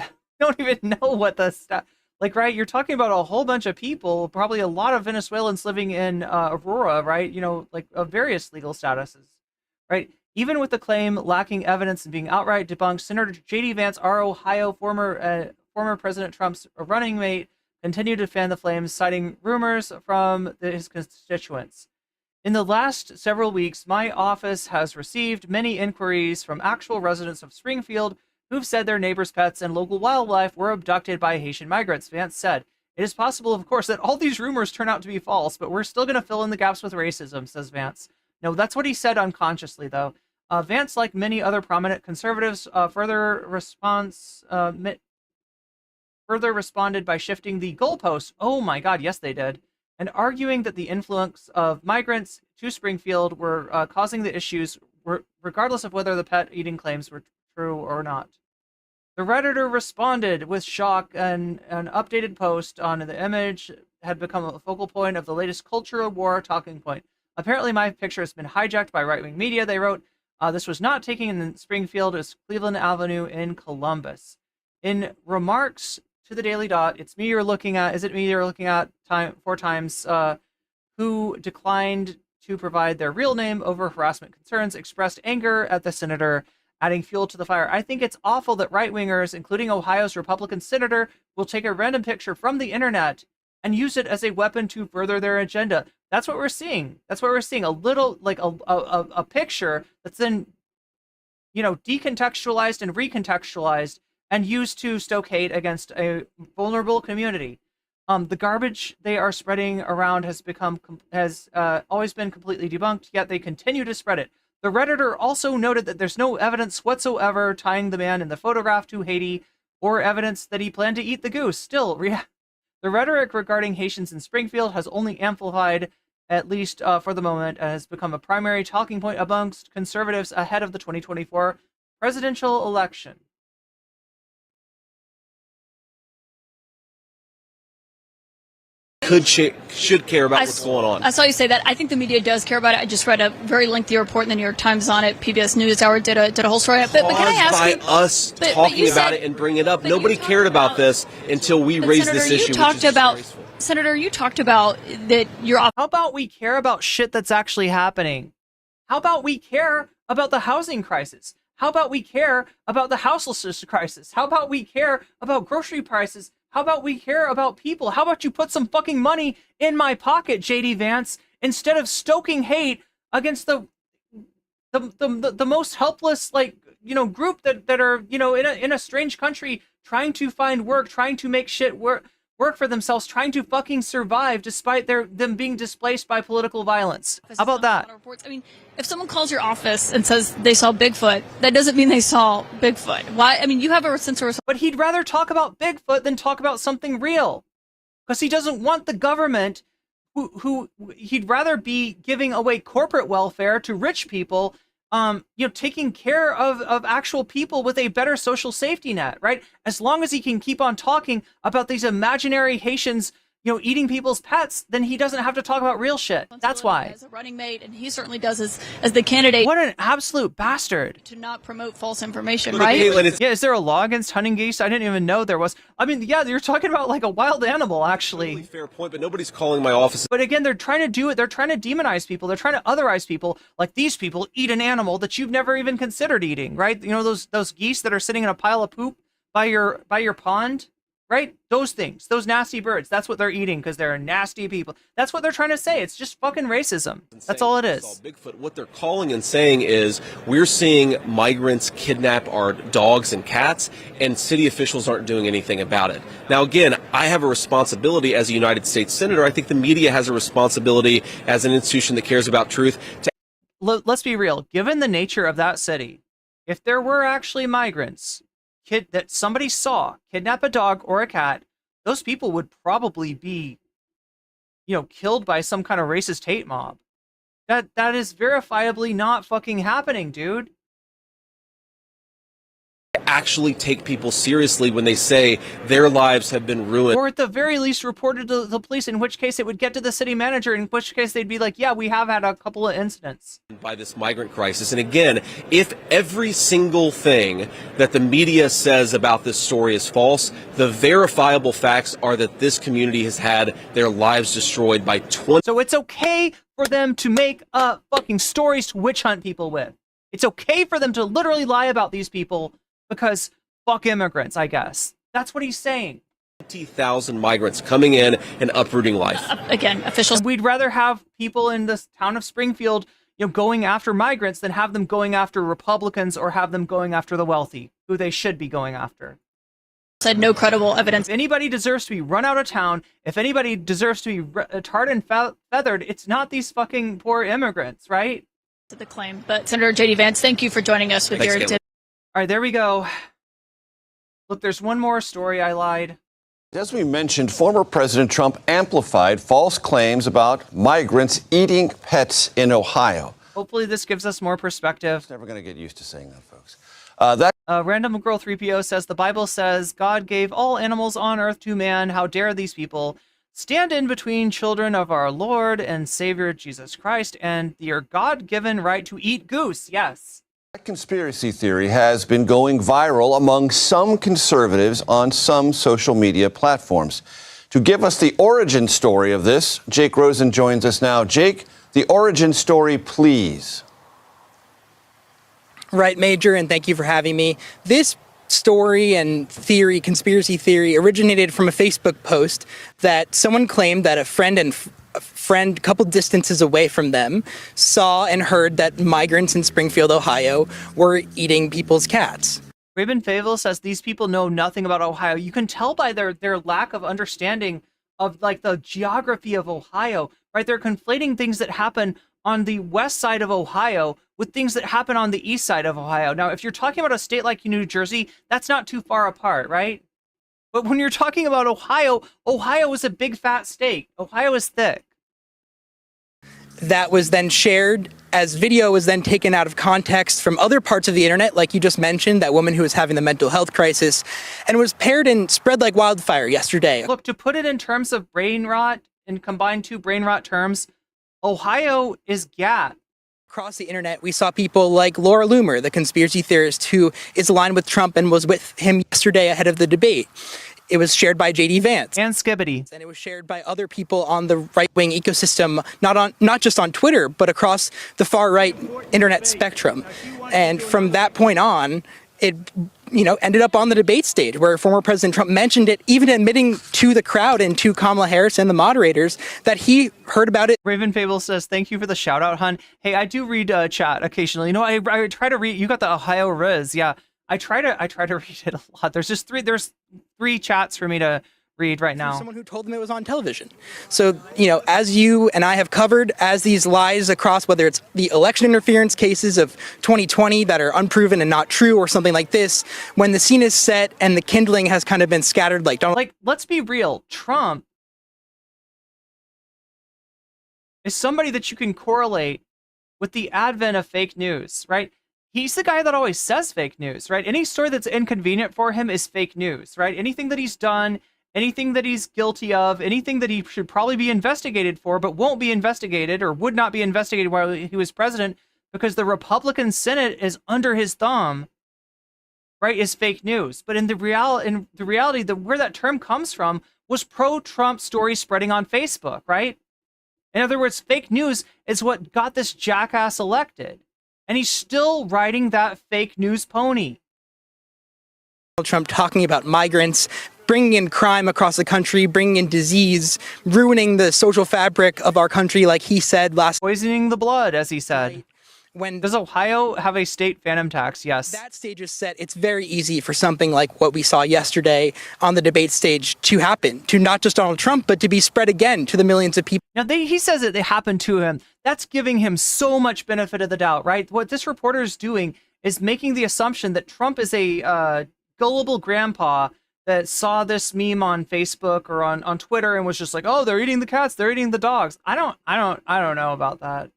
what the right? You're talking about a whole bunch of people, probably a lot of Venezuelans living in Aurora, right? Of various legal statuses, right? Even with the claim lacking evidence and being outright debunked, Senator J.D. Vance, our Ohio former President Trump's running mate, continued to fan the flames, citing rumors from his constituents. In the last several weeks, my office has received many inquiries from actual residents of Springfield who've said their neighbors' pets and local wildlife were abducted by Haitian migrants. Vance said, "It is possible, of course, that all these rumors turn out to be false, but we're still going to fill in the gaps with racism," says Vance. No, that's what he said unconsciously, though. Vance, like many other prominent conservatives, further responded by shifting the goalposts. Oh my God, yes, they did. And arguing that the influx of migrants to Springfield were causing the issues, regardless of whether the pet-eating claims were true or not. The Redditor responded with shock, and an updated post on the image had become a focal point of the latest cultural war talking point. Apparently, my picture has been hijacked by right-wing media, they wrote. This was not taken in Springfield, it was Cleveland Avenue in Columbus. In remarks to the Daily Dot, It's Me You're Looking At, Is It Me You're Looking At 4 times, who declined to provide their real name over harassment concerns, expressed anger at the senator, adding fuel to the fire. I think it's awful that right-wingers, including Ohio's Republican senator, will take a random picture from the internet and use it as a weapon to further their agenda. That's what we're seeing. That's what we're seeing. A little, like a picture that's then, decontextualized and recontextualized and used to stoke hate against a vulnerable community. The garbage they are spreading around has always been completely debunked, yet they continue to spread it. The Redditor also noted that there's no evidence whatsoever tying the man in the photograph to Haiti or evidence that he planned to eat the goose. Still, the rhetoric regarding Haitians in Springfield has only amplified, at least for the moment, and has become a primary talking point amongst conservatives ahead of the 2024 presidential election. should care about what's going on. I saw you say that. I think the media does care about it. I just read a very lengthy report in the New York Times on it. PBS NewsHour did a whole story. But can I ask by you, us talking about it and bringing it up, nobody cared about this until we raised Senator, this issue. Senator, you talked about that you're. How about we care about shit that's actually happening? How about we care about the housing crisis? How about we care about the houselessness crisis? How about we care about grocery prices? How about we care about people? How about you put some fucking money in my pocket, JD Vance, instead of stoking hate against the most helpless, like, you know, group that are, you know, in a strange country trying to find work, trying to make shit work for themselves, trying to fucking survive despite them being displaced by political violence. How about that? I mean, if someone calls your office and says they saw Bigfoot, that doesn't mean they saw Bigfoot. Why? I mean, you have a sense of. But he'd rather talk about Bigfoot than talk about something real, because he doesn't want the government who he'd rather be giving away corporate welfare to rich people, you know, taking care of actual people with a better social safety net, right? As long as he can keep on talking about these imaginary Haitians, you know, eating people's pets, then he doesn't have to talk about real shit. That's why. As a running mate, and he certainly does as the candidate. What an absolute bastard. To not promote false information, right? Yeah, is there a law against hunting geese? I didn't even know there was. I mean, yeah, you're talking about like a wild animal, actually. Really fair point, but nobody's calling my office. But again, they're trying to do it. They're trying to demonize people. They're trying to otherize people. Like, these people eat an animal that you've never even considered eating, right? You know, those geese that are sitting in a pile of poop by your pond, right? Those things, those nasty birds. That's what they're eating because they're nasty people. That's what they're trying to say. It's just fucking racism. That's all it is. Bigfoot. What they're calling and saying is we're seeing migrants kidnap our dogs and cats, and city officials aren't doing anything about it. Now, again, I have a responsibility as a United States Senator. I think the media has a responsibility as an institution that cares about truth. Let's be real. Given the nature of that city, if there were actually migrants that somebody saw kidnap a dog or a cat, those people would probably be, you know, killed by some kind of racist hate mob. That is verifiably not fucking happening, dude. Actually take people seriously when they say their lives have been ruined. Or at the very least reported to the police, in which case it would get to the city manager, in which case they'd be like, yeah, we have had a couple of incidents. By this migrant crisis. And again, if every single thing that the media says about this story is false, the verifiable facts are that this community has had their lives destroyed by 20. So it's okay for them to make fucking stories to witch hunt people with. It's okay for them to literally lie about these people because fuck immigrants, I guess. That's what he's saying. 20,000 migrants coming in and uprooting life. Again, officials. We'd rather have people in the town of Springfield, you know, going after migrants than have them going after Republicans or have them going after the wealthy, who they should be going after. Said no credible evidence. If anybody deserves to be run out of town, if anybody deserves to be tarred and feathered, it's not these fucking poor immigrants, right? To the claim. But Senator J.D. Vance, thank you for joining us with your tip. All right, there we go. Look, there's one more story. I lied. As we mentioned, former President Trump amplified false claims about migrants eating pets in Ohio. Hopefully this gives us more perspective. Never going to get used to saying that, folks. Random Girl 3PO says, the Bible says God gave all animals on earth to man. How dare these people stand in between children of our Lord and Savior Jesus Christ and your God-given right to eat goose? Yes. That conspiracy theory has been going viral among some conservatives on some social media platforms. To give us the origin story of this, Jake Rosen joins us now. Jake, the origin story, please. Right, Major, and thank you for having me. This story and theory, conspiracy theory, originated from a Facebook post that someone claimed that a friend a couple distances away from them saw and heard that migrants in Springfield, Ohio were eating people's cats. Raven Favel says these people know nothing about Ohio. You can tell by their lack of understanding of like the geography of Ohio, right? They're conflating things that happen on the west side of Ohio with things that happen on the east side of Ohio. Now, if you're talking about a state like New Jersey, that's not too far apart, right? But when you're talking about Ohio, Ohio is a big fat state. Ohio is thick. That was then shared as video was then taken out of context from other parts of the internet, like you just mentioned, that woman who was having the mental health crisis, and was paired and spread like wildfire yesterday. Look, to put it in terms of brain rot, in combined two brain rot terms, Ohio is GAT. Across the internet, we saw people like Laura Loomer, the conspiracy theorist who is aligned with Trump and was with him yesterday ahead of the debate. It was shared by JD Vance. And Skibbity. And it was shared by other people on the right-wing ecosystem, not just on Twitter, but across the far-right internet spectrum. And from that point on, it ended up on the debate stage where former President Trump mentioned it, even admitting to the crowd and to Kamala Harris and the moderators that he heard about it. Raven Fable says, thank you for the shout out, hun. Hey, I do read chat occasionally. I try to read. You got the Ohio Riz. Yeah, I try to read it a lot. There's three chats for me to read right now. Someone who told them it was on television. So, as you and I have covered, as these lies across, whether it's the election interference cases of 2020 that are unproven and not true or something like this, when the scene is set and the kindling has kind of been scattered like Donald. Like, let's be real. Trump is somebody that you can correlate with the advent of fake news, right? He's the guy that always says fake news, right? Any story that's inconvenient for him is fake news, right? Anything that he's done, anything that he's guilty of, anything that he should probably be investigated for, but won't be investigated or would not be investigated while he was president because the Republican Senate is under his thumb, right, is fake news. But in the reality, where that term comes from was pro-Trump stories spreading on Facebook, right? In other words, fake news is what got this jackass elected. And he's still riding that fake news pony. Trump talking about migrants, bringing in crime across the country, bringing in disease, ruining the social fabric of our country, like he said last. Poisoning the blood, as he said. Does Ohio have a state phantom tax? Yes. That stage is set. It's very easy for something like what we saw yesterday on the debate stage to happen, to not just Donald Trump, but to be spread again to the millions of people. Now, he says that they happened to him. That's giving him so much benefit of the doubt, right? What this reporter is doing is making the assumption that Trump is a gullible grandpa that saw this meme on Facebook or on Twitter and was just like, oh, they're eating the cats, they're eating the dogs. I don't know about that.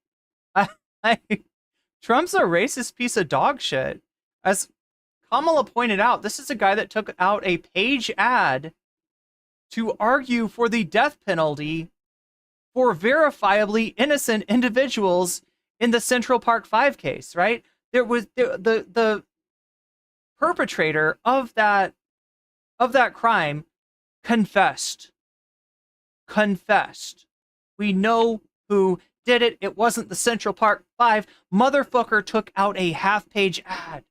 Trump's a racist piece of dog shit. As Kamala pointed out, this is a guy that took out a page ad to argue for the death penalty for verifiably innocent individuals in the Central Park 5 case, right? There was the perpetrator of that crime confessed. We know who did it. It wasn't the Central Park 5. Motherfucker took out a half-page ad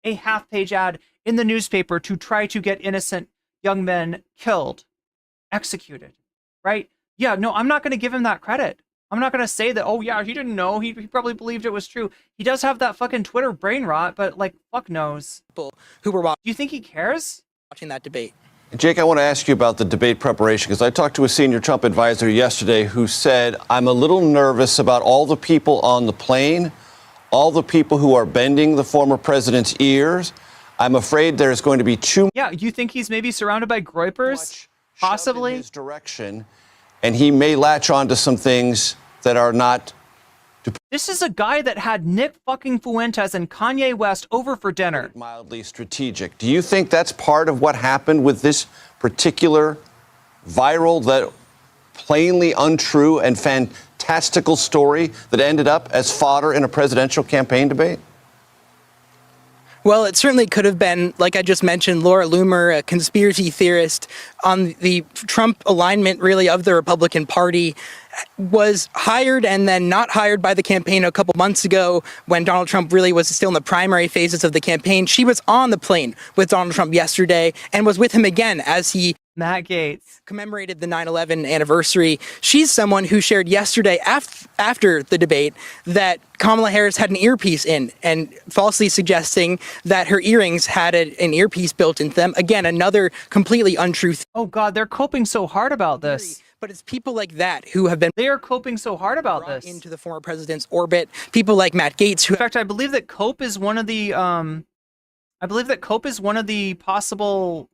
in the newspaper to try to get innocent young men killed, executed, right? Yeah, no, I'm not going to give him that credit. I'm not going to say that, oh yeah, he didn't know. He probably believed it was true. He does have that fucking Twitter brain rot, but like, fuck knows. Who were watching? Do you think he cares? Watching that debate. Jake, I want to ask you about the debate preparation because I talked to a senior Trump advisor yesterday who said, I'm a little nervous about all the people on the plane, all the people who are bending the former president's ears. I'm afraid there's going to be too. Yeah, you think he's maybe surrounded by groypers? Possibly. In his direction, and he may latch on to some things that are not. This is a guy that had Nick fucking Fuentes and Kanye West over for dinner. Mildly strategic. Do you think that's part of what happened with this particular viral, that plainly untrue and fantastical story that ended up as fodder in a presidential campaign debate? Well, it certainly could have been, like I just mentioned, Laura Loomer, a conspiracy theorist on the Trump alignment, really, of the Republican Party, was hired and then not hired by the campaign a couple months ago when Donald Trump really was still in the primary phases of the campaign. She was on the plane with Donald Trump yesterday and was with him again as he Matt Gaetz commemorated the 9/11 anniversary. She's someone who shared yesterday after the debate that Kamala Harris had an earpiece in and falsely suggesting that her earrings had an earpiece built into them. Again, another completely untrue thing. Oh God, they're coping so hard about this. But it's people like that who have been they are coping so hard about this into the former president's orbit. People like Matt Gaetz, who in fact, I believe that cope is one of the possible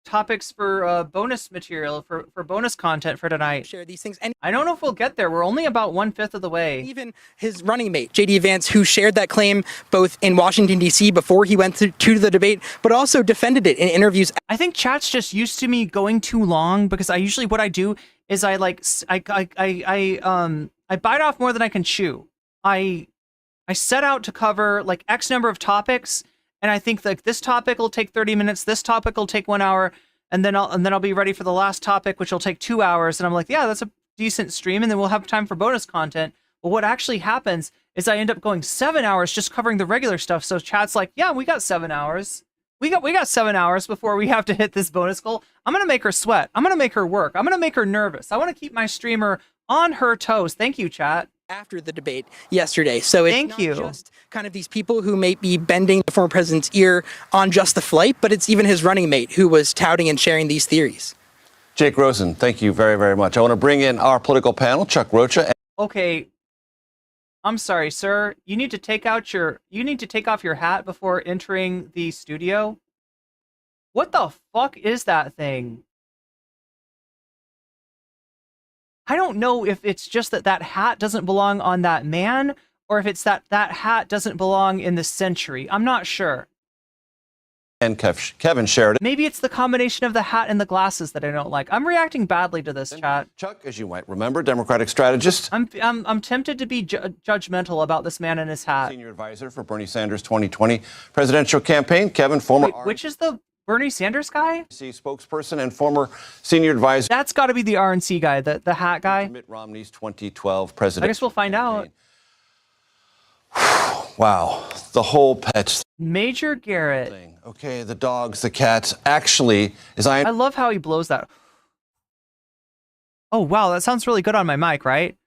topics for bonus material, for bonus content for tonight. Share these things. And I don't know if we'll get there. We're only about 1/5 of the way. Even his running mate, J.D. Vance, who shared that claim both in Washington, D.C. before he went to the debate, but also defended it in interviews. I think chat's just used to me going too long, because I usually, what I do is I bite off more than I can chew. I set out to cover like X number of topics, and I think like this topic will take 30 minutes, this topic will take 1 hour, and then I'll be ready for the last topic, which will take 2 hours. And I'm like, yeah, that's a decent stream, and then we'll have time for bonus content. But what actually happens is I end up going 7 hours just covering the regular stuff. So chat's like, yeah, we got 7 hours. We got 7 hours before we have to hit this bonus goal. I'm gonna make her sweat. I'm gonna make her work. I'm gonna make her nervous. I want to keep my streamer on her toes. Thank you, chat. After the debate yesterday. So it's not just kind of these people who may be bending the former president's ear on just the flight, but it's even his running mate who was touting and sharing these theories. Jake Rosen, thank you very, very much. I want to bring in our political panel, Chuck Rocha. Okay, I'm sorry, sir. You need to take off your hat before entering the studio. What the fuck is that thing? I don't know if it's just that hat doesn't belong on that man, or if it's that hat doesn't belong in the century. I'm not sure. And Kevin shared it. Maybe it's the combination of the hat and the glasses that I don't like. I'm reacting badly to this, chat. Chuck, as you might remember, Democratic strategist. I'm tempted to be judgmental about this man and his hat. Senior advisor for Bernie Sanders' 2020 presidential campaign. Kevin, former... Wait, which is the Bernie Sanders guy? Spokesperson and former senior advisor. That's got to be the RNC guy, the hat guy. Mitt Romney's 2012 president. I guess we'll find out. Wow, the whole pets. Major Garrett. Okay, the dogs, the cats. Actually, I love how he blows that. Oh, wow, that sounds really good on my mic, right?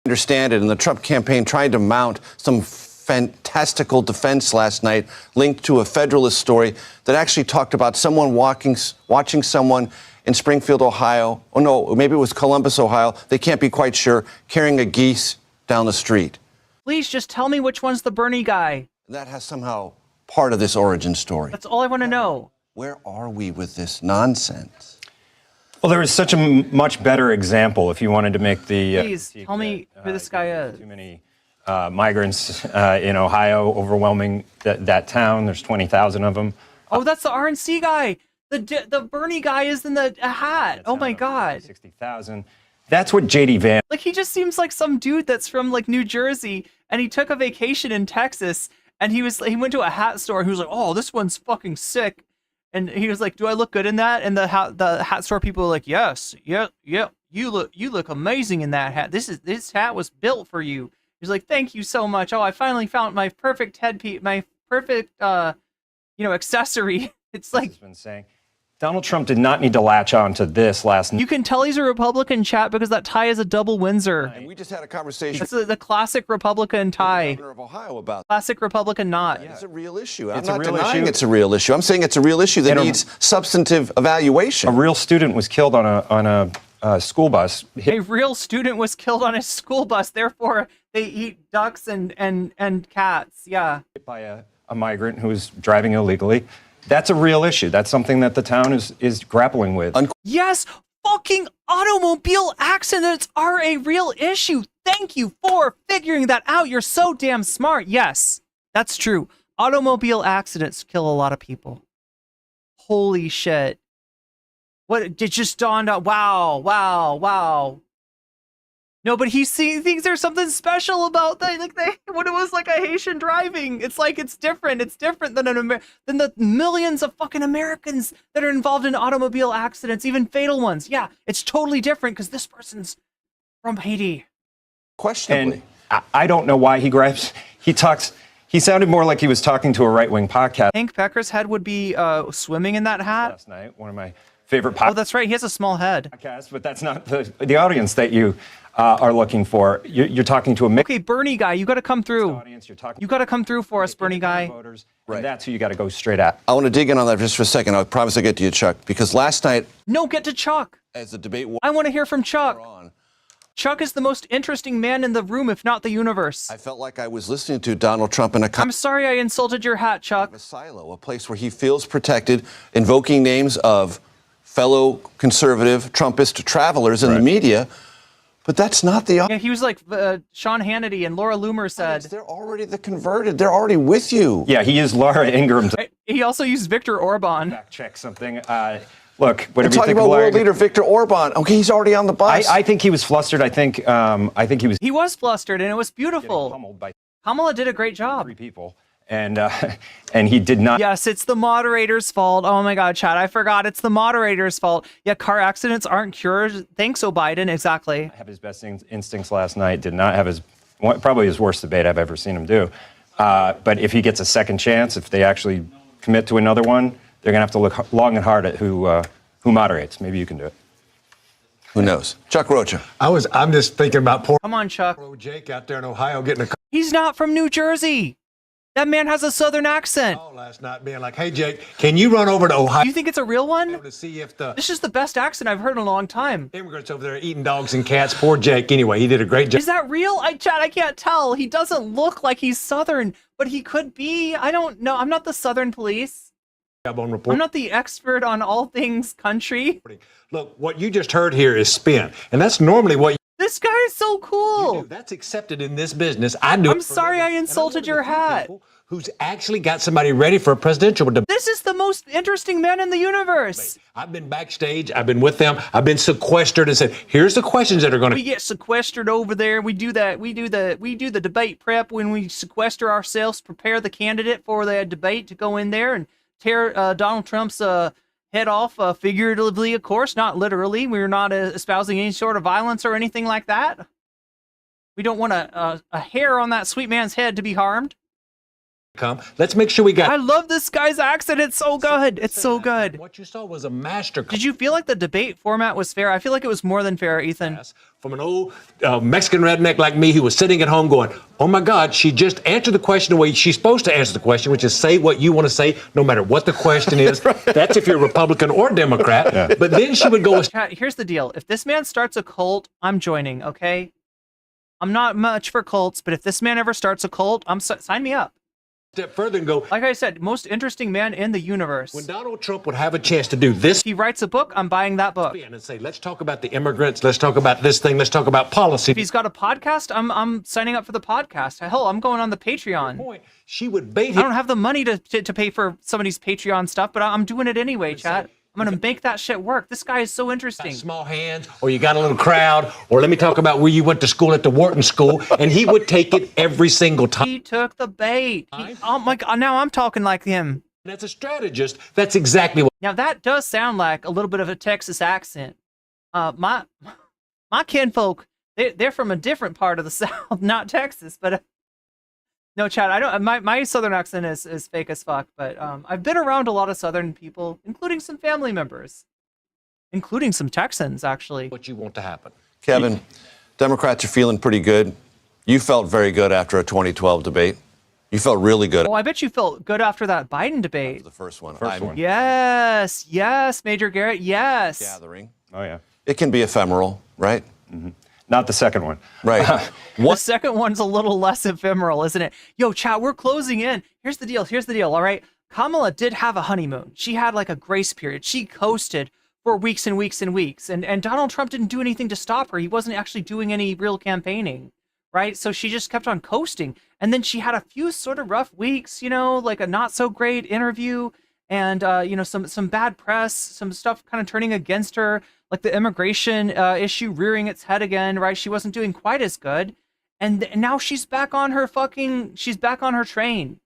Understand it, and the Trump campaign tried to mount some fantastical defense last night linked to a Federalist story that actually talked about someone watching someone in Springfield, Ohio. Oh, no, maybe it was Columbus, Ohio. They can't be quite sure, carrying a geese down the street. Please just tell me which one's the Bernie guy. That has somehow part of this origin story. That's all I want to know. Where are we with this nonsense? Well, there is such a much better example if you wanted to make the... Please, tell me who this guy is. Too many migrants in Ohio overwhelming that town. There's 20,000 of them. Oh, that's the RNC guy. The Bernie guy is in the hat. Oh my God. 60,000. That's what J.D. Vance. Like, he just seems like some dude that's from like New Jersey, and he took a vacation in Texas, and he went to a hat store, and he was like, "Oh, this one's fucking sick," and he was like, "Do I look good in that?" And the hat store people were like, "Yes, yeah, you look amazing in that hat. This hat was built for you." He's like, "Thank you so much. Oh, I finally found my perfect headpiece, my perfect accessory." It's like, has been saying. Donald Trump did not need to latch on to this last night. You can tell he's a Republican, chat, because that tie is a double Windsor. And we just had a conversation. It's the classic Republican tie. Governor of Ohio about classic Republican knot. It's a real issue. I'm not denying it's a real issue. I'm saying it's a real issue that needs substantive evaluation. A real student was killed on a school bus. A real student was killed on a school bus. Therefore, they eat ducks and cats. Yeah. Hit by a migrant who was driving illegally. That's a real issue. That's something that the town is grappling with. Yes, fucking automobile accidents are a real issue. Thank you for figuring that out. You're so damn smart. Yes, that's true. Automobile accidents kill a lot of people. Holy shit. What, it just dawned on. Wow. No, but he thinks there's something special about that. When it was like a Haitian driving, it's like it's different. It's different than than the millions of fucking Americans that are involved in automobile accidents, even fatal ones. Yeah, it's totally different because this person's from Haiti. Questionably. And I don't know why he sounded more like he was talking to a right-wing podcast. Hank Pecker's head would be swimming in that hat. Last night, one of my favorite podcasts. Oh, that's right. He has a small head. Podcast, but that's not the audience that you are looking for. You're talking to a okay, Bernie guy, you got to come through. You got to come through for us, Bernie guy. Voters, right. That's who you got to go straight at. I want to dig in on that just for a second. I promise I'll get to you, Chuck, because last night... No, get to Chuck. As the debate... I want to hear from Chuck. Chuck is the most interesting man in the room, if not the universe. I felt like I was listening to Donald Trump in a I'm sorry I insulted your hat, Chuck. A silo, a place where he feels protected, invoking names of fellow conservative Trumpist travelers in the media. But that's not the... Yeah, he was like Sean Hannity and Laura Loomer said. They're already the converted. They're already with you. Yeah, he used Laura Ingram's... He also used Viktor Orban. Fact check something. Look, whatever I'm you talking think about of world leader Viktor Orban. Okay, he's already on the bus. I think he was flustered. I think he was... He was flustered, and it was beautiful. Pummeled by Kamala did a great job. 3 people. And he did not... Yes, it's the moderator's fault. Oh my God, Chad, I forgot. It's the moderator's fault. Yeah, car accidents aren't cured. Thanks, O'Biden. Exactly. Have his best instincts last night. Did not have probably his worst debate I've ever seen him do. But if he gets a second chance, if they actually commit to another one, they're going to have to look long and hard at who moderates. Maybe you can do it. Who knows? Chuck Rocha. I'm just thinking about poor Come on, Chuck. Jake out there in Ohio getting a He's not from New Jersey. That man has a southern accent. call last night being like, hey, Jake, can you run over to Ohio? You think it's a real one? To see if the This is the best accent I've heard in a long time. immigrants over there are eating dogs and cats. Poor Jake. Anyway, he did a great job. Is that real? Chad, I can't tell. He doesn't look like he's southern, but he could be. I don't know. I'm not the Southern police. On report. I'm not the expert on all things country. Look, what you just heard here is spin, and that's normally what This guy is so cool. That's accepted in this business. I do. I'm sorry I insulted your hat. Who's actually got somebody ready for a presidential debate. This is the most interesting man in the universe. I've been backstage. I've been with them. I've been sequestered and said, "Here's the questions that are going to." We get sequestered over there. We do that. We do the debate prep when we sequester ourselves, prepare the candidate for the debate to go in there and tear Donald Trump's head off, figuratively, of course, not literally. We're not espousing any sort of violence or anything like that. We don't want a hair on that sweet man's head to be harmed. Let's make sure we got. I love this guy's accent. It's so good. It's so good. What you saw was a master. Did you feel like the debate format was fair? I feel like it was more than fair, Ethan. From an old Mexican redneck like me who was sitting at home going, "Oh my God, she just answered the question the way she's supposed to answer the question, which is say what you want to say, no matter what the question is." That's if you're Republican or Democrat. Yeah. But then she would go. Here's the deal: if this man starts a cult, I'm joining. Okay, I'm not much for cults, but if this man ever starts a cult, sign me up. Step further and go. Like I said, most interesting man in the universe. When Donald Trump would have a chance to do this, he writes a book. I'm buying that book. And say, let's talk about the immigrants. Let's talk about this thing. Let's talk about policy. If he's got a podcast, I'm signing up for the podcast. Hell, I'm going on the Patreon. She would bait him. I don't have the money to pay for somebody's Patreon stuff, but I'm doing it anyway, chat. I'm going to make that shit work. This guy is so interesting. Small hands, or you got a little crowd, or let me talk about where you went to school at the Wharton School, and he would take it every single time. He took the bait. Oh my God, now I'm talking like him. That's a strategist. That's exactly what. Now that does sound like a little bit of a Texas accent. My kinfolk, they're from a different part of the South, not Texas, but. No, Chad, I don't. My Southern accent is fake as fuck, but I've been around a lot of Southern people, including some family members, including some Texans, actually. What you want to happen, Kevin? Democrats are feeling pretty good. You felt very good after a 2012 debate. You felt really good. Oh, I bet you felt good after that Biden debate. The first one. Yes, Major Garrett. Yes. Gathering. Oh yeah. It can be ephemeral, right? Mm-hmm. Not the second one. Right. The second one's a little less ephemeral, isn't it? Yo, chat, we're closing in. Here's the deal. All right. Kamala did have a honeymoon. She had like a grace period. She coasted for weeks and weeks and weeks. And Donald Trump didn't do anything to stop her. He wasn't actually doing any real campaigning. Right. So she just kept on coasting. And then she had a few sort of rough weeks, like a not so great interview and, some bad press, some stuff kind of turning against her. Like the immigration issue rearing its head again, right? She wasn't doing quite as good. And now she's back on her she's back on her train.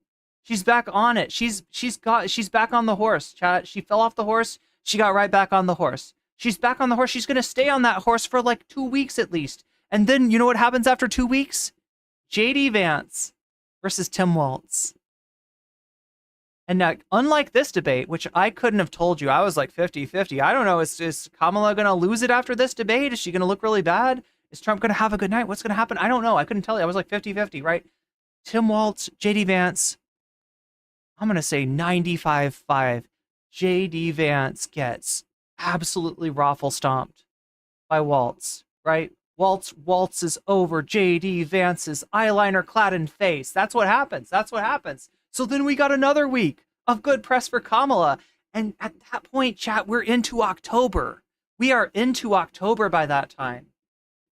She's back on it. She's back on the horse, chat. She fell off the horse. She got right back on the horse. She's back on the horse. She's going to stay on that horse for like 2 weeks at least. And then you know what happens after 2 weeks? J.D. Vance versus Tim Walz. And now, unlike this debate, which I couldn't have told you, I was like 50-50. I don't know, is Kamala going to lose it after this debate? Is she going to look really bad? Is Trump going to have a good night? What's going to happen? I don't know. I couldn't tell you. I was like 50-50, right? Tim Walz, J.D. Vance. I'm going to say 95-5. J.D. Vance gets absolutely raffle stomped by Walz, right? waltzes over J.D. Vance's eyeliner-clad face. That's what happens. That's what happens. So then we got another week of good press for Kamala. And at that point, chat, we're into October. We are into October by that time.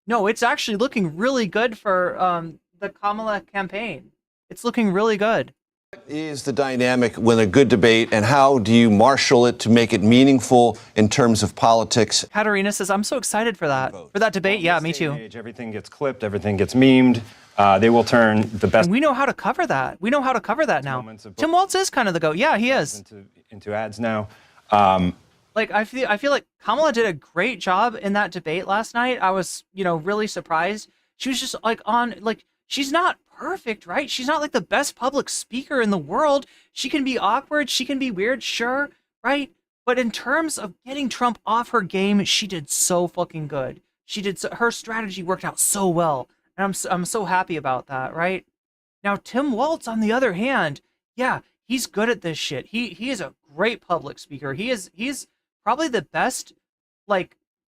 No, it's actually looking really good for the Kamala campaign. It's looking really good. What is the dynamic with a good debate, and how do you marshal it to make it meaningful in terms of politics? Katarina says, I'm so excited for that debate. Yeah, me too. Everything gets clipped, everything gets memed. They will turn the best. And we know how to cover that. We know how to cover that now. Tim Walz is kind of the GOAT. Yeah, he is. Into ads now. Like I feel like Kamala did a great job in that debate last night. I was, really surprised. She was just she's not perfect, right? She's not like the best public speaker in the world. She can be awkward, she can be weird, sure, right? But in terms of getting Trump off her game, she did so fucking good. Her strategy worked out so well. And I'm so happy about that, right? Now, Tim Walz, on the other hand, yeah, he's good at this shit. He is a great public speaker. He's probably the best,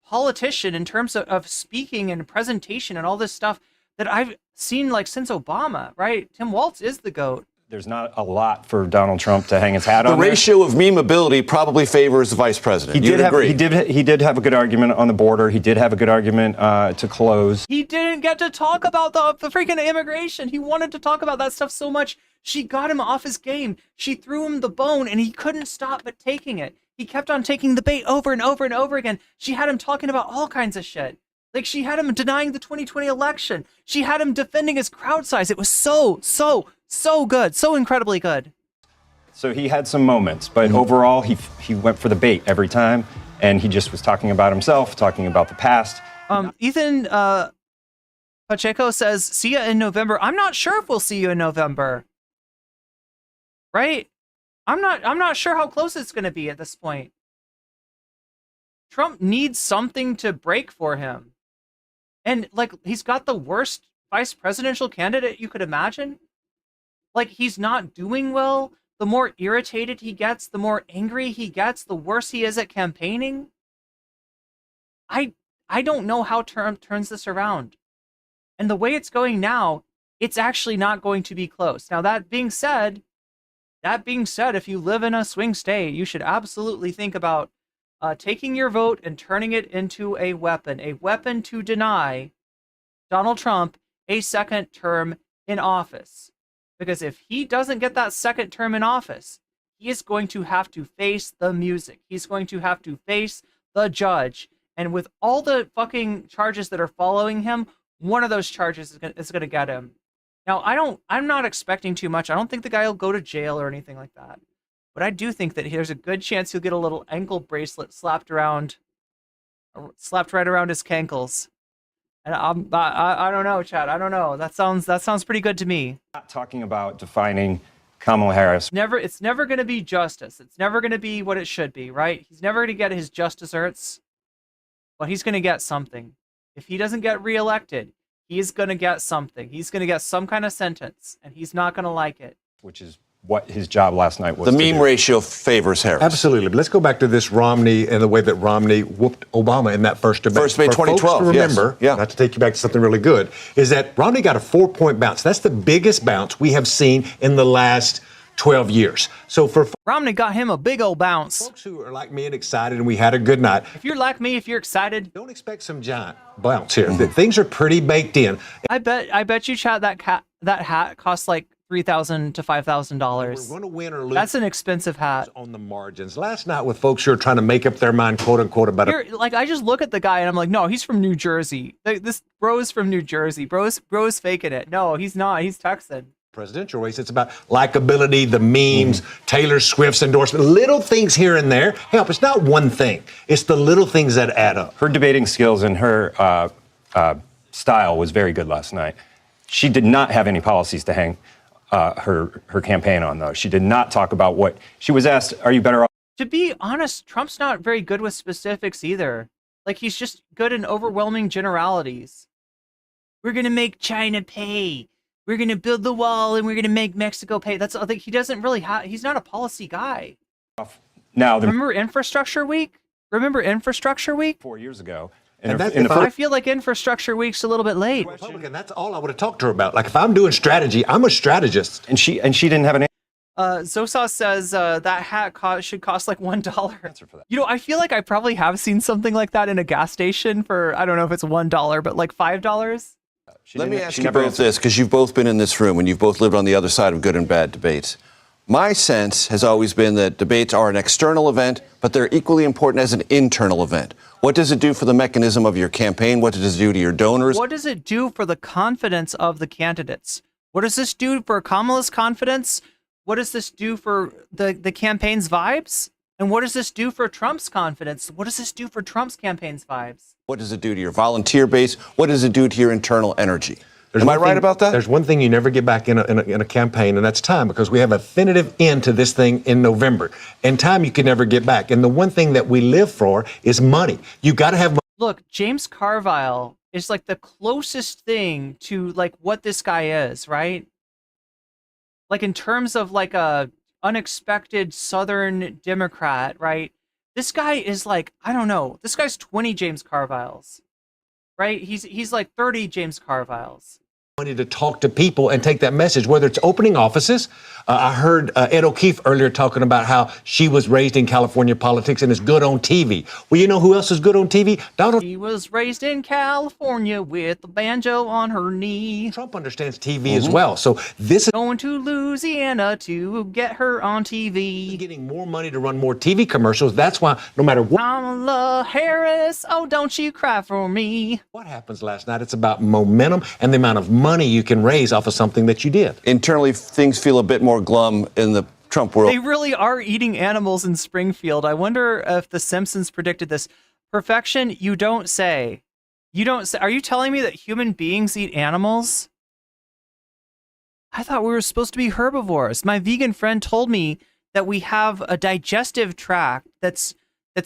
politician in terms of speaking and presentation and all this stuff that I've seen, since Obama, right? Tim Walz is the GOAT. There's not a lot for Donald Trump to hang his hat on. The ratio of memeability probably favors the vice president. He did have a good argument on the border. He did have a good argument to close. He didn't get to talk about the freaking immigration. He wanted to talk about that stuff so much. She got him off his game. She threw him the bone, and he couldn't stop but taking it. He kept on taking the bait over and over and over again. She had him talking about all kinds of shit. She had him denying the 2020 election. She had him defending his crowd size. It was so good, so incredibly good. So he had some moments, but overall, he went for the bait every time, and he just was talking about himself, talking about the past. Ethan Pacheco says, "See ya in November." I'm not sure if we'll see you in November. Right? I'm not sure how close it's going to be at this point. Trump needs something to break for him. And he's got the worst vice presidential candidate you could imagine. He's not doing well. The more irritated he gets, the more angry he gets, the worse he is at campaigning. I don't know how Trump turns this around. And the way it's going now, it's actually not going to be close. Now, that being said, if you live in a swing state, you should absolutely think about taking your vote and turning it into a weapon to deny Donald Trump a second term in office. Because if he doesn't get that second term in office, he is going to have to face the music. He's going to have to face the judge. And with all the fucking charges that are following him, one of those charges is going to get him. Now, I'm not expecting too much. I don't think the guy will go to jail or anything like that. But I do think that there's a good chance he'll get a little ankle bracelet slapped right around his cankles. And I don't know, Chad. I don't know. That sounds pretty good to me. Not talking about defining Kamala Harris. It's never going to be justice. It's never going to be what it should be, right? He's never going to get his just desserts, but he's going to get something. If he doesn't get reelected, he's going to get something. He's going to get some kind of sentence, and he's not going to like it. Which is what his job last night was. The meme ratio favors Harris. Absolutely. But let's go back to this Romney and the way that Romney whooped Obama in that first debate. First debate, 2012. Folks to remember, not to take you back to something really good, is that Romney got a 4-point bounce. That's the biggest bounce we have seen in the last 12 years. So for Romney got him a big old bounce. Folks who are like me and excited and we had a good night. If you're like me, if you're excited, don't expect some giant bounce here. Things are pretty baked in. I bet you, Chad, that hat costs like $3,000 to $5,000. We're going to win or lose. That's an expensive hat. On the margins. Last night with folks who are trying to make up their mind, quote unquote, about it. I just look at the guy and I'm like, no, he's from New Jersey. This bro's from New Jersey. Bro's faking it. No, he's not. He's Texan. Presidential race. It's about likability, the memes, Taylor Swift's endorsement, little things here and there help. It's not one thing. It's the little things that add up. Her debating skills and her style was very good last night. She did not have any policies to hang her campaign on, though. She did not talk about what she was asked. Are you better off? To be honest, Trump's not very good with specifics either. He's just good in overwhelming generalities. We're gonna make China pay. We're gonna build the wall, and we're gonna make Mexico pay. That's he doesn't really have. He's not a policy guy. Now, remember Infrastructure Week? Remember Infrastructure Week? 4 years ago. I feel like Infrastructure Week's a little bit late. Republican, that's all I would have talked to her about. Like if I'm doing strategy, I'm a strategist. And she didn't have an Zosa says that hat should cost like $1. Answer for that. You know, I feel like I probably have seen something like that in a gas station for, I don't know if it's $1, but like $5. Let me ask you both this, because you've both been in this room and you've both lived on the other side of good and bad debates. My sense has always been that debates are an external event, but they're equally important as an internal event. What does it do for the mechanism of your campaign? What does it do to your donors? What does it do for the confidence of the candidates? What does this do for Kamala's confidence? What does this do for the campaign's vibes? And what does this do for Trump's confidence? What does this do for Trump's campaign's vibes? What does it do to your volunteer base? What does it do to your internal energy? Am I right about that? There's one thing you never get back in a campaign, and that's time, because we have a definitive end to this thing in November. And time you can never get back. And the one thing that we live for is money. You got to have money. Look, James Carville is like the closest thing to like what this guy is, right? Like in terms of like a unexpected Southern Democrat, right? This guy is like, I don't know. This guy's 20 James Carviles, right? He's like 30 James Carviles. Money to talk to people and take that message, whether it's opening offices. I heard Ed O'Keefe earlier talking about how she was raised in California politics and is good on TV. Well, you know who else is good on TV? Donald. He was raised in California with a banjo on her knee. Trump understands TV as well. So this is going to Louisiana to get her on TV. Getting more money to run more TV commercials. That's why no matter what. Kamala Harris, oh, don't you cry for me. What happens last night? It's about momentum and the amount of money you can raise off of something that you did. Internally, things feel a bit more glum in the Trump world. They really are eating animals in Springfield. I wonder if The Simpsons predicted this. Perfection, you don't say. You don't say. Are you telling me that human beings eat animals? I thought we were supposed to be herbivores. My vegan friend told me that we have a digestive tract that's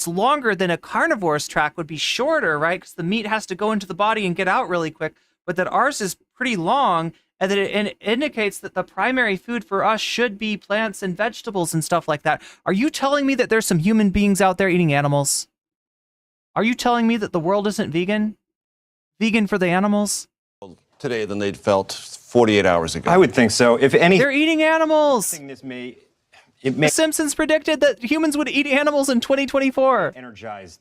longer than a carnivore's tract would be shorter, right? Because the meat has to go into the body and get out really quick. But that ours is pretty long, and that it indicates that the primary food for us should be plants and vegetables and stuff like that. Are you telling me that there's some human beings out there eating animals? Are you telling me that the world isn't vegan? Vegan for the animals? Today than they'd felt 48 hours ago. I would think so. If any, they're eating animals. The Simpsons predicted that humans would eat animals in 2024. Energized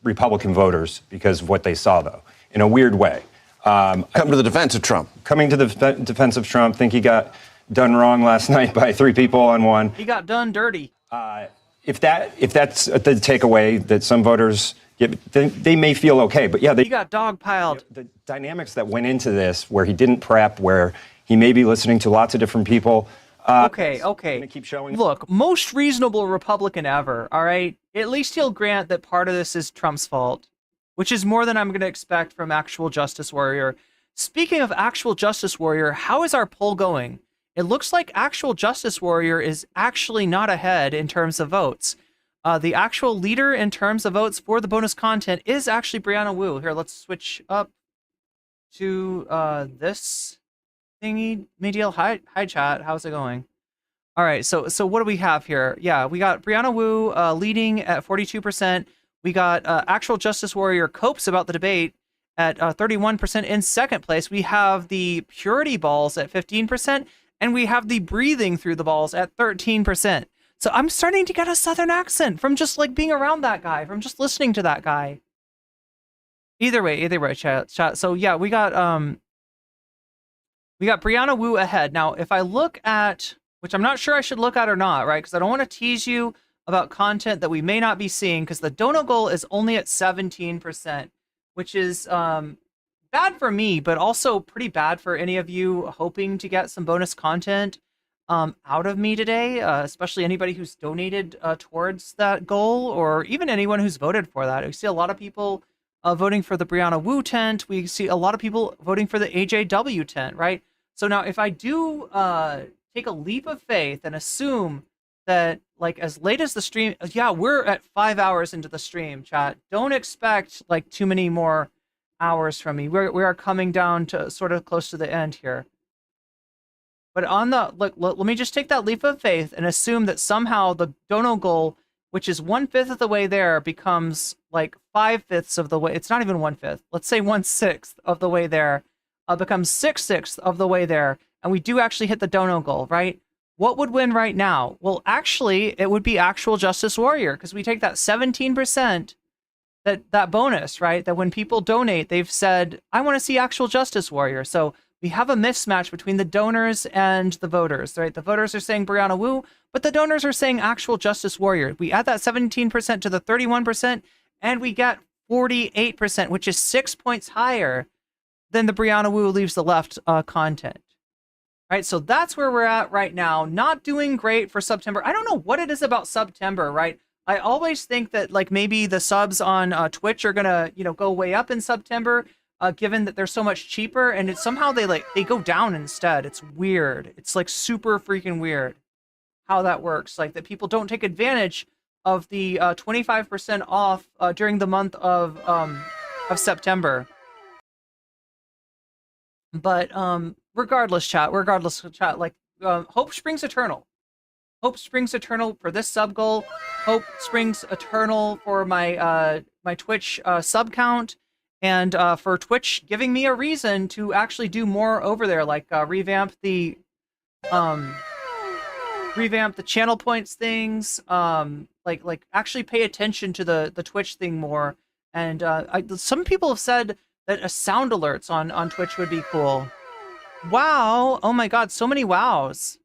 Republican voters because of what they saw, though, in a weird way. Come to the defense of Trump. Coming to the defense of Trump. Think he got done wrong last night by 3 people on one. He got done dirty. If that's the takeaway that some voters get, they may feel okay. But yeah, he got dogpiled. The dynamics that went into this, where he didn't prep, where he may be listening to lots of different people. Okay. Gonna keep showing. Look, most reasonable Republican ever. All right, at least he'll grant that part of this is Trump's fault, which is more than I'm going to expect from Actual Justice Warrior. Speaking of Actual Justice Warrior, how is our poll going? It looks like Actual Justice Warrior is actually not ahead in terms of votes. The actual leader in terms of votes for the bonus content is actually Brianna Wu. Here, let's switch up to this thingy. Medial. Hi chat. How's it going? All right, so what do we have here? Yeah, we got Brianna Wu leading at 42%. We got Actual Justice Warrior Copes about the debate at 31% in second place. We have the Purity Balls at 15%, and we have the Breathing Through the Balls at 13%. So I'm starting to get a Southern accent from just like being around that guy, from just listening to that guy. Either way, chat. So yeah, we got Brianna Wu ahead. Now, if I look at, which I'm not sure I should look at or not, right? Because I don't want to tease you about content that we may not be seeing, because the dono goal is only at 17%, which is bad for me, but also pretty bad for any of you hoping to get some bonus content out of me today, especially anybody who's donated towards that goal, or even anyone who's voted for that. We see a lot of people voting for the Brianna Wu tent. We see a lot of people voting for the AJW tent, right? So now if I do take a leap of faith and assume that, like, as late as the stream, yeah, we're at 5 hours into the stream, chat. Don't expect like too many more hours from me. We are coming down to sort of close to the end here. But on the, look, let me just take that leap of faith and assume that somehow the dono goal which is 1/5 of the way there, becomes like 5/5 of the way. It's not even 1/5. Let's say 1/6 of the way there, becomes 6/6 of the way there, and we do actually hit the dono goal, right? What would win right now? Well, actually, it would be Actual Justice Warrior, because we take that 17%, that bonus, right? That when people donate, they've said, I want to see Actual Justice Warrior. So we have a mismatch between the donors and the voters, right? The voters are saying Brianna Wu, but the donors are saying Actual Justice Warrior. We add that 17% to the 31%, and we get 48%, which is 6 points higher than the Brianna Wu leaves the left content. Right, so that's where we're at right now. Not doing great for September. I don't know what it is about September, right? I always think that like maybe the subs on Twitch are gonna, go way up in September, given that they're so much cheaper, and it's somehow they go down instead. It's weird. It's like super freaking weird how that works. Like that people don't take advantage of the 25% off during the month of September. But regardless, chat, like hope springs eternal. Hope springs eternal for this sub goal. Hope springs eternal for my my Twitch sub count, and for Twitch giving me a reason to actually do more over there, like revamp the channel points things, like actually pay attention to the Twitch thing more. And some people have said that a sound alerts on Twitch would be cool. Wow! Oh my God, so many wows.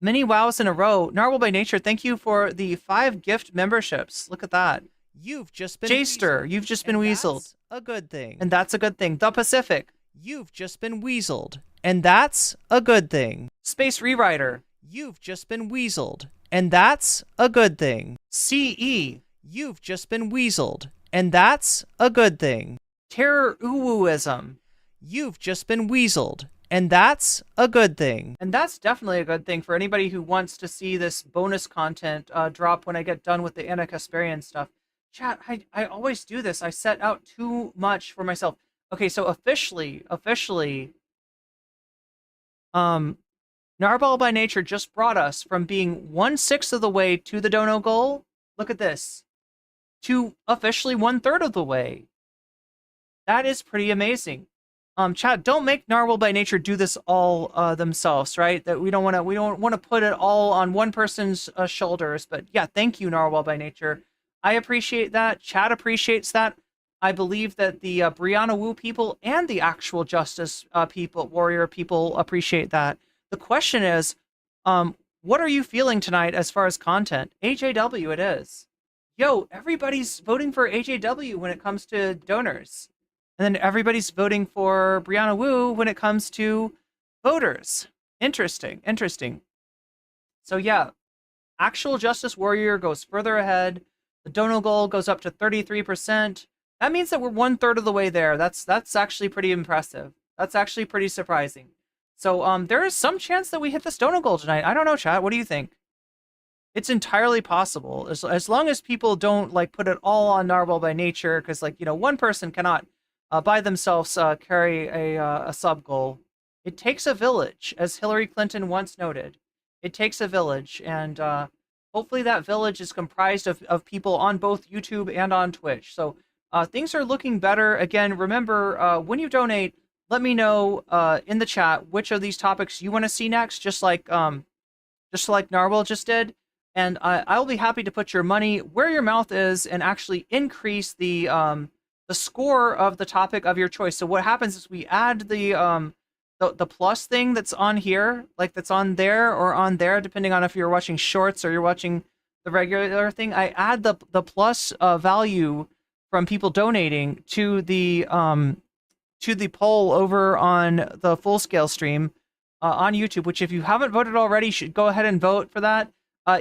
Many wows in a row. Narwhal by Nature, thank you for the 5 gift memberships. Look at that. You've just been Jster, you've just been weaseled. a good thing. And that's a good thing. The Pacific. You've just been weaseled. And that's a good thing. Space Rewriter. You've just been weaseled. And that's a good thing. CE. You've just been weaseled. And that's a good thing. Terror Uwuism. You've just been weaseled. And that's a good thing. And that's definitely a good thing for anybody who wants to see this bonus content drop when I get done with the Anna Kasparian stuff. Chat, I always do this. I set out too much for myself. Okay, so officially, Narwhal by Nature just brought us from being 1/6 of the way to the dono goal. Look at this. To officially 1/3 of the way. That is pretty amazing. Chat, don't make Narwhal by Nature do this all themselves, right? That we don't want to put it all on one person's shoulders. But yeah, thank you, Narwhal by Nature. I appreciate that. Chat appreciates that. I believe that the Brianna Wu people and the Actual Justice Warrior people appreciate that. The question is, what are you feeling tonight as far as content? AJW it is. Yo, everybody's voting for AJW when it comes to donors. And then everybody's voting for Brianna Wu when it comes to voters. Interesting. So yeah, Actual Justice Warrior goes further ahead. The dono goal goes up to 33%. That means that we're 1/3 of the way there. That's actually pretty impressive. That's actually pretty surprising. So there is some chance that we hit this dono goal tonight. I don't know, chat. What do you think? It's entirely possible, as long as people don't like put it all on Narwhal by Nature, because one person cannot by themselves carry a sub goal. It takes a village, as Hillary Clinton once noted. It takes a village, and hopefully that village is comprised of people on both YouTube and on Twitch. So things are looking better. Again, remember, when you donate, let me know in the chat which of these topics you want to see next, just like Narwhal just did. And I'll be happy to put your money where your mouth is and actually increase the score of the topic of your choice. So what happens is we add the plus thing that's on here, like that's on there or on there, depending on if you're watching shorts or you're watching the regular thing. I add the plus value from people donating to the poll over on the full scale stream on YouTube, which if you haven't voted already, you should go ahead and vote for that.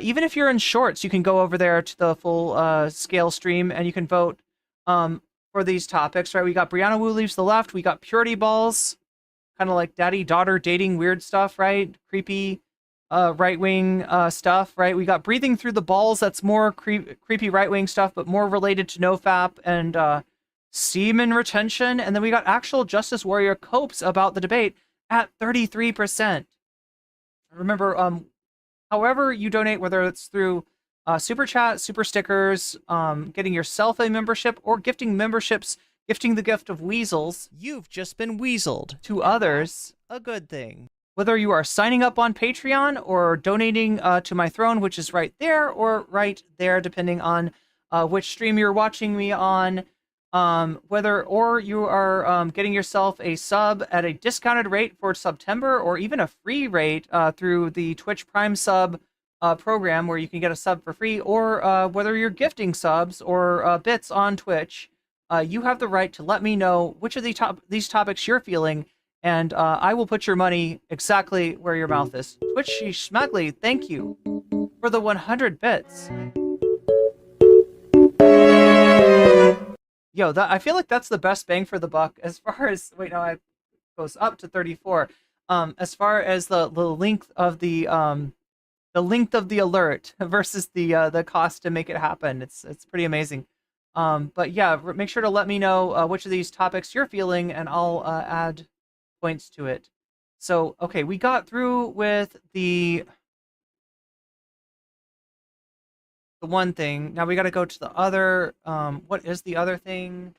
Even if you're in shorts, you can go over there to the full scale stream and you can vote for these topics, right? We got Brianna Wu leaves the left. We got purity balls, kind of like daddy-daughter dating weird stuff, right? Creepy right-wing stuff, right? We got breathing through the balls. That's more creepy right-wing stuff, but more related to nofap and semen retention. And then we got Actual Justice Warrior copes about the debate at 33%. Remember, however you donate, whether it's through super chat, super stickers, getting yourself a membership, or gifting memberships, gifting the gift of weasels. You've just been weaseled. To others. A good thing. Whether you are signing up on Patreon or donating to my throne, which is right there or right there, depending on which stream you're watching me on. Whether or you are getting yourself a sub at a discounted rate for September, or even a free rate through the Twitch Prime sub program where you can get a sub for free, or whether you're gifting subs or bits on Twitch, you have the right to let me know which of these topics you're feeling, and I will put your money exactly where your mouth is. Twitchy Schmagley, thank you for the 100 bits. Yo, I feel like that's the best bang for the buck as far as, wait, no, it goes up to 34. As far as the length of the alert versus the cost to make it happen. It's pretty amazing. But yeah, make sure to let me know which of these topics you're feeling, and I'll add points to it. So, okay, we got through with the one thing. Now we got to go to the other. What is the other thing?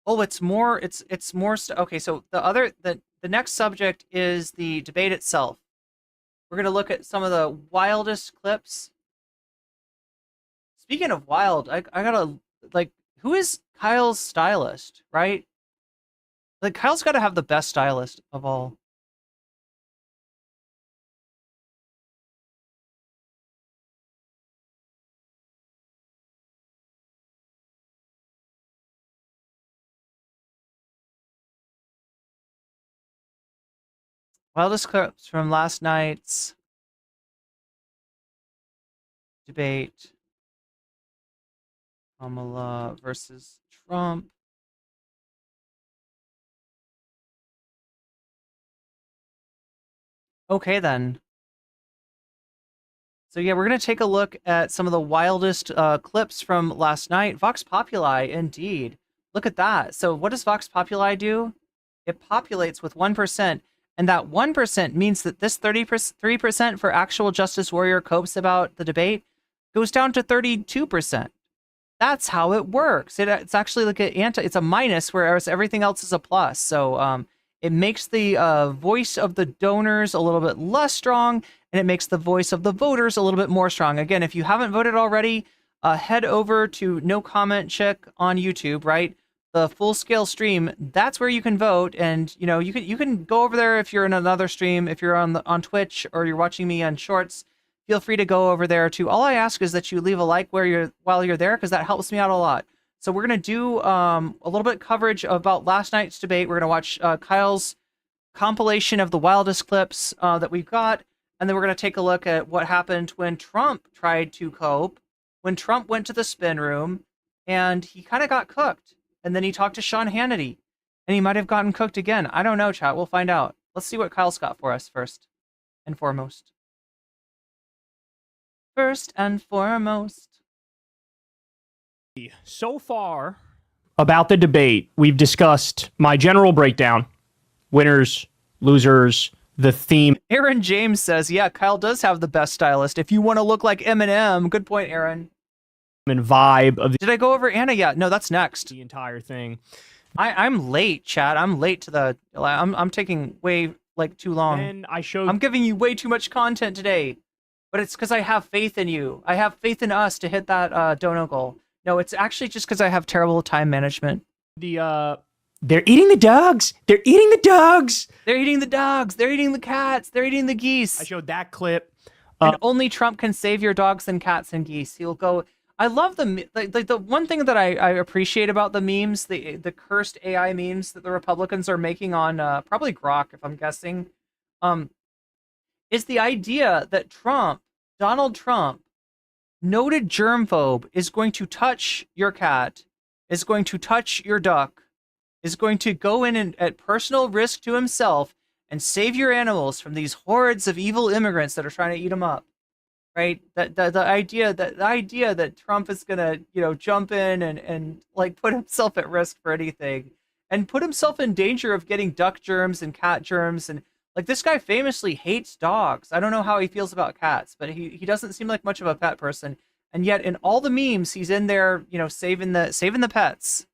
Oh, it's more. It's more. Okay, so the next subject is the debate itself. We're gonna look at some of the wildest clips. Speaking of wild, I gotta, like, who is Kyle's stylist, right? Like, Kyle's got to have the best stylist of all. Wildest clips from last night's debate. Kamala versus Trump. Okay, then. So yeah, we're going to take a look at some of the wildest clips from last night. Vox Populi, indeed. Look at that. So what does Vox Populi do? It populates with 1%. And that 1% means that this 33% for actual Justice Warrior copes about the debate goes down to 32%. That's how it works. It's actually like it's a minus, whereas everything else is a plus. So it makes the voice of the donors a little bit less strong, and it makes the voice of the voters a little bit more strong. Again, if you haven't voted already, head over to nocommentchick on YouTube, right? The full-scale stream, that's where you can vote, and you can go over there if you're in another stream. If you're on Twitch or you're watching me on Shorts, feel free to go over there too. All I ask is that you leave a like while you're there, because that helps me out a lot. So we're gonna do a little bit of coverage about last night's debate. We're gonna watch Kyle's compilation of the wildest clips that we've got, and then we're gonna take a look at what happened when Trump tried to cope, when Trump went to the spin room, and he kind of got cooked. And then he talked to Sean Hannity, and he might have gotten cooked again. I don't know, chat. We'll find out. Let's see what Kyle's got for us first and foremost. First and foremost. So far about the debate, we've discussed my general breakdown, winners, losers, the theme. Aaron James says, yeah, Kyle does have the best stylist. If you want to look like Eminem, good point, Aaron. And vibe of Did I go over Anna yet? No, that's next. The entire thing. I'm late, chat. I'm late to the. I'm taking way too long. And I'm giving you way too much content today, but it's because I have faith in you. I have faith in us to hit that dono goal. No, it's actually just because I have terrible time management. They're eating the dogs. They're eating the dogs. They're eating the dogs. They're eating the cats. They're eating the geese. I showed that clip. And only Trump can save your dogs and cats and geese. He'll go. I love the one thing that I appreciate about the memes, the cursed AI memes that the Republicans are making on probably Grok, if I'm guessing, is the idea that Donald Trump, noted germphobe, is going to touch your cat, is going to touch your duck, is going to go in and at personal risk to himself and save your animals from these hordes of evil immigrants that are trying to eat them up. Right, the idea that Trump is gonna jump in and put himself at risk for anything, and put himself in danger of getting duck germs and cat germs, and Like, this guy famously hates dogs. I don't know how he feels about cats, but he doesn't seem like much of a pet person. And yet, in all the memes, he's in there, you know, saving the pets.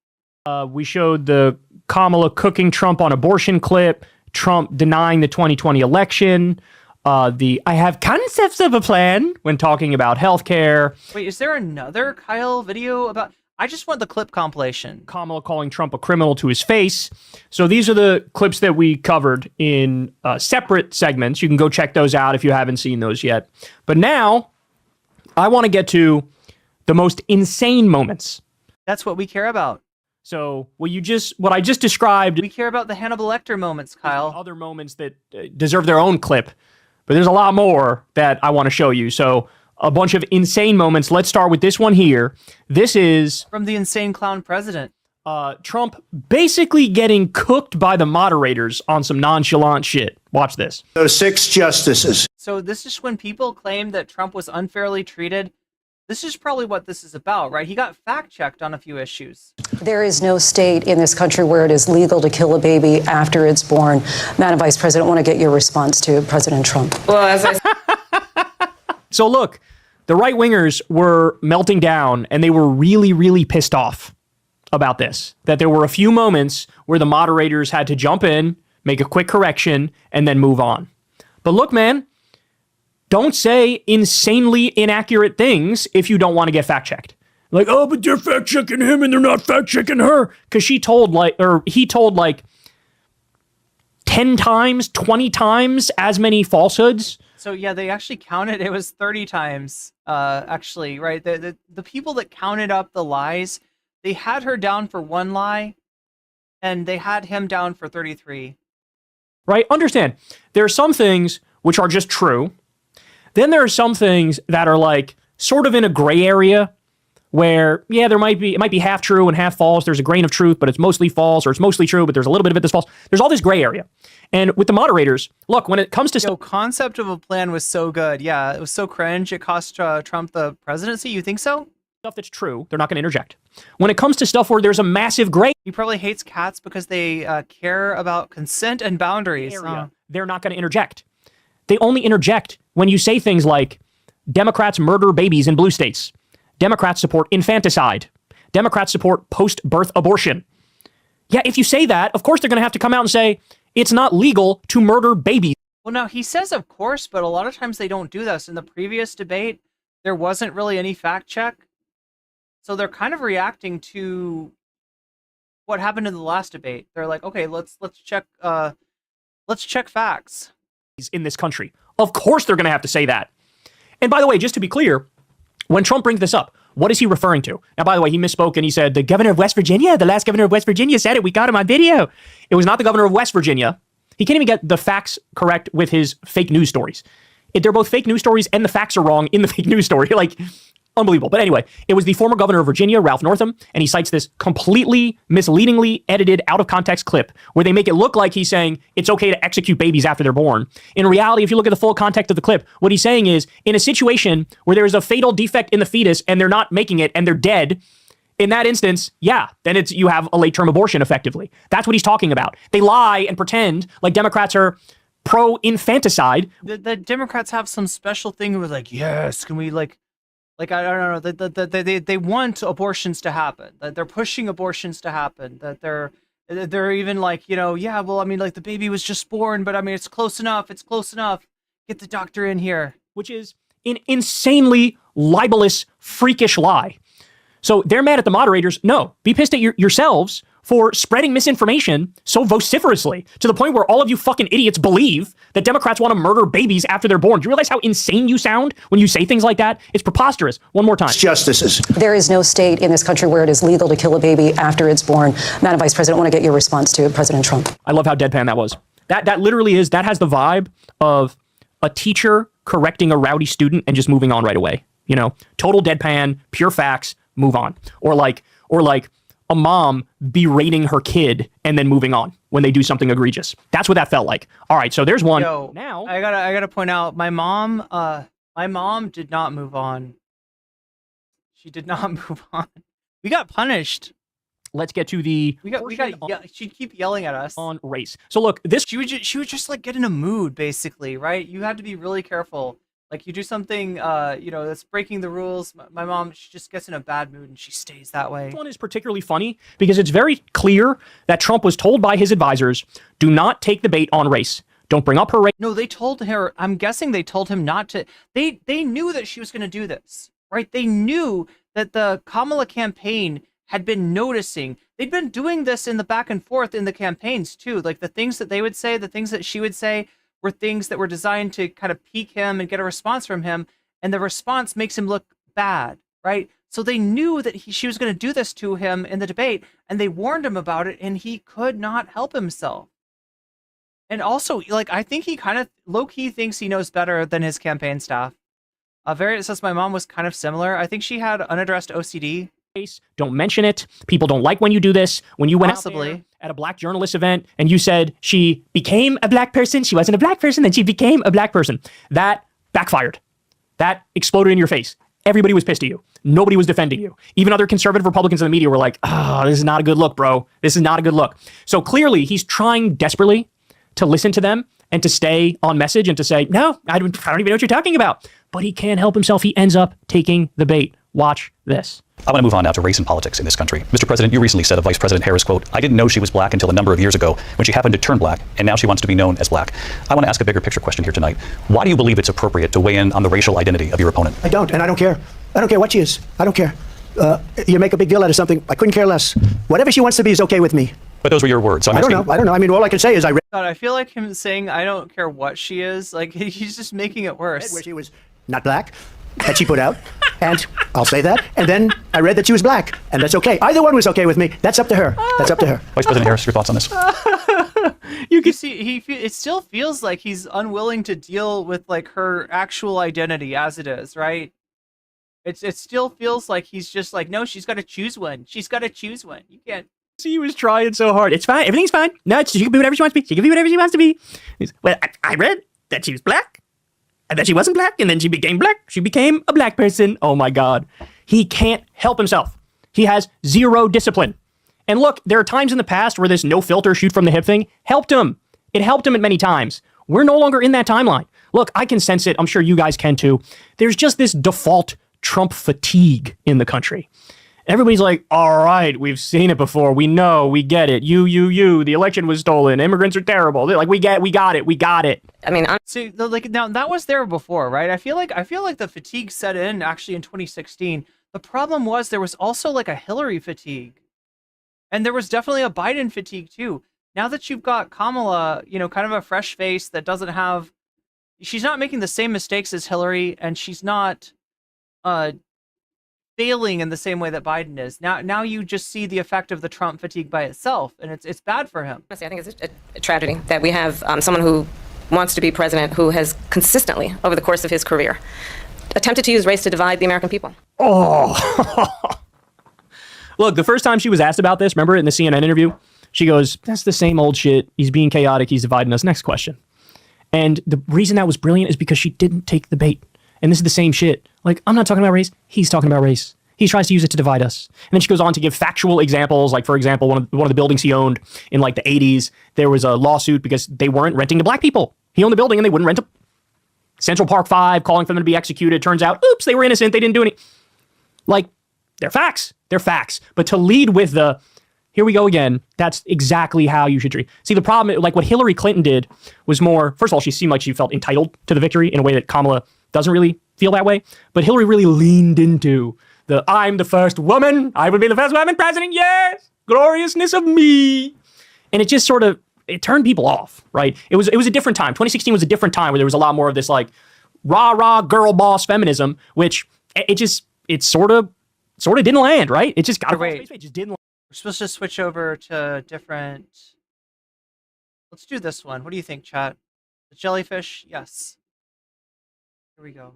We showed the Kamala cooking Trump on abortion clip, Trump denying the 2020 election, I have concepts of a plan when talking about healthcare. Wait, is there another Kyle video about... I just want the clip compilation. Kamala calling Trump a criminal to his face. So these are the clips that we covered in separate segments. You can go check those out if you haven't seen those yet. But now, I want to get to the most insane moments. That's what we care about. So what I just described... We care about the Hannibal Lecter moments, Kyle. Other moments that deserve their own clip. But there's a lot more that I want to show you. So a bunch of insane moments. Let's start with this one here. This is... From the insane clown president. Trump basically getting cooked by the moderators on some nonchalant shit. Watch this. Those 6 justices. So this is when people claim that Trump was unfairly treated. This is probably what this is about, right? He got fact-checked on a few issues. There is no state in this country where it is legal to kill a baby after it's born. Madam Vice President, I want to get your response to President Trump. Well, as I So look, the right-wingers were melting down, and they were really, really pissed off about this. That there were a few moments where the moderators had to jump in, make a quick correction, and then move on. But look, man, don't say insanely inaccurate things if you don't want to get fact-checked. Like, oh, but they're fact-checking him and they're not fact-checking her. Because he told like 10 times, 20 times as many falsehoods. So yeah, they actually counted. It was 30 times, actually, right? The people that counted up the lies, they had her down for 1 lie, and they had him down for 33. Right? Understand, there are some things which are just true. Then there are some things that are like sort of in a gray area where, yeah, it might be half true and half false. There's a grain of truth, but it's mostly false, or it's mostly true, but there's a little bit of it that's false. There's all this gray area. And with the moderators, look, when it comes to... The concept of a plan was so good. Yeah, it was so cringe. It cost Trump the presidency. You think so? Stuff that's true, they're not going to interject. When it comes to stuff where there's a massive gray... He probably hates cats because they care about consent and boundaries. They're not going to interject. They only interject when you say things like, Democrats murder babies in blue states. Democrats support infanticide. Democrats support post-birth abortion. Yeah, if you say that, of course they're going to have to come out and say, it's not legal to murder babies. Well, now, he says of course, but a lot of times they don't do this. In the previous debate, there wasn't really any fact check. So they're kind of reacting to what happened in the last debate. They're like, okay, let's check facts. In this country. Of course they're going to have to say that. And by the way, just to be clear, when Trump brings this up, what is he referring to? Now, by the way, he misspoke and he said, the governor of West Virginia, the last governor of West Virginia said it. We got him on video. It was not the governor of West Virginia. He can't even get the facts correct with his fake news stories. They're both fake news stories and the facts are wrong in the fake news story. Like, unbelievable. But anyway, it was the former governor of Virginia, Ralph Northam, and he cites this completely misleadingly edited out of context clip where they make it look like he's saying it's okay to execute babies after they're born. In reality, if you look at the full context of the clip, what he's saying is in a situation where there is a fatal defect in the fetus and they're not making it and they're dead, in that instance, yeah, then you have a late-term abortion effectively. That's what he's talking about. They lie and pretend like Democrats are pro-infanticide. The Democrats have some special thing where like, yes, can we like I don't know, they want abortions to happen, that they're pushing abortions to happen, that they're even like, you know, yeah, well, I mean, like the baby was just born, but I mean, it's close enough, get the doctor in here. Which is an insanely libelous, freakish lie. So they're mad at the moderators. No, be pissed at yourselves for spreading misinformation so vociferously to the point where all of you fucking idiots believe that Democrats want to murder babies after they're born. Do you realize how insane you sound when you say things like that? It's preposterous. One more time. Justices. There is no state in this country where it is legal to kill a baby after it's born. Madam Vice President, I want to get your response to President Trump. I love how deadpan that was. That literally is, that has the vibe of a teacher correcting a rowdy student and just moving on right away. You know, total deadpan, pure facts, move on. Or like a mom berating her kid and then moving on when they do something egregious. That's what that felt like. All right, so there's one. Yo, now I gotta point out, my mom did not move on. She did not move on. We got punished. let's get to the she'd keep yelling at us on race. So look, this she would just like get in a mood, basically, right? You had to be really careful. Like you do something, that's breaking the rules. My mom, she just gets in a bad mood and she stays that way. This one is particularly funny because it's very clear that Trump was told by his advisors, do not take the bait on race. Don't bring up her race. No, they told her, I'm guessing they told him not to. They knew that she was going to do this, right? They knew that the Kamala campaign had been noticing. They'd been doing this in the back and forth in the campaigns too. Like the things that they would say, the things that she would say were things that were designed to kind of pique him and get a response from him. And the response makes him look bad, right? So they knew that she was going to do this to him in the debate, and they warned him about it, and he could not help himself. And also, like, I think he kind of low-key thinks he knows better than his campaign staff. Variant says my mom was kind of similar. I think she had unaddressed OCD. Don't mention it. People don't like when you do this. When you went out there at a black journalist event and you said she became a black person, she wasn't a black person, then she became a black person. That backfired. That exploded in your face. Everybody was pissed at you. Nobody was defending you. Even other conservative Republicans in the media were like, this is not a good look, bro. This is not a good look. So clearly he's trying desperately to listen to them and to stay on message and to say, no, I don't even know what you're talking about. But he can't help himself. He ends up taking the bait. Watch this. I want to move on now to race and politics in this country. Mr. President, you recently said of Vice President Harris, quote, I didn't know she was black until a number of years ago when she happened to turn black, and now she wants to be known as black. I want to ask a bigger picture question here tonight. Why do you believe it's appropriate to weigh in on the racial identity of your opponent? I don't, and I don't care. I don't care what she is. I don't care. You make a big deal out of something. I couldn't care less. Whatever she wants to be is okay with me. But those were your words. So I don't know. I mean, all I can say is I read. God, I feel like him saying, I don't care what she is. Like, he's just making it worse. Where she was not black, that she put out. And I'll say that. And then I read that she was black. And that's okay. Either one was okay with me. That's up to her. That's up to her. Vice President Harris, your thoughts on this? You can see, it still feels like he's unwilling to deal with, like, her actual identity as it is, right? It still feels like he's just like, no, she's got to choose one. She's got to choose one. You can't. See, he was trying so hard. It's fine. Everything's fine. No, she can be whatever she wants to be. She can be whatever she wants to be. Well, I read that she was black, and that she wasn't black, and then she became black. She became a black person. Oh my God. He can't help himself. He has zero discipline. And look, there are times in the past where this no filter shoot from the hip thing helped him. It helped him at many times. We're no longer in that timeline. Look, I can sense it. I'm sure you guys can too. There's just this default Trump fatigue in the country. Everybody's like, all right, we've seen it before. We know, we get it. The election was stolen. Immigrants are terrible. They're like, we got it. I mean, see, like now that was there before, right? I feel like the fatigue set in actually in 2016. The problem was there was also like a Hillary fatigue, and there was definitely a Biden fatigue too. Now that you've got Kamala, kind of a fresh face that doesn't have, she's not making the same mistakes as Hillary, and she's not, failing in the same way that Biden is. Now you just see the effect of the Trump fatigue by itself, and it's bad for him. Honestly, I think it's a tragedy that we have someone who wants to be president who has consistently, over the course of his career, attempted to use race to divide the American people. Oh. Look, the first time she was asked about this, remember in the CNN interview, she goes, that's the same old shit. He's being chaotic. He's dividing us. Next question. And the reason that was brilliant is because she didn't take the bait. And this is the same shit. Like, I'm not talking about race. He's talking about race. He tries to use it to divide us. And then she goes on to give factual examples. Like, for example, one of the buildings he owned in like the 80s, there was a lawsuit because they weren't renting to black people. He owned the building and they wouldn't rent to Central Park 5, calling for them to be executed. Turns out, oops, they were innocent. They didn't do any. Like, they're facts. They're facts. But to lead with the, here we go again, that's exactly how you should treat. See, the problem, like what Hillary Clinton did was more, first of all, she seemed like she felt entitled to the victory in a way that Kamala doesn't really feel that way. But Hillary really leaned into the, I'm the first woman. I will be the first woman president. Yes. Gloriousness of me. And it just sort of, it turned people off, right? It was a different time. 2016 was a different time where there was a lot more of this like rah girl boss feminism, which it sort of didn't land, right? It just got away. It just didn't land. We're supposed to switch over to different. Let's do this one. What do you think, chat? The jellyfish? Yes. Here we go.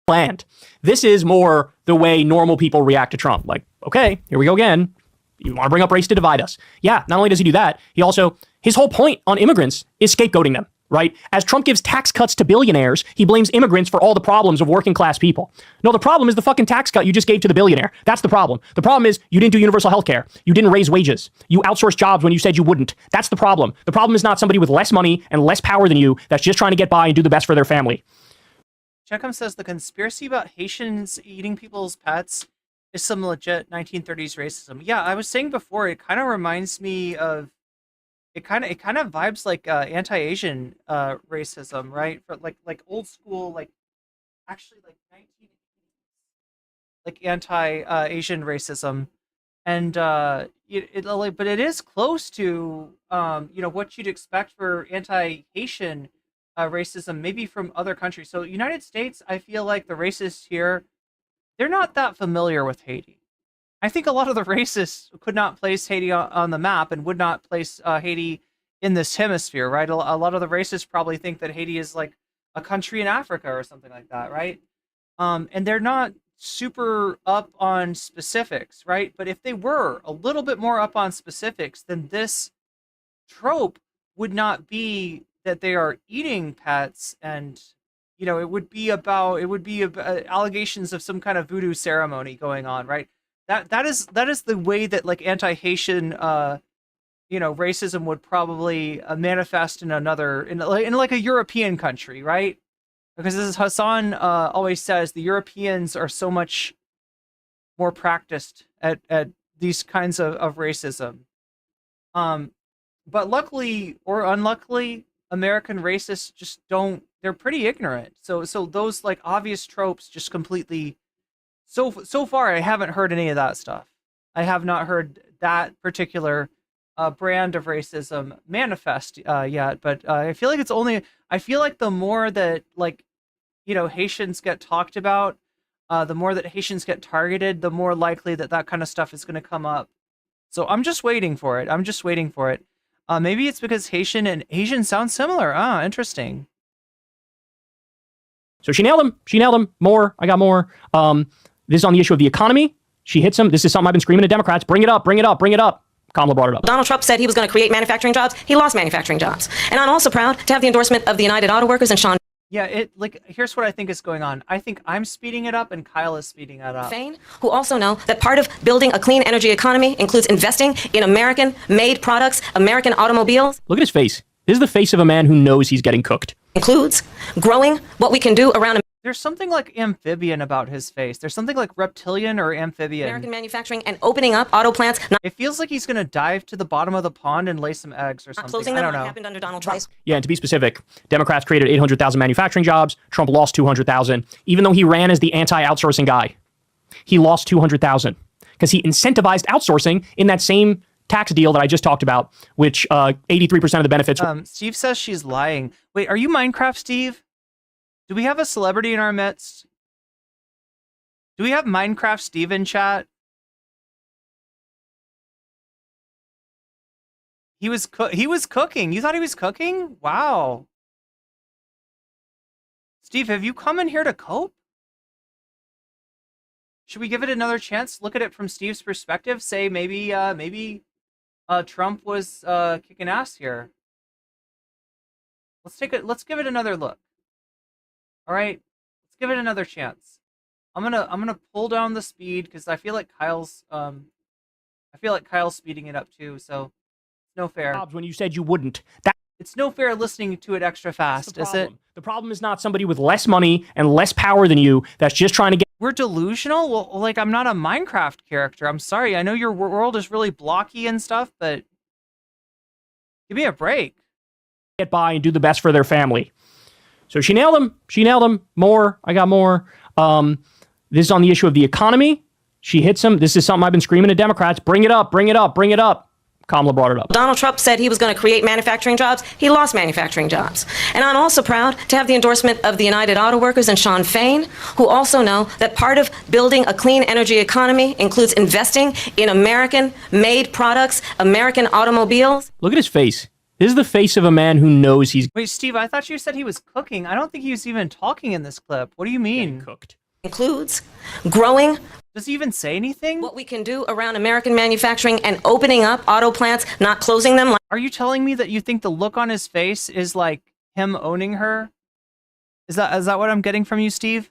Land. This is more the way normal people react to Trump. Like, okay, here we go again. You want to bring up race to divide us. Yeah, not only does he do that, he also, his whole point on immigrants is scapegoating them, right? As Trump gives tax cuts to billionaires, he blames immigrants for all the problems of working class people. No, the problem is the fucking tax cut you just gave to the billionaire. That's the problem. The problem is you didn't do universal health care. You didn't raise wages. You outsourced jobs when you said you wouldn't. That's the problem. The problem is not somebody with less money and less power than you that's just trying to get by and do the best for their family. Checkham says the conspiracy about Haitians eating people's pets is some legit 1930s racism. Yeah, I was saying before, it kind of reminds me of it kind of vibes like anti-Asian racism, right? For like old school, like actually like 1980s, like anti-Asian racism, and but it is close to what you'd expect for anti-Haitian racism, maybe from other countries. So United States, I feel like the racists here, they're not that familiar with Haiti. I think a lot of the racists could not place Haiti on the map and would not place Haiti in this hemisphere, right? A lot of the racists probably think that Haiti is like a country in Africa or something like that, right? And they're not super up on specifics, right? But if they were a little bit more up on specifics, then this trope would not be that they are eating pets, and it would be about allegations of some kind of voodoo ceremony going on, right? That is the way that like anti-Haitian racism would probably manifest in like a European country, right? Because as Hassan always says, the Europeans are so much more practiced at these kinds of racism. But luckily or unluckily, American racists just don't. They're pretty ignorant. So those like obvious tropes just completely. So far, I haven't heard any of that stuff. I have not heard that particular brand of racism manifest yet. But I feel like it's only. I feel like the more that Haitians get talked about, the more that Haitians get targeted, the more likely that kind of stuff is going to come up. So I'm just waiting for it. Maybe it's because Haitian and Asian sound similar. Interesting. So she nailed him. More. I got more. This is on the issue of the economy. She hits him. This is something I've been screaming to Democrats. Bring it up. Kamala brought it up. Donald Trump said he was going to create manufacturing jobs. He lost manufacturing jobs. And I'm also proud to have the endorsement of the United Auto Workers and Sean. Yeah, here's what I think is going on. I think I'm speeding it up and Kyle is speeding it up. Fain, who also know that part of building a clean energy economy includes investing in American-made products, American automobiles. Look at his face. This is the face of a man who knows he's getting cooked. Includes growing what we can do around. There's something like amphibian about his face. There's something like reptilian or amphibian. American manufacturing and opening up auto plants. It feels like he's going to dive to the bottom of the pond and lay some eggs or something. Closing them I don't know. Happened under Donald Trump. Yeah, and to be specific, Democrats created 800,000 manufacturing jobs. Trump lost 200,000, even though he ran as the anti-outsourcing guy. He lost 200,000 because he incentivized outsourcing in that same tax deal that I just talked about, which 83% of the benefits. Steve says she's lying. Wait, are you Minecraft Steve? Do we have a celebrity in our midst? Do we have Minecraft Steve in chat? He was cooking. You thought he was cooking? Wow. Steve, have you come in here to cope? Should we give it another chance? Look at it from Steve's perspective. Say maybe Trump was kicking ass here. Let's give it another look. All right, let's give it another chance. I'm gonna pull down the speed because I feel like Kyle's speeding it up too. So it's no fair. When you said you wouldn't, it's no fair listening to it extra fast, is it? The problem is not somebody with less money and less power than you that's just trying to get. We're delusional. Well, like I'm not a Minecraft character. I'm sorry. I know your world is really blocky and stuff, but give me a break. Get by and do the best for their family. So she nailed him. More. I got more. This is on the issue of the economy. She hits him. This is something I've been screaming to Democrats. Bring it up. Kamala brought it up. Donald Trump said he was going to create manufacturing jobs. He lost manufacturing jobs. And I'm also proud to have the endorsement of the United Auto Workers and Sean Fain, who also know that part of building a clean energy economy includes investing in American-made products, American automobiles. Look at his face. This is the face of a man who knows he's. Wait, Steve, I thought you said he was cooking. I don't think he was even talking in this clip. What do you mean? Cooked. Includes growing. Does he even say anything? What we can do around American manufacturing and opening up auto plants, not closing them. Are you telling me that you think the look on his face is like him owning her? Is that what I'm getting from you, Steve?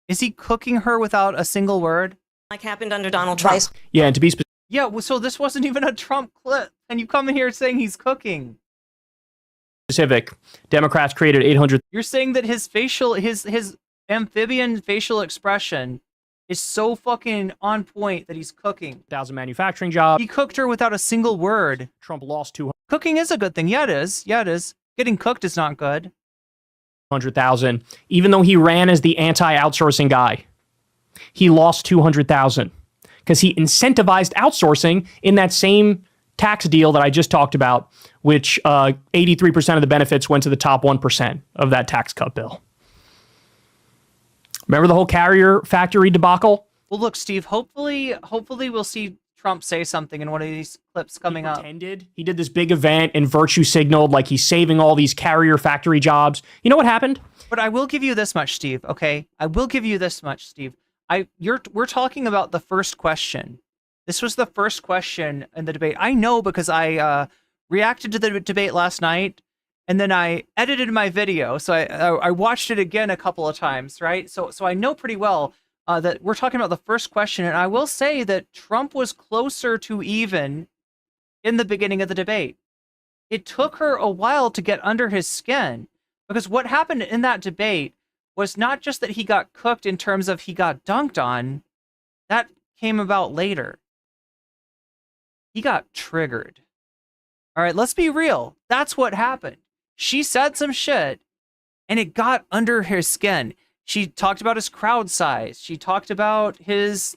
Is he cooking her without a single word? Like happened under Donald Trump. Yeah, and to be specific. Yeah, well, so this wasn't even a Trump clip, and you come in here saying he's cooking. Democrats created 800. You're saying that his amphibian facial expression is so fucking on point that he's cooking. 1,000 manufacturing jobs. He cooked her without a single word. Trump lost 200. Cooking is a good thing. Yeah, it is. Yeah, it is. Getting cooked is not good. 100,000. Even though he ran as the anti-outsourcing guy, he lost 200,000 because he incentivized outsourcing in that same tax deal that I just talked about, which 83% of the benefits went to the top 1% of that tax cut bill. Remember the whole carrier factory debacle? Well, look, Steve, hopefully we'll see Trump say something in one of these clips coming up. He did this big event and virtue signaled like he's saving all these carrier factory jobs. You know what happened? But I will give you this much, Steve, okay? I will give you this much, Steve. We're talking about the first question. This was the first question in the debate. I know because I reacted to the debate last night, and then I edited my video. So I watched it again a couple of times, right? So I know pretty well that we're talking about the first question. And I will say that Trump was closer to even in the beginning of the debate. It took her a while to get under his skin, because what happened in that debate was not just that he got cooked in terms of he got dunked on. That came about later. He got triggered. All right, let's be real. That's what happened. She said some shit, and it got under his skin. She talked about his crowd size. She talked about his,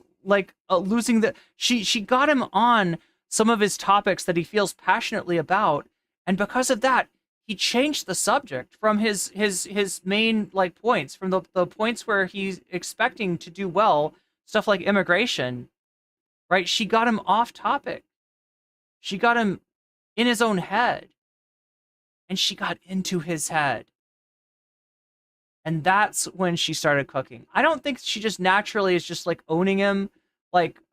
losing the... She got him on some of his topics that he feels passionately about, and because of that, he changed the subject from his main, points, from the points where he's expecting to do well, stuff like immigration, right? She got him off topic. She got him in his own head, and she got into his head. And that's when she started cooking. I don't think she just naturally is just owning him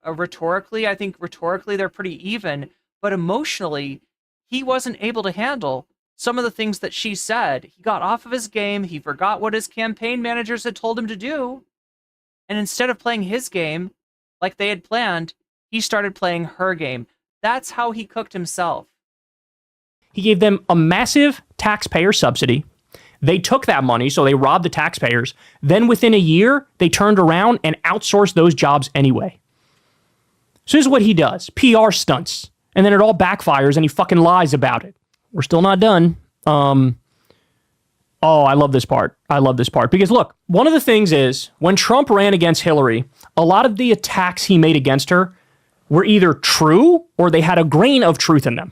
rhetorically. I think rhetorically they're pretty even, but emotionally he wasn't able to handle some of the things that she said. He got off of his game. He forgot what his campaign managers had told him to do. And instead of playing his game like they had planned, he started playing her game. That's how he cooked himself. He gave them a massive taxpayer subsidy. They took that money, so they robbed the taxpayers. Then within a year, they turned around and outsourced those jobs anyway. So this is what he does. PR stunts. And then it all backfires and he fucking lies about it. We're still not done. I love this part. I love this part. Because look, one of the things is, when Trump ran against Hillary, a lot of the attacks he made against her were either true or they had a grain of truth in them,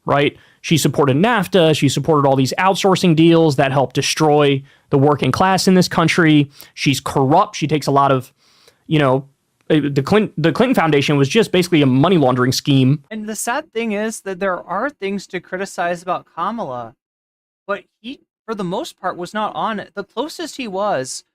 right? She supported NAFTA. She supported all these outsourcing deals that helped destroy the working class in this country. She's corrupt. She takes a lot of, the Clinton Foundation was just basically a money laundering scheme. And the sad thing is that there are things to criticize about Kamala, but he, for the most part, was not on it. The closest he was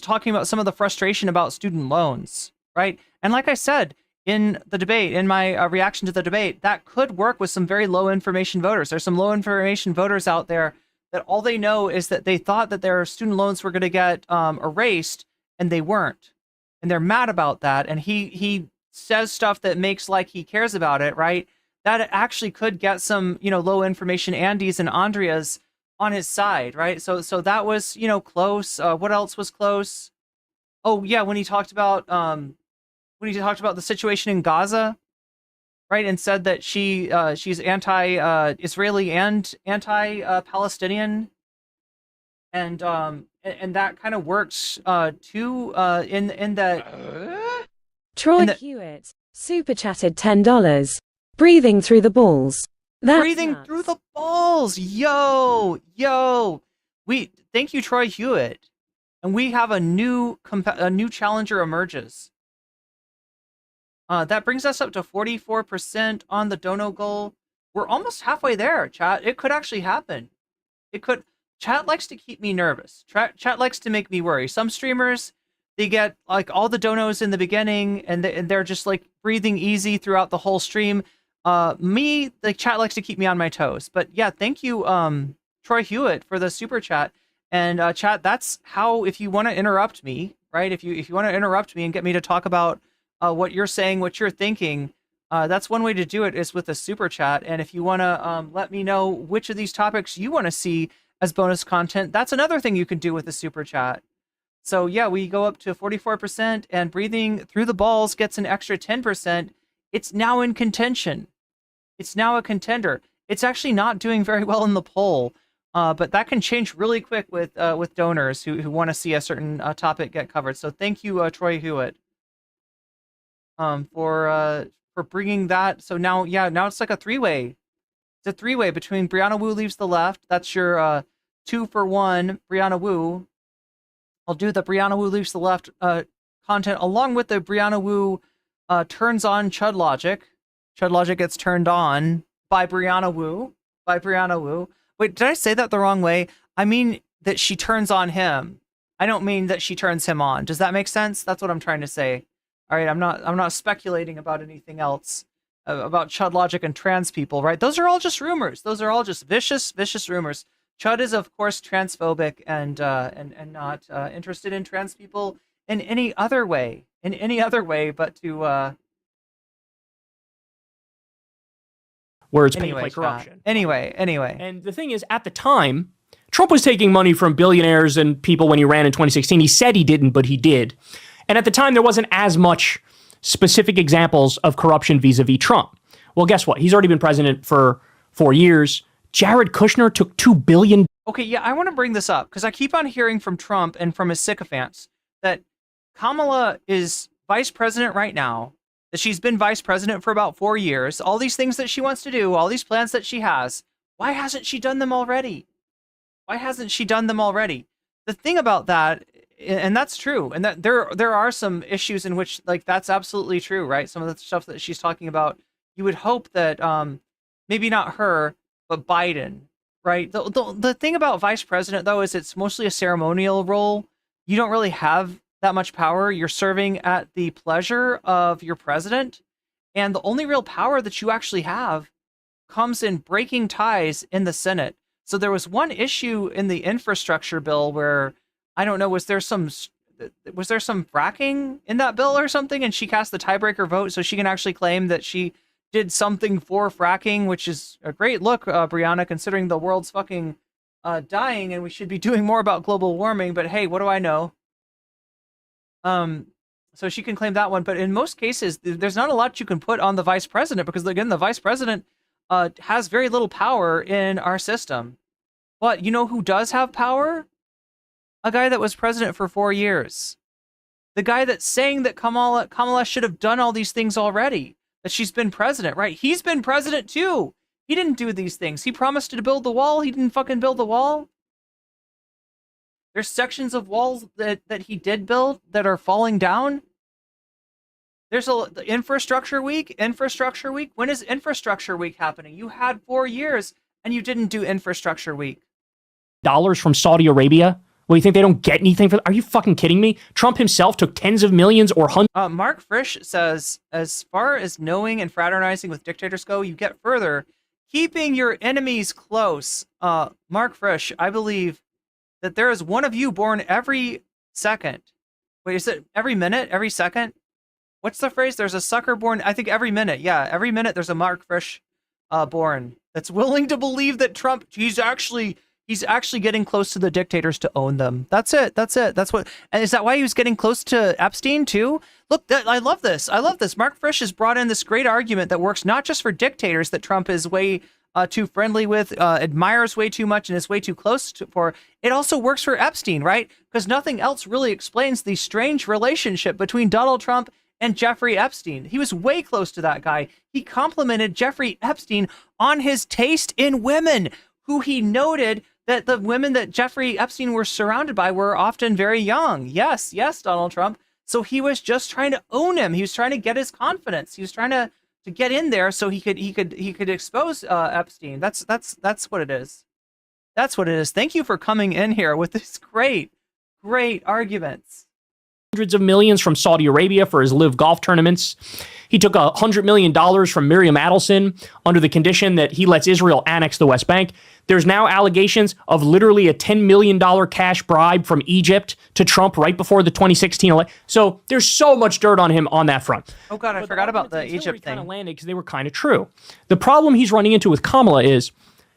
talking about some of the frustration about student loans, right? And like I said, in the debate, in my reaction to the debate, that could work with some very low information voters. There's some low information voters out there that all they know is that they thought that their student loans were going to get erased, and they weren't. And they're mad about that. And he says stuff that makes like he cares about it, right? That actually could get some, low information Andes and Andreas on his side, right? So that was, close. What else was close? Oh yeah, when he talked about the situation in Gaza, right, and said that she's anti-Israeli and anti-Palestinian, and that kind of works too in that. Troy Hewitt super chatted $10. Breathing through the balls. That's breathing nuts. Through the balls, yo. We thank you, Troy Hewitt, and we have a new challenger emerges. That brings us up to 44% on the dono goal. We're almost halfway there, chat. It could actually happen. It could. Chat likes to keep me nervous. Chat likes to make me worry. Some streamers, they get all the donos in the beginning, and they're just breathing easy throughout the whole stream. Me, the chat likes to keep me on my toes. But yeah, thank you, Troy Hewitt for the super chat. And chat, that's how, if you want to interrupt me, right? If you want to interrupt me and get me to talk about what you're saying, what you're thinking, that's one way to do it, is with a super chat. And if you want to let me know which of these topics you want to see as bonus content, that's another thing you can do with the super chat. So yeah, we go up to 44%, and breathing through the balls gets an extra 10%. It's now in contention. It's now a contender. It's actually not doing very well in the poll, but that can change really quick with donors who want to see a certain topic get covered. So thank you, Troy Hewitt, for bringing that. So now it's like a three-way. It's a three-way between Brianna Wu leaves the left. That's your 2-for-1 Brianna Wu. I'll do the Brianna Wu leaves the left content along with the Brianna Wu turns on Chud Logic. Chud Logic gets turned on by Brianna Wu. Wait, did I say that the wrong way? I mean that she turns on him. I don't mean that she turns him on. Does that make sense? That's what I'm trying to say. All right, I'm not speculating about anything else about Chud Logic and trans people, right? Those are all just rumors. Those are all just vicious rumors. Chud is, of course, transphobic and not interested in trans people in any other way, but to where it's paid like corruption. Anyway. And the thing is, at the time, Trump was taking money from billionaires and people when he ran in 2016. He said he didn't, but he did. And at the time, there wasn't as much specific examples of corruption vis-a-vis Trump. Well, guess what? He's already been president for 4 years. Jared Kushner took $2 billion. Okay, yeah, I want to bring this up because I keep on hearing from Trump and from his sycophants that Kamala is vice president right now, that she's been vice president for about 4 years, all these things that she wants to do, all these plans that she has. Why hasn't she done them already? The thing about that, and that's true, and that there are some issues in which, like, that's absolutely true, right? Some of the stuff that she's talking about, you would hope that maybe not her, but Biden, right? The thing about vice president, though, is it's mostly a ceremonial role. You don't really have that much power. You're serving at the pleasure of your president. And the only real power that you actually have comes in breaking ties in the Senate. So there was one issue in the infrastructure bill where, I don't know, was there some fracking in that bill or something? And she cast the tiebreaker vote so she can actually claim that she did something for fracking, which is a great look, Brianna, considering the world's fucking dying and we should be doing more about global warming. But hey, what do I know? So she can claim that one. But in most cases, there's not a lot you can put on the vice president because, again, the vice president has very little power in our system. But you know who does have power? A guy that was president for 4 years. The guy that's saying that Kamala should have done all these things already. That she's been president, right? He's been president too. He didn't do these things. He promised to build the wall. He didn't fucking build the wall. There's sections of walls that he did build that are falling down. There's the infrastructure week. When is infrastructure week happening? You had 4 years and you didn't do infrastructure week. Dollars from Saudi Arabia? Well, you think they don't get anything for? Are you fucking kidding me? Trump himself took tens of millions or hundreds. Mark Frisch says, as far as knowing and fraternizing with dictators go, you get further keeping your enemies close. Mark Frisch, I believe that there is one of you born every second. Wait, is it every minute, every second? What's the phrase? There's a sucker born, I think, every minute. Yeah, every minute there's a Mark Frisch born that's willing to believe that Trump, he's actually getting close to the dictators to own them. That's it. That's what. And is that why he was getting close to Epstein too? Look, I love this. Mark Frisch has brought in this great argument that works not just for dictators that Trump is way too friendly with, admires way too much, and is way too close for. It also works for Epstein, right? Because nothing else really explains the strange relationship between Donald Trump and Jeffrey Epstein. He was way close to that guy. He complimented Jeffrey Epstein on his taste in women, who he noted that the women that Jeffrey Epstein were surrounded by were often very young. Yes, Donald Trump. So he was just trying to own him. He was trying to get his confidence. He was trying to get in there so he could expose Epstein. That's what it is. That's what it is. Thank you for coming in here with these great arguments. Hundreds of millions from Saudi Arabia for his live golf tournaments. He took $100 million from Miriam Adelson under the condition that he lets Israel annex the West Bank. There's now allegations of literally a $10 million cash bribe from Egypt to Trump right before the 2016 election. So there's so much dirt on him on that front. Oh, God, I forgot about the Egypt thing. Kind of landed because they were kind of true. The problem he's running into with Kamala is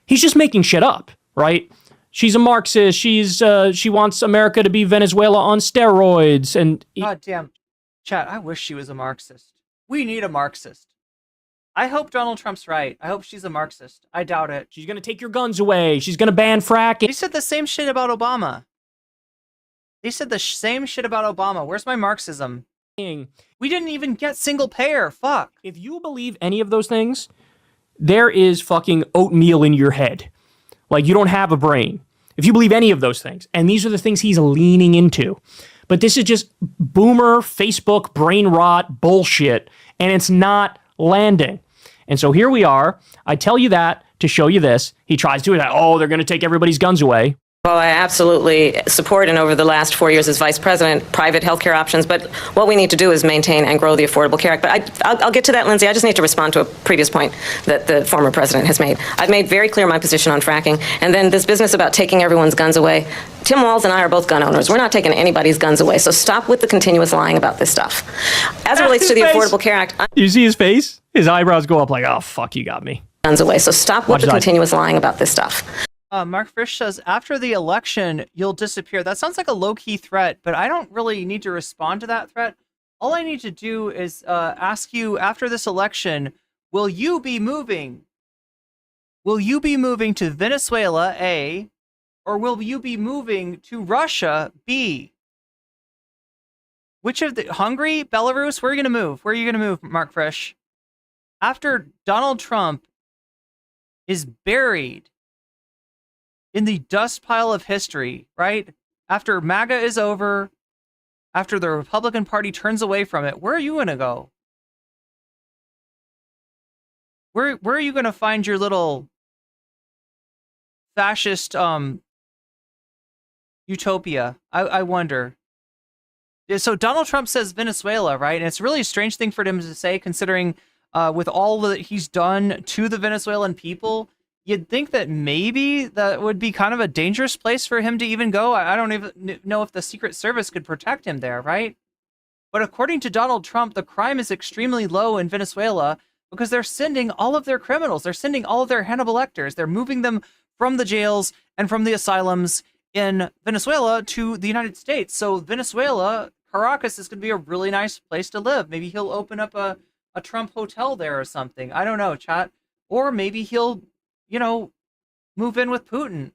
he's just making shit up, right? She's a Marxist. She wants America to be Venezuela on steroids. And God damn. Chat, I wish she was a Marxist. We need a Marxist. I hope Donald Trump's right. I hope she's a Marxist. I doubt it. She's going to take your guns away. She's going to ban fracking. They said the same shit about Obama. They said the same shit about Obama. Where's my Marxism? We didn't even get single payer. Fuck. If you believe any of those things, there is fucking oatmeal in your head. Like, you don't have a brain. If you believe any of those things. And these are the things he's leaning into. But this is just boomer, Facebook, brain rot bullshit. And it's not landing. And so here we are. I tell you that to show you this. He tries to do that. Oh, they're going to take everybody's guns away. Well, I absolutely support, and over the last 4 years as vice president, private healthcare options. But what we need to do is maintain and grow the Affordable Care Act. But I'll get to that, Lindsay. I just need to respond to a previous point that the former president has made. I've made very clear my position on fracking. And then this business about taking everyone's guns away. Tim Walz and I are both gun owners. We're not taking anybody's guns away. So stop with the continuous lying about this stuff. As it relates to the Affordable Care Act. You see his face? His eyebrows go up like, oh, fuck, you got me. Guns away. So stop with the continuous lying about this stuff. Mark Frisch says, after the election, you'll disappear. That sounds like a low-key threat, but I don't really need to respond to that threat. All I need to do is ask you, after this election, will you be moving? Will you be moving to Venezuela, A, or will you be moving to Russia, B? Which of the... Hungary? Belarus? Where are you going to move? Where are you going to move, Mark Frisch? After Donald Trump is buried in the dust pile of history, right? After MAGA is over, after the Republican Party turns away from it, where are you going to go? Where are you going to find your little fascist utopia? I wonder. So Donald Trump says Venezuela, right? And it's really a strange thing for him to say, considering with all that he's done to the Venezuelan people. You'd think that maybe that would be kind of a dangerous place for him to even go. I don't even know if the Secret Service could protect him there, right? But according to Donald Trump, the crime is extremely low in Venezuela because they're sending all of their criminals. They're sending all of their Hannibal Lecters. They're moving them from the jails and from the asylums in Venezuela to the United States. So Venezuela, Caracas, is going to be a really nice place to live. Maybe he'll open up a Trump hotel there or something. I don't know, chat. Or maybe he'll, you know, move in with Putin,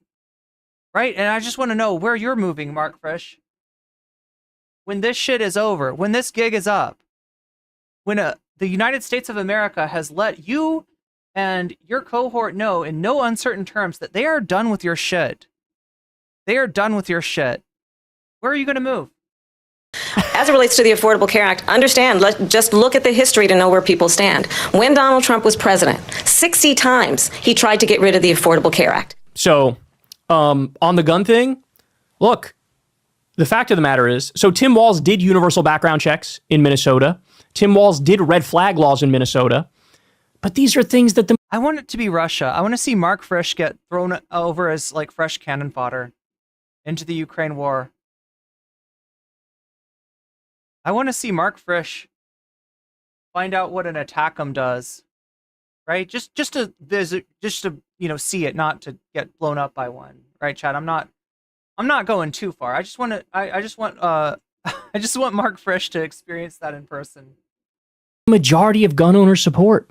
right? And I just want to know where you're moving, Mark Frisch. When this shit is over, when this gig is up, when the United States of America has let you and your cohort know in no uncertain terms that they are done with your shit. They are done with your shit. Where are you going to move? As it relates to the Affordable Care Act, understand, just look at the history to know where people stand. When Donald Trump was president, 60 times he tried to get rid of the Affordable Care Act. So, on the gun thing, look, the fact of the matter is, so Tim Walz did universal background checks in Minnesota. Tim Walz did red flag laws in Minnesota. But these are things that I want it to be Russia. I want to see Mark Frisch get thrown over as like fresh cannon fodder into the Ukraine war. I want to see Mark Frisch find out what an attack'em does, right? Just to visit, just to, you know, see it, not to get blown up by one, right, Chad? I'm not going too far. I just want I just want Mark Frisch to experience that in person. Majority of gun owners support.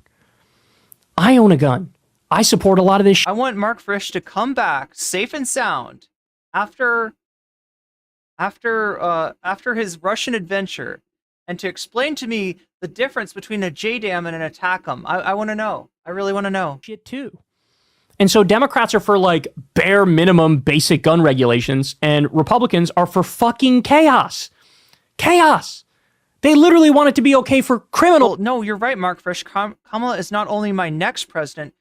I own a gun. I support a lot of this shit. I want Mark Frisch to come back safe and sound after his Russian adventure, and to explain to me the difference between a JDAM and an attack'em. I want to know. I really want to know. Shit too. And so Democrats are for like bare minimum basic gun regulations, and Republicans are for fucking chaos. Chaos. They literally want it to be okay for criminal. Well, no, you're right, Mark Frisch. Kamala is not only my next president,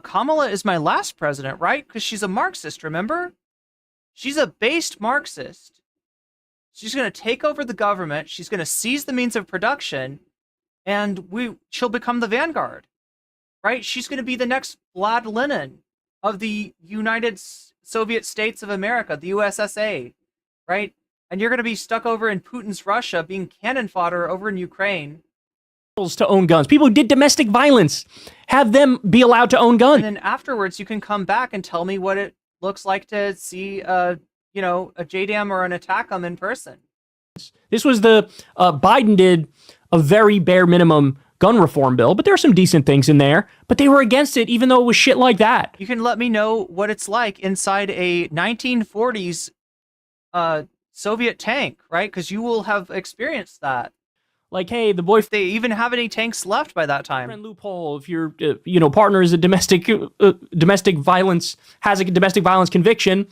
Kamala is my last president, right? Because she's a Marxist, remember? She's a based Marxist. She's going to take over the government. She's going to seize the means of production. and she'll become the vanguard, right? She's going to be the next Vlad Lenin of the United Soviet States of America, the USSA, right? And you're going to be stuck over in Putin's Russia being cannon fodder over in Ukraine. To own guns. People who did domestic violence, have them be allowed to own guns. And then afterwards, you can come back and tell me what it looks like to see, a JDAM or an ATACM in person. This was Biden did a very bare minimum gun reform bill, but there are some decent things in there, but they were against it even though it was shit like that. You can let me know what it's like inside a 1940s Soviet tank, right? Because you will have experienced that. Like, hey, the boy... If they even have any tanks left by that time. Loophole, if your partner is a domestic violence, has a domestic violence conviction,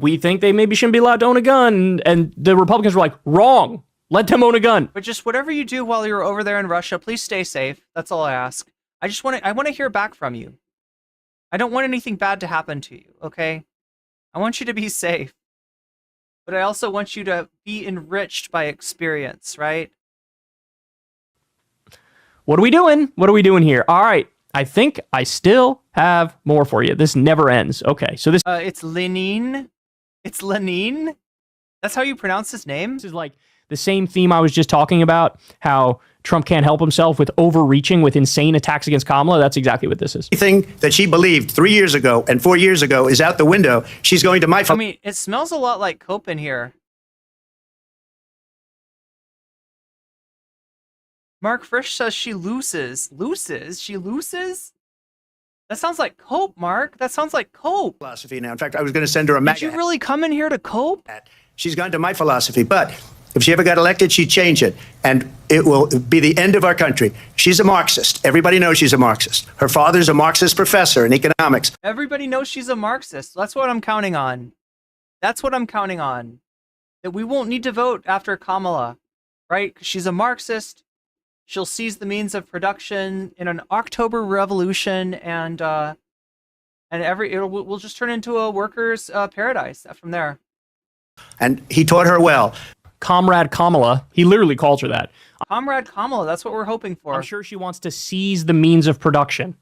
we think they maybe shouldn't be allowed to own a gun. And the Republicans were like, wrong. Let them own a gun. But just whatever you do while you're over there in Russia, please stay safe. That's all I ask. I want to hear back from you. I don't want anything bad to happen to you, okay? I want you to be safe. But I also want you to be enriched by experience, right? What are we doing? What are we doing here? All right. I think I still have more for you. This never ends. Okay. So this... it's Lenin. It's Lenin? That's how you pronounce his name? This is like the same theme I was just talking about, how Trump can't help himself with overreaching with insane attacks against Kamala. That's exactly what this is. Everything that she believed 3 years ago and 4 years ago is out the window. She's going to my... I mean, it smells a lot like cope in here. Mark Frisch says she loses. Loses? She loses? That sounds like cope, Mark. That sounds like cope. Philosophy now. In fact, I was going to send her a... Did you really come in here to cope? She's gone to my philosophy, but if she ever got elected, she'd change it, and it will be the end of our country. She's a Marxist. Everybody knows she's a Marxist. Her father's a Marxist professor in economics. Everybody knows she's a Marxist. That's what I'm counting on. That's what I'm counting on. That we won't need to vote after Kamala, right? 'Cause she's a Marxist. She'll seize the means of production in an October revolution, and we'll just turn into a workers' paradise from there. And he taught her well. Comrade Kamala, he literally calls her that. Comrade Kamala, that's what we're hoping for. I'm sure she wants to seize the means of production.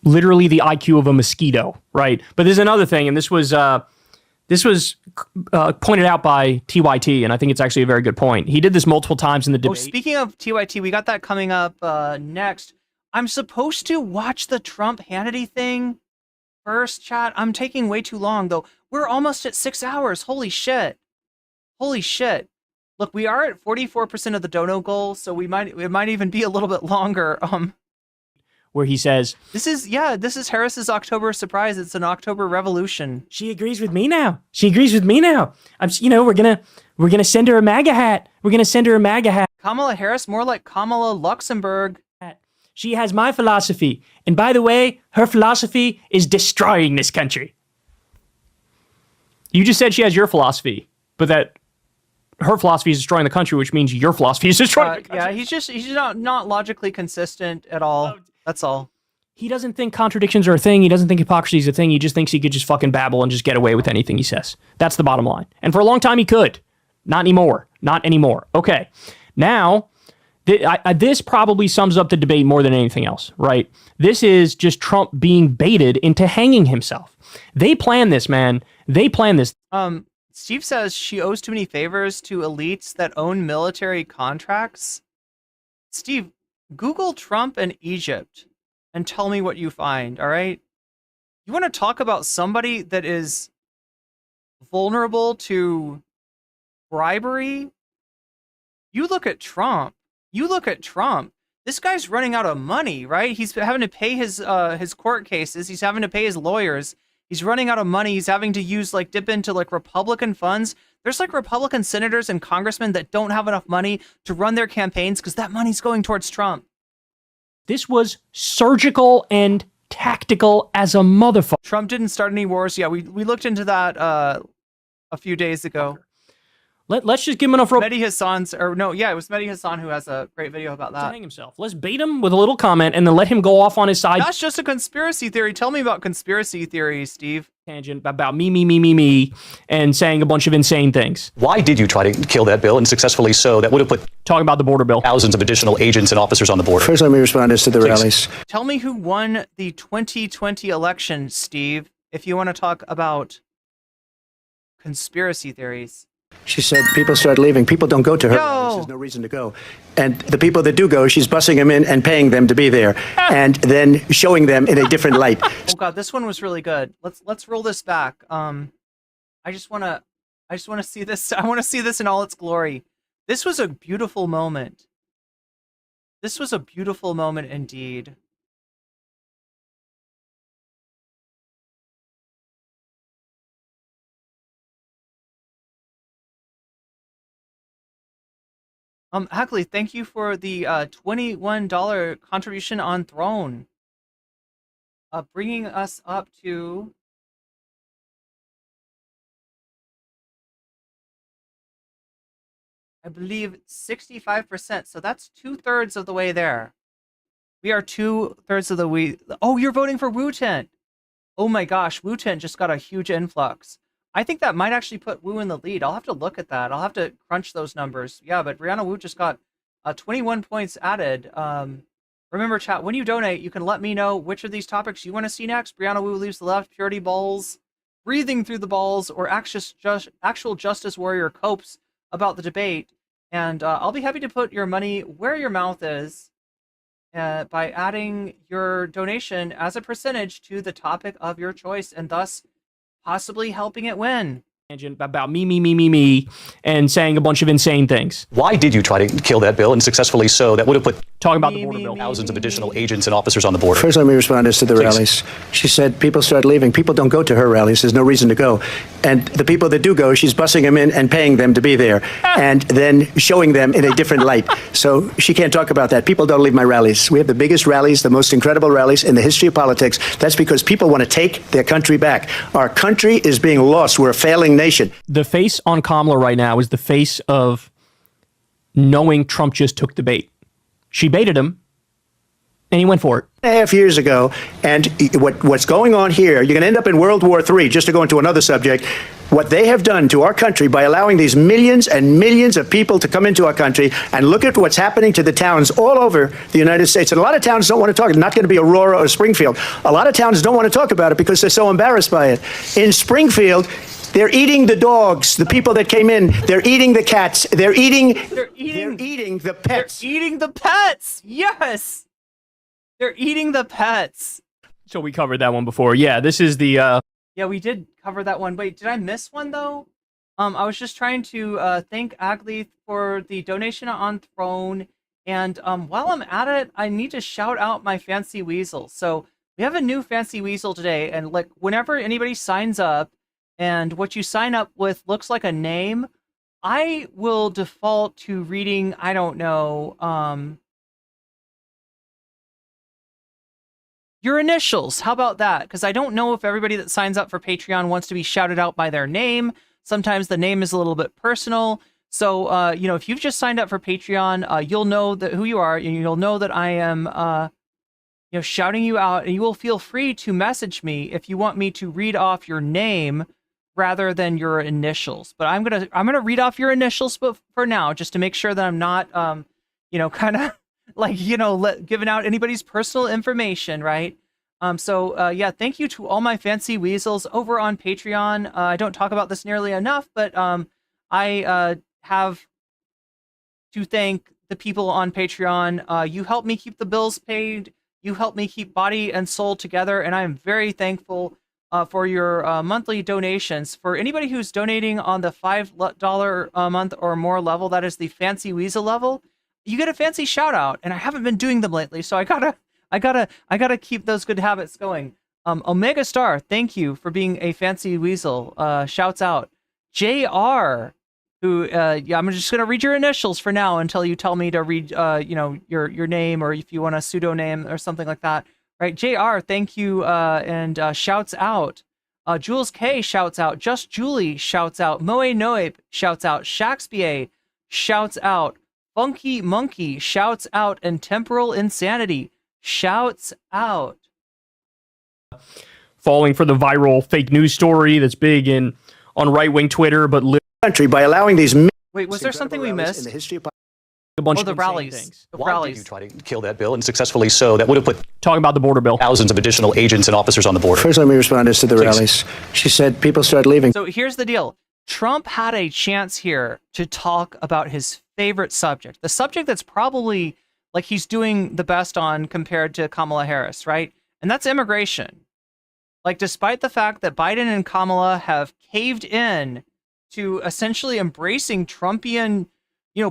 Literally the IQ of a mosquito, right? But there's another thing, and this was pointed out by TYT, and I think it's actually a very good point. He did this multiple times in the debate. Oh, speaking of TYT, we got that coming up next. I'm supposed to watch the Trump Hannity thing first, chat. I'm taking way too long, though. We're almost at 6 hours. Holy shit. Holy shit. Look, we are at 44% of the dono goal, so it might even be a little bit longer. Where he says, this is Harris's October surprise. It's an October revolution. She agrees with me now. She agrees with me now. We're gonna send her a MAGA hat. We're gonna send her a MAGA hat. Kamala Harris, more like Kamala Luxembourg. She has my philosophy. And by the way, her philosophy is destroying this country. You just said she has your philosophy, but that her philosophy is destroying the country, which means your philosophy is destroying the country. Yeah, he's not logically consistent at all. That's all. He doesn't think contradictions are a thing. He doesn't think hypocrisy is a thing. He just thinks he could just fucking babble and just get away with anything he says. That's the bottom line. And for a long time he could. Not anymore. Not anymore. Okay. Now, this probably sums up the debate more than anything else, right? This is just Trump being baited into hanging himself. They plan this, man. They plan this. Steve says she owes too many favors to elites that own military contracts. Steve, Google Trump and Egypt and tell me what you find, all right? You want to talk about somebody that is vulnerable to bribery? You look at Trump. You look at Trump. This guy's running out of money, right? He's having to pay his court cases. He's having to pay his lawyers. He's running out of money. He's having to dip into Republican funds. There's Republican senators and congressmen that don't have enough money to run their campaigns because that money's going towards Trump. This was surgical and tactical as a motherfucker. Trump didn't start any wars. Yeah, we looked into that a few days ago. Let's just give him enough rope Mehdi Hassan's, or no, yeah, it was Mehdi Hassan who has a great video about to that. hang himself. Let's bait him with a little comment and then let him go off on his side That's just a conspiracy theory. Tell me about conspiracy theories, Steve. tangent about me, and saying a bunch of insane things. Why did you try to kill that bill, and successfully so? That would have put talking about the border bill, thousands of additional agents and officers on the border. First, let me respond as to the rallies. Tell me who won the 2020 election, Steve, if you want to talk about conspiracy theories. She said people start leaving. People don't go to her rallies. There's no reason to go. And the people that do go, she's bussing them in and paying them to be there, and then showing them in a different light. Oh God, this one was really good. Let's roll this back. I just want to see this. I want to see this in all its glory. This was a beautiful moment. This was a beautiful moment indeed. Hackley, thank you for the $21 contribution on Throne. Bringing us up to I believe 65%. So that's 2/3 of the way there. We are 2/3 of the way. Oh, you're voting for Wu Tent. Oh my gosh, Wu Tent just got a huge influx. I think that might actually put Wu in the lead. I'll have to look at that. I'll have to crunch those numbers. Yeah, but Brianna Wu just got 21 points added. Remember, chat, when you donate, you can let me know which of these topics you want to see next. Brianna Wu leaves the left, purity balls, breathing through the balls, or actual justice warrior copes about the debate. And I'll be happy to put your money where your mouth is by adding your donation as a percentage to the topic of your choice, and thus possibly helping it win. About me, and saying a bunch of insane things. Why did you try to kill that bill, and successfully so? That would have put talking about the border bill, thousands of additional agents and officers on the border. First, let me respond as to the rallies. She said people start leaving. People don't go to her rallies. There's no reason to go. And the people that do go, she's bussing them in and paying them to be there, and then showing them in a different light. So she can't talk about that. People don't leave my rallies. We have the biggest rallies, the most incredible rallies in the history of politics. That's because people want to take their country back. Our country is being lost. We're a failing nation. The face on Kamala right now is the face of knowing Trump just took the bait. She baited him, and he went for it. 2.5 years ago, and what's going on here, you're going to end up in World War III, just to go into another subject. What they have done to our country by allowing these millions and millions of people to come into our country, and look at what's happening to the towns all over the United States. And a lot of towns don't want to talk. It's not going to be Aurora or Springfield. A lot of towns don't want to talk about it because they're so embarrassed by it. In Springfield, they're eating the dogs, the people that came in. They're eating the cats. They're eating the pets. They're eating the pets. Yes. They're eating the pets. So we covered that one before. Yeah, this is the Yeah, we did cover that one. Wait, did I miss one though? I was just trying to thank Agley for the donation on Throne, and while I'm at it, I need to shout out my fancy weasel. So we have a new fancy weasel today, and like whenever anybody signs up, and what you sign up with looks like a name, I will default to reading, I don't know, your initials. How about that? Because I don't know if everybody that signs up for Patreon wants to be shouted out by their name. Sometimes the name is a little bit personal. So, you know, if you've just signed up for Patreon, you'll know that who you are, and you'll know that I am, you know, shouting you out, and you will feel free to message me if you want me to read off your name rather than your initials. But I'm gonna read off your initials, but for now, just to make sure that I'm not, you know, kind of like, you know, giving out anybody's personal information, right? So yeah, thank you to all my fancy weasels over on Patreon. I don't talk about this nearly enough, but I have to thank the people on Patreon. You help me keep the bills paid. You help me keep body and soul together, and I am very thankful for your monthly donations. For anybody who's donating on the $5 a month or more level, that is the fancy weasel level, you get a fancy shout out, and I haven't been doing them lately, so I gotta keep those good habits going. Omega Star, thank you for being a fancy weasel. Shouts out. JR, who yeah, I'm just gonna read your initials for now until you tell me to read you know, your name, or if you want a pseudonym or something like that. Right, JR, thank you, and shouts out. Jules K shouts out. Just Julie shouts out. Moe Noeb shouts out. Shaxpie shouts out. Funky Monkey shouts out. And Temporal Insanity shouts out. Falling for the viral fake news story that's big on right-wing Twitter, but country by allowing these. Wait, was there something we missed? In the history of a bunch of the rallies. Things. Why did you try to kill that bill, and successfully so? That would have put talking about the border bill, thousands of additional agents and officers on the border. First, let me respond as to the rallies. She said people start leaving. So here's the deal. Trump had a chance here to talk about his favorite subject, the subject that's probably like he's doing the best on compared to Kamala Harris, right? And that's immigration. Like, despite the fact that Biden and Kamala have caved in to essentially embracing Trumpian,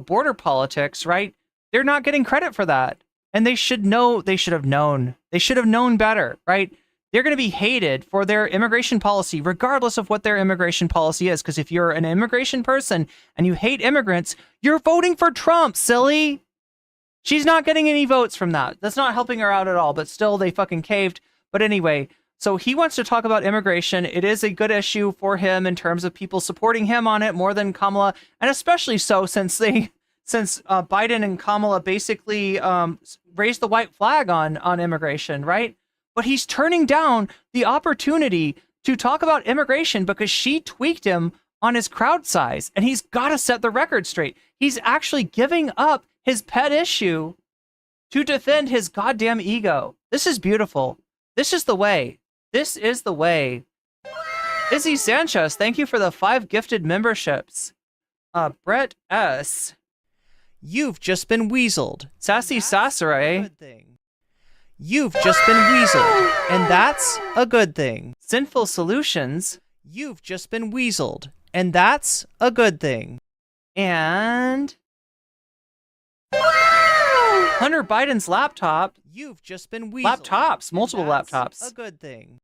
border politics, right? They're not getting credit for that. And they should know, they should have known. They should have known better, right? They're going to be hated for their immigration policy, regardless of what their immigration policy is. Because if you're an immigration person and you hate immigrants, you're voting for Trump, silly. She's not getting any votes from that. That's not helping her out at all. But still, they fucking caved. But anyway, so he wants to talk about immigration. It is a good issue for him in terms of people supporting him on it more than Kamala, and especially so since Biden and Kamala basically raised the white flag on immigration, right? But he's turning down the opportunity to talk about immigration because she tweaked him on his crowd size, and he's got to set the record straight. He's actually giving up his pet issue to defend his goddamn ego. This is beautiful. This is the way. This is the way. Izzy Sanchez, thank you for the 5 gifted memberships. Brett S. You've just been weaseled. Sassy Sassere. You've just been weaseled, and that's a good thing. Sinful Solutions. You've just been weaseled, and that's a good thing. And Hunter Biden's laptop. You've just been weaseled. Laptops, multiple laptops. A good thing.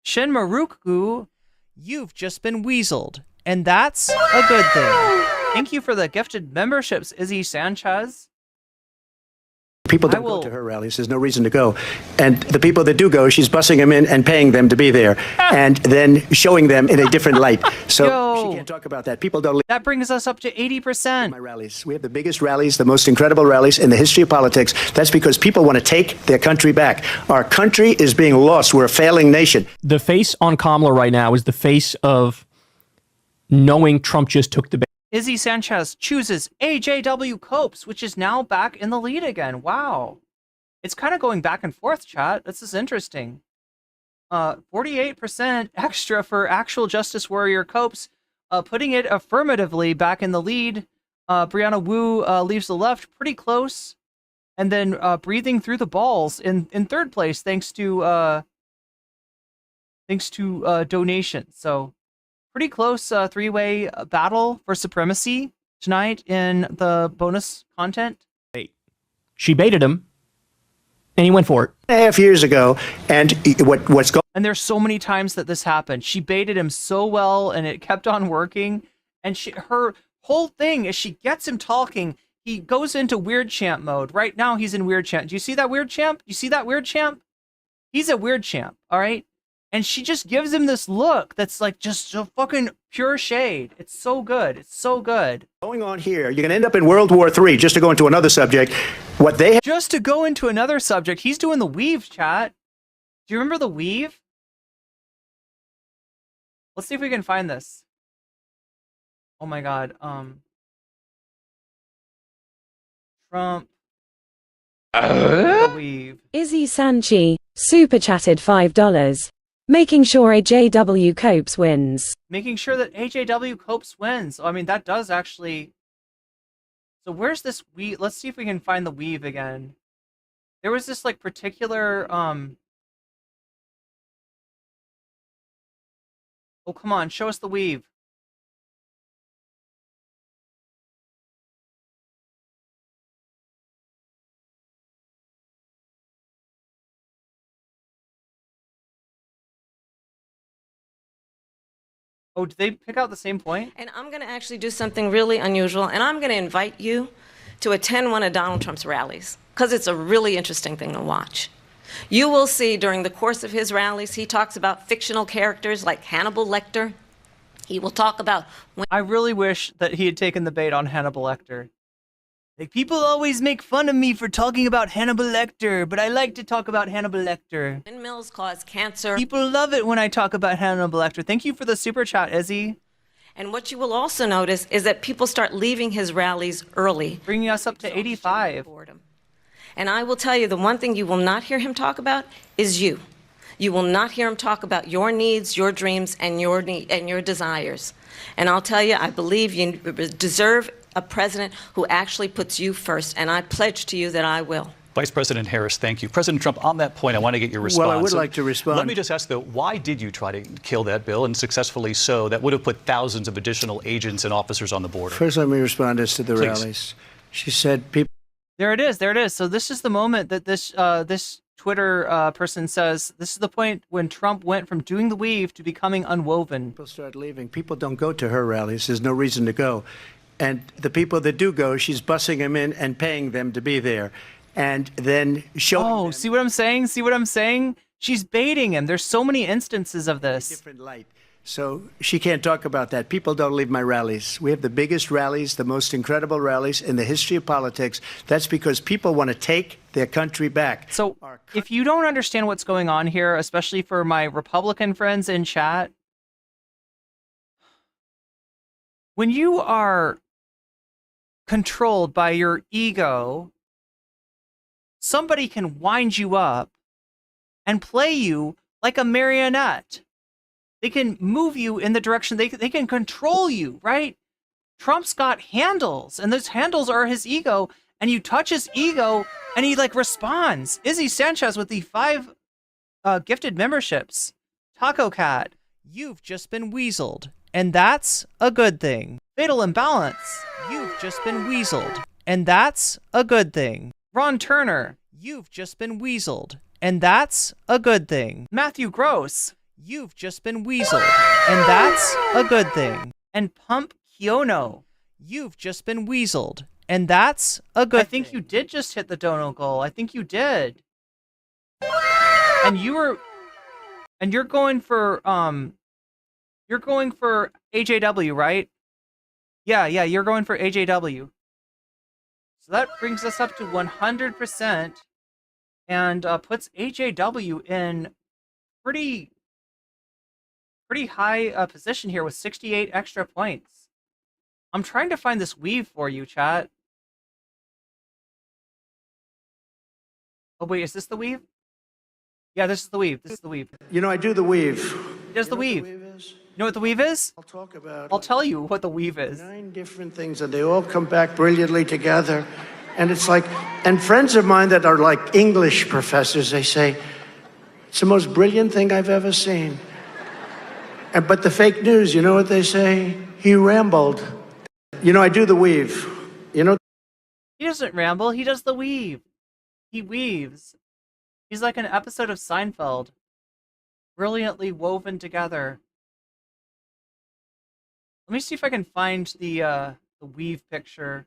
Shin Maruku. You've just been weaseled, and that's a good thing. Thank you for the gifted memberships, Izzy Sanchez. People don't go to her rallies. There's no reason to go. And the people that do go, she's bussing them in and paying them to be there and then showing them in a different light. So she can't talk about that. People don't. That brings us up to 80%. My rallies. We have the biggest rallies, the most incredible rallies in the history of politics. That's because people want to take their country back. Our country is being lost. We're a failing nation. The face on Kamala right now is the face of knowing Trump just took the bait. Izzy Sanchez chooses AJW Copes, which is now back in the lead again. Wow. It's kind of going back and forth, chat. This is interesting. 48% extra for Actual Justice Warrior Copes, putting it affirmatively back in the lead. Brianna Wu leaves the left pretty close. And then Breathing Through the Balls in third place, thanks to donations. So pretty close three-way battle for supremacy tonight in the bonus content. She baited him, and he went for it. 2.5 years ago, and what's going? And there's so many times that this happened. She baited him so well, and it kept on working. And her whole thing is she gets him talking. He goes into weird champ mode. Right now, he's in weird champ. Do you see that weird champ? You see that weird champ? He's a weird champ, all right? And she just gives him this look that's like just so fucking pure shade. It's so good. It's so good. Going on here, you're going to end up in World War III, just to go into another subject. Just to go into another subject, he's doing the weave, chat. Do you remember the weave? Let's see if we can find this. Oh my god. Trump. The weave. Izzy Sanchi, super chatted $5. Making sure AJW Copes wins. Making sure that AJW Copes wins. I mean, that does actually... So where's this weave? Let's see if we can find the weave again. There was this, like, particular... Oh, come on. Show us the weave. Oh, did they pick out the same point? And I'm going to actually do something really unusual, and I'm going to invite you to attend one of Donald Trump's rallies, because it's a really interesting thing to watch. You will see during the course of his rallies, he talks about fictional characters like Hannibal Lecter. He will talk about... I really wish that he had taken the bait on Hannibal Lecter. Like, people always make fun of me for talking about Hannibal Lecter, but I like to talk about Hannibal Lecter. Windmills cause cancer. People love it when I talk about Hannibal Lecter. Thank you for the super chat, Izzy. And what you will also notice is that people start leaving his rallies early. Bringing us up to 85. And I will tell you, the one thing you will not hear him talk about is you. You will not hear him talk about your needs, your dreams, and your desires. And I'll tell you, I believe you deserve a president who actually puts you first, and I pledge to you that I will. Vice President Harris, thank you. President Trump, on that point, I want to get your response. Well, I would like to respond. Let me just ask, though, why did you try to kill that bill, and successfully so, that would have put thousands of additional agents and officers on the border? First, let me respond as to the rallies. She said people... There it is. There it is. So this is the moment that this Twitter person says, this is the point when Trump went from doing the weave to becoming unwoven. People start leaving. People don't go to her rallies. There's no reason to go. And the people that do go, she's bussing them in and paying them to be there. And then showing them... see what I'm saying? See what I'm saying? She's baiting him. There's so many instances of this. Different light. So she can't talk about that. People don't leave my rallies. We have the biggest rallies, the most incredible rallies in the history of politics. That's because people want to take their country back. So if you don't understand what's going on here, especially for my Republican friends in chat, when you are controlled by your ego, somebody can wind you up and play you like a marionette. They can move you in the direction, they can control you, right? Trump's got handles, and those handles are his ego, and you touch his ego, and he like responds. Izzy Sanchez with the 5 gifted memberships. Taco Cat, you've just been weaseled, and that's a good thing. Fatal Imbalance, you've just been weaseled, and that's a good thing. Ron Turner, you've just been weaseled, and that's a good thing. Matthew Gross, you've just been weaseled, and that's a good thing. And Pump Kiono, you've just been weaseled, and that's a good thing. I think you did just hit the dono goal. I think you did. And you're going for AJW, right? Yeah, you're going for AJW. So that brings us up to 100% and puts AJW in pretty high position here with 68 extra points. I'm trying to find this weave for you, chat. Oh wait, is this the weave? Yeah, this is the weave. This is the weave. You know, I do the weave. He does the weave. You know what the weave is? I'll tell you what the weave is. 9 different things, and they all come back brilliantly together. And it's like, and friends of mine that are like English professors, they say, it's the most brilliant thing I've ever seen. But the fake news, you know what they say? He rambled. You know, I do the weave. You know? He doesn't ramble, he does the weave. He weaves. He's like an episode of Seinfeld. Brilliantly woven together. Let me see if I can find the weave picture.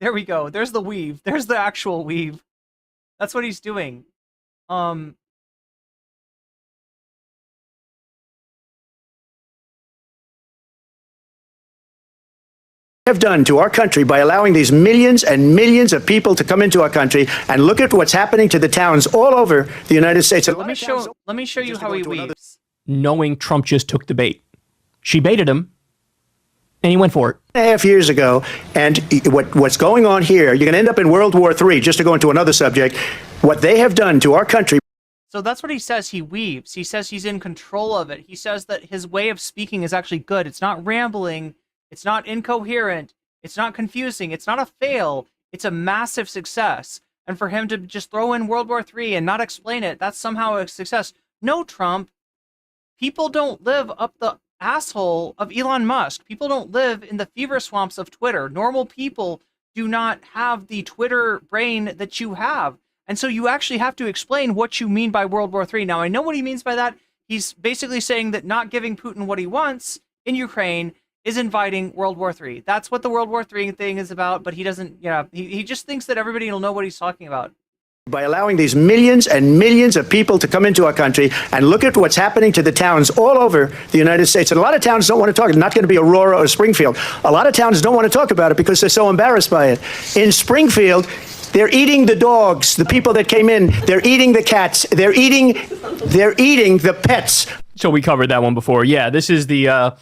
There we go. There's the weave. There's the actual weave. That's what he's doing. Have done to our country by allowing these millions and millions of people to come into our country, and look at what's happening to the towns all over the United States. Let me show you how he weaves. Knowing Trump just took the bait. She baited him, and he went for it. 2.5 years ago, and what's going on here, you're going to end up in World War III, just to go into another subject, what they have done to our country. So that's what he says. He weaves. He says he's in control of it. He says that his way of speaking is actually good. It's not rambling. It's not incoherent. It's not confusing. It's not a fail. It's a massive success. And for him to just throw in World War III and not explain it, that's somehow a success. No, Trump. People don't live up the asshole of Elon Musk. People don't live in the fever swamps of Twitter. Normal people do not have the Twitter brain that you have. And so you actually have to explain what you mean by World War III. Now, I know what he means by that. He's basically saying that not giving Putin what he wants in Ukraine is inviting World War III. That's what the World War III thing is about, but he doesn't, he just thinks that everybody will know what he's talking about. By allowing these millions and millions of people to come into our country, and look at what's happening to the towns all over the United States. And a lot of towns don't want to talk. It's not going to be Aurora or Springfield. A lot of towns don't want to talk about it because they're so embarrassed by it. In Springfield, they're eating the dogs, the people that came in. They're eating the cats. They're eating the pets. So we covered that one before. Yeah, this is the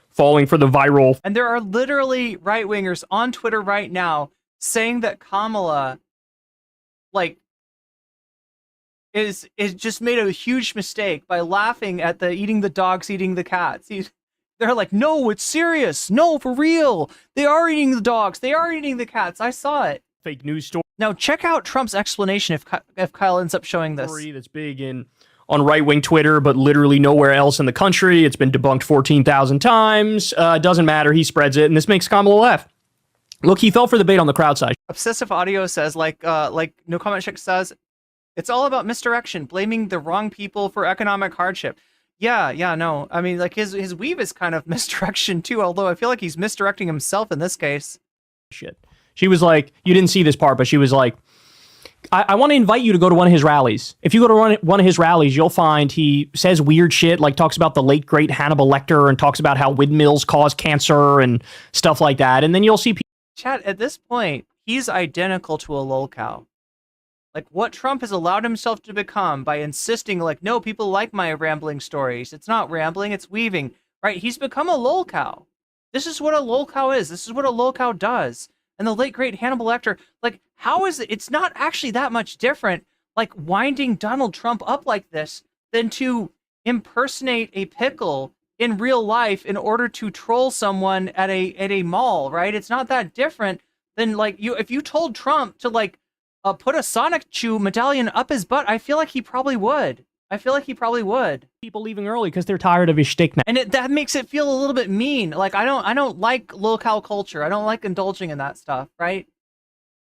falling for the viral. And there are literally right-wingers on Twitter right now saying that Kamala, is just made a huge mistake by laughing at the eating the dogs, eating the cats. They're like, no, it's serious. No, for real. They are eating the dogs. They are eating the cats. I saw it. Fake news story. Now check out Trump's explanation if Kyle ends up showing this. That's big on right-wing Twitter, but literally nowhere else in the country. It's been debunked 14,000 times. It doesn't matter. He spreads it, and this makes Kamala laugh. Look, he fell for the bait on the crowd side. Obsessive Audio says, nocommentchick says, it's all about misdirection, blaming the wrong people for economic hardship. Yeah, no. I mean, his weave is kind of misdirection too, although I feel like he's misdirecting himself in this case. Shit. She was like, you didn't see this part, but she was like, I want to invite you to go to one of his rallies. If you go to one of his rallies, you'll find he says weird shit, like talks about the late, great Hannibal Lecter and talks about how windmills cause cancer and stuff like that. And then you'll see people. Chat, at this point, he's identical to a lol cow. Like, what Trump has allowed himself to become by insisting, no, people like my rambling stories. It's not rambling, it's weaving, right? He's become a lol cow. This is what a lol cow is. This is what a lol cow does. And the late, great Hannibal Lecter, how is it? It's not actually that much different, winding Donald Trump up like this than to impersonate a pickle in real life in order to troll someone at a mall, right? It's not that different than, if you told Trump to, put a Sonic Chew medallion up his butt, I feel like he probably would. People leaving early because they're tired of his shtick now. And that makes it feel a little bit mean. I don't like locale culture. I don't like indulging in that stuff, right?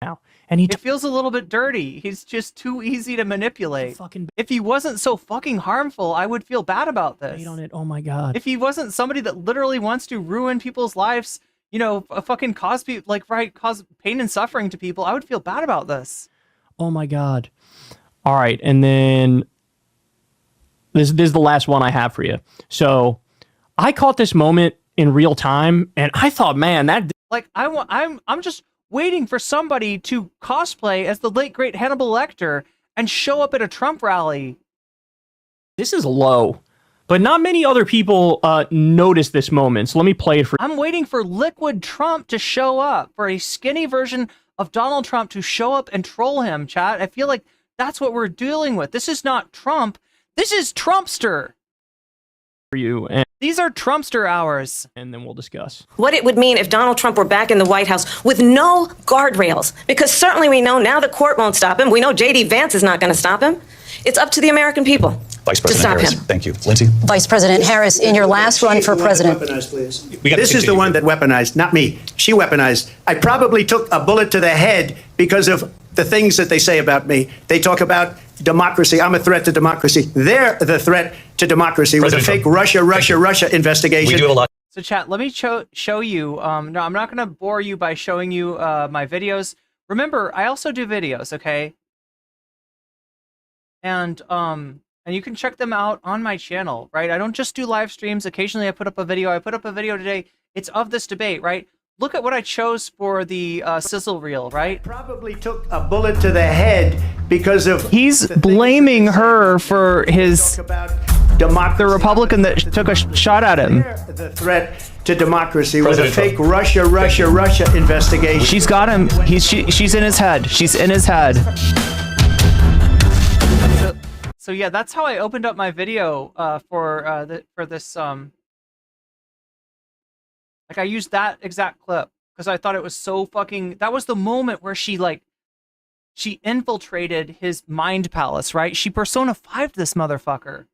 Now, and it feels a little bit dirty. He's just too easy to manipulate. If he wasn't so fucking harmful, I would feel bad about this. Wait on it. Oh my God. If he wasn't somebody that literally wants to ruin people's lives, fucking cause pain and suffering to people, I would feel bad about this. Oh my God. All right, and then this is the last one I have for you. So I caught this moment in real time, and I thought, man, that I'm just waiting for somebody to cosplay as the late great Hannibal Lecter and show up at a Trump rally. This is low, but not many other people noticed this moment. So let me play it for. I'm waiting for Liquid Trump to show up, for a skinny version of Donald Trump to show up and troll him, chat. I feel like that's what we're dealing with. This is not Trump. This is Trumpster. For you, and these are Trumpster hours. And then we'll discuss what it would mean if Donald Trump were back in the White House with no guardrails. Because certainly we know now the court won't stop him. We know J.D. Vance is not going to stop him. It's up to the American people. Vice President Harris, thank you. Lindsay? Vice President Harris, in your last run for president. This is the one that weaponized, not me. She weaponized. I probably took a bullet to the head because of the things that they say about me. They talk about democracy. I'm a threat to democracy. They're the threat to democracy with a fake Russia investigation. We do have a lot. So chat, let me show you. No, I'm not going to bore you by showing you my videos. Remember, I also do videos, okay? And you can check them out on my channel, right? I don't just do live streams. Occasionally I put up a video. I put up a video today. It's of this debate, right? Look at what I chose for the sizzle reel, right? Probably took a bullet to the head because of. He's blaming her for the Republican that took a shot at him. The threat to democracy with a fake Russia investigation. She's got him. She's in his head. She's in his head. So yeah, that's how I opened up my video for this. I used that exact clip because I thought it was so fucking. That was the moment where she infiltrated his mind palace, right? She Persona 5'd this motherfucker.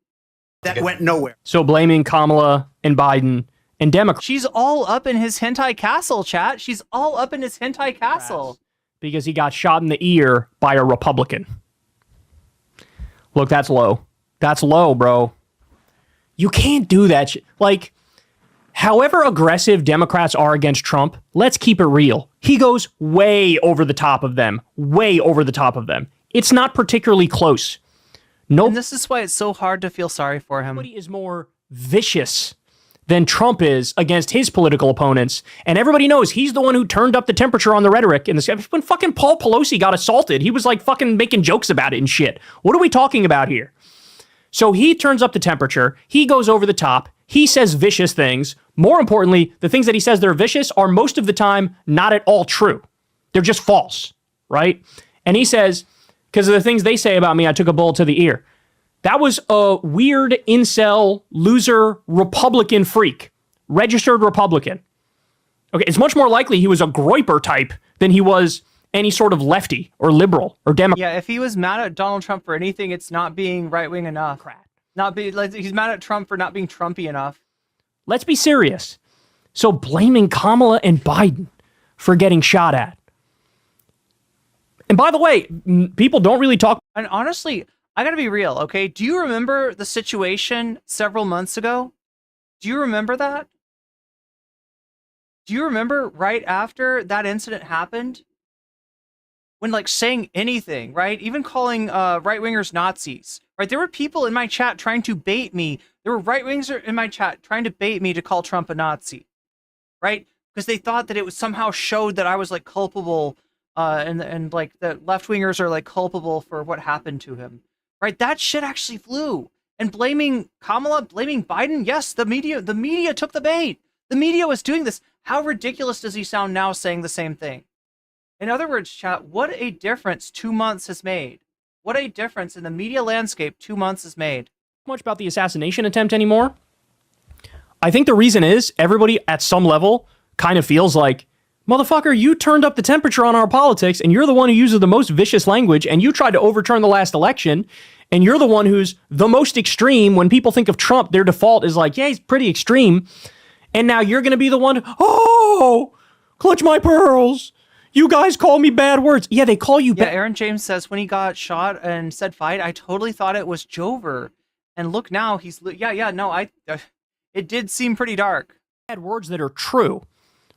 That went nowhere. So blaming Kamala and Biden and Democrats. She's all up in his hentai castle, chat. She's all up in his hentai castle. Because he got shot in the ear by a Republican. Look, that's low. That's low, bro. You can't do that. however aggressive Democrats are against Trump, let's keep it real. He goes way over the top of them. Way over the top of them. It's not particularly close. No, and this is why it's so hard to feel sorry for him. Nobody is more vicious than Trump is against his political opponents. And everybody knows he's the one who turned up the temperature on the rhetoric. When fucking Paul Pelosi got assaulted, he was like fucking making jokes about it and shit. What are we talking about here? So he turns up the temperature. He goes over the top. He says vicious things. More importantly, the things that he says that are vicious are most of the time not at all true. They're just false, right? And he says, because of the things they say about me, I took a bullet to the ear. That was a weird incel, loser, Republican freak. Registered Republican. Okay, it's much more likely he was a Groyper type than he was any sort of lefty or liberal or Democrat. Yeah, if he was mad at Donald Trump for anything, it's not being right-wing enough. He's mad at Trump for not being Trumpy enough. Let's be serious. So blaming Kamala and Biden for getting shot at. And by the way, people don't really talk. And honestly, I gotta be real, okay? Do you remember the situation several months ago? Do you remember that? Do you remember right after that incident happened? When like saying anything, right? Even calling right-wingers Nazis, right? There were people in my chat trying to bait me. There were right-wingers in my chat trying to bait me to call Trump a Nazi, right? Because they thought that it was somehow showed that I was like culpable and like the left-wingers are like culpable for what happened to him, right? That shit actually flew. And blaming Kamala, blaming Biden, yes, the media took the bait. The media was doing this. How ridiculous does he sound now saying the same thing? In other words, chat, what a difference 2 months has made. What a difference in the media landscape 2 months has made. Much about the assassination attempt anymore. I think the reason is everybody at some level kind of feels like, motherfucker, you turned up the temperature on our politics and you're the one who uses the most vicious language and you tried to overturn the last election and you're the one who's the most extreme. When people think of Trump, their default is like, yeah, he's pretty extreme. And now you're going to be the one, oh, clutch my pearls. You guys call me bad words. Yeah, they call you bad. Yeah, Aaron James says when he got shot and said fight, I totally thought it was Jover. And look now, he's, it did seem pretty dark. Bad words that are true.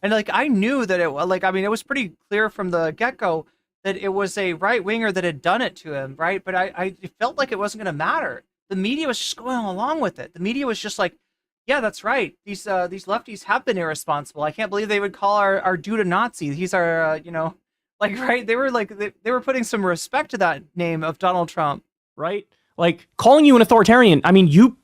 And like, I knew that it was pretty clear from the get-go that it was a right-winger that had done it to him, right? But I felt like it wasn't going to matter. The media was just going along with it. The media was just like, yeah, that's right. These lefties have been irresponsible. I can't believe they would call our dude a Nazi. He's our, right? They were putting some respect to that name of Donald Trump. Right? Like, calling you an authoritarian, I mean, you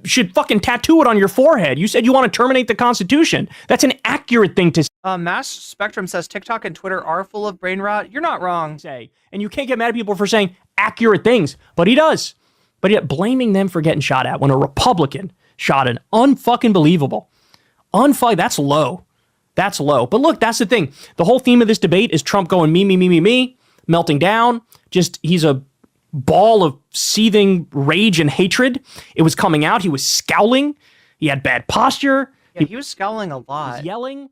should fucking tattoo it on your forehead. You said you want to terminate the Constitution. That's an accurate thing to say. Mass Spectrum says TikTok and Twitter are full of brain rot. You're not wrong. And you can't get mad at people for saying accurate things, but he does. But yet blaming them for getting shot at when a Republican shot an unfucking believable. That's low. That's low. But look, that's the thing. The whole theme of this debate is Trump going me, melting down. Just, he's a ball of seething rage and hatred. It was coming out. He was scowling. He had bad posture. Yeah, he was scowling a lot. He was yelling.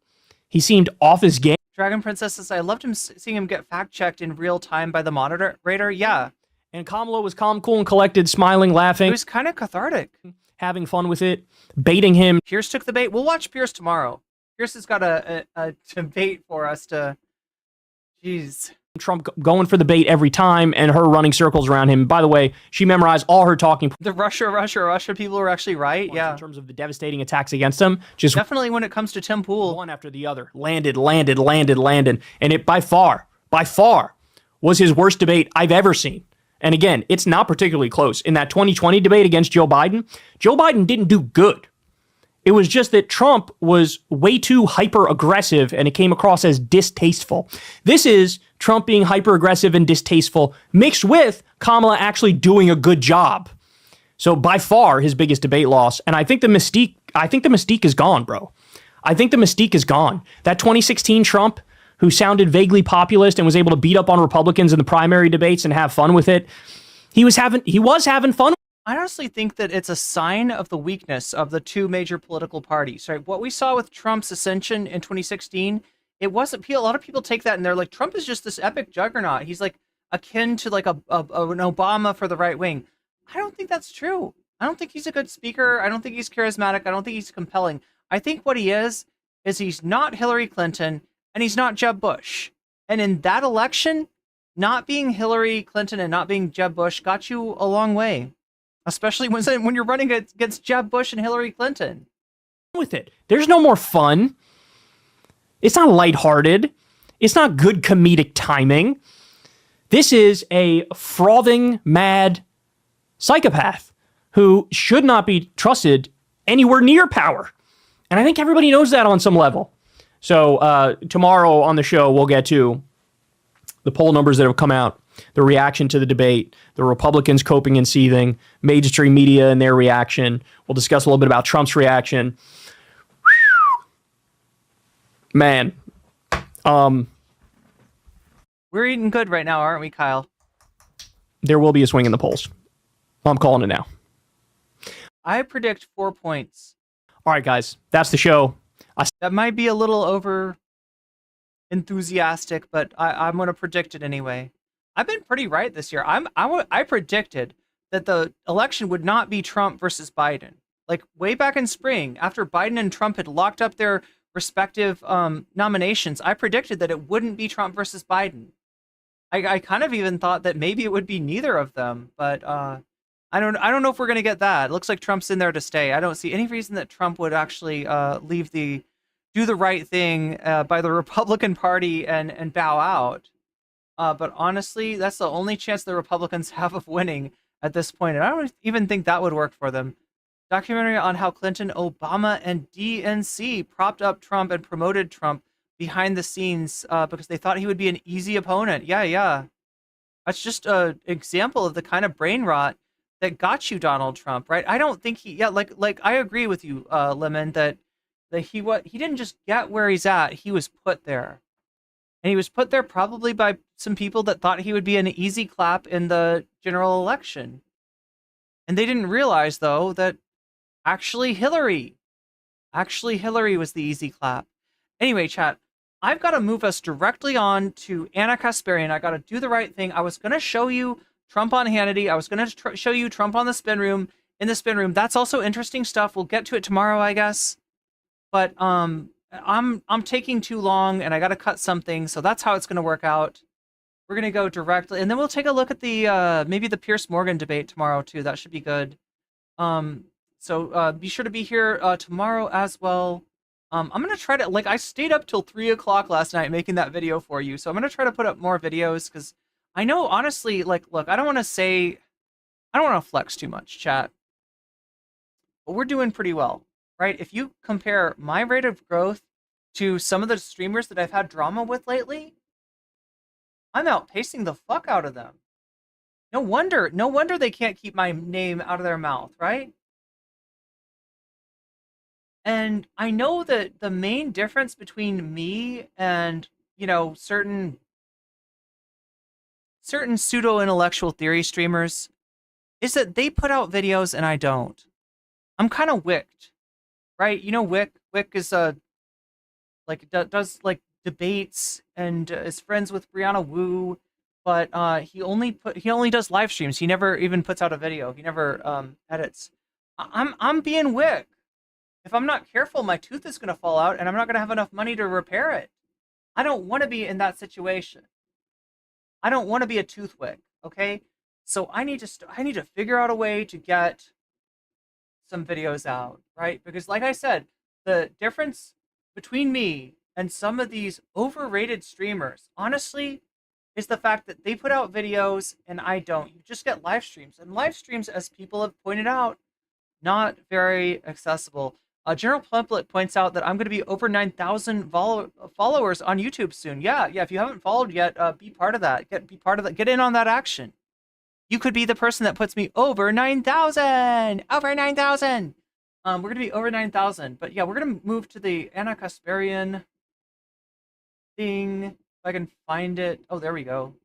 He seemed off his game. Dragon Princess says, I loved him seeing him get fact-checked in real time by the moderator. Yeah. And Kamala was calm, cool, and collected, smiling, laughing. It was kind of cathartic. Having fun with it, baiting him. Pierce took the bait. We'll watch Pierce tomorrow. Pierce has got a debate for us to... Jeez. Trump going for the bait every time and her running circles around him. By the way, she memorized all her talking. The Russia people were actually right, yeah. In terms of the devastating attacks against him. Just definitely when it comes to Tim Pool. One after the other. Landed. And it by far was his worst debate I've ever seen. And again, it's not particularly close. In that 2020 debate against Joe Biden didn't do good. It was just that Trump was way too hyper-aggressive and it came across as distasteful. This is Trump being hyper-aggressive and distasteful mixed with Kamala actually doing a good job. So by far his biggest debate loss. And I think the mystique is gone, bro. I think the mystique is gone. That 2016 Trump who sounded vaguely populist and was able to beat up on Republicans in the primary debates and have fun with it. He was having fun. I honestly think that it's a sign of the weakness of the two major political parties, right? What we saw with Trump's ascension in 2016, it wasn't, a lot of people take that and they're like, Trump is just this epic juggernaut. He's like akin to like an Obama for the right wing. I don't think that's true. I don't think he's a good speaker. I don't think he's charismatic. I don't think he's compelling. I think what he is he's not Hillary Clinton and he's not Jeb Bush. And in that election, not being Hillary Clinton and not being Jeb Bush got you a long way, especially when you're running against Jeb Bush and Hillary Clinton. With it, there's no more fun. It's not lighthearted. It's not good comedic timing. This is a frothing, mad psychopath who should not be trusted anywhere near power. And I think everybody knows that on some level. So tomorrow on the show, we'll get to the poll numbers that have come out, the reaction to the debate, the Republicans coping and seething, mainstream media and their reaction. We'll discuss a little bit about Trump's reaction. Man. We're eating good right now, aren't we, Kyle? There will be a swing in the polls. I'm calling it now. I predict 4 points. All right, guys. That's the show. That might be a little over enthusiastic, but I'm going to predict it anyway. I've been pretty right this year. I predicted that the election would not be Trump versus Biden. Like way back in spring, after Biden and Trump had locked up their respective nominations, I predicted that it wouldn't be Trump versus Biden. I kind of even thought that maybe it would be neither of them, but I don't know if we're going to get that. It looks like Trump's in there to stay. I don't see any reason that Trump would actually do the right thing by the Republican Party and bow out. But honestly, that's the only chance the Republicans have of winning at this point. And I don't even think that would work for them. Documentary on how Clinton, Obama, and DNC propped up Trump and promoted Trump behind the scenes because they thought he would be an easy opponent. Yeah. That's just an example of the kind of brain rot that got you Donald Trump, right? I don't think like I agree with you, Lemon, that he didn't just get where he's at, he was put there. And he was put there probably by some people that thought he would be an easy clap in the general election. And they didn't realize, though, that actually Hillary was the easy clap. Anyway, chat, I've got to move us directly on to Anna Kasparian. I got to do the right thing. I was going to show you Trump on Hannity. I was going to show you Trump on the spin room, in the spin room. That's also interesting stuff. We'll get to it tomorrow, I guess. But I'm taking too long and I got to cut something. So that's how it's going to work out. We're going to go directly, and then we'll take a look at the maybe the Pierce Morgan debate tomorrow too. That should be good. So be sure to be here tomorrow as well. I'm going to try to, I stayed up till 3 o'clock last night making that video for you. So I'm going to try to put up more videos because I know, honestly, look, I don't want to flex too much, chat. But we're doing pretty well, right? If you compare my rate of growth to some of the streamers that I've had drama with lately, I'm outpacing the fuck out of them. No wonder they can't keep my name out of their mouth, right? And I know that the main difference between me and, certain pseudo-intellectual theory streamers is that they put out videos and I don't. I'm kind of wicked, right? Wick is does debates and is friends with Brianna Wu, but he only does live streams. He never even puts out a video. He never edits. I'm being wick. If I'm not careful, my tooth is going to fall out and I'm not going to have enough money to repair it. I don't want to be in that situation. I don't want to be a tooth wick, okay? So I need to figure out a way to get some videos out, right? Because like I said, the difference between me and some of these overrated streamers, honestly, is the fact that they put out videos and I don't. You just get live streams. And live streams, as people have pointed out, not very accessible. General Plumplet points out that I'm going to be over 9,000 followers on YouTube soon. Yeah. If you haven't followed yet, be part of that. Get in on that action. You could be the person that puts me over 9,000. Over 9,000. We're going to be over 9,000. But yeah, we're going to move to the Anna Kasparian thing. If I can find it. Oh, there we go.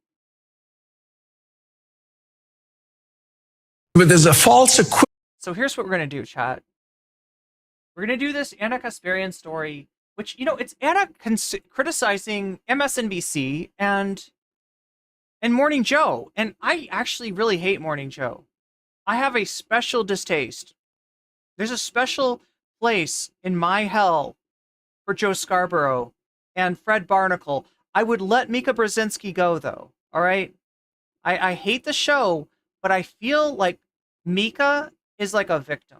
But there's a false So here's what we're going to do, chat. We're going to do this Anna Kasparian story, which, it's Anna criticizing MSNBC and Morning Joe. And I actually really hate Morning Joe. I have a special distaste. There's a special place in my hell for Joe Scarborough and Fred Barnacle. I would let Mika Brzezinski go, though. All right? I hate the show, but I feel like Mika is like a victim.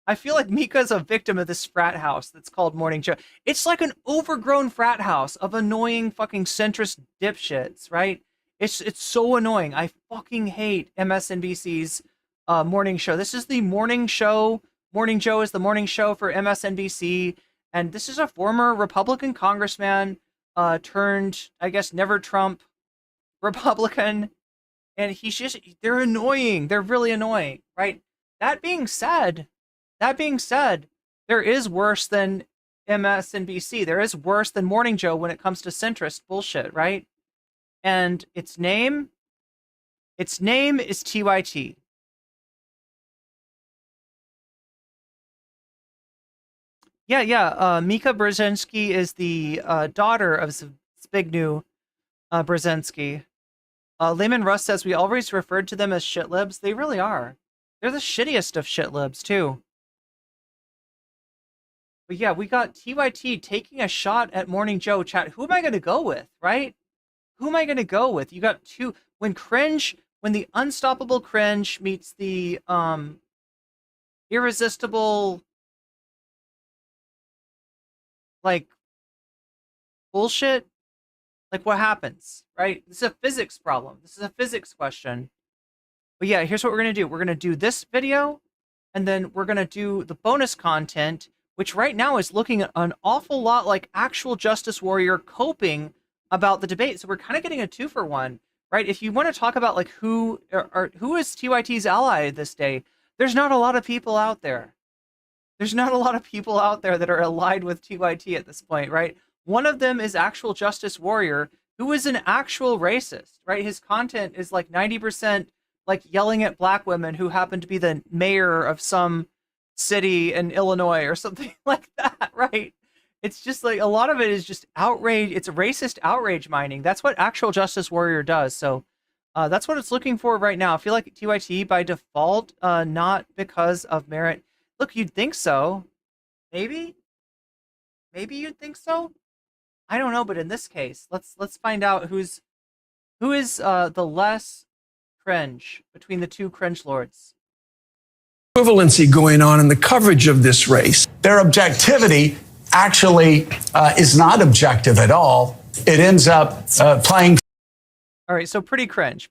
I feel like Mika is a victim of this frat house that's called Morning Joe. It's like an overgrown frat house of annoying fucking centrist dipshits, right? It's so annoying. I fucking hate MSNBC's morning show. This is the morning show. Morning Joe is the morning show for MSNBC. And this is a former Republican congressman turned, I guess, never Trump Republican. And they're annoying. They're really annoying, right? That being said, there is worse than MSNBC. There is worse than Morning Joe when it comes to centrist bullshit, right? And its name is TYT. Yeah. Mika Brzezinski is the daughter of Zbigniew Brzezinski. Layman Russ says we always referred to them as shitlibs. They really are. They're the shittiest of shitlibs, too. But yeah, we got TYT taking a shot at Morning Joe. Chat, who am I going to go with, right? Who am I going to go with? You got two. When the unstoppable cringe meets the irresistible, like, bullshit, like, what happens, right? This is a physics problem. This is a physics question. But yeah, here's what we're going to do. We're going to do this video, and then we're going to do the bonus content, which right now is looking at an awful lot like actual Justice Warrior coping about the debate. So we're kind of getting a 2-for-1, right? If you want to talk about like who is TYT's ally this day, there's not a lot of people out there. There's not a lot of people out there that are allied with TYT at this point, right? One of them is actual Justice Warrior, who is an actual racist, right? His content is like 90% like yelling at black women who happen to be the mayor of some city in Illinois or something like that, right? It's just like a lot of it is just outrage. It's racist outrage mining. That's what actual Justice Warrior does. So that's what it's looking for right now. I feel like TYT by default, not because of merit. Look, you'd think so. Maybe you'd think so. I don't know, but in this case, let's find out who is the less cringe between the two cringe lords. Equivalency going on in the coverage of this race. Their objectivity actually is not objective at all. It ends up playing. All right, so pretty cringe.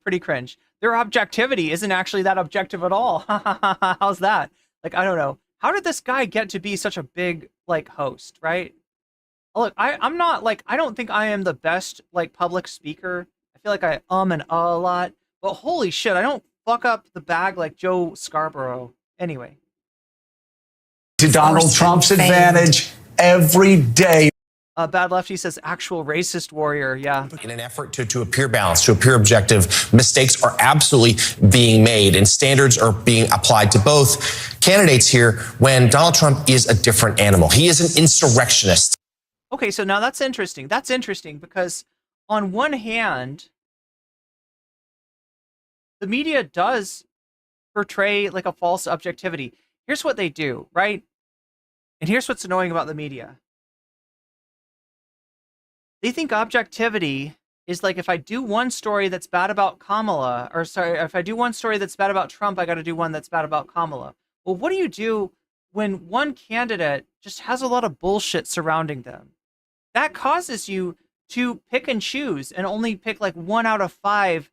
Their objectivity isn't actually that objective at all. How's that? Like, I don't know. How did this guy get to be such a big, like, host, right? Look, I'm not, like, I don't think I am the best, like, public speaker. I feel like I and a lot. But holy shit, I don't fuck up the bag like Joe Scarborough. Anyway. To Donald Trump's advantage every day. Bad Lefty says actual racist warrior. Yeah. In an effort to appear balanced, to appear objective, mistakes are absolutely being made and standards are being applied to both candidates here when Donald Trump is a different animal. He is an insurrectionist. Okay, so now that's interesting. That's interesting because on one hand, the media does portray like a false objectivity. Here's what they do, right? And here's what's annoying about the media. They think objectivity is like if I do one story that's bad about Kamala, or sorry, if I do one story that's bad about Trump, I got to do one that's bad about Kamala. Well, what do you do when one candidate just has a lot of bullshit surrounding them? That causes you to pick and choose and only pick like 1 out of 5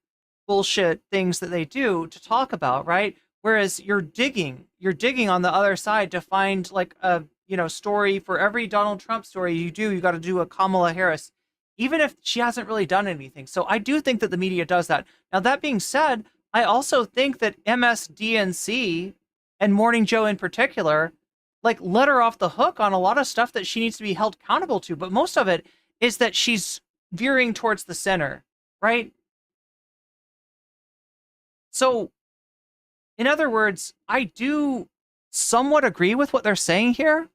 bullshit things that they do to talk about, right? Whereas you're digging on the other side to find like a, story for every Donald Trump story you got to do a Kamala Harris, even if she hasn't really done anything. So I do think that the media does that. Now, that being said, I also think that MSDNC and Morning Joe in particular, like, let her off the hook on a lot of stuff that she needs to be held accountable to. But most of it is that she's veering towards the center, right? So, in other words, I do somewhat agree with what they're saying here,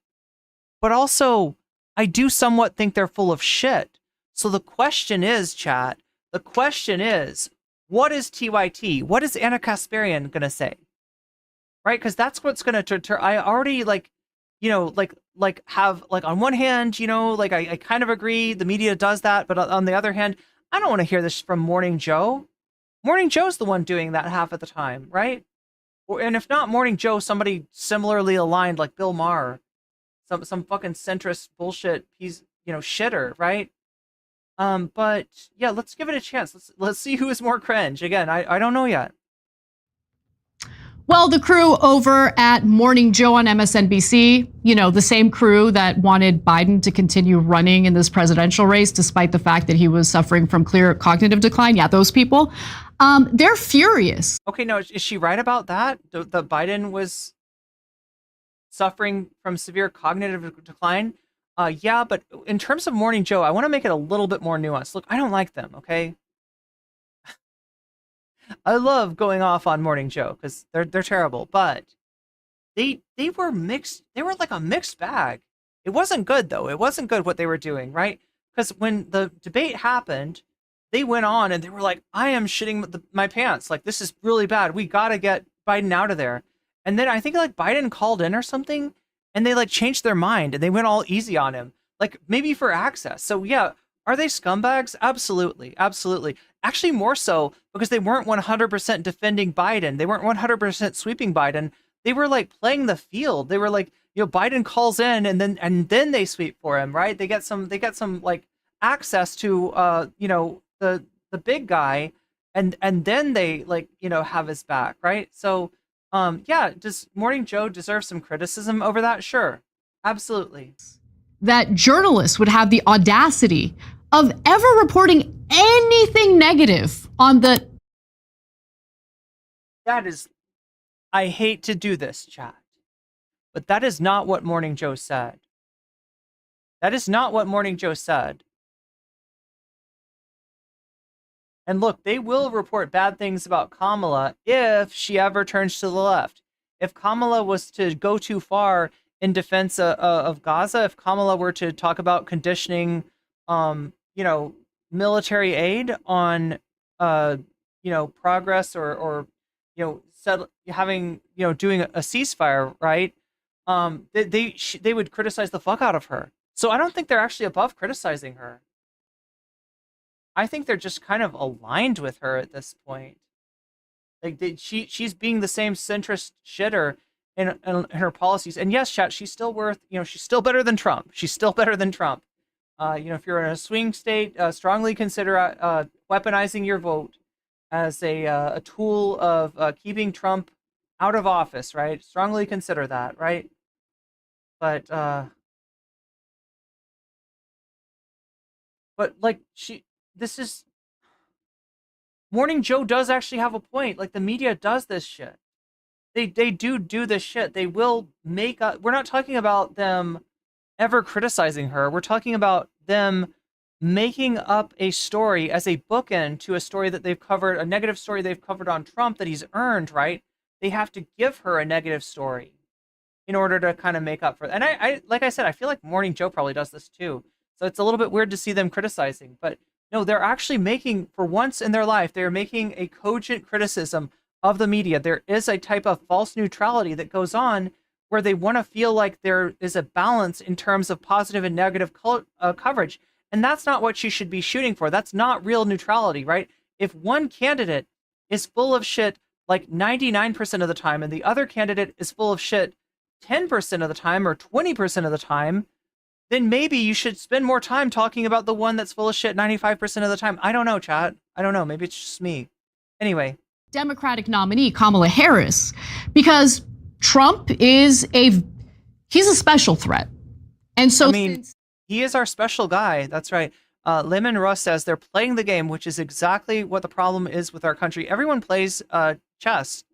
but also I do somewhat think they're full of shit. So the question is, chat, what is TYT? What is Anna Kasparian going to say? Right? Because that's what's going to, I already, like, you know, like have like on one hand, you know, like I kind of agree the media does that, but on the other hand, I don't want to hear this from Morning Joe. Morning Joe's the one doing that half of the time, right? And if not Morning Joe, somebody similarly aligned like Bill Maher, some fucking centrist bullshit piece, you know, shitter, right? But yeah, let's give it a chance. Let's see who is more cringe. Again, I don't know yet. Well, the crew over at Morning Joe on MSNBC, you know, the same crew that wanted Biden to continue running in this presidential race, despite the fact that he was suffering from clear cognitive decline. Yeah, those people, they're furious. Okay, no, is she right about that? The Biden was suffering from severe cognitive decline? Yeah, but in terms of Morning Joe, I want to make it a little bit more nuanced. Look, I don't like them, okay? I love going off on Morning Joe because they're terrible, but they were mixed. They were like a mixed bag. It wasn't good though. It wasn't good what they were doing, right? Because when the debate happened, they went on and they were like, "I am shitting my pants. Like this is really bad. We gotta get Biden out of there." And then I think like Biden called in or something, and they like changed their mind and they went all easy on him, like maybe for access. So yeah. Are they scumbags? Absolutely. Absolutely. Actually, more so because they weren't 100% defending Biden. They weren't 100% sweeping Biden. They were like playing the field. They were like, you know, Biden calls in and then they sweep for him, right? They get some like access to you know, the big guy and then they like, you know, have his back, right? So yeah, does Morning Joe deserve some criticism over that? Sure. Absolutely. That journalists would have the audacity of ever reporting anything negative on the... That is, I hate to do this, chat, but that is not what Morning Joe said. That is not what Morning Joe said. And look, they will report bad things about Kamala if she ever turns to the left. If Kamala was to go too far in defense of Gaza, if Kamala were to talk about conditioning, you know, military aid on, you know, progress or you know, having, you know, doing a ceasefire, right? They would criticize the fuck out of her. So I don't think they're actually above criticizing her. I think they're just kind of aligned with her at this point. Like she's being the same centrist shitter in her policies. And yes, chat, she's still worth, you know, she's still better than Trump. She's still better than Trump. You know, if you're in a swing state, strongly consider weaponizing your vote as a tool of keeping Trump out of office, right? Strongly consider that, right? But like this is, Morning Joe does actually have a point. Like the media does this shit. They do this shit. They will make up. We're not talking about them ever criticizing her. We're talking about them making up a story as a bookend to a story that they've covered, a negative story they've covered on Trump that he's earned, right? They have to give her a negative story in order to kind of make up for it. And I like I said, I feel like Morning Joe probably does this too. So it's a little bit weird to see them criticizing, but no, they're actually making, for once in their life, they're making a cogent criticism of the media. There is a type of false neutrality that goes on where they want to feel like there is a balance in terms of positive and negative coverage. And that's not what she should be shooting for. That's not real neutrality, right? If one candidate is full of shit like 99% of the time and the other candidate is full of shit 10% of the time or 20% of the time, then maybe you should spend more time talking about the one that's full of shit 95% of the time. I don't know, chat. I don't know. Maybe it's just me. Anyway. Democratic nominee, Kamala Harris, because Trump he's a special threat. And so, I mean, he is our special guy. That's right. Lemon Russ says they're playing the game, which is exactly what the problem is with our country. Everyone plays chess,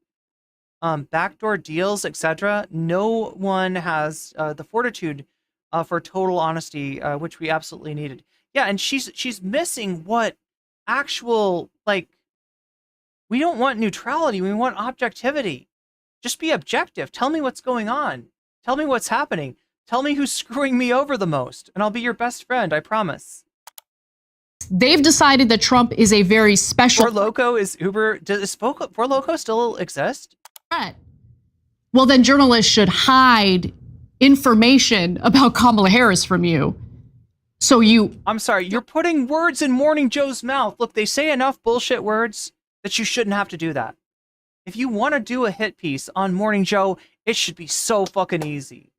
backdoor deals, etc. No one has the fortitude for total honesty, which we absolutely needed. Yeah, and she's missing what actual, like, we don't want neutrality. We want objectivity. Just be objective. Tell me what's going on. Tell me what's happening. Tell me who's screwing me over the most, and I'll be your best friend, I promise. They've decided that Trump is a very special... Four Loko is Uber... Does Four Loko still exist? Well, then journalists should hide information about Kamala Harris from you. So I'm sorry, you're putting words in Morning Joe's mouth. Look, they say enough bullshit words that you shouldn't have to do that. If you want to do a hit piece on Morning Joe, it should be so fucking easy.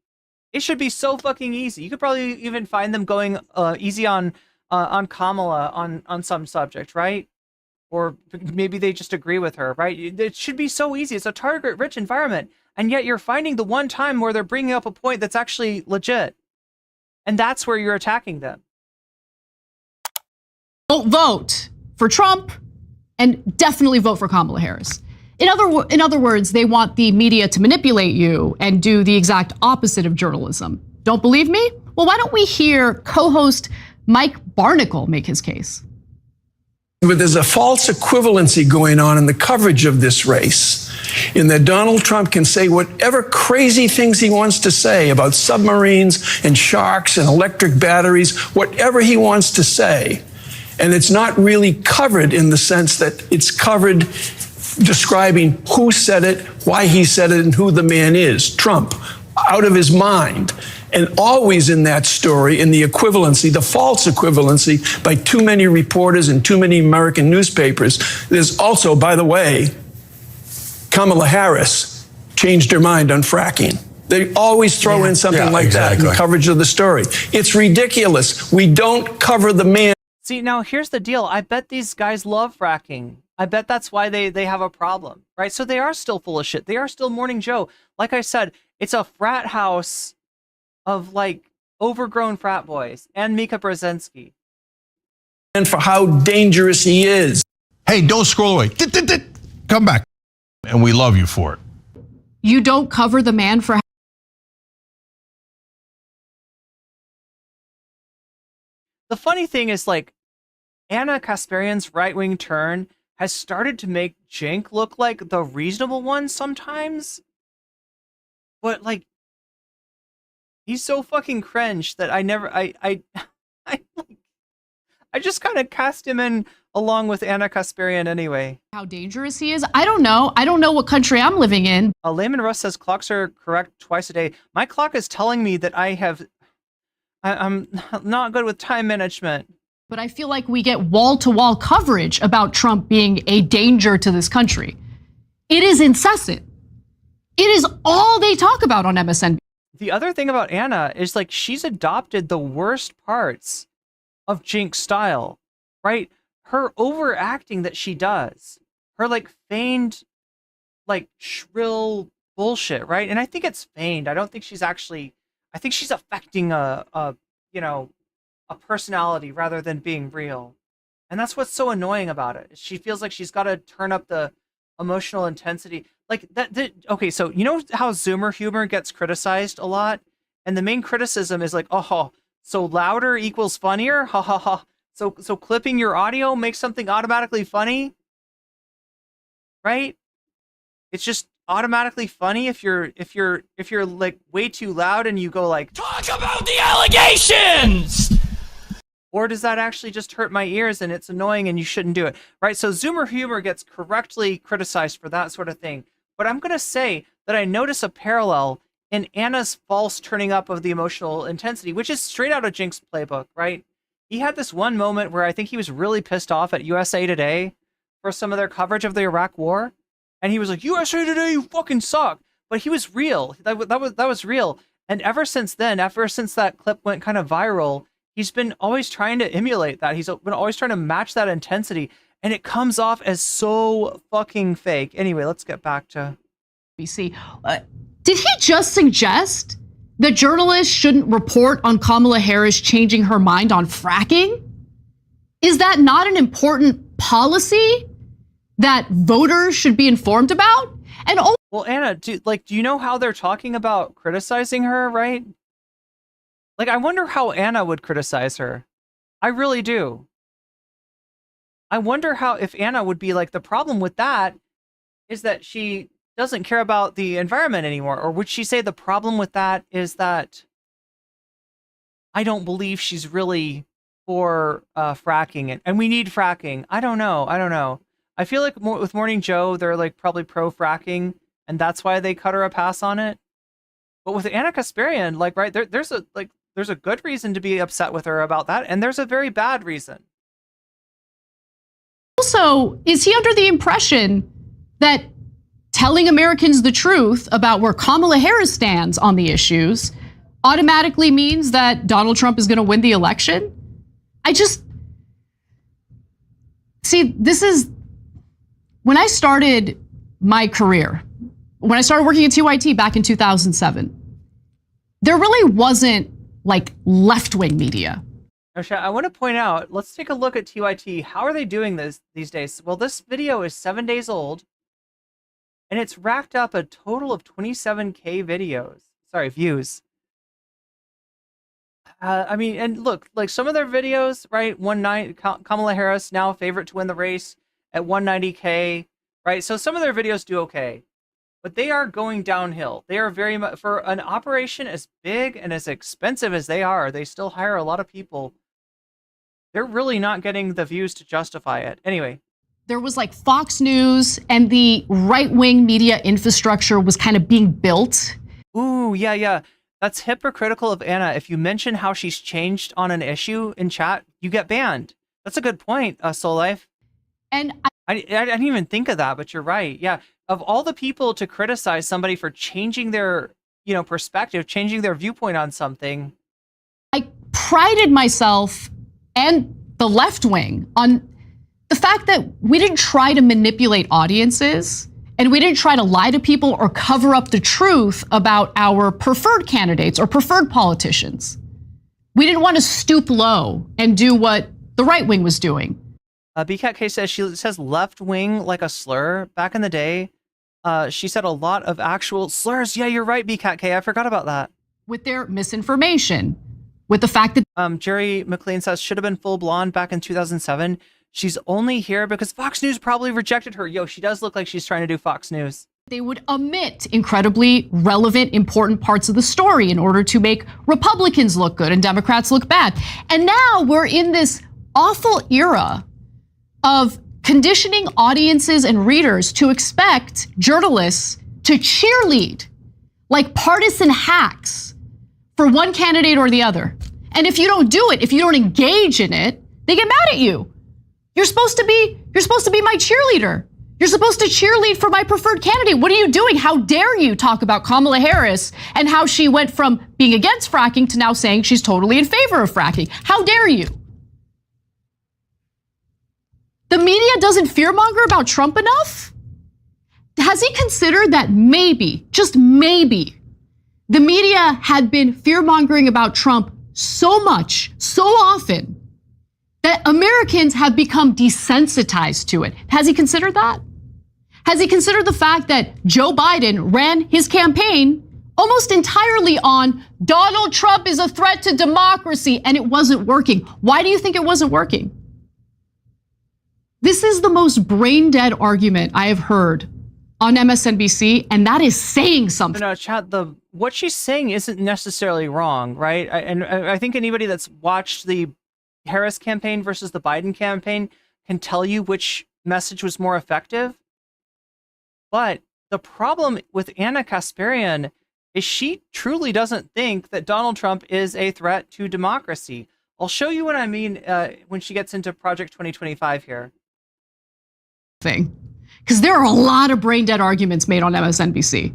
It should be so fucking easy. You could probably even find them going easy on Kamala on some subject, right? Or maybe they just agree with her, right? It should be so easy. It's a target-rich environment, and yet you're finding the one time where they're bringing up a point that's actually legit, and that's where you're attacking them. Don't vote for Trump, and definitely vote for Kamala Harris. In other words, they want the media to manipulate you and do the exact opposite of journalism. Don't believe me? Well, why don't we hear co-host Mike Barnicle make his case? But there's a false equivalency going on in the coverage of this race, in that Donald Trump can say whatever crazy things he wants to say about submarines and sharks and electric batteries, whatever he wants to say. And it's not really covered in the sense that it's covered describing who said it, why he said it, and who the man is, Trump, out of his mind. And always in that story, in the equivalency, the false equivalency by too many reporters and too many American newspapers, there's also, by the way, Kamala Harris changed her mind on fracking. They always throw in something like that in the coverage of the story. It's ridiculous. We don't cover the man. See, now here's the deal. I bet these guys love fracking. I bet that's why they have a problem, right? So they are still full of shit. They are still Morning Joe. Like I said, it's a frat house of like overgrown frat boys and Mika Brzezinski. And for how dangerous he is. Hey, don't scroll away. Come back. And we love you for it. You don't cover the man for. The funny thing is, like, Anna Kasparian's right-wing turn has started to make Cenk look like the reasonable one sometimes. But, like, he's so fucking cringe that I just kind of cast him in along with Anna Kasparian anyway. How dangerous he is? I don't know. I don't know what country I'm living in. Layman Russ says clocks are correct twice a day. My clock is telling me that I'm not good with time management. But I feel like we get wall-to-wall coverage about Trump being a danger to this country. It is incessant. It is all they talk about on MSNBC. The other thing about Anna is, like, she's adopted the worst parts of Cenk's style, right? Her overacting that she does, her like feigned, like shrill bullshit, right? And I think it's feigned. I don't think she's actually. I think she's affecting a personality rather than being real, and that's what's so annoying about it. She feels like she's got to turn up the emotional intensity, like that. Okay, so you know how Zoomer humor gets criticized a lot, and the main criticism is like, oh, so louder equals funnier, ha ha ha. So clipping your audio makes something automatically funny, right? It's just automatically funny if you're like way too loud and you go like, talk about the allegations, or does that actually just hurt my ears and it's annoying and you shouldn't do it, right? So Zoomer humor gets correctly criticized for that sort of thing, but I'm gonna say that I notice a parallel in Anna's false turning up of the emotional intensity, which is straight out of Cenk's playbook, right? He had this one moment where I think he was really pissed off at USA Today for some of their coverage of the Iraq War. And he was like, USA Today, you fucking suck. But he was real. That was real. And ever since then, ever since that clip went kind of viral, he's been always trying to emulate that. He's been always trying to match that intensity. And it comes off as so fucking fake. Anyway, let's get back to BC. Did he just suggest that journalists shouldn't report on Kamala Harris changing her mind on fracking? Is that not an important policy that voters should be informed about? And well, Anna, do you know how they're talking about criticizing her, right? Like, I wonder how Anna would criticize her. I really do. I wonder how, if Anna would be like, the problem with that is that she doesn't care about the environment anymore. Or would she say the problem with that is that I don't believe she's really for fracking and we need fracking? I don't know. I feel like with Morning Joe, they're like probably pro fracking and that's why they cut her a pass on it. But with Anna Kasparian, like, right, there's a good reason to be upset with her about that, and there's a very bad reason. Also, is he under the impression that telling Americans the truth about where Kamala Harris stands on the issues automatically means that Donald Trump is going to win the election? This is when I started my career, when I started working at TYT back in 2007, there really wasn't like left-wing media. I want to point out, let's take a look at TYT. How are they doing this these days? Well, this video is 7 days old, and it's racked up a total of 27K views. I mean, and look, like some of their videos, right? Kamala Harris now favorite to win the race at 190K, right? So some of their videos do okay, but they are going downhill. They are very much, for an operation as big and as expensive as they are, they still hire a lot of people. They're really not getting the views to justify it. Anyway. There was like Fox News, and the right-wing media infrastructure was kind of being built. Ooh, yeah. That's hypocritical of Anna. If you mention how she's changed on an issue in chat, you get banned. That's a good point, Soul Life. And I didn't even think of that, but you're right. Yeah, of all the people to criticize somebody for changing their, perspective, changing their viewpoint on something, I prided myself and the left wing on the fact that we didn't try to manipulate audiences, and we didn't try to lie to people or cover up the truth about our preferred candidates or preferred politicians. We didn't want to stoop low and do what the right wing was doing. BCatK says she says left wing like a slur. Back in the day, she said a lot of actual slurs. Yeah, you're right, BCatK. I forgot about that. With their misinformation, with the fact that Jerry McLean says should have been full blonde back in 2007. She's only here because Fox News probably rejected her. Yo, she does look like she's trying to do Fox News. They would omit incredibly relevant, important parts of the story in order to make Republicans look good and Democrats look bad. And now we're in this awful era of conditioning audiences and readers to expect journalists to cheerlead like partisan hacks for one candidate or the other. And if you don't do it, if you don't engage in it, they get mad at you. You're supposed to be my cheerleader. You're supposed to cheerlead for my preferred candidate. What are you doing? How dare you talk about Kamala Harris and how she went from being against fracking to now saying she's totally in favor of fracking? How dare you? The media doesn't fearmonger about Trump enough? Has he considered that maybe, just maybe, the media had been fearmongering about Trump so much, so often, that Americans have become desensitized to it? Has he considered that? Has he considered the fact that Joe Biden ran his campaign almost entirely on Donald Trump is a threat to democracy, and it wasn't working? Why do you think it wasn't working? This is the most brain-dead argument I have heard on MSNBC, and that is saying something. No, chat, what she's saying isn't necessarily wrong, right? I think anybody that's watched the Harris campaign versus the Biden campaign can tell you which message was more effective. But the problem with Anna Kasparian is she truly doesn't think that Donald Trump is a threat to democracy. I'll show you what I mean when she gets into Project 2025 here. Because there are a lot of brain dead arguments made on MSNBC.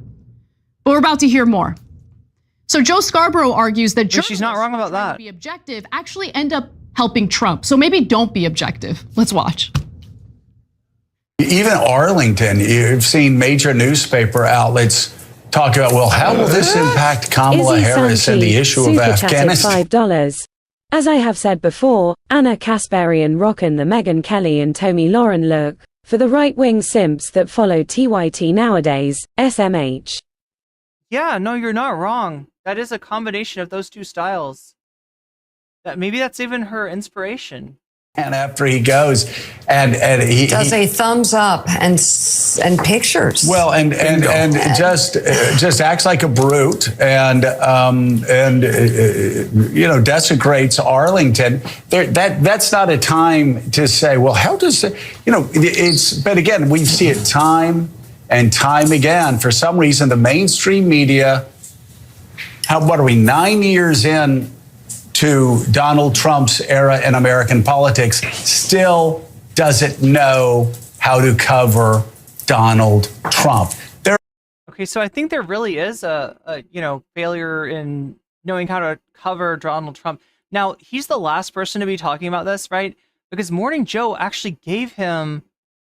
But we're about to hear more. So Joe Scarborough argues that she's not wrong about that. To be objective actually end up helping Trump. So maybe don't be objective. Let's watch. Even Arlington, you've seen major newspaper outlets talk about, well, how will this impact Kamala Harris and the issue of Afghanistan? $5. As I have said before, Anna Kasparian rockin' the Megyn Kelly and Tomi Lahren look. For the right-wing simps that follow TYT nowadays, SMH. Yeah, no, you're not wrong. That is a combination of those two styles. Maybe that's even her inspiration. And after he goes, and he does a thumbs up and pictures. Well, and just acts like a brute and desecrates Arlington. That's not a time to say, well, how does it's? But again, we see it time and time again. For some reason, the mainstream media what are we, 9 years in to Donald Trump's era in American politics, still doesn't know how to cover Donald Trump. Okay, so I think there really is a failure in knowing how to cover Donald Trump. Now, he's the last person to be talking about this, right? Because Morning Joe actually gave him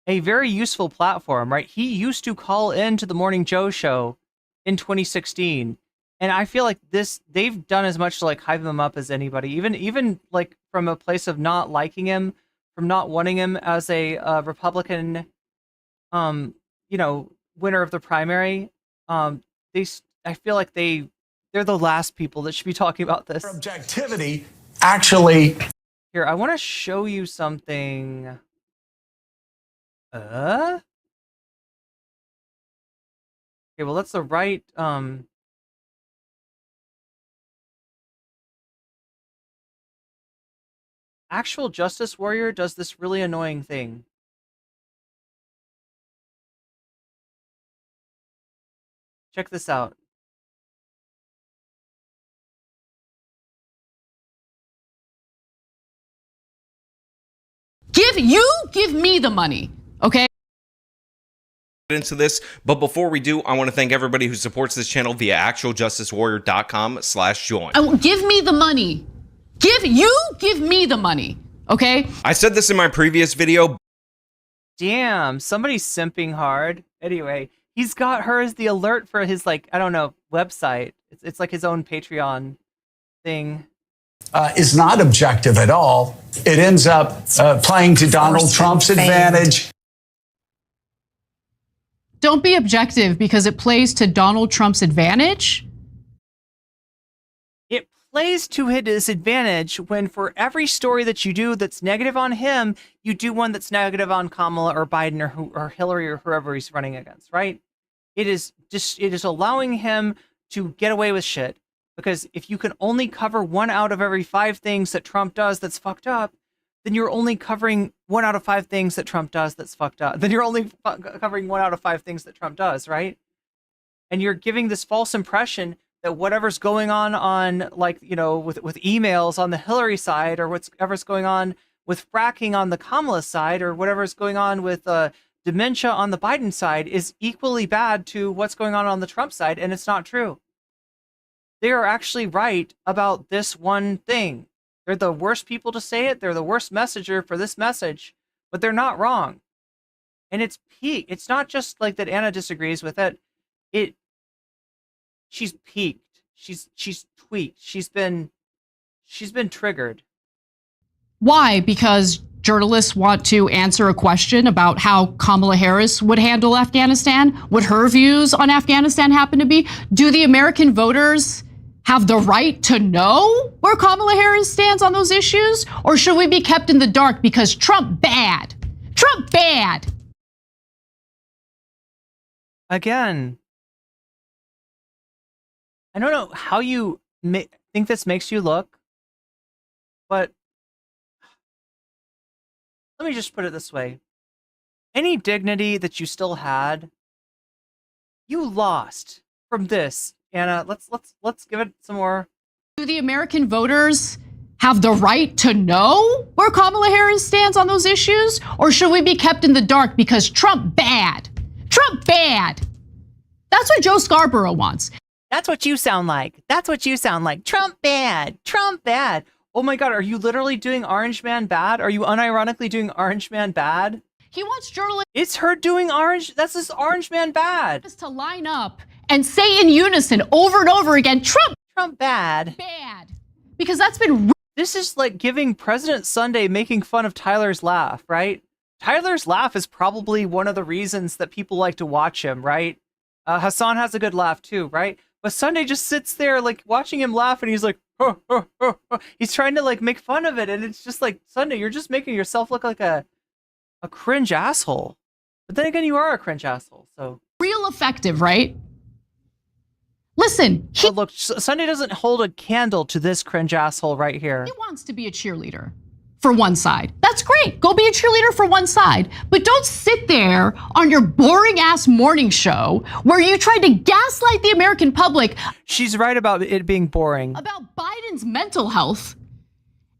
a very useful platform, right? He used to call into the Morning Joe show in 2016. And I feel like they've done as much to like hype him up as anybody, even like from a place of not liking him, from not wanting him as a Republican, winner of the primary. I feel like they're the last people that should be talking about this. Objectivity, actually. Here, I want to show you something. Okay, well, that's the right, Actual Justice Warrior does this really annoying thing. Check this out. Give me the money, okay? Into this, but before we do, I want to thank everybody who supports this channel via actualjusticewarrior.com/join. Give me the money. Give me the money, okay? I said this in my previous video. Damn, somebody's simping hard. Anyway, he's got her as the alert for his, like, I don't know, website. It's like his own Patreon thing. Is not objective at all. It ends up playing to Donald Trump's advantage. Don't be objective because it plays to Donald Trump's advantage. It plays to his advantage when for every story that you do that's negative on him, you do one that's negative on Kamala or Biden or Hillary or whoever he's running against, right? It is allowing him to get away with shit. Because if you can only cover 1 out of every 5 things that Trump does that's fucked up, then you're only covering 1 out of 5 things that Trump does that's fucked up. Then you're only covering 1 out of 5 things that Trump does, right? And you're giving this false impression that whatever's going on like, with emails on the Hillary side, or whatever's going on with fracking on the Kamala side, or whatever's going on with dementia on the Biden side is equally bad to what's going on the Trump side, and it's not true. They are actually right about this one thing. They're the worst people to say it. They're the worst messenger for this message, but they're not wrong. And it's peaked. It's not just like that Anna disagrees with it. She's peaked. She's tweaked. She's been triggered. Why? Because journalists want to answer a question about how Kamala Harris would handle Afghanistan, what her views on Afghanistan happen to be. Do the American voters have the right to know where Kamala Harris stands on those issues? Or should we be kept in the dark because Trump bad? Trump bad. Again, I don't know how you think this makes you look, but let me just put it this way. Any dignity that you still had, you lost from this. Anna, let's give it some more. Do the American voters have the right to know where Kamala Harris stands on those issues? Or should we be kept in the dark because Trump bad? Trump bad. That's what Joe Scarborough wants. That's what you sound like. That's what you sound like. Trump bad. Trump bad. Oh my God, are you literally doing Orange Man bad? Are you unironically doing Orange Man bad? He wants journalists. It's her doing Orange. That's this Orange Man bad. To line up and say in unison over and over again, Trump bad. Bad. Because that's been. This is like giving President Sunday making fun of Tyler's laugh, right? Tyler's laugh is probably one of the reasons that people like to watch him, right? Hassan has a good laugh too, right? But Sunday just sits there like watching him laugh and he's like, oh, oh, oh, oh. He's trying to like make fun of it. And it's just like, Sunday, you're just making yourself look like a cringe asshole. But then again, you are a cringe asshole, so. Real effective, right? Listen, look, Sunday doesn't hold a candle to this cringe asshole right here. He wants to be a cheerleader. for one side. That's great. Go be a cheerleader for one side. But don't sit there on your boring ass morning show where you tried to gaslight the American public. She's right about it being boring. About Biden's mental health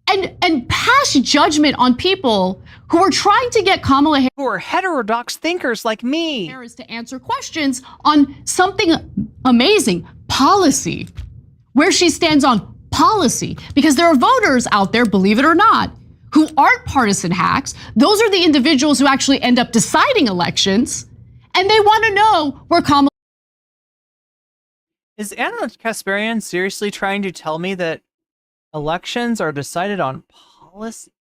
and pass judgment on people who are trying to get Kamala Harris, who are heterodox thinkers like me, to answer questions on something amazing, policy, where she stands on policy. Because there are voters out there, believe it or not, who aren't partisan hacks. Those are the individuals who actually end up deciding elections, and they want to know where Kamala. Is Anna Kasparian seriously trying to tell me that elections are decided on policy?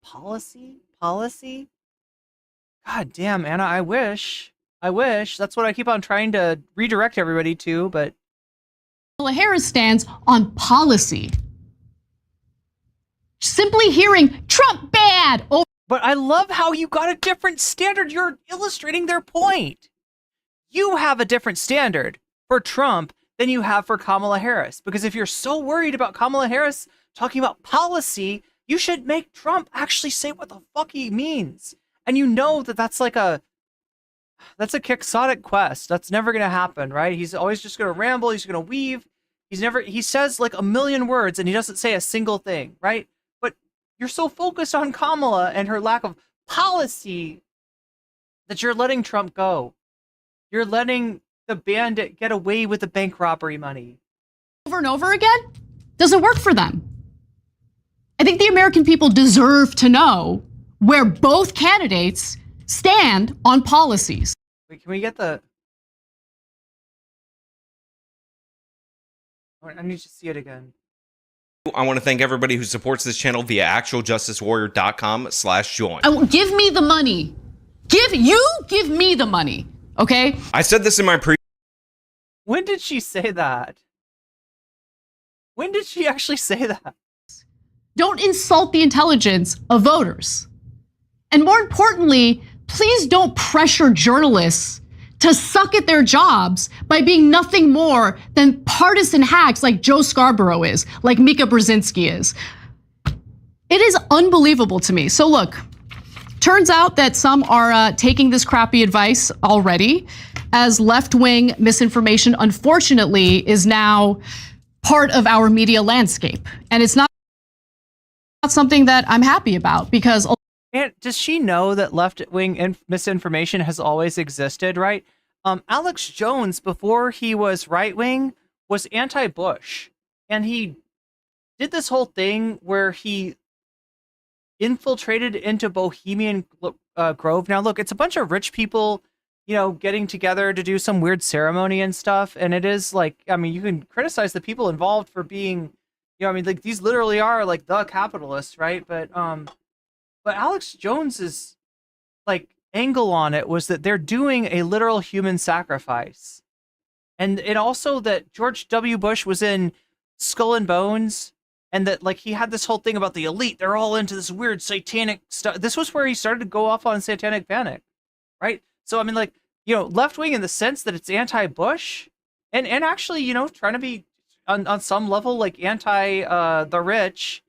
God damn, Anna, I wish. That's what I keep on trying to redirect everybody to, but Kamala Harris stands on policy. Simply hearing Trump bad. But I love how you got a different standard. You're illustrating their point. You have a different standard for Trump than you have for Kamala Harris. Because if you're so worried about Kamala Harris talking about policy, you should make Trump actually say what the fuck he means. And you know that that's a quixotic quest. That's never going to happen, right? He's always just going to ramble. He's going to weave. He says like a million words and he doesn't say a single thing, right? But you're so focused on Kamala and her lack of policy that you're letting Trump go. You're letting the bandit get away with the bank robbery money. Over and over again doesn't work for them. I think the American people deserve to know where both candidates stand on policies. Wait, can we get the... I need to see it again. I want to thank everybody who supports this channel via actualjusticewarrior.com/join. Give me the money. Give me the money, okay? I said this in my When did she say that? When did she actually say that? Don't insult the intelligence of voters. And more importantly, please don't pressure journalists to suck at their jobs by being nothing more than partisan hacks like Joe Scarborough is, like Mika Brzezinski is. It is unbelievable to me. So look, turns out that some are taking this crappy advice already, as left-wing misinformation, unfortunately, is now part of our media landscape. And it's not something that I'm happy about, because... And does she know that left-wing misinformation has always existed, right? Alex Jones, before he was right-wing, was anti-Bush. And he did this whole thing where he infiltrated into Bohemian Grove. Now, look, it's a bunch of rich people, you know, getting together to do some weird ceremony and stuff. And it is like, I mean, you can criticize the people involved for being, you know, I mean, like, these literally are like the capitalists, right? But Alex Jones's like angle on it was that they're doing a literal human sacrifice. And it also that George W. Bush was in Skull and Bones, and that like he had this whole thing about the elite. They're all into this weird satanic stuff. This was where he started to go off on satanic panic, right? So, I mean, like, you know, left wing in the sense that it's anti-Bush and actually, you know, trying to be on some level like anti the rich.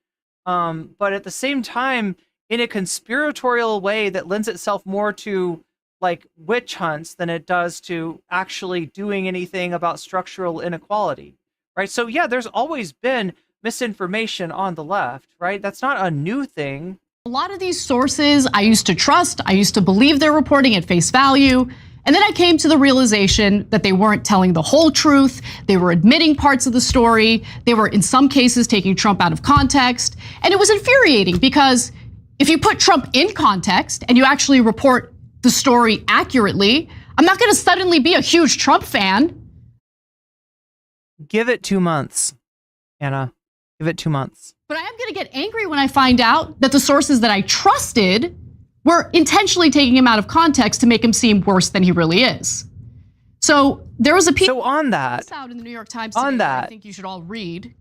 But at the same time, in a conspiratorial way that lends itself more to like witch hunts than it does to actually doing anything about structural inequality, right? So yeah, there's always been misinformation on the left, right? That's not a new thing. A lot of these sources I used to trust, I used to believe their reporting at face value. And then I came to the realization that they weren't telling the whole truth. They were admitting parts of the story. They were in some cases taking Trump out of context. And it was infuriating because if you put Trump in context and you actually report the story accurately, I'm not going to suddenly be a huge Trump fan. Give it 2 months, Anna. Give it 2 months. But I am going to get angry when I find out that the sources that I trusted were intentionally taking him out of context to make him seem worse than he really is. So there was a piece on that out in the New York Times today that I think you should all read.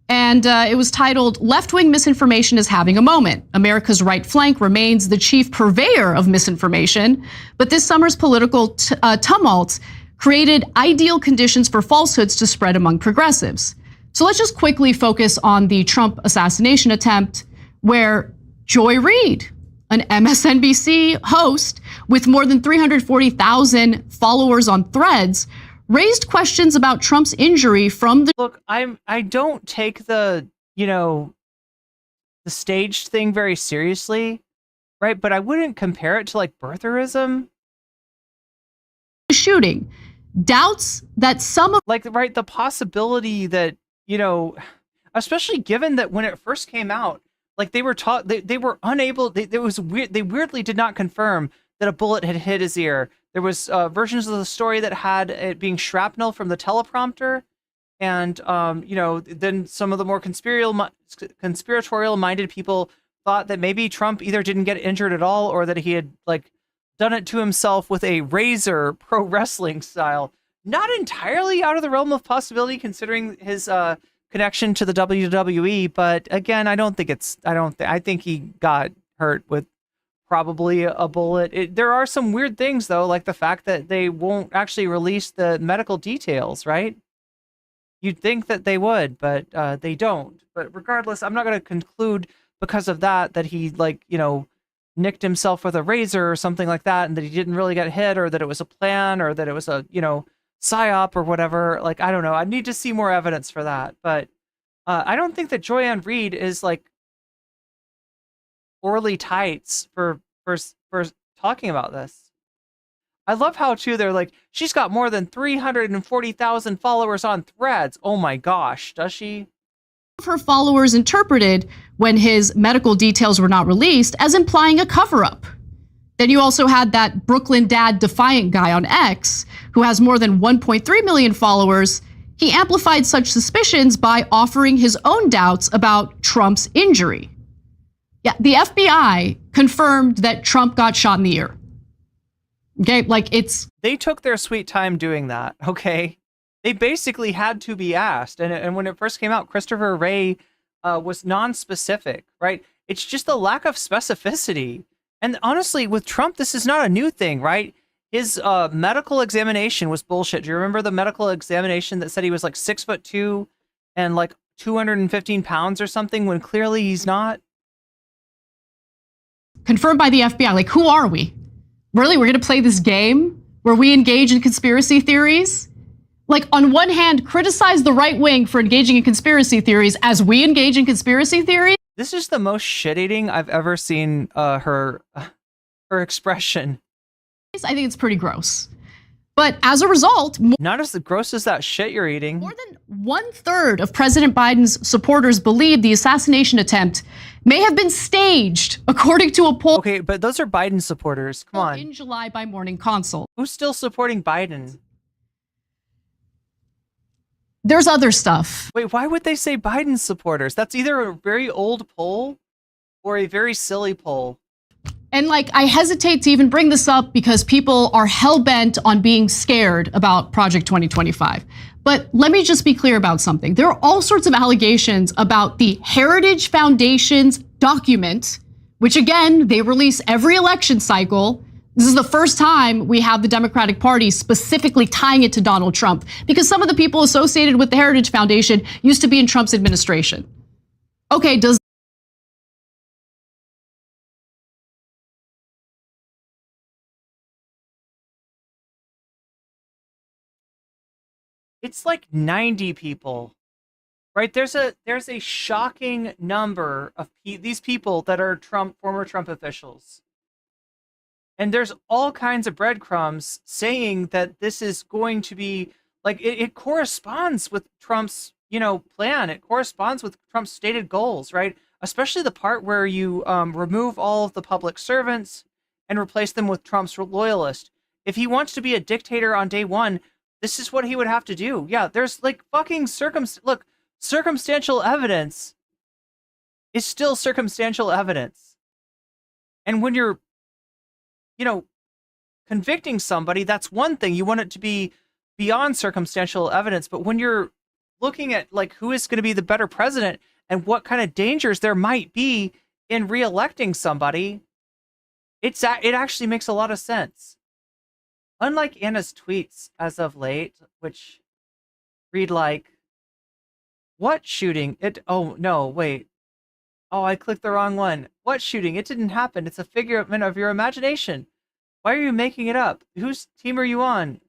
And it was titled, "Left-Wing Misinformation is Having a Moment. America's right flank remains the chief purveyor of misinformation, but this summer's political tumult created ideal conditions for falsehoods to spread among progressives." So let's just quickly focus on the Trump assassination attempt, where Joy Reid, an MSNBC host with more than 340,000 followers on Threads, raised questions about Trump's injury from the— Look, I don't take the, the staged thing very seriously, right? But I wouldn't compare it to like birtherism. Shooting. Doubts that some of— like, right, the possibility that, especially given that when it first came out, like they were taught, they were unable, it was weird, they weirdly did not confirm that a bullet had hit his ear. There was versions of the story that had it being shrapnel from the teleprompter. And, then some of the more conspiratorial-minded people thought that maybe Trump either didn't get injured at all or that he had, like, done it to himself with a razor pro wrestling style. Not entirely out of the realm of possibility considering his connection to the WWE, but again, I think he got hurt with probably a bullet. There are some weird things though, like the fact that they won't actually release the medical details, right? You'd think that they would, but they don't. But regardless, I'm not going to conclude because of that he, like, nicked himself with a razor or something like that, and that he didn't really get hit, or that it was a plan, or that it was a, psyop or whatever. Like, I don't know. I need to see more evidence for that. But I don't think that Joy Reid is like poorly tights for talking about this. I love how too they're like, she's got more than 340,000 followers on Threads. Oh my gosh, does she? Her followers interpreted when his medical details were not released as implying a cover-up. Then you also had that Brooklyn Dad Defiant guy on X, who has more than 1.3 million followers. He amplified such suspicions by offering his own doubts about Trump's injury. Yeah, the FBI confirmed that Trump got shot in the ear. Okay, like they took their sweet time doing that, okay? They basically had to be asked. And when it first came out, Christopher Wray was non-specific, right? It's just a lack of specificity. And honestly, with Trump, this is not a new thing, right? His medical examination was bullshit. Do you remember the medical examination that said he was like 6'2" and like 215 pounds or something, when clearly he's not? Confirmed by the FBI. Like, who are we? Really, we're going to play this game where we engage in conspiracy theories? Like, on one hand, criticize the right wing for engaging in conspiracy theories as we engage in conspiracy theories? This is the most shit-eating I've ever seen her expression. I think it's pretty gross. But as a result, not as gross as that shit you're eating. More than 1/3 of President Biden's supporters believe the assassination attempt may have been staged, according to a poll. Okay, but those are Biden supporters. Come on. In July by Morning Consult. Who's still supporting Biden? There's other stuff. Wait, why would they say Biden supporters? That's either a very old poll or a very silly poll. And like, I hesitate to even bring this up because people are hell-bent on being scared about Project 2025. But let me just be clear about something. There are all sorts of allegations about the Heritage Foundation's document, which again, they release every election cycle. This is the first time we have the Democratic Party specifically tying it to Donald Trump, because some of the people associated with the Heritage Foundation used to be in Trump's administration. Okay, does it's like 90 people, right? There's a shocking number of these people that are former Trump officials. And there's all kinds of breadcrumbs saying that this is going to be like, it corresponds with Trump's, plan. It corresponds with Trump's stated goals, right? Especially the part where you remove all of the public servants and replace them with Trump's loyalists. If he wants to be a dictator on day one, this is what he would have to do. Yeah, there's like fucking circumstantial evidence is still circumstantial evidence. And when you're, convicting somebody, that's one thing. You want it to be beyond circumstantial evidence. But when you're looking at like who is going to be the better president and what kind of dangers there might be in re-electing somebody, it actually makes a lot of sense. Unlike Anna's tweets as of late, which read like, what shooting? Oh, no, wait. Oh, I clicked the wrong one. What shooting? It didn't happen. It's a figment of your imagination. Why are you making it up? Whose team are you on?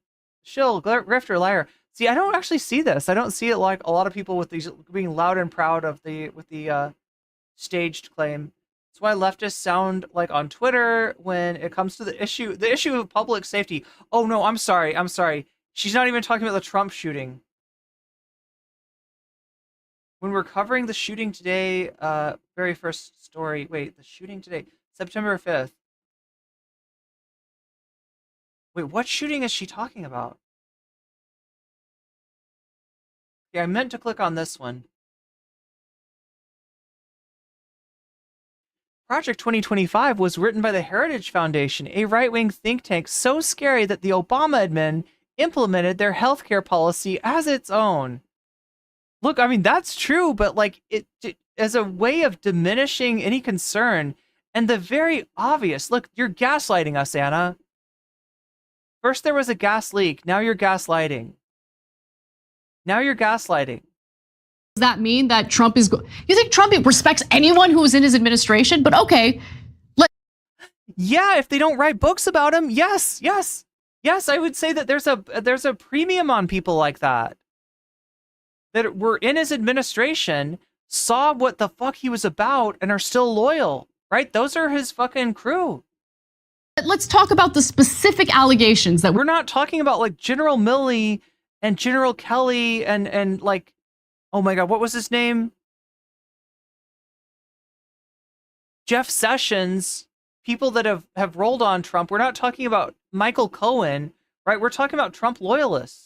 Shill, grifter, liar. See, I don't actually see this. I don't see it like a lot of people with these being loud and proud of the staged claim. That's why leftists sound like on Twitter when it comes to the issue of public safety. Oh no, I'm sorry. She's not even talking about the Trump shooting. When we're covering the shooting today, very first story. Wait, the shooting today, September 5th. Wait, what shooting is she talking about? Yeah, I meant to click on this one. Project 2025 was written by the Heritage Foundation, a right-wing think tank so scary that the Obama admin implemented their healthcare policy as its own. Look, I mean, that's true, but like it as a way of diminishing any concern and the very obvious, look, you're gaslighting us, Anna. First there was a gas leak, now you're gaslighting. Now you're gaslighting. Does that mean that Trump is you think Trump respects anyone who was in his administration? But okay. Yeah, if they don't write books about him, yes, I would say that there's a premium on people like that. That were in his administration, saw what the fuck he was about, and are still loyal, right? Those are his fucking crew. Let's talk about the specific allegations that we're not talking about like General Milley and General Kelly and like, oh my God, what was his name? Jeff Sessions, people that have rolled on Trump. We're not talking about Michael Cohen, right? We're talking about Trump loyalists.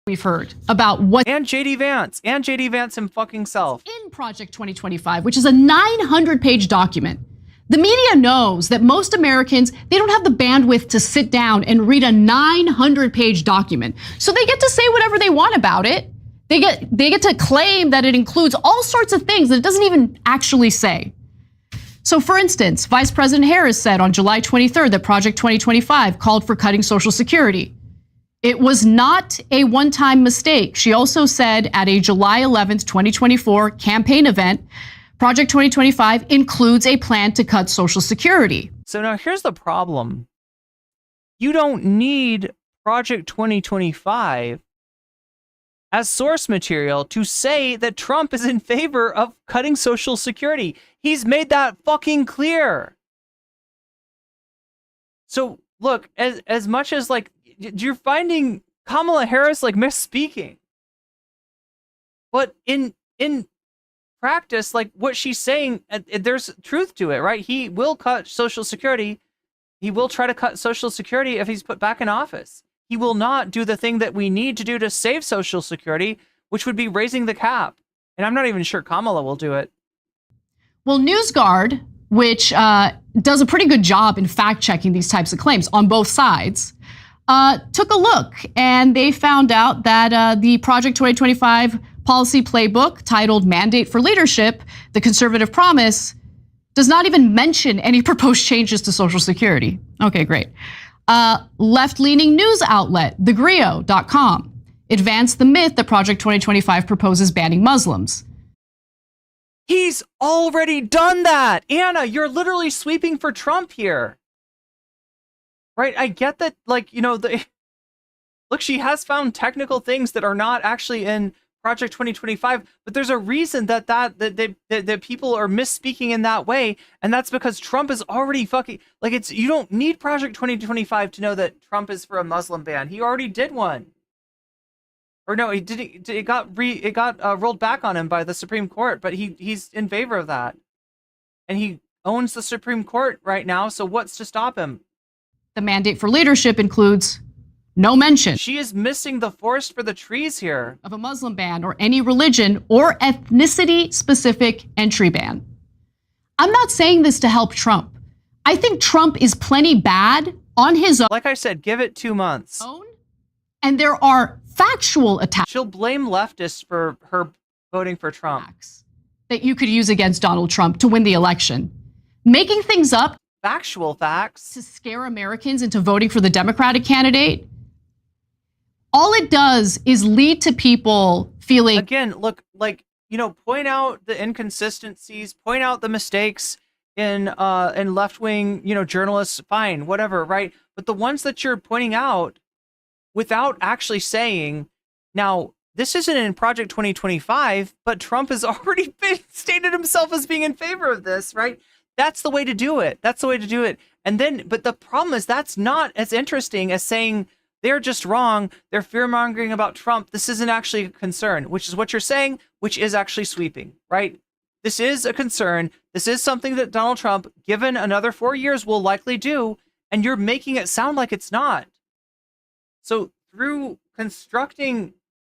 We've heard about what and JD Vance himself in Project 2025, which is a 900-page document. The media knows that most Americans, they don't have the bandwidth to sit down and read a 900-page document. So they get to say whatever they want about it. They get to claim that it includes all sorts of things that it doesn't even actually say. So for instance, Vice President Harris said on July 23rd that Project 2025 called for cutting Social Security. It was not a one-time mistake. She also said at a July 11th, 2024 campaign event, Project 2025 includes a plan to cut Social Security. So now here's the problem. You don't need Project 2025 as source material to say that Trump is in favor of cutting Social Security. He's made that fucking clear. So look, as much as like, you're finding Kamala Harris like misspeaking. But in practice, like what she's saying, there's truth to it, right? He will cut Social Security. He will try to cut Social Security if he's put back in office. He will not do the thing that we need to do to save Social Security, which would be raising the cap. And I'm not even sure Kamala will do it. Well, NewsGuard, which does a pretty good job in fact-checking these types of claims on both sides, took a look, and they found out that the Project 2025 policy playbook titled Mandate for Leadership, the Conservative Promise, does not even mention any proposed changes to Social Security. Okay, great. Left-leaning news outlet, thegrio.com, advanced the myth that Project 2025 proposes banning Muslims. He's already done that. Anna, you're literally sweeping for Trump here. Right, I get that, like, you know, look, she has found technical things that are not actually in Project 2025, but there's a reason that people are misspeaking in that way, and that's because Trump is already fucking, like, you don't need Project 2025 to know that Trump is for a Muslim ban. He already did one. Or no, he didn't. It got rolled back on him by the Supreme Court, but he's in favor of that, and he owns the Supreme Court right now. So what's to stop him? The mandate for leadership includes no mention. She is missing the forest for the trees here. Of a Muslim ban or any religion or ethnicity-specific entry ban. I'm not saying this to help Trump. I think Trump is plenty bad on his own. Like I said, give it 2 months. And there are factual attacks. She'll blame leftists for her voting for Trump. That you could use against Donald Trump to win the election. Making things up. Factual facts. To scare Americans into voting for the Democratic candidate. All it does is lead to people feeling. Again, look, like, point out the inconsistencies, point out the mistakes in left-wing, journalists, fine, whatever, right? But the ones that you're pointing out without actually saying, now, this isn't in Project 2025, but Trump has already stated himself as being in favor of this, right? That's the way to do it. That's the way to do it. And then, but the problem is that's not as interesting as saying they're just wrong. They're fear-mongering about Trump. This isn't actually a concern, which is what you're saying, which is actually sweeping, right? This is a concern. This is something that Donald Trump, given another 4 years, will likely do, and you're making it sound like it's not. So through constructing,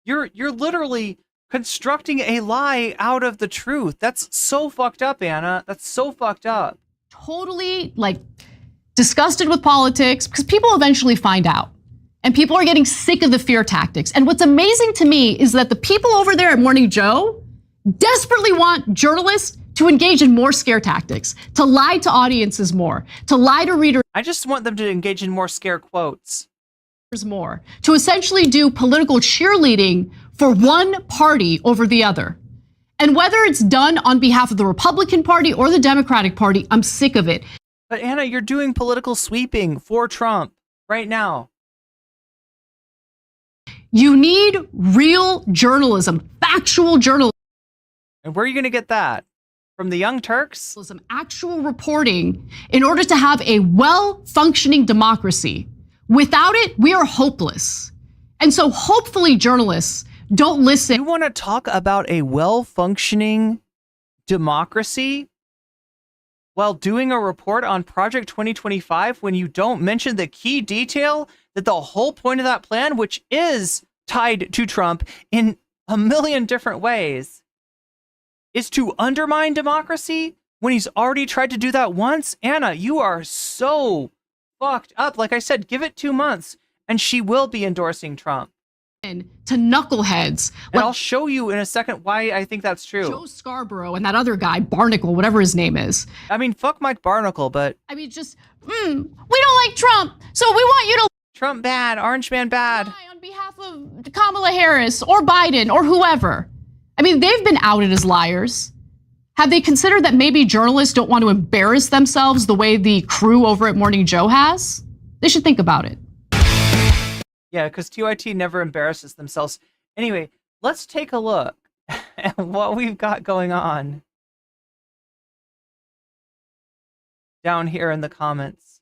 you're literally constructing a lie out of the truth. That's so fucked up, Anna. That's so fucked up. Totally disgusted with politics because people eventually find out. And people are getting sick of the fear tactics. And what's amazing to me is that the people over there at Morning Joe desperately want journalists to engage in more scare tactics, to lie to audiences more, to lie to readers. I just want them to engage in more scare quotes. More, to essentially do political cheerleading for one party over the other. And whether it's done on behalf of the Republican Party or the Democratic Party, I'm sick of it. But Anna, you're doing political sweeping for Trump right now. You need real journalism, factual journalism. And where are you going to get that? From the Young Turks? Actual reporting in order to have a well-functioning democracy. Without it, we are hopeless. And so hopefully journalists don't listen. You want to talk about a well-functioning democracy while doing a report on Project 2025 when you don't mention the key detail that the whole point of that plan, which is tied to Trump in a million different ways, is to undermine democracy when he's already tried to do that once? Anna, you are so fucked up. Like I said, give it 2 months and she will be endorsing Trump. To knuckleheads. And I'll show you in a second why I think that's true. Joe Scarborough and that other guy, Barnacle, whatever his name is. I mean, fuck Mike Barnacle, but... I mean, just, we don't like Trump, so we want you to... Trump bad, Orange Man bad. On behalf of Kamala Harris or Biden or whoever. I mean, they've been outed as liars. Have they considered that maybe journalists don't want to embarrass themselves the way the crew over at Morning Joe has? They should think about it. Yeah, because TYT never embarrasses themselves. Anyway, let's take a look at what we've got going on down here in the comments.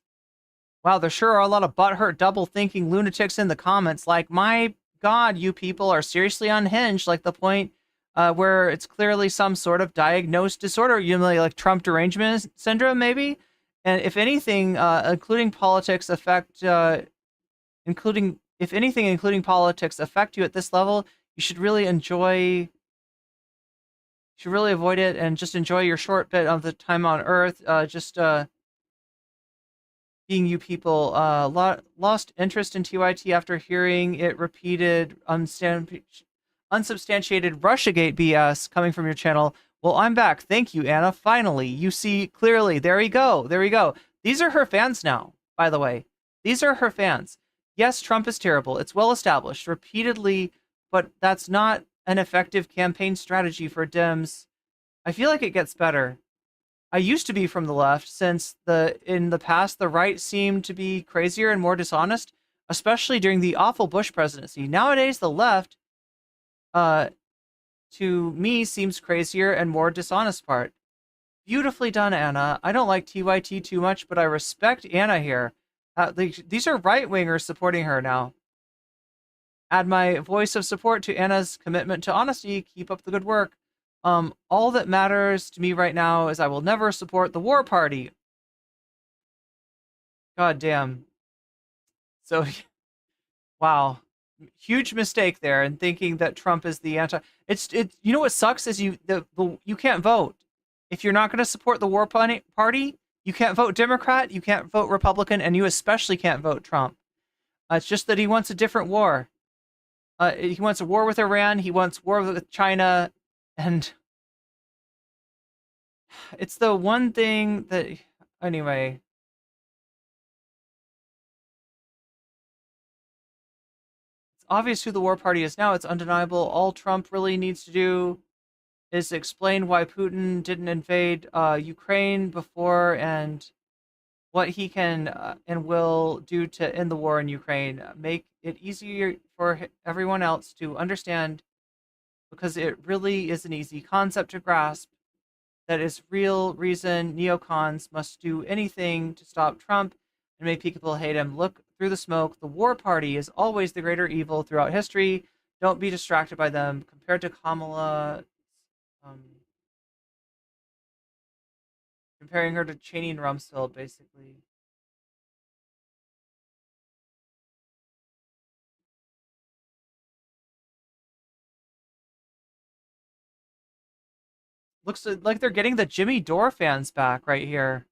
Wow, there sure are a lot of butthurt, double-thinking lunatics in the comments. Like, my God, you people are seriously unhinged. Like the point where it's clearly some sort of diagnosed disorder, like Trump derangement syndrome, maybe. And if anything, including politics including politics affect you at this level, you should really avoid it and just enjoy your short bit of the time on Earth. Being you people lost interest in TYT after hearing it repeated unsubstantiated Russiagate BS coming from your channel. Well, I'm back. Thank you, Anna. Finally, you see clearly. There we go. There we go. These are her fans now, by the way. These are her fans. Yes, Trump is terrible. It's well established repeatedly, but that's not an effective campaign strategy for Dems. I feel like it gets better. I used to be from the left since in the past, the right seemed to be crazier and more dishonest, especially during the awful Bush presidency. Nowadays, the left, to me, seems crazier and more dishonest part. Beautifully done, Anna. I don't like TYT too much, but I respect Anna here. These are right-wingers supporting her now. Add my voice of support to Anna's commitment to honesty. Keep up the good work. All that matters to me right now is I will never support the war party. God damn. So, wow. Huge mistake there in thinking that Trump is the anti... You know what sucks is you can't vote. If you're not going to support the war party, you can't vote Democrat, you can't vote Republican, and you especially can't vote Trump. It's just that he wants a different war. He wants a war with Iran, he wants war with China, and it's the one thing that... Anyway. It's obvious who the war party is now. It's undeniable. All Trump really needs to do is explain why Putin didn't invade Ukraine before and what he can and will do to end the war in Ukraine. Make it easier for everyone else to understand, because it really is an easy concept to grasp. That is real reason neocons must do anything to stop Trump and make people hate him. Look through the smoke. The war party is always the greater evil throughout history. Don't be distracted by them. Compared to Kamala, comparing her to Cheney and Rumsfeld, basically. Looks like they're getting the Jimmy Dore fans back right here.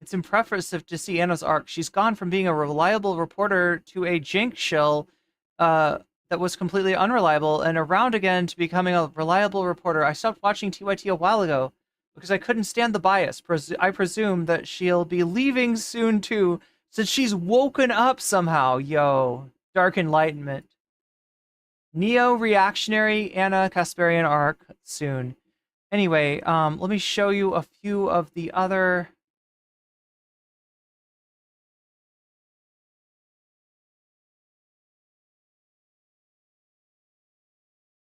It's impressive to see Anna's arc. She's gone from being a reliable reporter to a jink shill that was completely unreliable, and around again to becoming a reliable reporter. I stopped watching TYT a while ago because I couldn't stand the bias. I presume that she'll be leaving soon too, since she's woken up somehow. Yo, dark enlightenment. Neo-reactionary Anna Kasparian arc soon. Anyway, let me show you a few of the other...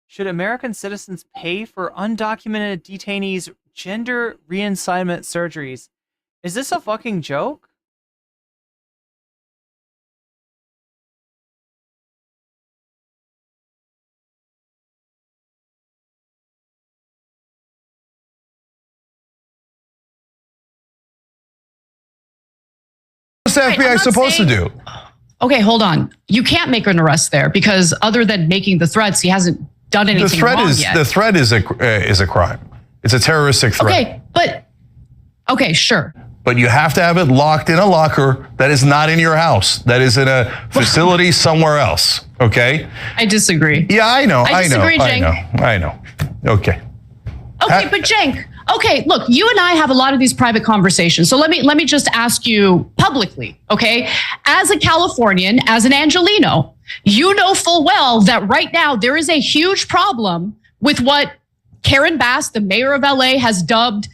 Should American citizens pay for undocumented detainees' gender reassignment surgeries? Is this a fucking joke? What's the FBI supposed to do? Okay, hold on. You can't make an arrest there because other than making the threats, he hasn't done anything wrong yet. The threat is a crime. It's a terroristic threat. Okay, but okay, sure. But you have to have it locked in a locker that is not in your house. That is in a facility somewhere else. Okay? I disagree. Yeah, I know. I disagree, Cenk. I know. Okay. Okay, but Cenk, okay, look, you and I have a lot of these private conversations. So let me just ask you publicly, okay? As a Californian, as an Angelino, you know full well that right now there is a huge problem with what Karen Bass, the mayor of LA, has dubbed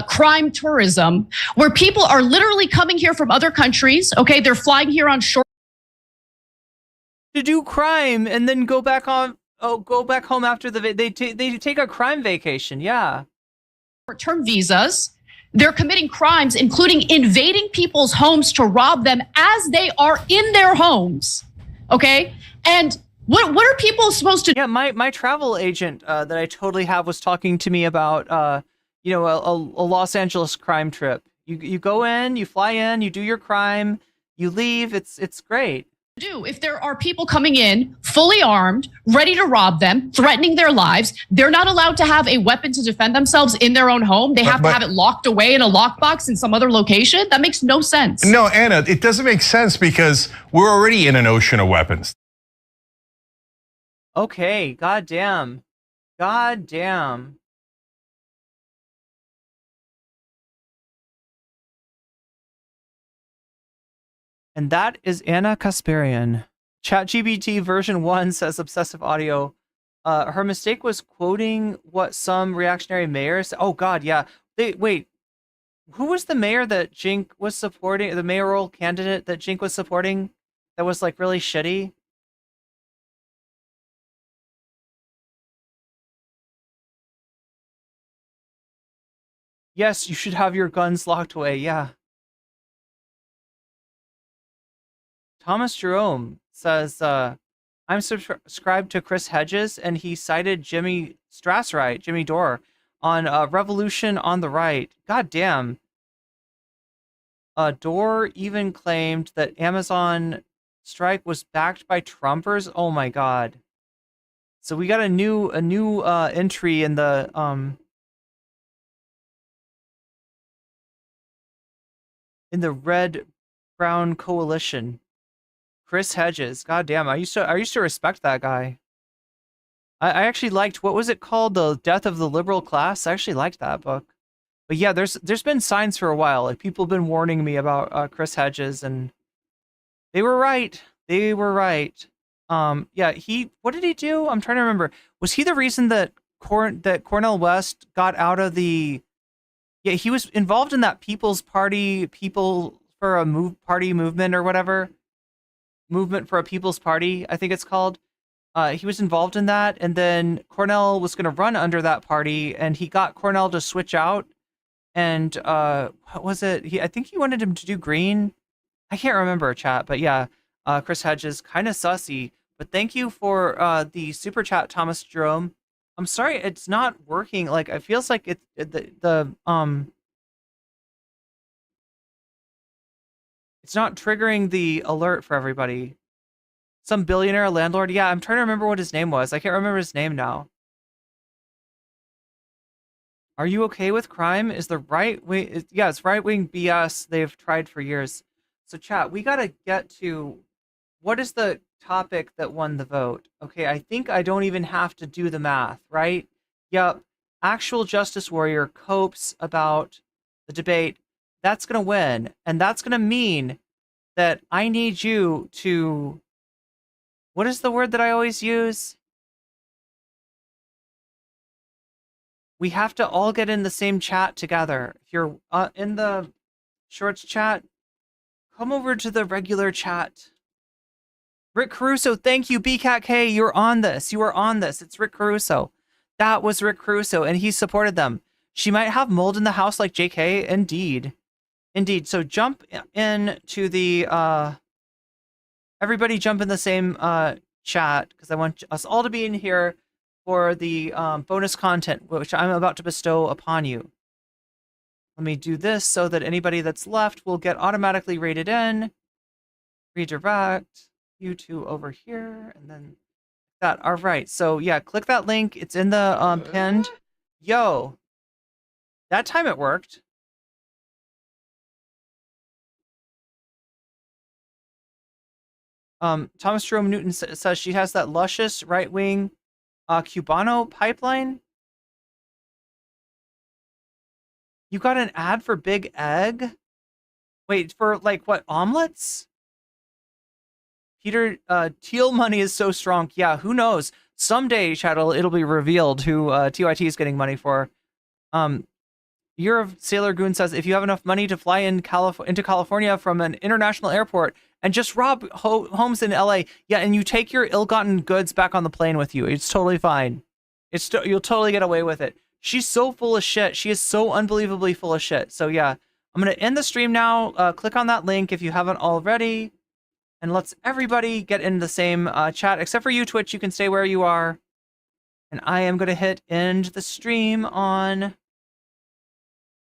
crime tourism, where people are literally coming here from other countries, okay? They're flying here on short to do crime and then go back home after they take a crime vacation. Yeah. Short-term visas. They're committing crimes, including invading people's homes to rob them as they are in their homes. Okay? And what are people supposed to do? Yeah, my travel agent that I totally have was talking to me about a Los Angeles crime trip. You go in, you fly in, you do your crime, you leave. It's great. Do if there are people coming in fully armed, ready to rob them, threatening their lives, they're not allowed to have a weapon to defend themselves in their own home. They have to have it locked away in a lockbox in some other location. That makes no sense. No, Anna, it doesn't make sense because we're already in an ocean of weapons. Okay, goddamn. Goddamn. And that is Anna Kasparian. ChatGPT version 1 says obsessive audio. Her mistake was quoting what some reactionary mayors. Oh God, yeah. Wait. Who was the mayor that Jink was supporting? The mayoral candidate that Jink was supporting? That was like really shitty. Yes, you should have your guns locked away. Yeah. Thomas Jerome says, I'm subscribed to Chris Hedges, and he cited Jimmy Strassright, Jimmy Dore, on Revolution on the Right. God damn. Dore even claimed that Amazon strike was backed by Trumpers. Oh my God. So we got a new entry in the red-brown coalition. Chris Hedges. God damn, I used to respect that guy. I actually liked, what was it called? The Death of the Liberal Class? I actually liked that book. But yeah, there's been signs for a while. Like people have been warning me about Chris Hedges, and They were right. They were right. Yeah, what did he do? I'm trying to remember. Was he the reason that Cornel West got out of the... Yeah, he was involved in that People's Party, People for a Party movement or whatever. Movement for a People's Party, I think it's called. He was involved in that, and then Cornel was going to run under that party, and he got Cornel to switch out. And what was it? I think he wanted him to do green. I can't remember, chat, but yeah, Chris Hedges, kind of sussy. But thank you for the super chat, Thomas Jerome. I'm sorry, it's not working. Like, it feels like it's not triggering the alert for everybody. Some billionaire landlord. Yeah, I'm trying to remember what his name was. I can't remember his name now. Are you okay with crime? Is the right wing? Yeah, it's right wing BS they've tried for years. So chat, we got to get to what is the topic that won the vote. Okay, I think I don't even have to do the math, right? Yep. Actual justice warrior copes about the debate. That's going to win. And that's going to mean that I need you to... What is the word that I always use? We have to all get in the same chat together. If you're in the shorts chat, come over to the regular chat. Rick Caruso, thank you. BCAT-K, you're on this. You are on this. It's Rick Caruso. That was Rick Caruso, and he supported them. She might have mold in the house like JK. Indeed. Indeed. So jump in to the... Everybody jump in the same chat, because I want us all to be in here for the bonus content, which I'm about to bestow upon you. Let me do this so that anybody that's left will get automatically rated in. Redirect you two over here, and then that. All right, so yeah, click that link. It's in the pinned. Yo, that time it worked. Thomas Jerome Newton says she has that luscious right-wing Cubano pipeline. You got an ad for Big Egg? Wait, for like what, omelets? Peter, Teal money is so strong. Yeah, who knows? Someday, Chattel, it'll be revealed who TYT is getting money for. Year of Sailor Goon says, if you have enough money to fly into California from an international airport and just rob homes in LA, yeah, and you take your ill-gotten goods back on the plane with you, it's totally fine. You'll totally get away with it. She's so full of shit. She is so unbelievably full of shit. So yeah, I'm going to end the stream now. Click on that link if you haven't already. And let's everybody get in the same chat, except for you, Twitch. You can stay where you are. And I am going to hit end the stream on...